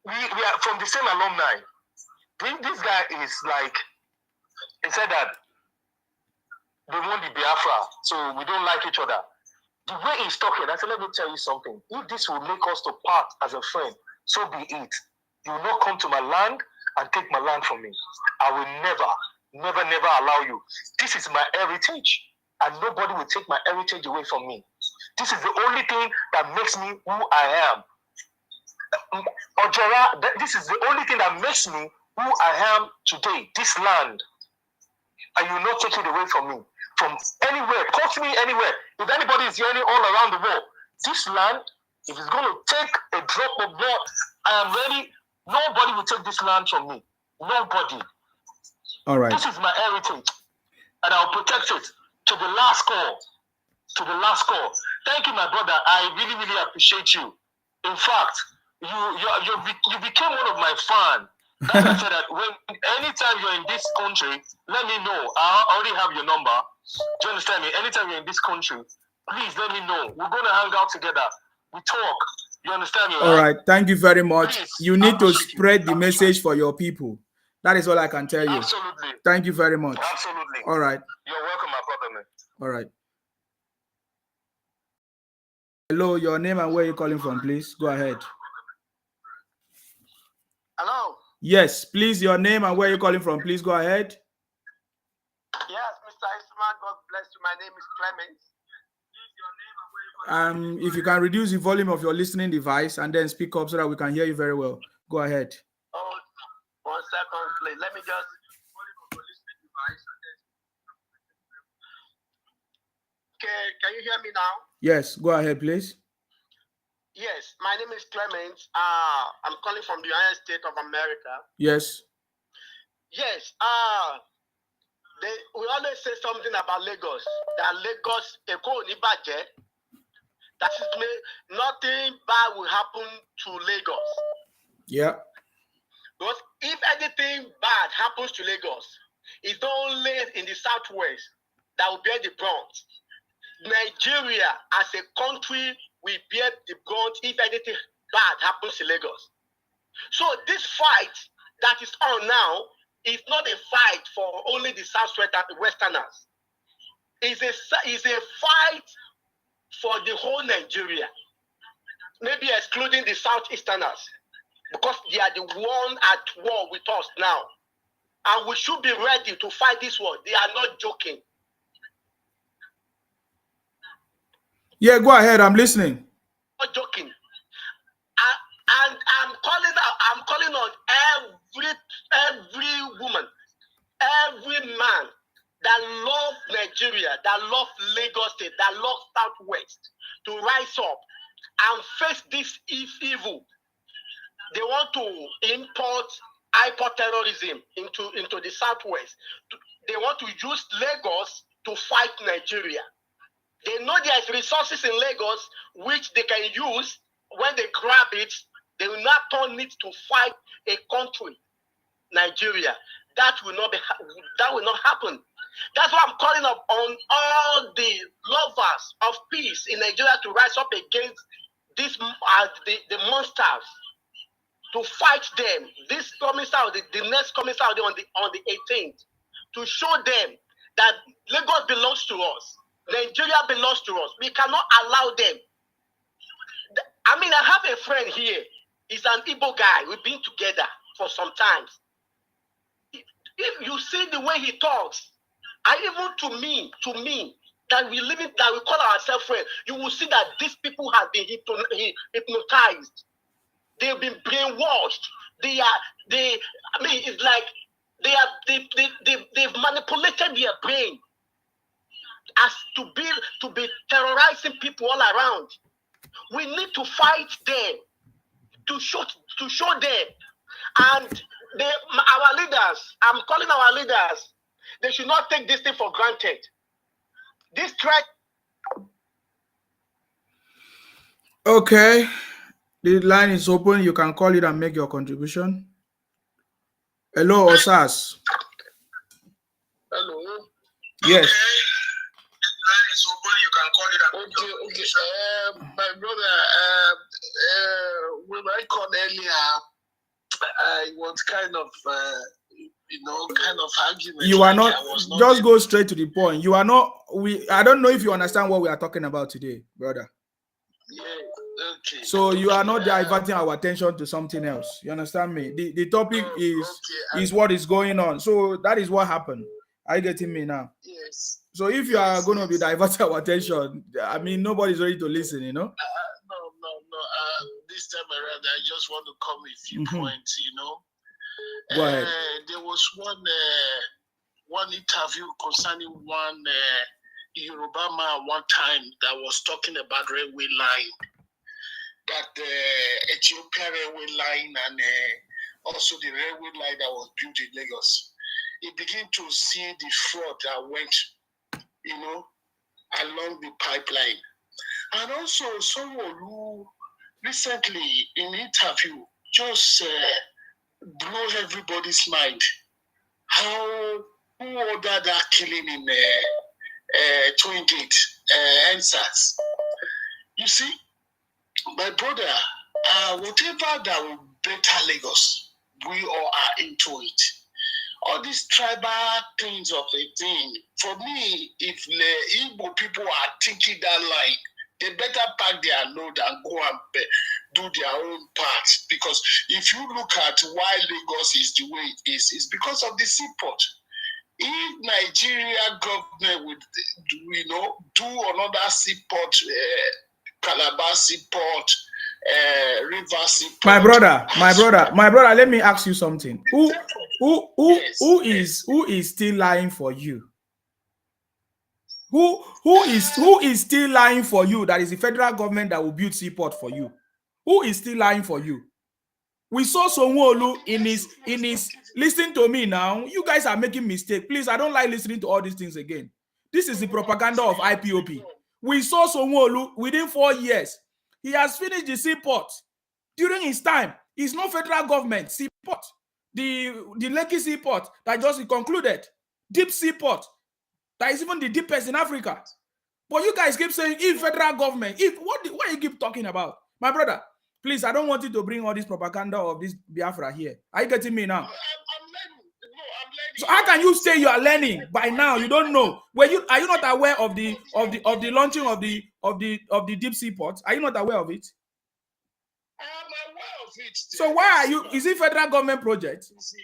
we are from the same alumni. This guy is like, he said that they want the Biafra, so we don't like each other. The way he's talking, I said, let me tell you something. If this will make us to part as a friend, so be it. You will not come to my land and take my land from me. I will never allow you. This is my heritage, and nobody will take my heritage away from me. This is the only thing that makes me who I am. Ojora, this is the only thing that makes me who I am today. This land, and you will not take it away from me. From anywhere, touch me anywhere. If anybody is hearing all around the world, this land, if it's going to take a drop of blood, I am ready. Nobody will take this land from me. Nobody. All right. This is my heritage, and I'll protect it to the last call. To the last call. Thank you, my brother. I really, really appreciate you. In fact, you became one of my fans. That's why I said that anytime you're in this country, let me know. I already have your number. Do you understand me? Anytime you're in this country, please let me know. We're going to hang out together. We talk. You understand me? All right. Thank you very much. Please, you need to spread the message for your people. That is all I can tell you. Absolutely. Thank you very much. Absolutely. All right. You're welcome, my brother, man. All right. Hello, your name and where you're calling from, please. Go ahead. Hello. Yes, please, your name and where you're calling from, please go ahead. Yes, Mr. Isman, God bless you. My name is Clement. If you can reduce the volume of your listening device and then speak up so that we can hear you very well. Go ahead. Oh, 1 second, please. Let me just. Okay, can you hear me now? Yes, go ahead, please. Yes, my name is Clement. I'm calling from the United States of America. Yes. Yes. We always say something about Lagos. That Lagos, that is, nothing bad will happen to Lagos. Yeah. Because if anything bad happens to Lagos, it's only in the southwest that will bear the brunt. Nigeria as a country will bear the brunt if anything bad happens to Lagos. So this fight that is on now is not a fight for only the Southwesterners. It's a fight for the whole Nigeria, maybe excluding the Southeasterners, because they are the one at war with us now. And we should be ready to fight this war. They are not joking. Yeah, go ahead. I'm listening. Not joking. And I'm calling on every woman, every man that love Nigeria, that love Lagos State, that love Southwest, to rise up and face this evil. They want to import hyper-terrorism into the Southwest. They want to use Lagos to fight Nigeria. They know there is resources in Lagos which they can use. When they grab it, they will not turn it to fight a country, Nigeria. That will not happen. That's why I'm calling up on all the lovers of peace in Nigeria to rise up against this the monsters, to fight them. This coming out, the next coming out on the 18th, to show them that Lagos belongs to us. Nigeria belongs to us. We cannot allow them. I mean, I have a friend here. He's an Igbo guy. We've been together for some time. If you see the way he talks, and even to me, that we live in, that we call ourselves friends, you will see that these people have been hypnotized. They've been brainwashed. It's like they've manipulated their brain as to be terrorizing people all around. We need to fight them, to show them. And our leaders, I'm calling our leaders, they should not take this thing for granted. This strike. Okay. The line is open. You can call it and make your contribution. Hello, Osas. Hello. Yes. Okay. The line is open. You can call it and make your contribution. My brother, when I called earlier, I was kind of, argument. You are not, just go straight to the point. You are not, I don't know if you understand what we are talking about today, brother. Yeah, okay. So you are not diverting our attention to something else. You understand me? The topic is what is going on. So that is what happened. Are you getting me now? Yes. So if you are going to be diverting our attention, I mean, nobody's ready to listen, you know? No. This time around, I just want to come with a few points, you know. Go ahead. There was one interview concerning one Yoruba man one time that was talking about railway line, that the Ethiopian railway line and also the railway line that was built in Lagos. He began to see the fraud that went, you know, along the pipeline. And also someone who recently in interview just blow everybody's mind. Who ordered that killing in Twin Gate, NSAS? You see, my brother, whatever that will better Lagos, we all are into it. All these tribal things of a thing, for me, if the Igbo people are thinking that line, they better pack their load and go and do their own part. Because if you look at why Lagos is the way it is, it's because of the seaport. If Nigeria government would, you know, do another seaport, Calabar seaport, River seaport. My brother, let me ask you something. Who is still lying for you? Who is still lying for you? That is the federal government that will build seaport for you. Who is still lying for you? We saw Sonwo-Olu in his listen to me now. You guys are making mistake. Please, I don't like listening to all these things again. This is the propaganda of IPOP. We saw Sonwo-Olu within 4 years. He has finished the seaport. During his time, it's not federal government seaport. The Lekki seaport that just concluded. Deep seaport. That is even the deepest in Africa. But you guys keep saying, if federal government, what you keep talking about? My brother, please, I don't want you to bring all this propaganda of this Biafra here. Are you getting me now? I'm learning. So how can you say you are learning by now? You don't know. Are you not aware of the launching of the deep sea port? Are you not aware of it? I'm aware of it. So why are you? Is it federal government project? You see,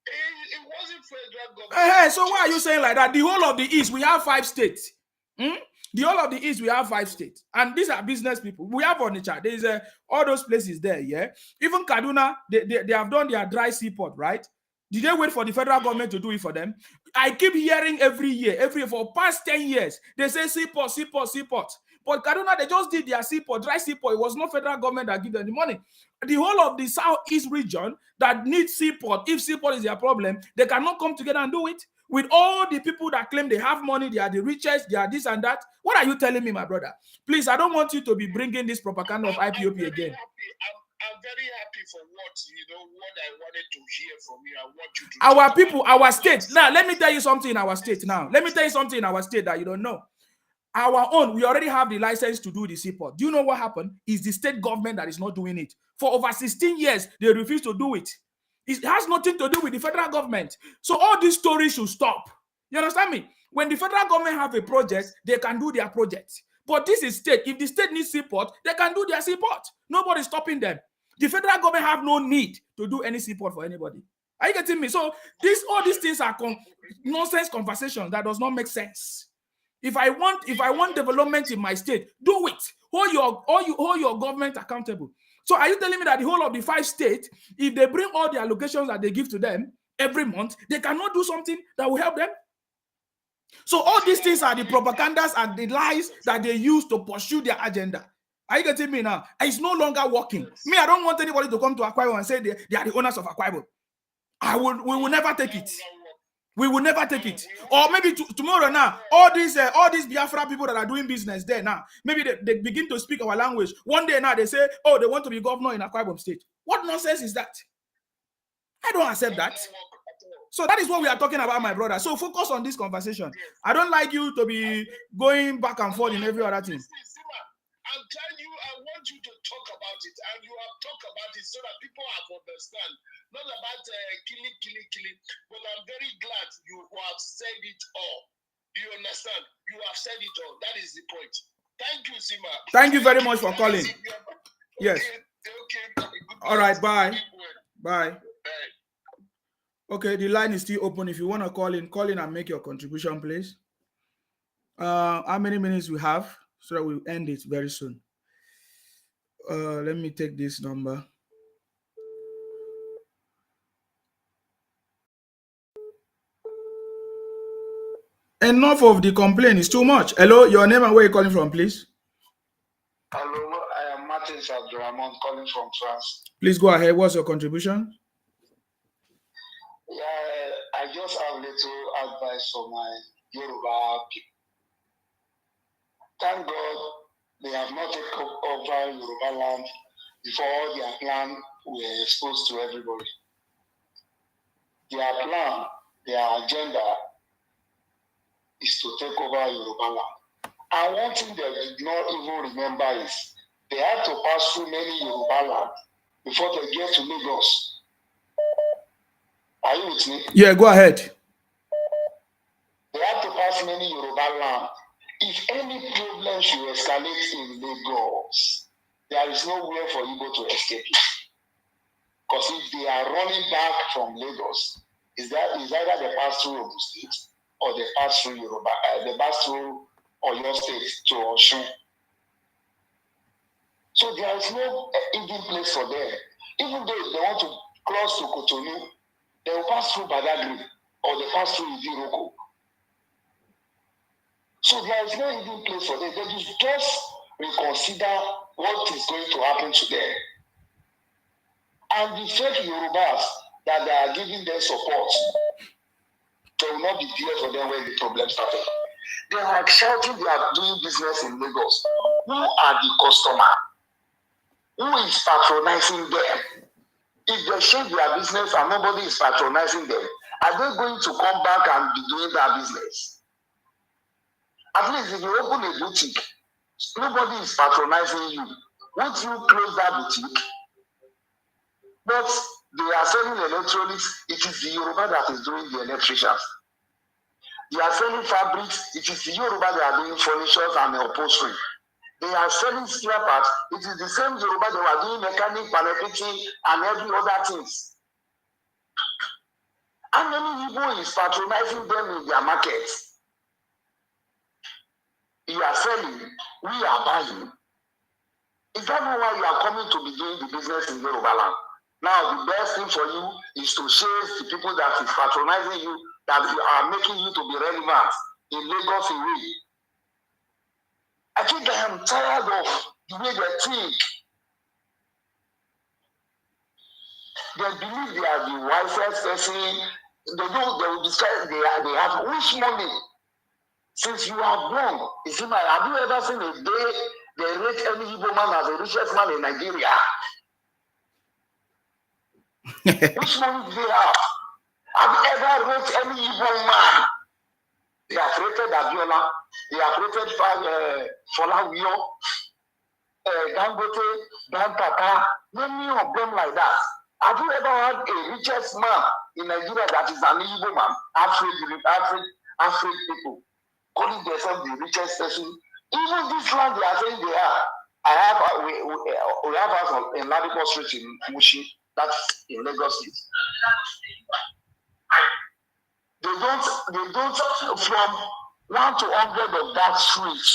it wasn't federal government. So why are you saying like that? The whole of the East, we have 5 states. The whole of the East, we have 5 states. And these are business people. We have Onitsha. There is all those places there, yeah? Even Kaduna, they have done their dry seaport, right? Did they wait for the federal government to do it for them? I keep hearing every year, for past 10 years, they say seaport. But Kaduna, they just did their seaport, dry seaport. It was not federal government that gave them the money. The whole of the Southeast region that needs seaport, if seaport is their problem, they cannot come together and do it. With all the people that claim they have money, they are the richest, they are this and that. What are you telling me, my brother? Please, I don't want you to be bringing this propaganda of IPOP again. I'm very happy for what I wanted to hear from you. I want you to our people, our state. Now, let me tell you something in our state now. Let me tell you something in our state that you don't know. Our own, we already have the license to do the seaport. Do you know what happened? It's the state government that is not doing it. For over 16 years, they refuse to do it. It has nothing to do with the federal government. So all these stories should stop. You understand me? When the federal government have a project, they can do their project. But this is state. If the state needs seaport, they can do their seaport. Nobody's stopping them. The federal government have no need to do any seaport for anybody. Are you getting me? So all these things are nonsense conversations that does not make sense. If I want development in my state, do it. Hold your government accountable. So are you telling me that the whole of the 5 states, if they bring all the allocations that they give to them every month, they cannot do something that will help them? So all these things are the propagandas and the lies that they use to pursue their agenda. Are you getting me now? It's no longer working. Yes. Me, I don't want anybody to come to Akwa Ibom and say they are the owners of Akwa Ibom. We will never take it. We will never take it. Or maybe tomorrow now, all these Biafra people that are doing business there now, maybe they begin to speak our language. One day now they say, oh, they want to be governor in Akwa Ibom State. What nonsense is that? I don't accept that. So that is what we are talking about, my brother. So focus on this conversation. I don't like you to be going back and forth in every other thing. I'm telling you, I want you to talk about it, and you have talked about it so that people have understand. Not about killing, but I'm very glad you have said it all. You understand? You have said it all. That is the point. Thank you, Sima. Thank you very much for calling. Yes. Okay. All right. Bye. Bye. Okay, the line is still open. If you want to call in and make your contribution, please. How many minutes we have? So that we'll end it very soon. Let me take this number. Enough of the complaint. It's too much. Hello, your name and where you're calling from, please. Hello, I am Martin Abdurrahman calling from France. Please go ahead. What's your contribution? Yeah, I just have little advice for my Yoruba people. Thank God they have not taken over Yoruba land before their plan were exposed to everybody. Their plan, their agenda is to take over Yoruba land. And one thing they did not even remember is they had to pass through many Yoruba land before they get to Lagos. Are you with me? Yeah, go ahead. They have to pass many Yoruba land. If any problem should escalate in Lagos, there is nowhere for Igbo to escape it. Because if they are running back from Lagos, is either they pass through Ogun State or they pass through Yoruba, they pass through Oyo State to Osun. So there is no even place for them. Even though they want to cross to Cotonou, they will pass through Badagry or they pass through Idiroko. So there is no even place for them. They just reconsider what is going to happen to them. And the fake Yorubas that they are giving them support, they will not be there for them when the problem started. They are like shouting they are doing business in Lagos. Who are the customer? Who is patronizing them? If they share their business and nobody is patronizing them, are they going to come back and be doing their business? At least if you open a boutique, nobody is patronizing you. Won't you close that boutique? But they are selling electronics. It is the Yoruba that is doing the electricians. They are selling fabrics. It is the Yoruba that are doing furniture and upholstery. They are selling spare parts. It is the same Yoruba that are doing mechanic, manufacturing, and every other things. How many people is patronizing them in their markets? You are selling, we are buying. Is that not why you are coming to be doing the business in Yoruba land? Now, the best thing for you is to chase the people that is patronizing you, that are making you to be relevant in Lagos away. I think I am tired of the way they think. They believe they are the wisest person. They will decide they have which money. Since you are born, have you ever seen a day they rate any Igbo man as the richest man in Nigeria? Which money do they have? Have you ever rated any Igbo man? They have rated Abiola, they have rated Folawiyo, Dangote, Dantata, many of them like that. Have you ever had a richest man in Nigeria that is an Igbo man? African people calling themselves the richest person. Even this land they are saying they are. We have us in Ladiko Street in Mushi, that's in Lagos State. They don't from 1 to 100 of that street,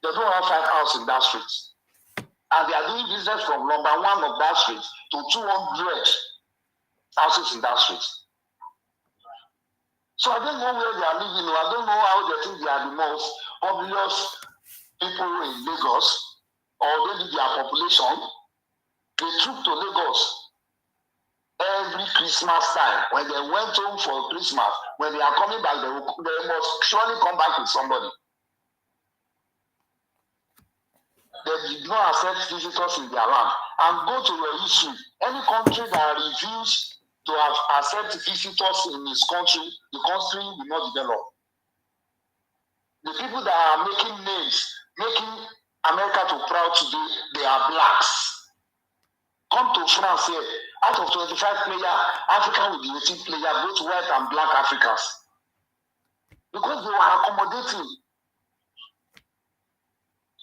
they don't have 5 houses in that street. And they are doing business from number 1 of that street to 200 houses in that street. So I don't know where they are living. I don't know how they think they are the most obvious people in Lagos or maybe their population, they took to Lagos every Christmas time. When they went home for Christmas, when they are coming back, they must surely come back with somebody. They did not accept visitors in their land. And go to your history. Any country that refuses to accept visitors in its country, the country will not develop. The people that are making names, making America to proud today, they are blacks. Come to France here. Out of 25 players, Africa will be 18 players, both white and black Africans. Because they were accommodating.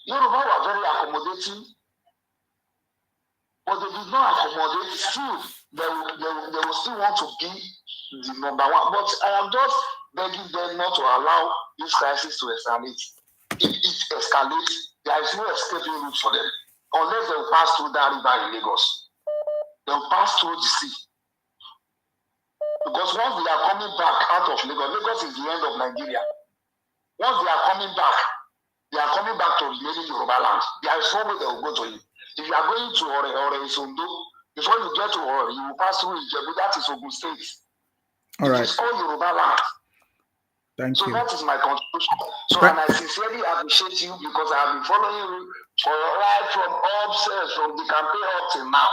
Yoruba were very accommodating, but they did not accommodate. Still, they will still want to be the number one. But I am just begging them not to allow this crisis to escalate. If it escalates, there is no escaping route for them. Unless they will pass through that river in Lagos. They will pass through the sea. Because once they are coming back out of Lagos, Lagos is the end of Nigeria. Once they are coming back to remaining Yoruba land. There is no way they will go to it. If you are going to Ore Isondo, before you get to Ore, you will pass through Ijebu. That is Ogun State. All right. It's all Yoruba land. Thank you. So that is my contribution. So and I sincerely appreciate you because I have been following you for right from upstairs, from the campaign up till now.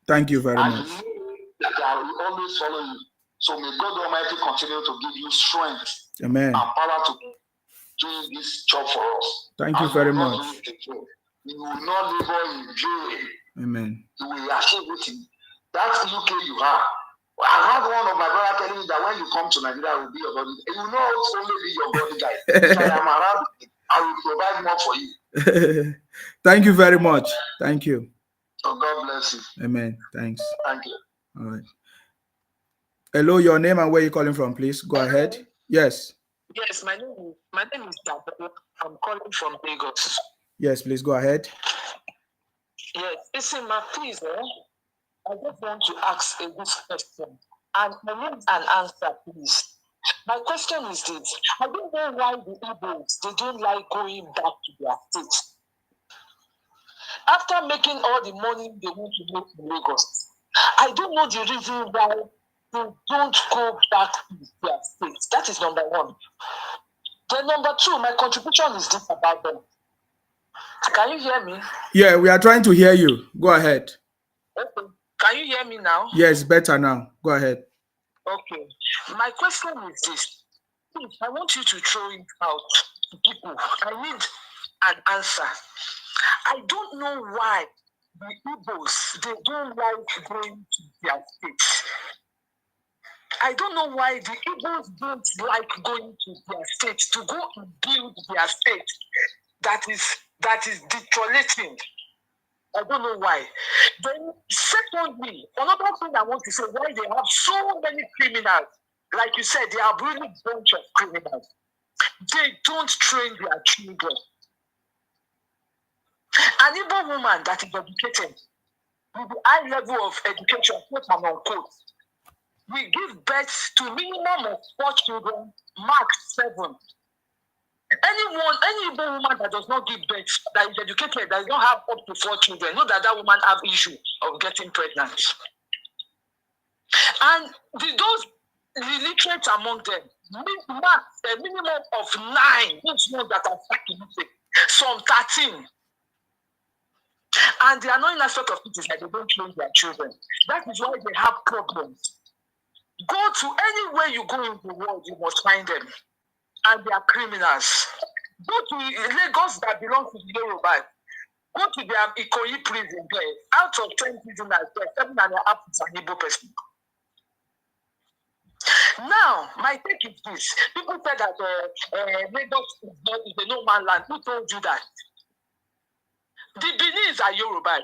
Thank you very much. And you know that I will always follow you. So may God Almighty continue to give you strength Amen. and power to do this job for us. Thank you very much. You will not labor in vain. Amen. You will achieve it. That's UK you have. I had one of my brother telling me that when you come to Nigeria, I will be your body. You will not only be your body guy. If I am around, I will provide more for you. Thank you very much. Thank you. So God bless you. Amen. Thanks. Thank you. All right. Hello, your name and where you calling from, please. Go ahead. Yes. Yes, my name is Dapo. I'm calling from Lagos. Yes, please go ahead. Yes, listen, please, I just want to ask this question, and I need an answer, please. My question is this: I don't know why the Igbos, they don't like going back to their state. After making all the money they want to make in Lagos, I don't know the reason why they don't go back to their state. That is number one. Then number two, my contribution is this about them. Can you hear me? Yeah, we are trying to hear you. Go ahead. Okay. Can you hear me now? Yes, better now. Go ahead. Okay. My question is this. Please, I want you to throw it out to people. I need an answer. I don't know why the Igbos, they don't like going to their state. I don't know why the Igbos don't like going to their state, to go and build their state that is deteriorating. I don't know why. Then secondly, another thing I want to say, why they have so many criminals, like you said, they are really a bunch of criminals. They don't train their children. An Igbo woman that is educated, with the high level of education, quote and unquote, we give birth to minimum of 4 children, max 7. Any Igbo woman that does not give birth, that is educated, that does not have up to 4 children, know that that woman have issue of getting pregnant. And those illiterate among them, max a minimum of 9, which ones that are some 13. And the annoying aspect of it is that they don't train their children. That is why they have problems. Go to anywhere you go in the world, you must find them. And they are criminals. Go to Lagos that belongs to the Yoruba. Go to their Ikoyi prison there. Out of 10 prisoners there, 7.5 is an Igbo person. Now, my take is this. People say that Lagos is a no-man land. Who told you that? The Benin are Yoruba.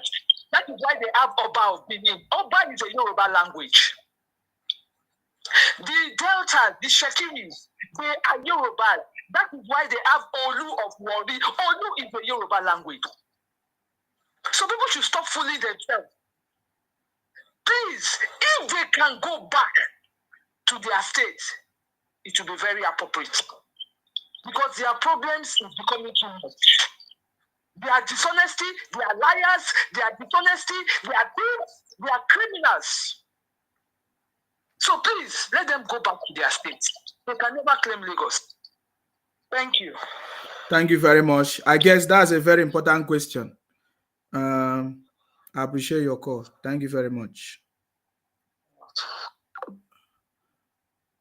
That is why they have Oba of Benin. Oba is a Yoruba language. The Delta, the Shekiris, they are Yoruba. That is why they have Olu of Wari. Olu is a Yoruba language. So people should stop fooling themselves. Please, if they can go back to their state, it will be very appropriate. Because their problems is becoming too much. They are dishonesty, they are liars, they are dishonesty, they are thieves, they are criminals. So please, let them go back to their states. They can never claim Lagos. Thank you. Thank you very much. I guess that's a very important question. I appreciate your call. Thank you very much.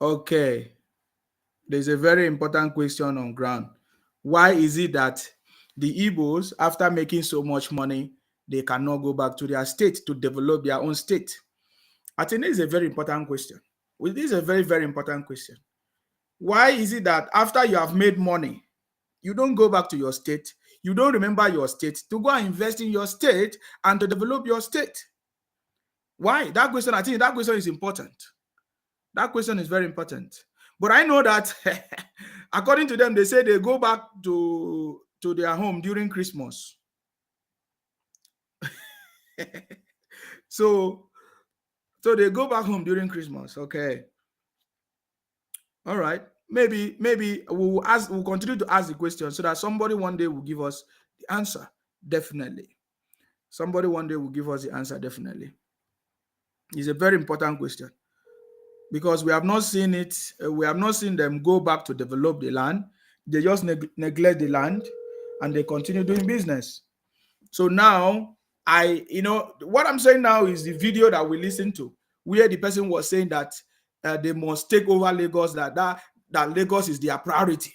Okay. There's a very important question on ground. Why is it that the Igbos, after making so much money, they cannot go back to their state to develop their own state? I think this is a very important question. This is a very, very important question. Why is it that after you have made money, you don't go back to your state, you don't remember your state, to go and invest in your state and to develop your state? Why? That question, I think that question is important. That question is very important. But I know that according to them, they say they go back to their home during Christmas. So they go back home during Christmas. Okay. All right. Maybe we'll continue to ask the question so that somebody one day will give us the answer. Definitely. Somebody one day will give us the answer. Definitely. It's a very important question, because we have not seen it. We have not seen them go back to develop the land. They just neglect the land and they continue doing business. So now, what I'm saying now is the video that we listened to, where the person was saying that they must take over Lagos, that Lagos is their priority.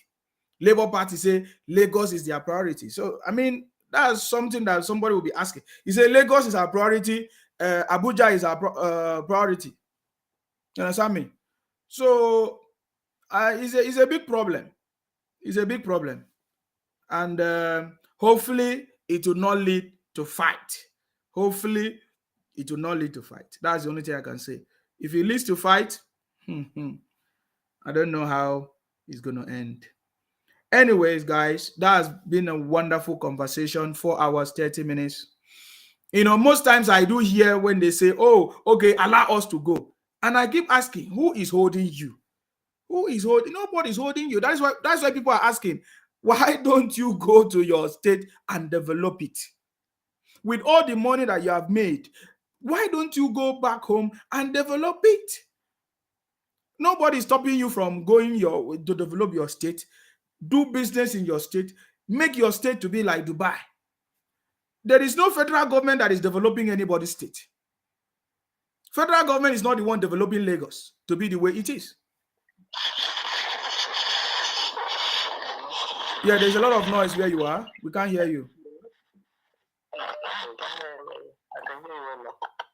Labour Party say Lagos is their priority. So, I mean, that's something that somebody will be asking. He said Lagos is our priority, Abuja is our priority. You understand me? So it's a big problem. It's a big problem. And hopefully it will not lead to fight. Hopefully it will not lead to fight. That's the only thing I can say. If it leads to fight, I don't know how it's going to end. Anyways, guys, that has been a wonderful conversation. 4 hours, 30 minutes. Most times I do hear when they say, oh, okay, allow us to go. And I keep asking, who is holding you? Who is holding? Nobody's holding you. That's why people are asking, why don't you go to your state and develop it? With all the money that you have made, why don't you go back home and develop it? Nobody's stopping you from going to develop your state, do business in your state, make your state to be like Dubai. There is no federal government that is developing anybody's state. Federal government is not the one developing Lagos to be the way it is. Yeah, there's a lot of noise where you are. We can't hear you.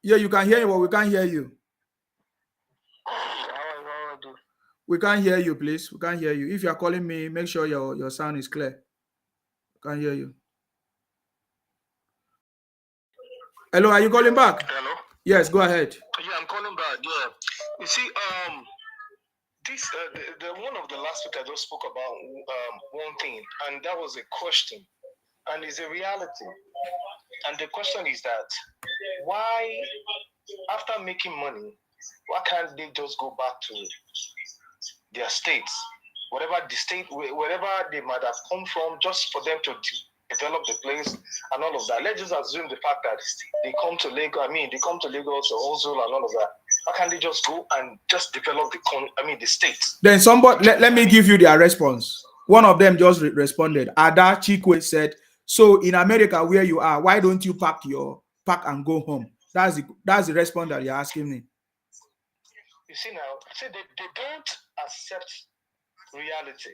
Yeah, you can hear you, but we can't hear you. We can't hear you, please. We can't hear you. If you are calling me, make sure your sound is clear. We can't hear you. Hello, are you calling back? Hello? Yes, go ahead. Yeah, I'm calling back. Yeah. You see, this the one of the last week I just spoke about one thing, and that was a question, and it's a reality. And the question is that why, after making money, why can't they just go back to their states, whatever the state, wherever they might have come from, just for them to develop the place and all of that? Let's just assume the fact that they come to Lagos. They come to Lagos or Ozul and all of that. Why can't they just go and just develop the states? Then somebody, let me give you their response. One of them just responded. Ada Chikwe said, so in America where you are, why don't you pack and go home? That's the response that you're asking me. You see now, they don't accept reality.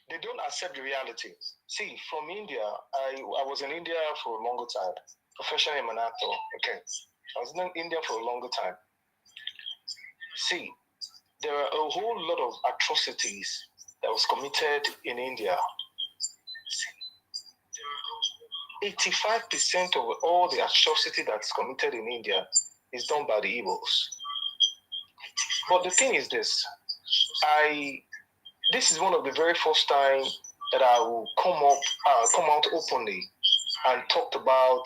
They don't accept the reality. See, from India, I was in India for a longer time, professionally, I'm an actor. Okay, I was in India for a longer time. See, there are a whole lot of atrocities that was committed in India. 85% of all the atrocity that's committed in India is done by the Igbos. But the thing is this, this is one of the very first time that I will come out openly and talked about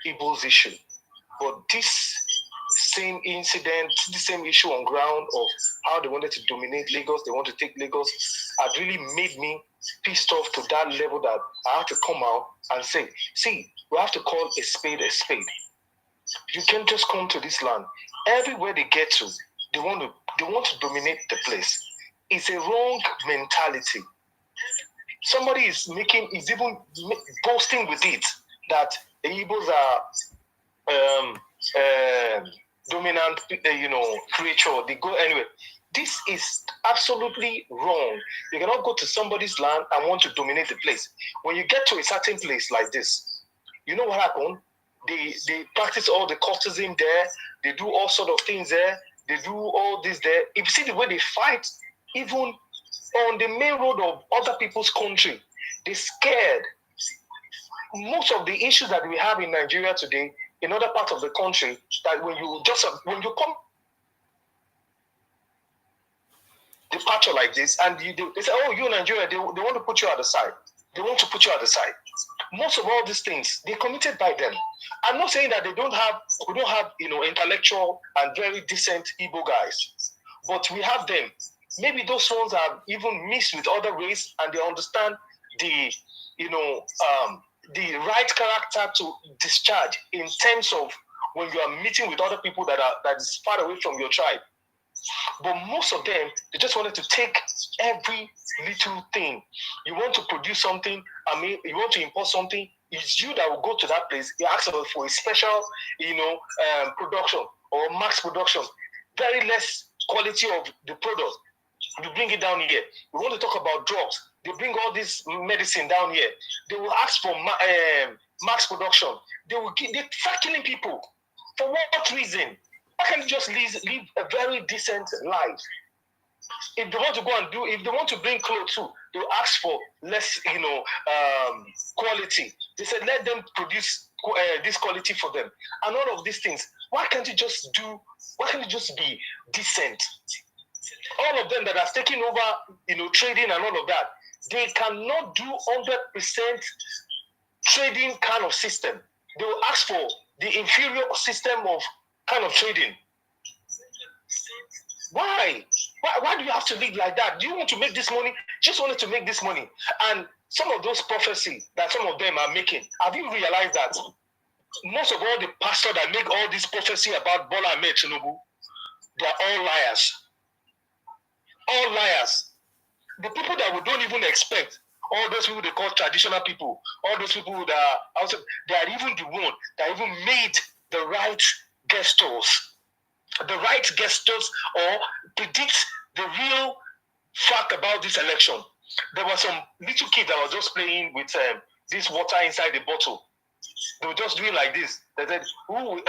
Igbo's issue. But this same incident, the same issue on ground of how they wanted to dominate Lagos, they want to take Lagos, had really made me pissed off to that level that I have to come out and say, see, we have to call a spade a spade. You can't just come to this land. Everywhere they get to, they want to dominate the place. It's a wrong mentality. Somebody is even boasting with it that the Igbos are dominant, creature. They go anywhere. This is absolutely wrong. You cannot go to somebody's land and want to dominate the place. When you get to a certain place like this, you know what happened? They practice all the cultism there. They do all sort of things there. They do all this there. If you see the way they fight, even on the main road of other people's country, they're scared. Most of the issues that we have in Nigeria today, in other parts of the country, that when you come departure like this, and they say, oh, you're Nigeria, they want to put you at the side. They want to put you at the side. Most of all these things, they're committed by them. I'm not saying that we don't have intellectual and very decent Igbo guys, but we have them. Maybe those ones are even mixed with other race, and they understand the right character to discharge in terms of when you are meeting with other people that is far away from your tribe. But most of them, they just wanted to take every little thing. You want to produce something, you want to import something, it's you that will go to that place, you ask for a special, production or mass production, very less quality of the product. You bring it down here. We want to talk about drugs. They bring all this medicine down here. They will ask for mass production. They start killing people. For what reason? Why can't you just live a very decent life? If they want to go and if they want to bring clothes too, they'll ask for less, quality. They said, let them produce this quality for them. And all of these things. Why can't you just be decent? All of them that are taking over, trading and all of that, they cannot do 100% trading kind of system. They will ask for the inferior system of kind of trading. Why? Why do you have to live like that? Do you want to make this money? Just wanted to make this money. And some of those prophecies that some of them are making, have you realized that most of all the pastors that make all this prophecy about Bola Ahmed Tinubu, they're all liars. All liars. The people that we don't even expect, all those people they call traditional people, all those people that are outside, they are even the one that even made the right gestures or predict the real fact about this election. There were some little kids that were just playing with this water inside the bottle. They were just doing like this. They said, who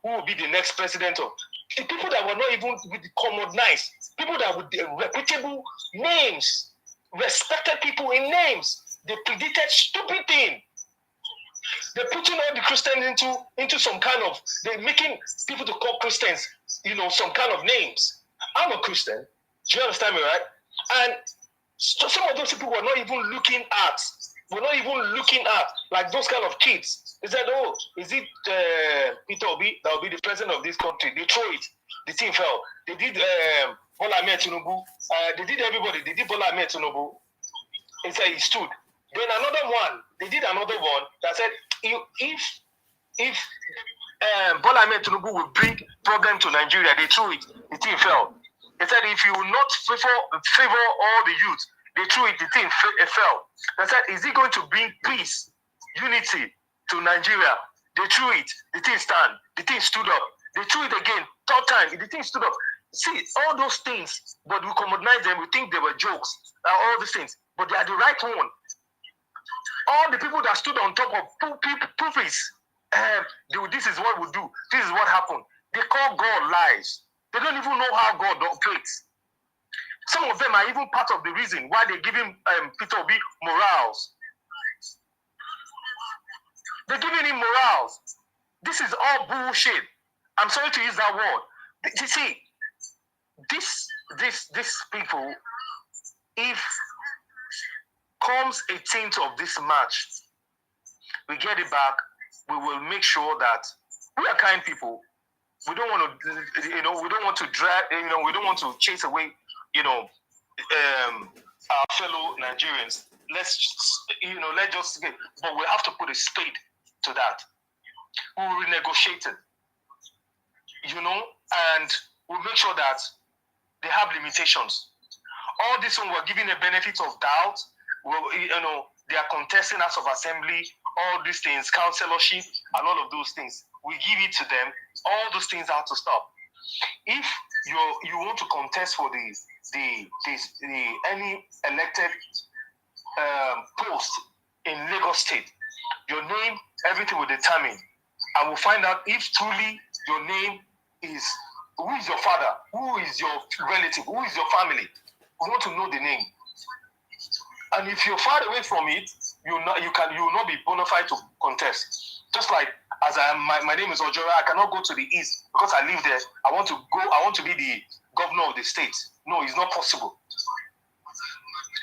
will be the next president of? The people that were not even with the commodized, people that with the reputable names, respected people in names, they predicted stupid thing. They're putting all the Christians into some kind of, they're making people to call Christians, some kind of names. I'm a Christian. Do you understand me, right? And so some of those people were not even looking at, like those kind of kids. They said, oh, is it Peter Obi that will be the president of this country? They throw it. The team fell. They did Bola Ahmed Tinubu. They did everybody. They did Bola Ahmed Tinubu. He said he stood. Then another one. They did another one that said, if Bola Ahmed Tinubu will bring problem to Nigeria, they threw it. The team fell. They said if you will not favor all the youth, they threw it. The team fell. They said, is he going to bring peace, unity to Nigeria? They threw it. The team stand. The team stood up. They threw it again. Third time, the team stood up. See, all those things, but we commodize them. We think they were jokes. All these things, but they are the right one. All the people that stood on top of pulpits, this is what we do. This is what happened. They call God lies. They don't even know how God operates. Some of them are even part of the reason why they give him Peter Obi morals. They're giving him morals. This is all bullshit. I'm sorry to use that word. You see, these people, if comes 18th of this March, we get it back, we will make sure that we are kind people. we don't want to, we don't want to drag, we don't want to chase away, our fellow Nigerians. Let's just get, but we have to put a spade to that. We'll renegotiate it, and we'll make sure that they have limitations. All this one, we're giving a benefit of doubt. They are contesting House of Assembly, all these things, councillorship, and all of those things. We give it to them. All those things have to stop. If you want to contest for any elected post in Lagos State, your name, everything will determine. And we'll find out if truly your name is, who is your father, who is your relative, who is your family. We want to know the name. And if you're far away from it, you will not be bona fide to contest. Just like as my name is Ojora, I cannot go to the east because I live there. I want to be the governor of the state. No, it's not possible.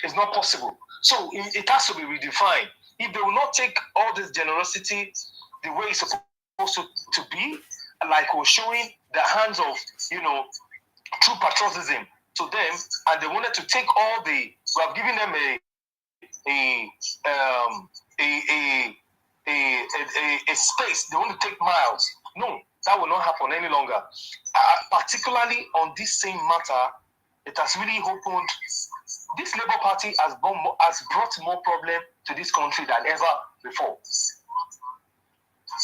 It's not possible. So it has to be redefined. If they will not take all this generosity the way it's supposed to be, like we're showing the hands of, true patriotism to them, and they wanted to take all we have given them a space. They want to take miles. No, that will not happen any longer. Particularly on this same matter, it has really opened. This Labour Party has brought more problem to this country than ever before.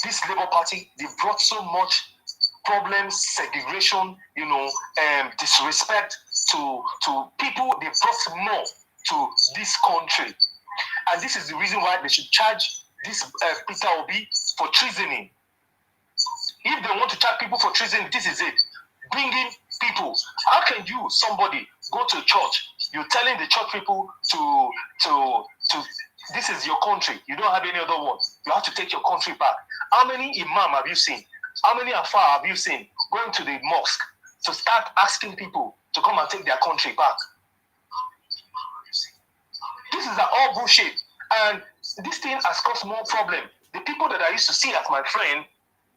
This Labour Party, they brought so much problems, segregation, disrespect to people. They brought more to this country. And this is the reason why they should charge this Peter Obi for treasoning. If they want to charge people for treason, this is it. Bringing people. How can somebody, go to church? You're telling the church people to this is your country. You don't have any other one. You have to take your country back. How many imam have you seen? How many afar have you seen going to the mosque to start asking people to come and take their country back? This is all bullshit. And this thing has caused more problem. The people that I used to see as my friend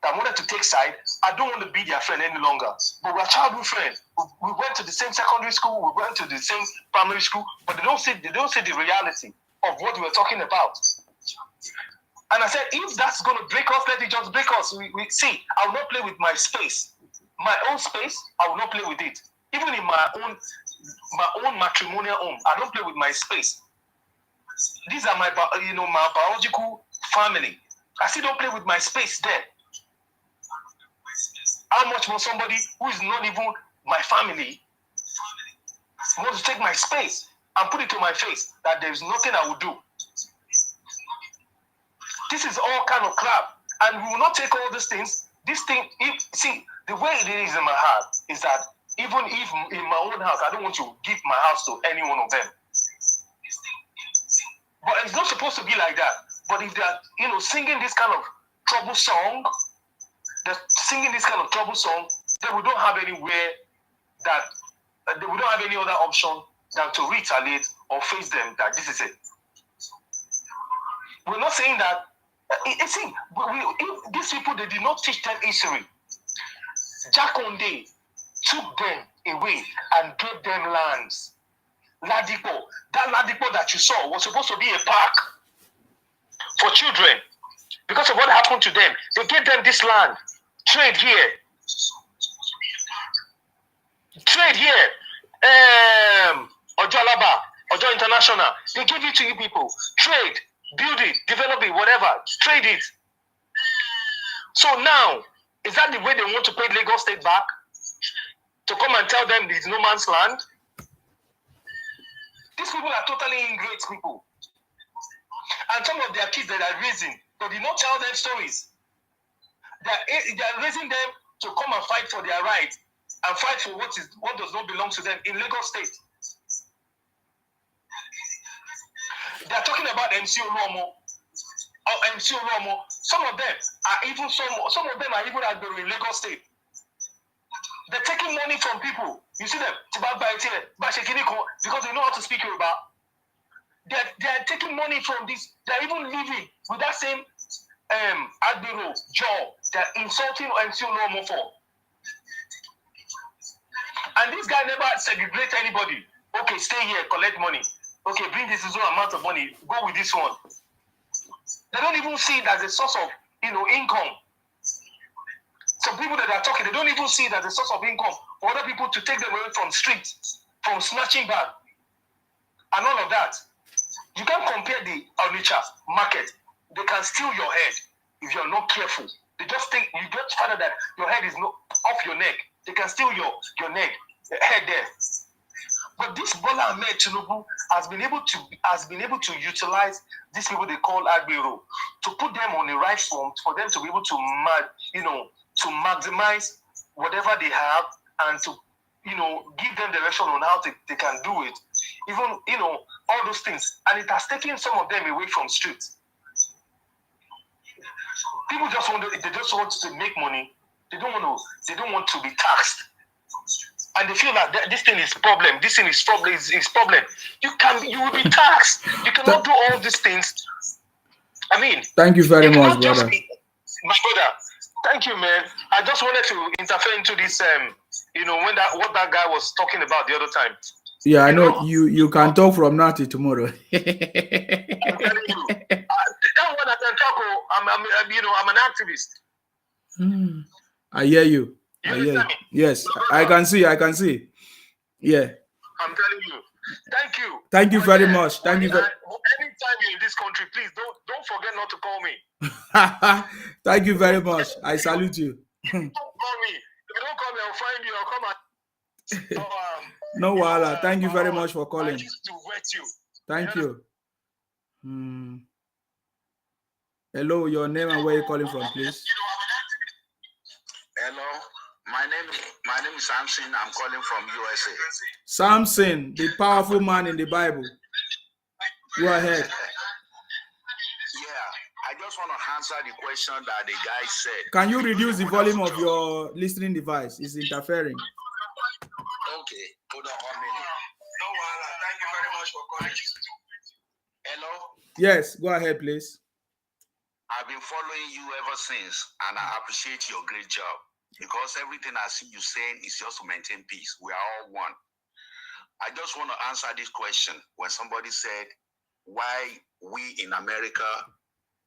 that wanted to take side, I don't want to be their friend any longer. But we're childhood friends. We went to the same secondary school, we went to the same primary school, but they don't see the reality of what we were talking about. And I said, if that's going to break us, let it just break us. We see, I will not play with my space. My own space, I will not play with it. Even in my own matrimonial home, I don't play with my space. These are my biological family. I still don't play with my space there. How much more somebody who is not even my family wants to take my space and put it to my face that there is nothing I will do. This is all kind of crap. And we will not take all these things. This thing, the way it is in my heart is that even if in my own house, I don't want to give my house to any one of them. But it's not supposed to be like that. But if they are, singing this kind of trouble song, then we don't have anywhere we don't have any other option than to retaliate or face them that this is it. We're not saying that. These people, they did not teach them history. Jack Onde took them away and gave them lands. Ladipo, that Ladipo that you saw was supposed to be a park for children. Because of what happened to them, they gave them this land. Trade here. Ojalaba, Ojo International. They give it to you people. Trade, build it, develop it, whatever. Trade it. So now, is that the way they want to pay Lagos State back? To come and tell them it's no man's land? These people are totally ingrate people. And some of their kids that are raising, they did not tell them stories. They are raising them to come and fight for their rights and fight for what does not belong to them in Lagos State. They are talking about MC Oluomo. Some of them are even in Lagos State. They're taking money from people. You see them because they know how to speak Yoruba. They're taking money from this. They're even living with that same Admiral job. They're insulting MC Oluomo for. And this guy never segregate anybody. Okay, stay here, collect money. Okay, bring this amount of money. Go with this one. They don't even see it as a source of, income. Some people that are talking, they don't even see it as a source of income for other people to take them away from streets, from snatching bag, and all of that. You can't compare the Onitsha market. They can steal your head if you're not careful. They just think, you just find out that your head is not off your neck. They can steal your neck, head there. But this Bola Ahmed Tinubu has been able to utilize these people they call Agbero to put them on the right form for them to be able to to maximize whatever they have and to give them direction on how they can do it. Even all those things, and it has taken some of them away from streets. People they just want to make money. They don't want to be taxed. And they feel that this thing is problem. This thing is problem. You will be taxed. You cannot do all these things. I mean, thank you very much, brother. My brother, thank you, man. I just wanted to interfere into this. When what that guy was talking about the other time. Yeah, I know you can talk from now till tomorrow. I'm telling you, that one I can talk. I'm an activist. I hear you. I hear you. Yes, I can see. Yeah. I'm telling you. Thank you. Thank you very much. Thank you. Anytime you're in this country, please don't forget not to call me. Thank you very much. I salute you. Don't call me. If you don't call me, I'll find you. I'll come and. No wala. Thank you very much for calling. I used to wet you. Thank you. Hello, your name and where you calling from, please? Hello, my name is Samson. I'm calling from USA. Samson, the powerful man in the Bible. Go ahead. Yeah, I just want to answer the question that the guy said. Can you reduce the volume of your listening device? It's interfering. Okay, hold on 1 minute. No, thank you very much for calling. Hello? Yes, go ahead, please. I've been following you ever since, and I appreciate your great job because everything I see you saying is just to maintain peace. We are all one. I just want to answer this question when somebody said, why we in America,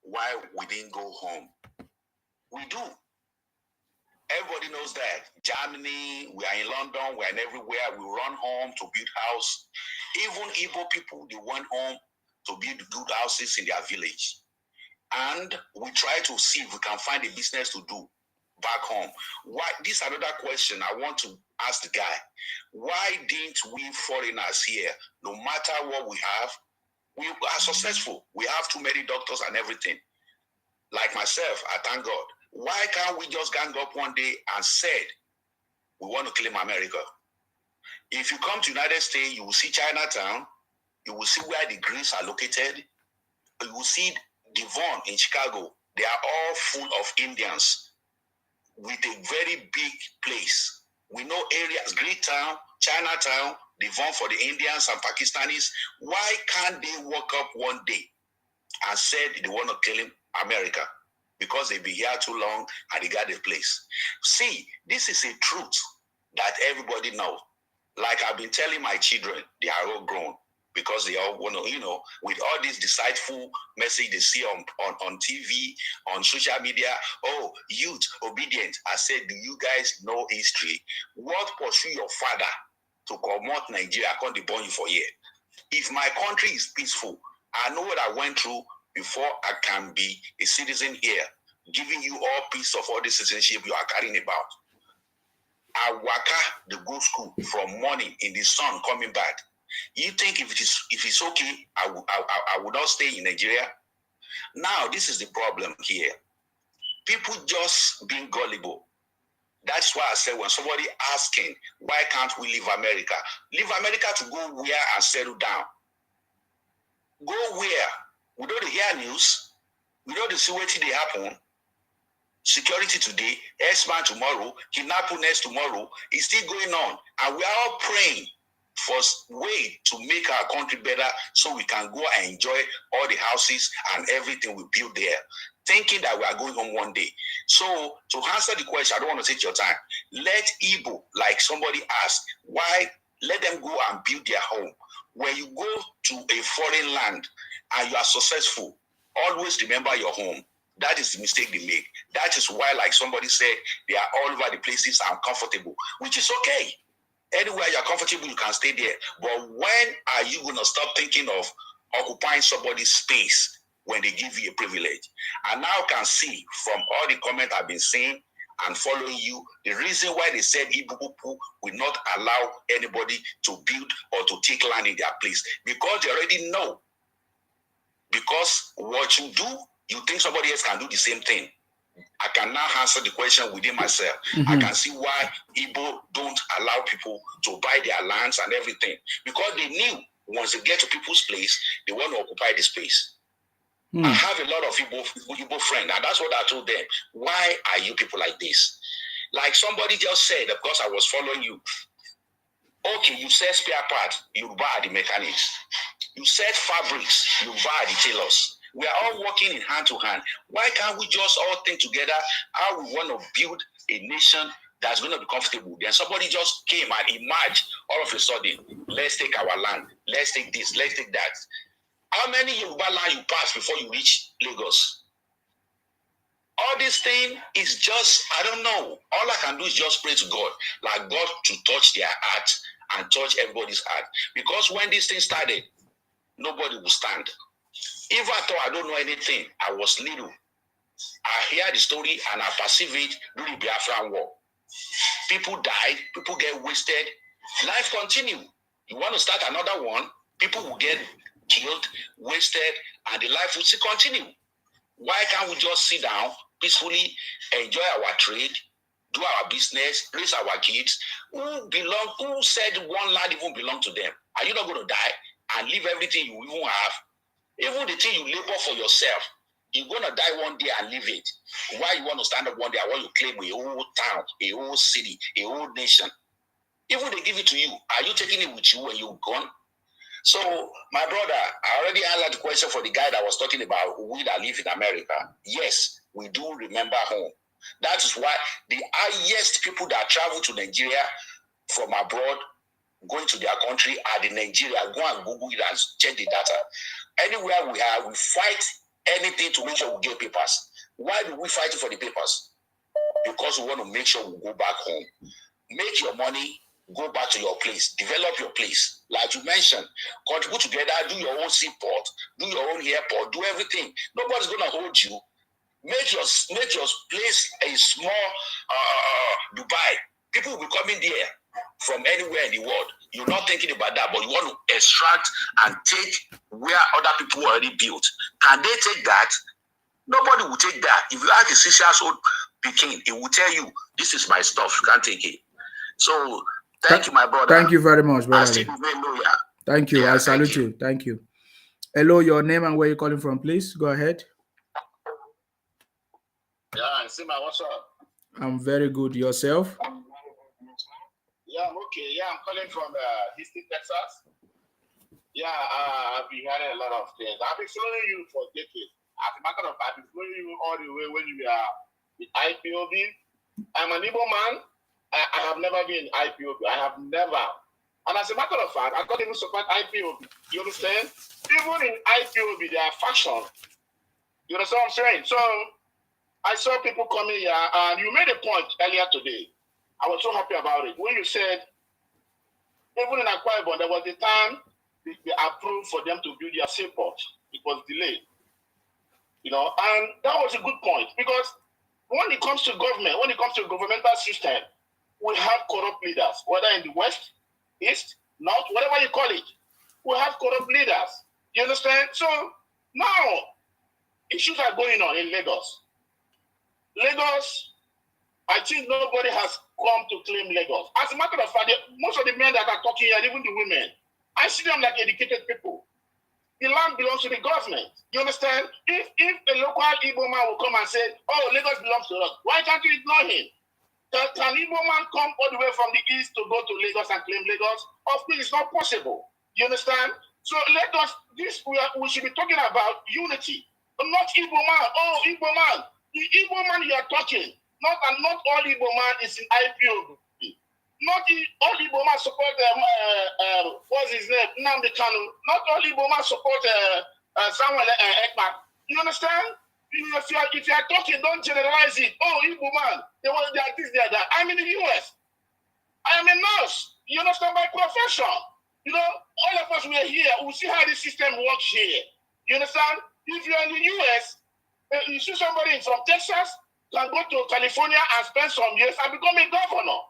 why we didn't go home? We do. Everybody knows that. Germany, we are in London, we are in everywhere. We run home to build house. Even Igbo people, they went home to build good houses in their village. And we try to see if we can find a business to do back home. Why? This is another question I want to ask the guy. Why didn't we foreigners here, no matter what we have, we are successful. We have too many doctors and everything. Like myself, I thank God. Why can't we just gang up one day and said, we want to claim America? If you come to the United States, you will see Chinatown. You will see where the Greens are located. You will see Devon in Chicago. They are all full of Indians with a very big place. We know areas, Greek Town, Chinatown, Devon for the Indians and Pakistanis. Why can't they walk up one day and said they want to claim America? Because they've been here too long and they got a place. See, this is a truth that everybody knows. Like I've been telling my children, they are all grown because they all want to, with all this decideful message they see on TV, on social media, oh, youth, obedient. I said, do you guys know history? What pursue your father to come out Nigeria, I can't born you for here? If my country is peaceful, I know what I went through before I can be a citizen here, giving you all piece of all the citizenship you are carrying about. I waka the go school from morning in the sun coming back. You think if it's okay, I would not stay in Nigeria? Now, this is the problem here. People just being gullible. That's why I said when somebody asking, why can't we leave America? Leave America to go where and settle down? Go where? We don't hear news. We don't see what they happen. Security today, S-man tomorrow, kidnapping next tomorrow. It's still going on. And we are all praying for way to make our country better so we can go and enjoy all the houses and everything we build there. thinking that we are going home one day. So to answer the question, I don't want to take your time. Let Igbo, like somebody asked, why let them go and build their home? When you go to a foreign land and you are successful, always remember your home. That is the mistake they make. That is why, like somebody said, they are all over the places and comfortable, which is okay. Anywhere you're comfortable, you can stay there. But when are you going to stop thinking of occupying somebody's space when they give you a privilege? I now can see from all the comments I've been seeing and following you, the reason why they said Ibubupu will not allow anybody to build or to take land in their place, because they already know. Because what you do, you think somebody else can do the same thing. I can now answer the question within myself. I can see why Igbo don't allow people to buy their lands and everything, because they knew once they get to people's place, they want to occupy the space. I have a lot of Igbo friends, and that's what I told them. Why are you people like this? Like somebody just said, of course I was following you. Okay, you said spare parts, you buy the mechanics. You said fabrics, you buy the tailors. We are all working in hand to hand. Why can't we just all think together how we want to build a nation that's going to be comfortable? Then somebody just came and emerged all of a sudden. Let's take our land. Let's take this. Let's take that. How many Yoruba land you pass before you reach Lagos? All this thing is just, I don't know. All I can do is just pray to God, like God to touch their heart and touch everybody's heart. Because when this thing started, nobody will stand. If I thought I don't know anything, I was little. I hear the story and I perceive it during the Biafran War. People died, people get wasted, life continue. You want to start another one, people will get killed, wasted, and the life will still continue. Why can't we just sit down peacefully, enjoy our trade, do our business, raise our kids? Who said one land even belong to them? Are you not going to die and leave everything you even have? Even the thing you labor for yourself, you're going to die one day and leave it. Why you want to stand up one day and want to claim a whole town, a whole city, a whole nation? Even they give it to you, are you taking it with you when you're gone? So, my brother, I already answered the question for the guy that was talking about we that live in America. Yes, we do remember home. That is why the highest people that travel to Nigeria from abroad, going to their country, are the Nigeria. Go and Google it and check the data. Anywhere we are, we fight anything to make sure we get papers. Why do we fight for the papers? Because we want to make sure we go back home. Make your money, go back to your place, develop your place. Like you mentioned, contribute together, do your own seaport, do your own airport, do everything. Nobody's going to hold you. Make your place a small Dubai. People will be coming there from anywhere in the world. You're not thinking about that, but you want to extract and take where other people already built. Can they take that? Nobody will take that. If you ask a 6-year-old Peking, it will tell you, this is my stuff, you can't take it. So, thank you, my brother. Thank you very much, brother. Thank you. Yeah, I salute you. Thank you. Hello, your name and where you're calling from, please. Go ahead. Yeah, Sima, what's up? I'm very good. Yourself? Yeah, I'm okay. Yeah, I'm calling from Houston, Texas. Yeah, I've been hearing a lot of things. I've been following you for decades. As a matter of fact, I've been following you all the way when you were in IPOD. I'm an Igbo man. I have never been in IPOD. I have never. And as a matter of fact, I don't even support IPOD. You understand? Even in IPOD, there are factions. You understand what I'm saying? So, I saw people coming here, and you made a point earlier today. I was so happy about it. When you said, even in Akwa Ibom, there was the time they approved for them to build their seaport. It was delayed. You know, and that was a good point, because when it comes to government, when it comes to governmental system, we have corrupt leaders, whether in the West, East, North, whatever you call it. We have corrupt leaders. You understand? So now, issues are going on in Lagos. Lagos, I think nobody has come to claim Lagos. As a matter of fact, most of the men that are talking here, even the women, I see them like educated people. The land belongs to the government. You understand? If a local Igbo man will come and say, oh, Lagos belongs to us, why can't you ignore him? Can Igbo man come all the way from the east to go to Lagos and claim Lagos? Of course, it's not possible. You understand? So let us, we should be talking about unity. Not Igbo man. Oh, Igbo man. The Igbo man you are talking. Not all Igbo man is in IPOB. Not all Igbo man support what's his name? Nnamdi Kanu. Not all Igbo man support Samuel Ekpa. You understand? If you are talking, don't generalize it. Oh, Igbo man, they are this, they are that. I'm in the US. I am a nurse. You understand my profession? You know, all of us, we are here. We see how the system works here. You understand? If you're in the US, you see somebody from Texas can go to California and spend some years and become a governor.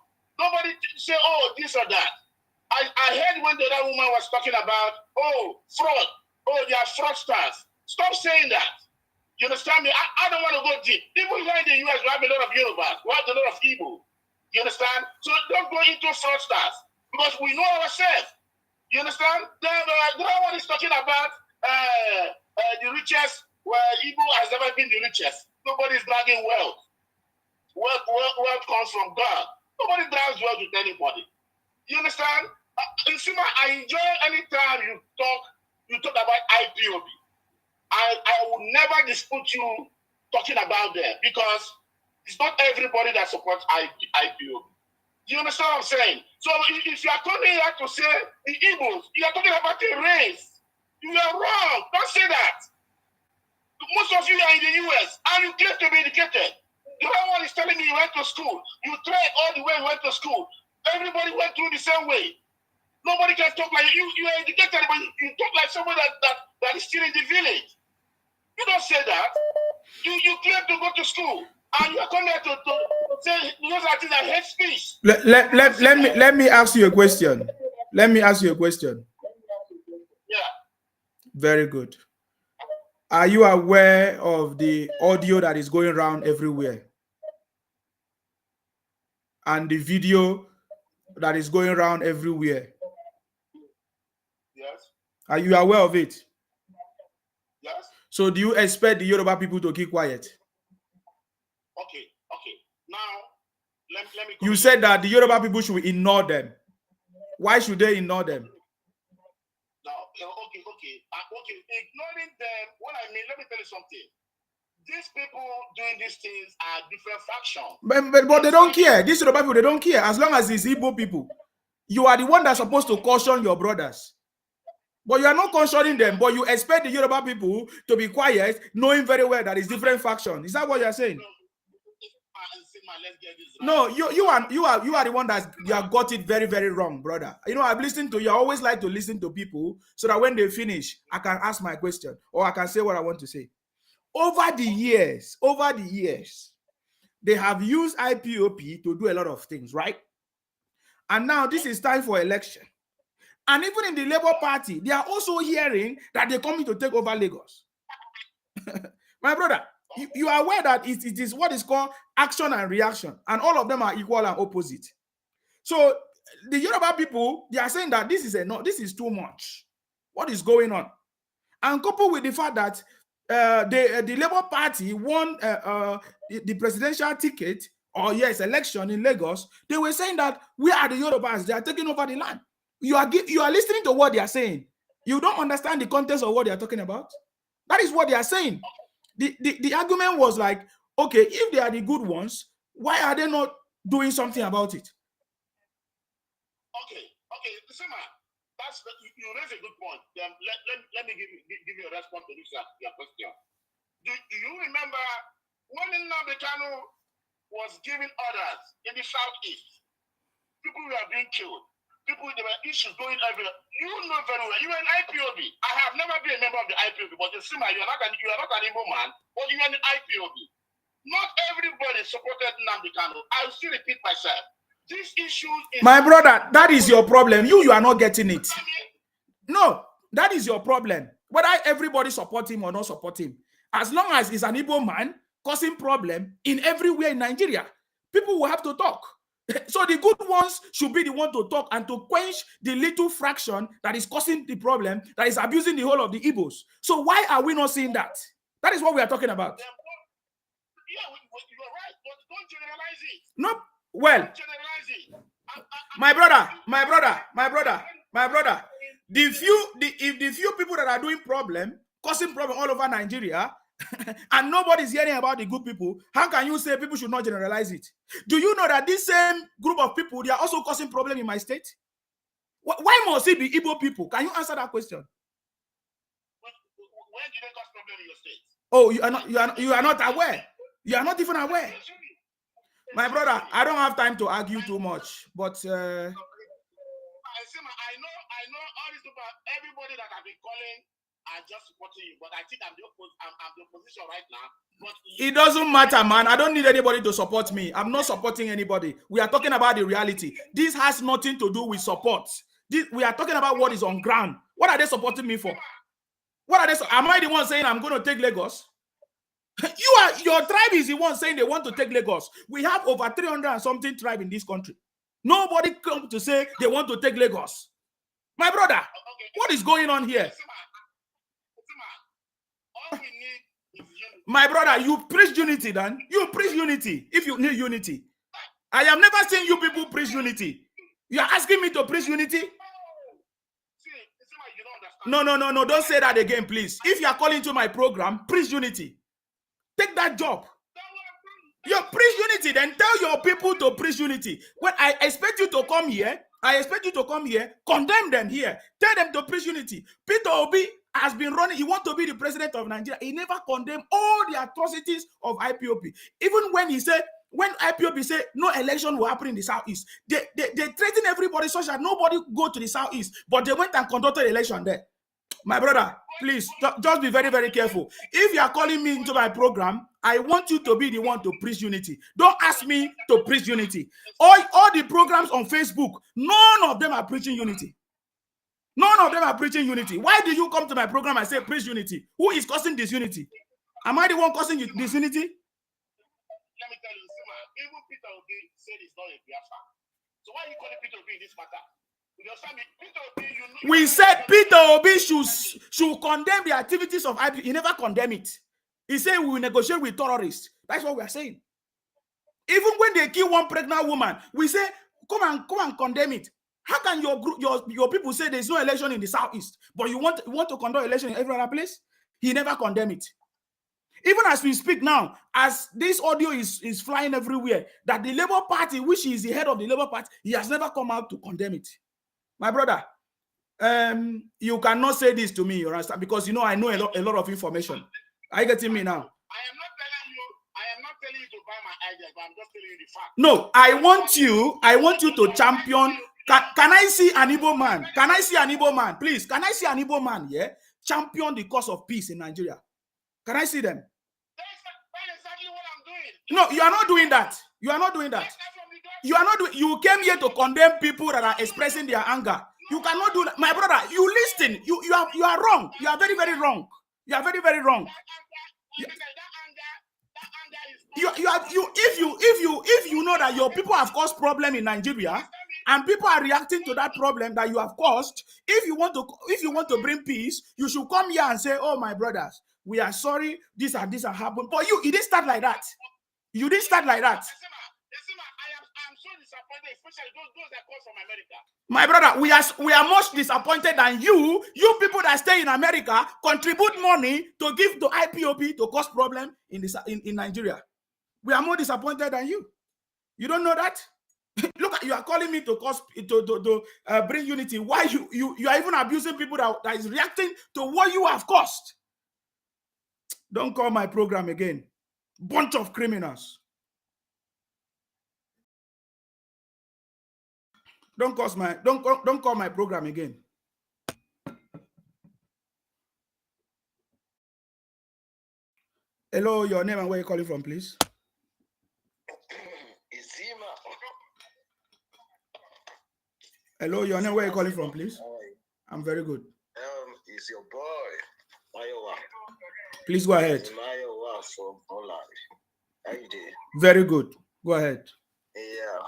Nobody say, oh, this or that. I heard when the other woman was talking about, oh, fraud. Oh, they are fraudsters. Stop saying that. You understand me? I don't want to go deep. Even here in the US, we have a lot of Yorubas. We have a lot of Igbo. You understand? So don't go into fraudsters because we know ourselves. You understand? The other one is talking about the richest, where Igbo has never been the richest. Nobody is bragging wealth. Wealth comes from God. Nobody brags wealth with anybody. You understand? I enjoy any time you talk about IPOB. I will never dispute you talking about them because it's not everybody that supports IPOB. You understand what I'm saying? So if you are coming here to say the Igbos, you are talking about the race. You are wrong. Don't say that. Most of you are in the US and you claim to be educated. The other one is telling me you went to school. You tried all the way you went to school. Everybody went through the same way. Nobody can talk like you. You are educated, but you talk like someone that is still in the village. You don't say that. You claim to go to school. And you are coming here to say those are things that hate speech. Let me ask you a question. Let me ask you a question. Yeah. Very good. Are you aware of the audio that is going around everywhere? And the video that is going around everywhere? Yes. Are you aware of it? Yes. So do you expect the Yoruba people to keep quiet? Okay. Now, let me. You said that the Yoruba people should ignore them. Why should they ignore them? No, okay. Ignoring them. What I mean, let me tell you something. These people doing these things are different factions. But they don't care. These Yoruba people, they don't care. As long as it's Igbo people. You are the one that's supposed to caution your brothers. But you are not cautioning them, but you expect the Yoruba people to be quiet, knowing very well that it's different faction. Is that what you are saying? No, you are the one that you have got it very, very wrong, brother. You know, I've listened to you. I always like to listen to people so that when they finish, I can ask my question or I can say what I want to say. Over the years, they have used IPOP to do a lot of things, right? And now this is time for election. And even in the Labour Party, they are also hearing that they're coming to take over Lagos. My brother, you are aware that it is what is called action and reaction, and all of them are equal and opposite. So the Yoruba people, they are saying that this is too much. What is going on? And coupled with the fact that the Labour Party won the presidential ticket, or election in Lagos, they were saying that we are the Yorubas, they are taking over the land. You are listening to what they are saying. You don't understand the context of what they are talking about. That is what they are saying. The argument was like, okay, if they are the good ones, why are they not doing something about it? Okay, Sima, you raise a good point. Let me give you a response to your question. Do you remember when Nnamdi Kanu was giving orders in the southeast? People were being killed. There were issues going everywhere. You know very well. You are an IPOB. I have never been a member of the IPOB, but Sima, you are not an Igbo man, but you are an IPOB. Not everybody supported Nnamdi Kanu. I will still repeat myself. This issue is... My brother, that is your problem. You are not getting it. No, that is your problem. Whether everybody support him or not support him. As long as he's an Igbo man causing problem in everywhere in Nigeria, people will have to talk. So the good ones should be the one to talk and to quench the little fraction that is causing the problem, that is abusing the whole of the Igbos. So why are we not seeing that? That is what we are talking about. Yeah, you're right, but don't generalize it. No, well, my brother, the few people that are doing causing problem all over Nigeria and nobody's hearing about the good people, how can you say people should not generalize it? Do you know that this same group of people, they are also causing problem in my state? Why must it be Igbo people? Can you answer that question? When did they cause problem in your state? Oh, you are not aware. You are not even aware. My brother, I don't have time to argue too much, but I know all these people, everybody that have been calling are just supporting you, but I think I'm the opposition right now. But it doesn't matter, man. I don't need anybody to support me. I'm not supporting anybody. We are talking about the reality. This has nothing to do with support. We are talking about what is on ground. What are they supporting me for? What are they? Am I the one saying I'm going to take Lagos? Your tribe is the one saying they want to take Lagos. We have over 300 and something tribe in this country. Nobody come to say they want to take Lagos. My brother, what is going on here? My brother, you preach unity then. You preach unity if you need unity. I have never seen you people preach unity. You are asking me to preach unity? No. Don't say that again, please. If you are calling to my program, preach unity. Take that job. You preach unity, then tell your people to preach unity. When I expect you to come here, condemn them here. Tell them to preach unity. Peter Obi has been running. He wants to be the president of Nigeria. He never condemned all the atrocities of IPOB. Even when IPOB said no election will happen in the Southeast, they threatened everybody so that nobody go to the Southeast. But they went and conducted election there. My brother, please, just be very, very careful. If you are calling me into my program, I want you to be the one to preach unity. Don't ask me to preach unity. All the programs on Facebook, none of them are preaching unity. None of them are preaching unity. Why do you come to my program and say preach unity? Who is causing disunity? Am I the one causing disunity? Let me tell you, even Peter Obi said it's not a Biafra. So why are you calling Peter Obi in this matter? We said Peter Obi should condemn the activities of IP. He never condemned it. He said we will negotiate with terrorists. That's what we are saying. Even when they kill one pregnant woman, we say come and condemn it. How can your people say there's no election in the Southeast, but you want to conduct election in every other place? He never condemned it. Even as we speak now, as this audio is flying everywhere, that the Labour Party, which is the head of the Labour Party, he has never come out to condemn it. My brother, you cannot say this to me, you understand? Because I know a lot of information. Are you getting me now? I am not telling you to buy my ideas, but I'm just telling you the fact. No, I want you to champion. Can I see an Igbo man? Can I see an Igbo man? Please, can I see an Igbo man? Yeah, champion the cause of peace in Nigeria. Can I see them? That's exactly what I'm doing. No, you are not doing that. You are not doing that. You are not doing. You came here to condemn people that are expressing their anger. You cannot do that, my brother. You listen. You are wrong. You are very, very wrong. You are very, very wrong. If you know that your people have caused problem in Nigeria and people are reacting to that problem that you have caused, if you want to bring peace, you should come here and say, "Oh, my brothers, we are sorry. This and this happened." But you didn't start like that. You didn't start like that. I'm so disappointed, especially those that come from America. My brother, we are much disappointed than you. You people that stay in America contribute money to give to IPOB to cause problem in Nigeria. We are more disappointed than you. You don't know that? Look, you are calling me to cause to bring unity. Why you are even abusing people that is reacting to what you have caused? Don't call my program again. Bunch of criminals. Don't call my program again. Hello, your name and where you calling from, please? Hello, your name, where you calling from, please? I'm very good. It's your boy, Mayowa. Please go ahead. Mayowa from Holland. How you doing? Very good. Go ahead. Yeah.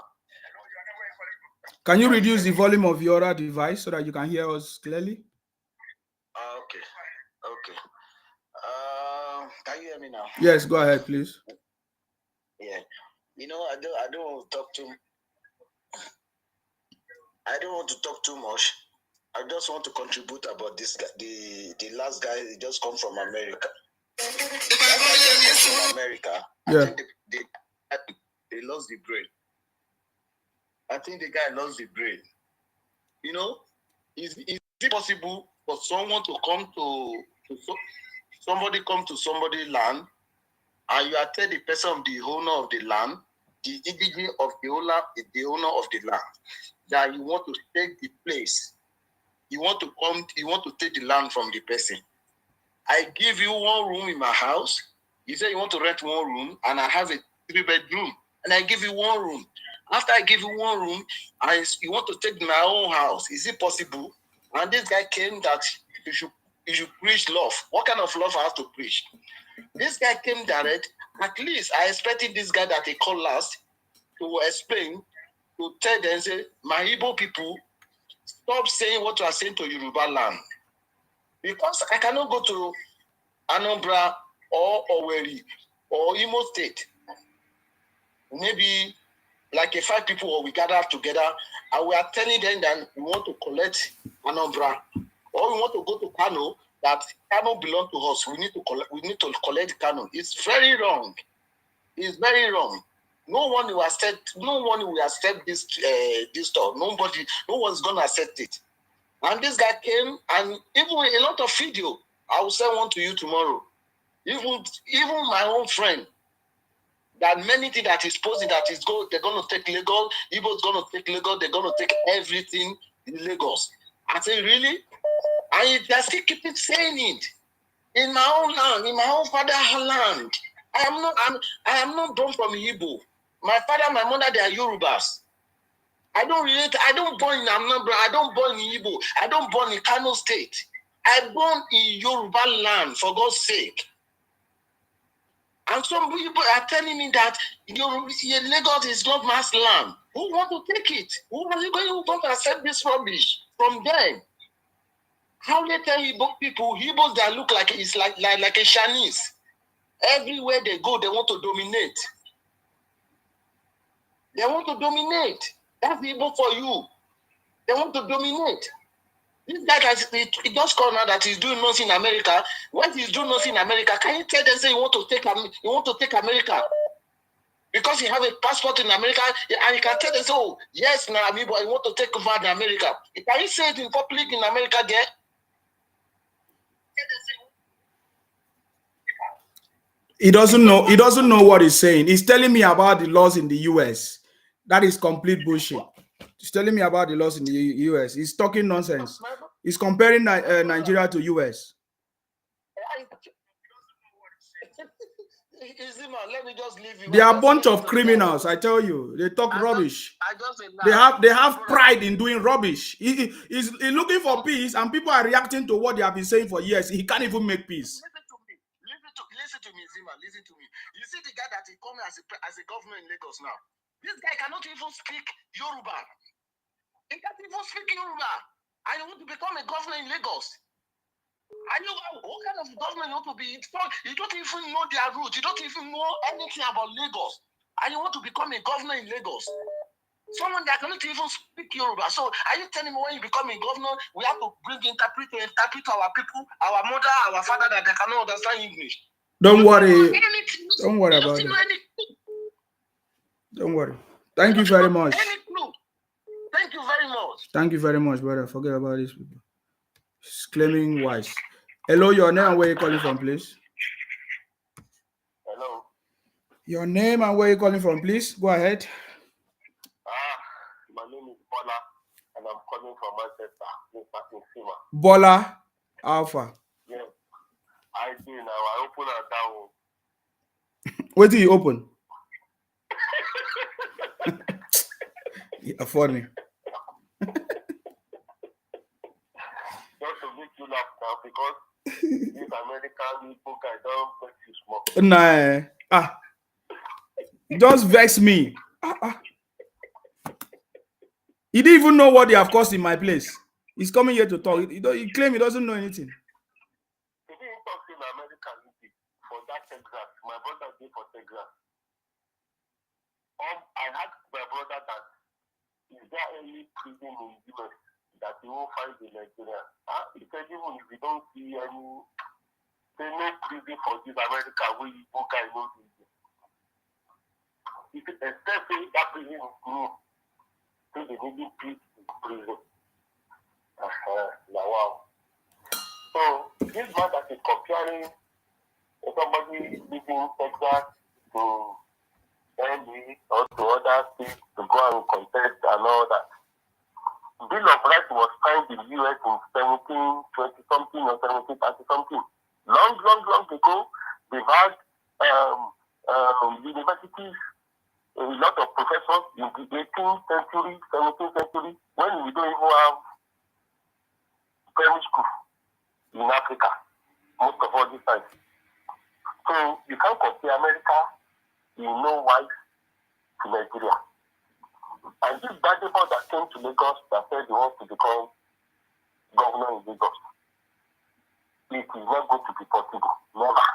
Can you reduce the volume of your other device so that you can hear us clearly? Okay. Can you hear me now? Yes, go ahead, please. Yeah. I don't want to talk too. I don't want to talk too much. I just want to contribute about this guy. The last guy, he just come from America. In America, I think they lost the brain. I think the guy lost the brain. You know, is it possible for someone to come to somebody come to somebody's land, and you are telling the person of the owner of the land, the indigenous of the owner of the land, that you want to take the place, you want to take the land from the person. I give you 1 room in my house. You say you want to rent 1 room, and I have a 3-bedroom, and I give you 1 room. After I give you 1 room, you want to take my own house. Is it possible? And this guy came that you should preach love. What kind of love I have to preach? This guy came direct. At least I expected this guy that he called last to explain, to tell them, say, my Igbo people, stop saying what you are saying to Yoruba land. Because I cannot go to Anambra or Owerri or Imo State. Maybe like 5 people or we gather together and we are telling them that we want to collect Anambra or we want to go to Kano, that Kano belongs to us. We need to collect Kano. It's very wrong. It's very wrong. No one will accept this stuff. No one's gonna accept it. And this guy came, and even a lot of video. I will send one to you tomorrow. Even my own friend, that many things that is posting that is they're gonna take Lagos, Igbo's gonna take Lagos, they're gonna take everything in Lagos. I say, really? And they still keep saying it. In my own land, in my own father's land. I am not born from Igbo. My father, my mother, they are Yorubas. I don't born in Anambra, I don't born in Igbo, I don't born in Kano State. I born in Yoruba land, for God's sake. And some people are telling me that Lagos is not mass land. Who want to take it? Who want to accept this rubbish from them? How they tell Igbo people, Igbos that look like it's like a Chinese. Everywhere they go, they want to dominate. They want to dominate. That's Igbo for you. They want to dominate. This guy he just called now that he's doing nothing in America. When he's doing nothing in America, can you tell them say you want to take America? Because you have a passport in America, and you can tell them, oh, yes, now but I want to take over in America. Can you say it in public in America there? He doesn't know what he's saying. He's telling me about the laws in the US. That is complete bullshit. He's telling me about the laws in the US. He's talking nonsense. He's comparing Nigeria to US. Let me just leave you. They are a bunch of criminals, I tell you. They talk rubbish. They have pride in doing rubbish. He's looking for peace, and people are reacting to what they have been saying for years. He can't even make peace. Listen to me, Zima. Listen to me. You see the guy that is coming as a governor in Lagos now. This guy cannot even speak Yoruba. He can't even speak Yoruba. And you want to become a governor in Lagos. And what kind of government you want to be? You don't even know their roots. You don't even know anything about Lagos. And you want to become a governor in Lagos. Someone that cannot even speak Yoruba. So are you telling me when you become a governor, we have to bring interpret to our people, our mother, our father, that they cannot understand English? Don't worry. Don't worry about it. Don't worry. Thank you very much. Thank you very much. Thank you very much, brother. Forget about these people. He's claiming wise. Hello, your name and where you calling from, please? Hello. Your name and where you calling from, please? Go ahead. My name is Bola, and I'm calling from Manchester. Bola Alpha. Yes. I do now. I open and down. Where do you open? You're funny. Just to make you laugh now, because this American book I don't vex you small. Nah. Just vex me. He didn't even know what they have caused in my place. He's coming here to talk. He claims he doesn't know anything. He didn't talk in America for that Texas. My brother did for Texas. I asked my brother that, is there any prison in the US that you won't find in Nigeria? He said even if you don't see any They no prison for this America where you go guy no do it. If you expect that prison will grow, so they need peace in prison. Wow. So this man that is comparing somebody living Texas to ND or to other states to go and contest and all that. Bill of Rights was signed in the US in 1720 something or 1730 something. Long ago, they've had universities, a lot of professors in the 18th century, 17th century, when we don't even have primary school in Africa, most of all this time. So you can't compare America in no wise to Nigeria. And this bad people that came to Lagos that said they want to become governor in Lagos, it is not going to be possible. Never.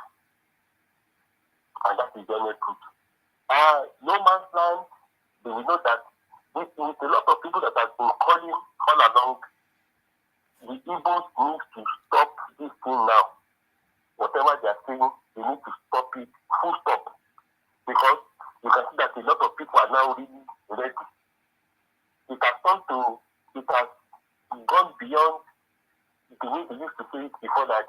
And that is the only truth. No man's land, they will know that this is a lot of people that have been calling all along. The Igbos need to stop this thing now. Whatever they are saying, they need to stop it, full stop. Because you can see that a lot of people are now really ready. It has gone beyond the way they used to say it before that,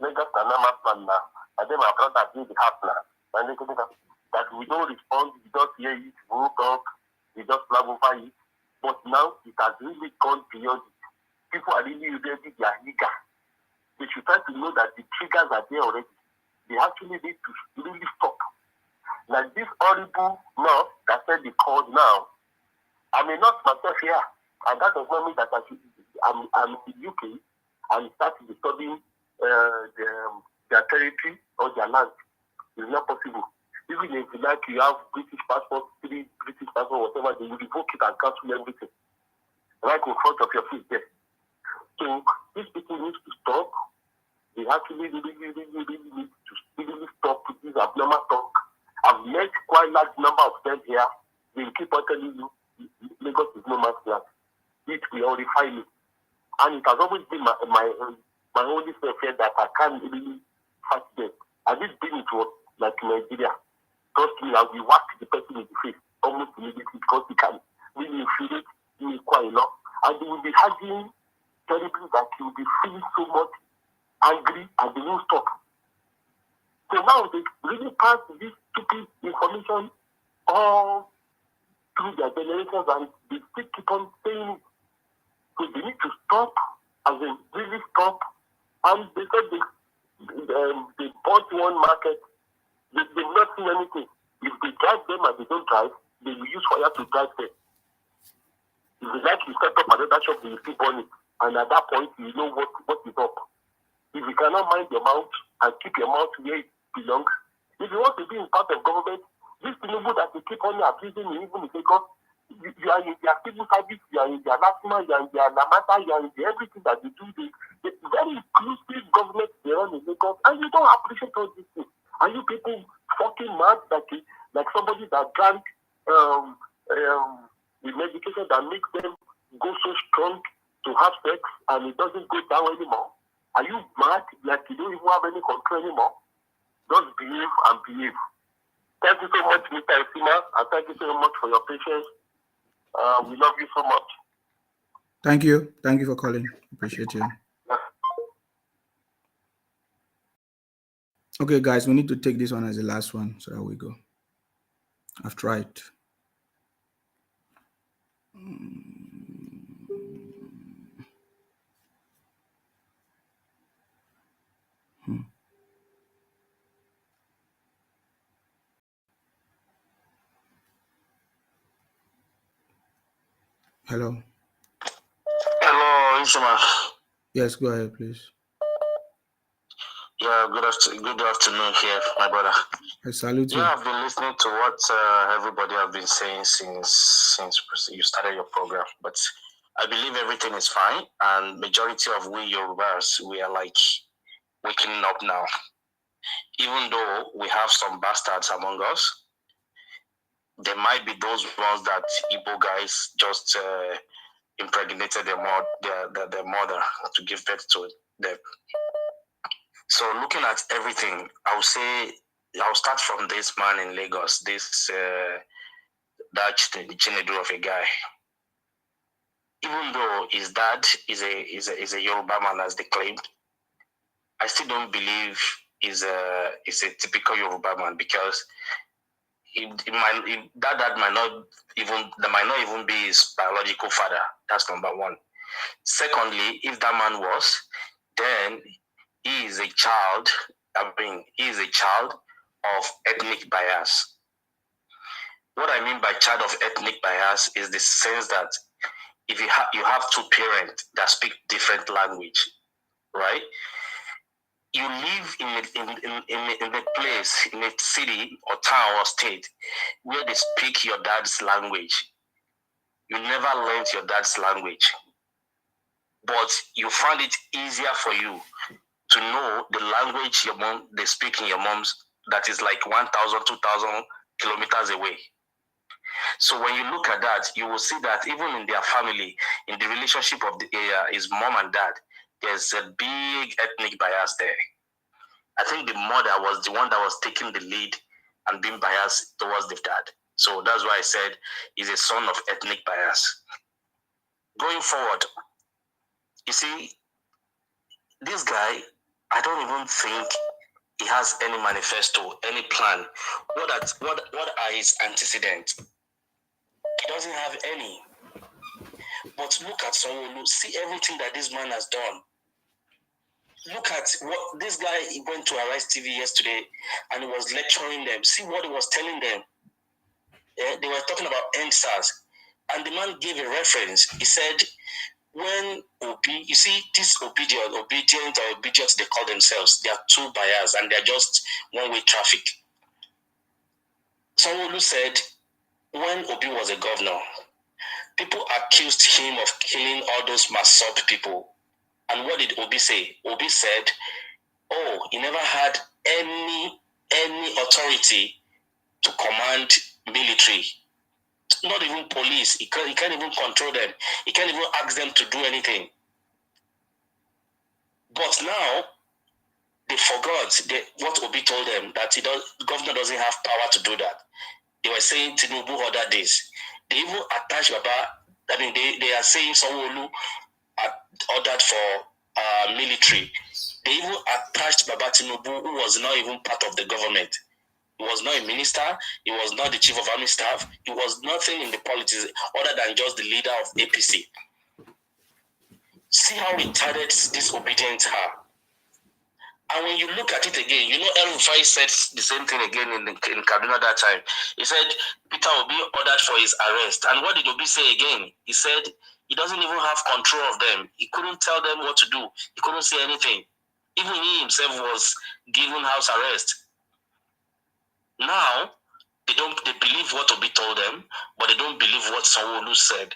Lagos and Namasman now. And then my brother did the half now. And they that we don't respond, we just hear it, we don't talk, we just flag over it. But now it has really gone beyond it. People are really ready, they are eager. They should try to know that the triggers are there already. They actually need to really stop. Like this horrible law that said they called now. I may not myself here, and that does not mean that I'm in the UK and start disturbing their territory or their land. It's not possible. Even if you like, you have British passport, 3 British passport, whatever, they will revoke it and cancel everything. Right in front of your feet there. So these people need to stop. They actually really need to really stop this abnormal talk. I've met quite a large number of them here. They keep on telling you Lagos is no man's land. It will horrify me. And it has always been my only fear that I can't really fight them. And this being it was like Nigeria. Trust me, I will whack the person in the face almost immediately because he can really infuriate me quite a lot. And they will be arguing terribly that he will be feeling so much angry and they won't stop. So now they really pass this stupid information all through their generations and they still keep on saying it. So they need to stop, as they really stop. And they said they bought one market, they've not seen anything. If they drive them and they don't drive, they will use fire to drive them. If they like, you set up another shop, they will keep on it. And at that point, you know what is up. If you cannot mind your mouth and keep your mouth where it belongs, if you want to be in part of government, this Tinubu that you keep on abusing, even if they go, you are in their civil service, you are in their LASMA, you are in their Lamata, you are in everything that they do. The very inclusive government they run in Lagos, and you don't appreciate all these things. Are you people fucking mad like somebody that drank the medication that makes them go so strong to have sex and it doesn't go down anymore? Are you mad? Like you don't even have any control anymore? Just behave and behave. Thank you so much, Mr. Esima, and thank you so much for your patience. We love you so much. Thank you. Thank you for calling. Appreciate you. Okay, guys, we need to take this one as the last one, so there we go. I've tried. Hello. Hello, Insuma. Yes, go ahead, please. Yeah, good afternoon here, my brother. I salute you. Yeah, I've been listening to what everybody have been saying since you started your program, but I believe everything is fine, and majority of we Yorubas, we are like waking up now. Even though we have some bastards among us, there might be those ones that Igbo guys just impregnated their mother to give birth to them. So looking at everything, I would say I'll start from this man in Lagos, that Chinedu of a guy. Even though his dad is a Yoruba man as they claimed, I still don't believe is a typical Yoruba man, because that dad might not even be his biological father. That's number one. Secondly, if that man was, then he is a child. He is a child of ethnic bias. What I mean by child of ethnic bias is the sense that if you have two parents that speak different language, right? You live in a place, in a city or town or state where they speak your dad's language. You never learned your dad's language, but you find it easier for you to know the language your mom they speak in your mom's that is like 1,000, 2,000 kilometers away. So when you look at that, you will see that even in their family, in the relationship of the area, is mom and dad, there's a big ethnic bias there. I think the mother was the one that was taking the lead and being biased towards the dad. So that's why I said he's a son of ethnic bias. Going forward, you see, this guy, I don't even think he has any manifesto, any plan. What are his antecedents? He doesn't have any. But look at someone, see everything that this man has done. Look at what this guy, he went to Arise TV yesterday and he was lecturing them. See what he was telling them. Yeah, they were talking about NSAS. And the man gave a reference. He said, when you see, this obedient, or obedience, they call themselves, they are two bias and they are just one-way traffic. Someone said, when Obi was a governor, people accused him of killing all those Masop people. And what did Obi say? Obi said, oh, he never had any authority to command military, not even police. He can't even control them. He can't even ask them to do anything. But now, they forgot what Obi told them, that the governor doesn't have power to do that. They were saying Tinubu other days. They even attached Baba. They are saying Sanwo-Olu ordered for military. They even attached Baba Tinubu, who was not even part of the government. He was not a minister. He was not the chief of army staff. He was nothing in the politics other than just the leader of APC. See how retarded disobedient are. And when you look at it again, you know, El-Rufai said the same thing again in Kaduna that time. He said Peter Obi ordered for his arrest. And what did Obi say again? He said he doesn't even have control of them. He couldn't tell them what to do. He couldn't say anything. Even he himself was given house arrest. Now, they believe what Obi told them, but they don't believe what Sanwo-Olu said,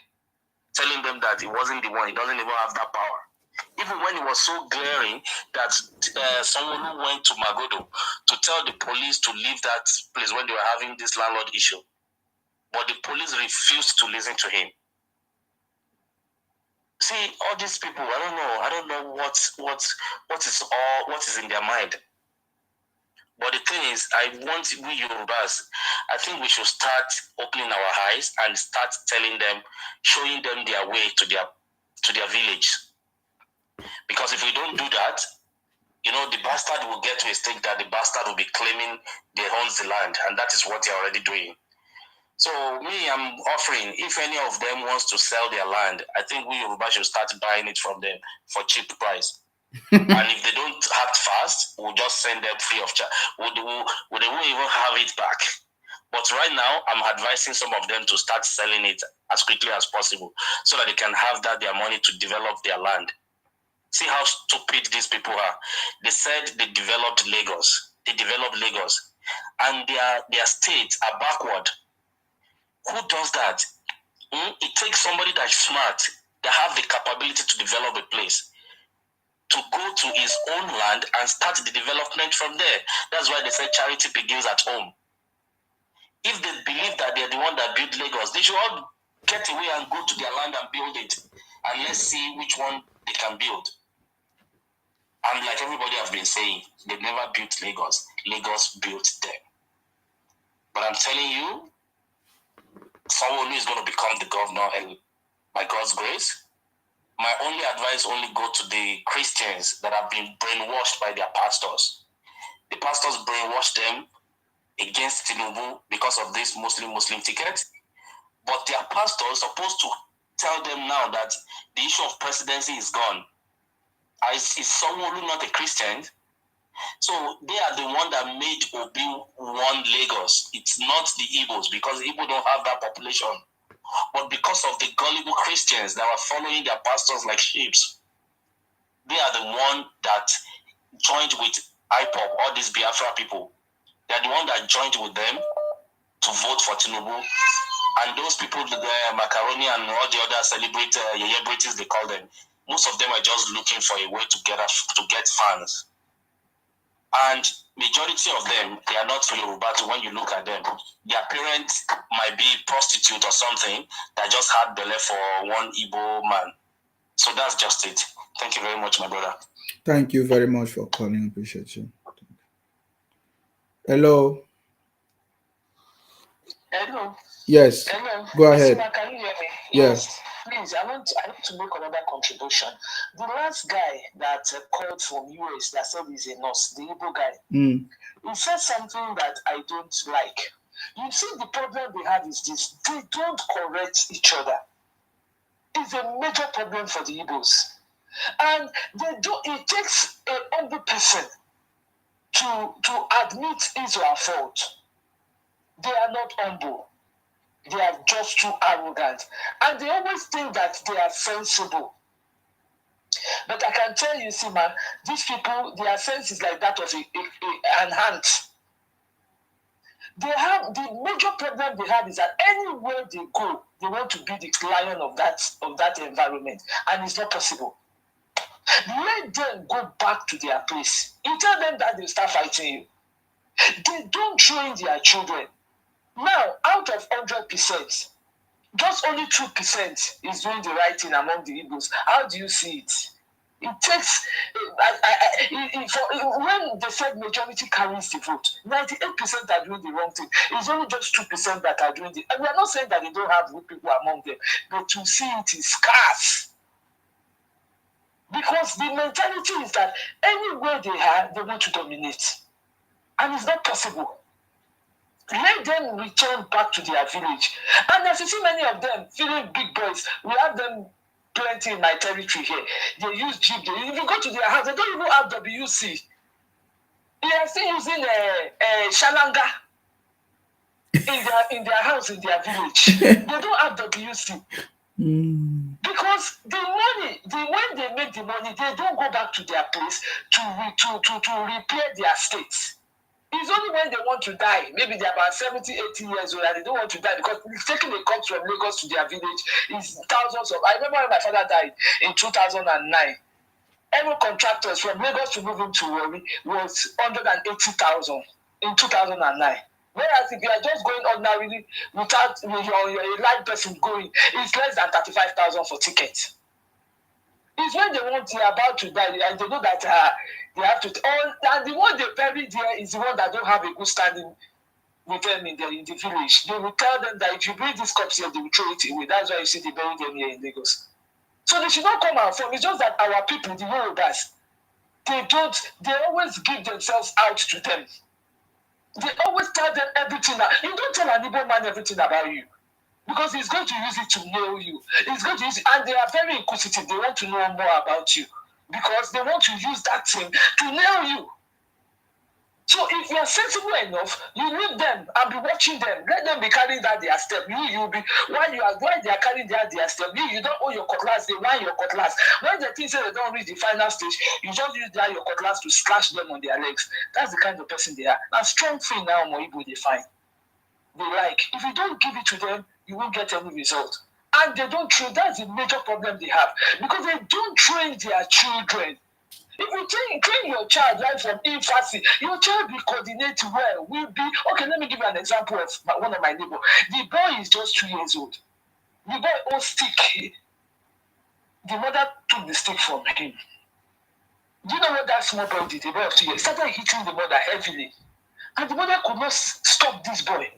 telling them that he wasn't the one. He doesn't even have that power. Even when it was so glaring that Sanwo-Olu went to Magodo to tell the police to leave that place when they were having this landlord issue, but the police refused to listen to him. See, all these people, I don't know what is in their mind. But the thing is, I want we Yorubas, I think we should start opening our eyes and start telling them, showing them their way to their village. Because if we don't do that, you know, the bastard will get to a stage that the bastard will be claiming they own the land, and that is what they're already doing. So me, I'm offering, if any of them wants to sell their land, I think we Yoruba should start buying it from them for cheap price. And if they don't act fast, we'll just send them free of charge. They won't even have it back. But right now, I'm advising some of them to start selling it as quickly as possible so that they can have their money to develop their land. See how stupid these people are. They said they developed Lagos. And their states are backward. Who does that? It takes somebody that's smart, that have the capability to develop a place, to go to his own land and start the development from there. That's why they say charity begins at home. If they believe that they're the one that built Lagos, they should all get away and go to their land and build it. And let's see which one they can build. And like everybody has been saying, they never built Lagos. Lagos built them. But I'm telling you, someone who is going to become the governor, and by God's grace, my only advice only go to the Christians that have been brainwashed by their pastors. The pastors brainwashed them against Tinubu because of this Muslim ticket. But their pastors supposed to tell them now that the issue of presidency is gone. Is someone who not a Christian? So they are the one that made Obi won Lagos. It's not the Igbos, because Igbo don't have that population. But because of the gullible Christians that were following their pastors like sheep, they are the one that joined with IPOD, all these Biafra people. They are the one that joined with them to vote for Tinubu. And those people, the Macaroni and all the other celebrities, they call them, most of them are just looking for a way to get fans. And majority of them, they are not Yoruba. When you look at them, their parents might be prostitute or something that just had belly for one Igbo man. So that's just it. Thank you very much, my brother. Thank you very much for calling. Appreciate you. Hello. Hello. Yes. Hello. Go ahead. Can you hear me? Yes. Please, I want to make another contribution. The last guy that called from US that said he's a nurse, the Igbo guy, he said something that I don't like. You see, the problem they have is this: they don't correct each other. It's a major problem for the Igbos, and they do. It takes a humble person to admit his or her fault. They are not humble. They are just too arrogant. And they always think that they are sensible. But I can tell you, see, man, these people, their sense is like that of an ant. They have, the major problem they have is that anywhere they go, they want to be the lion of that environment. And it's not possible. Let them go back to their place. You tell them that they'll start fighting you. They don't train their children. Now, out of 100%, just only 2% is doing the right thing among the Igbos. How do you see it? It takes, when they said majority carries the vote, 98% are doing the wrong thing. It's only just 2% that are doing the, and we are not saying that they don't have good people among them, but to see it is scarce. Because the mentality is that anywhere they are, they want to dominate. And it's not possible. Let them return back to their village. And as you see many of them feeling big boys, we have them plenty in my territory here. They use Jeep. If you go to their house, they don't even have WC. They are still using Shalanga in their house, in their village. They don't have WC. Because the money, when they make the money, they don't go back to their place to repair their states. It's only when they want to die, maybe they're about 70, 80 years old, and they don't want to die because taking a corpse from Lagos to their village is thousands of. I remember when my father died in 2009. Every contractors from Lagos to move into Warri was 180,000 in 2009. Whereas if you are just going ordinarily without your live person going, it's less than 35,000 for tickets. It's when they want, they're about to die, and they know that they have to. And the one they bury there is the one that don't have a good standing with them in the village. They will tell them that if you bring this corpse here, they will throw it away. That's why you see they bury them here in Lagos. So they should not come out from. It's just that our people, the Yorubas, they always give themselves out to them. They always tell them everything. You don't tell an Igbo man everything about you. Because he's going to use it to nail you. He's going to use it, and they are very inquisitive. They want to know more about you because they want to use that thing to nail you. So if you are sensible enough, you leave them and be watching them. Let them be carrying that their step. You'll be while they are carrying their step. You don't own your cutlass. They want your cutlass. When they think they don't reach the final stage, you just use your cutlass to slash them on their legs. That's the kind of person they are. Now strong thing now, Moibu, they find. They like. If you don't give it to them, you won't get any result. And they don't train. That's the major problem they have. Because they don't train their children. If you train your child right from infancy, your child will coordinate well. Okay, let me give you an example of one of my neighbors. The boy is just 2 years old. The boy owns stick. The mother took the stick from him. Do you know what that small boy did? The boy of 2 years started hitting the mother heavily. And the mother could not stop this boy.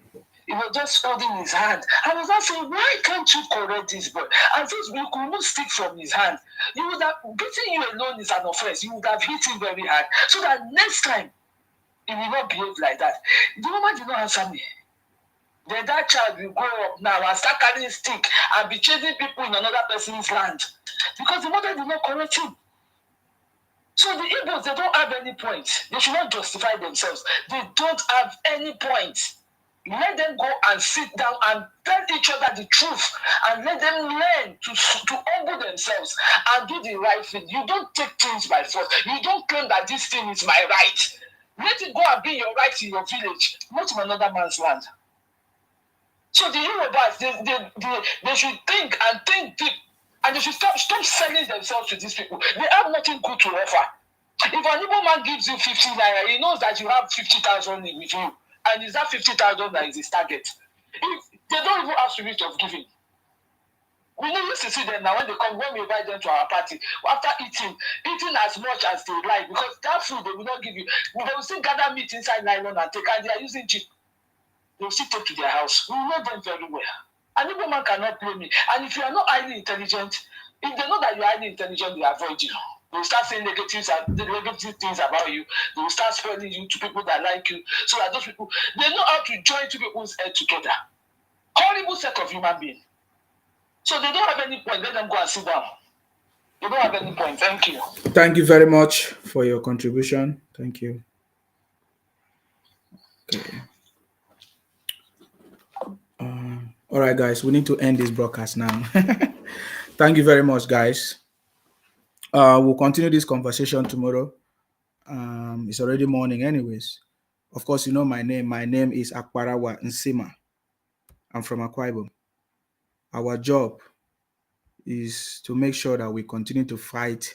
He was just holding his hand. I was not saying, why can't you correct this boy? And this boy could not stick from his hand. You would have, beating you alone is an offense. You would have hit him very hard. So that next time, he will not behave like that. The woman did not answer me. Then that child will grow up now and start carrying a stick and be chasing people in another person's land. Because the mother did not correct him. So the Igbos, they don't have any point. They should not justify themselves. They don't have any point. Let them go and sit down and tell each other the truth and let them learn to humble themselves and do the right thing. You don't take things by force. You don't claim that this thing is my right. Let it go and be your right in your village, not in another man's land. So the Yorubas, they should think and think deep. And they should stop selling themselves to these people. They have nothing good to offer. If an Igbo man gives you 50 naira, he knows that you have 50,000 with you. And is that 50,000 that is his target? If they don't even have spirit of giving. We know used to see them now when we invite them to our party. After eating as much as they like, because that food they will not give you. They will still gather meat inside nylon and take, and they are using chip. They will still take to their house. We know them very well. An Igbo man cannot blame me. And if you are not highly intelligent, if they know that you are highly intelligent, they avoid you. They will start saying negative things about you. They will start spreading you to people that like you. So that those people, they know how to join two people's head together. Horrible set of human beings. So they don't have any point. Let them go and sit down. They don't have any point. Thank you. Thank you very much for your contribution. Thank you. Okay. All right, guys, we need to end this broadcast now. Thank you very much, guys. We'll continue this conversation tomorrow. It's already morning anyways. Of course, you know my name. My name is Akparawa Nsima. I'm from Akwa Ibom. Our job is to make sure that we continue to fight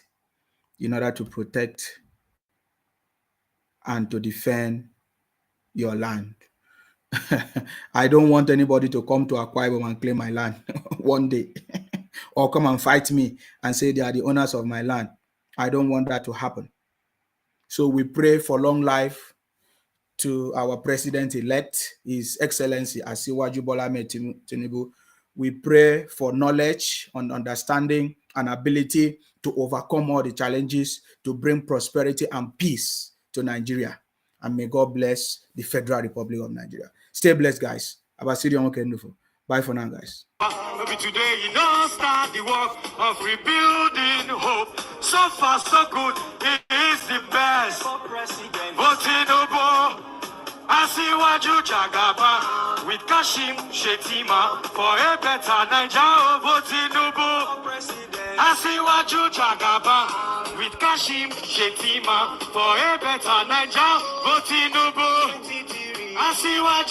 in order to protect and to defend your land. I don't want anybody to come to Akwa Ibom and claim my land one day or come and fight me and say they are the owners of my land. I don't want that to happen. So we pray for long life to our president-elect, His Excellency Asiwaju Bola Ahmed Tinubu. We pray for knowledge and understanding and ability to overcome all the challenges, to bring prosperity and peace to Nigeria. And may God bless the Federal Republic of Nigeria. Stay blessed, guys. Bye for now, guys. Maybe today you don't start the work of rebuilding hope. So far, so good. It is the best. Voting Obo, Asiwaju Jagaba, with Kashim Shetima for a better Nigeria. Voting Obo, Asiwaju Jagaba, with Kashim Shetima for a better Nigeria. Voting Obo, Asiwaju.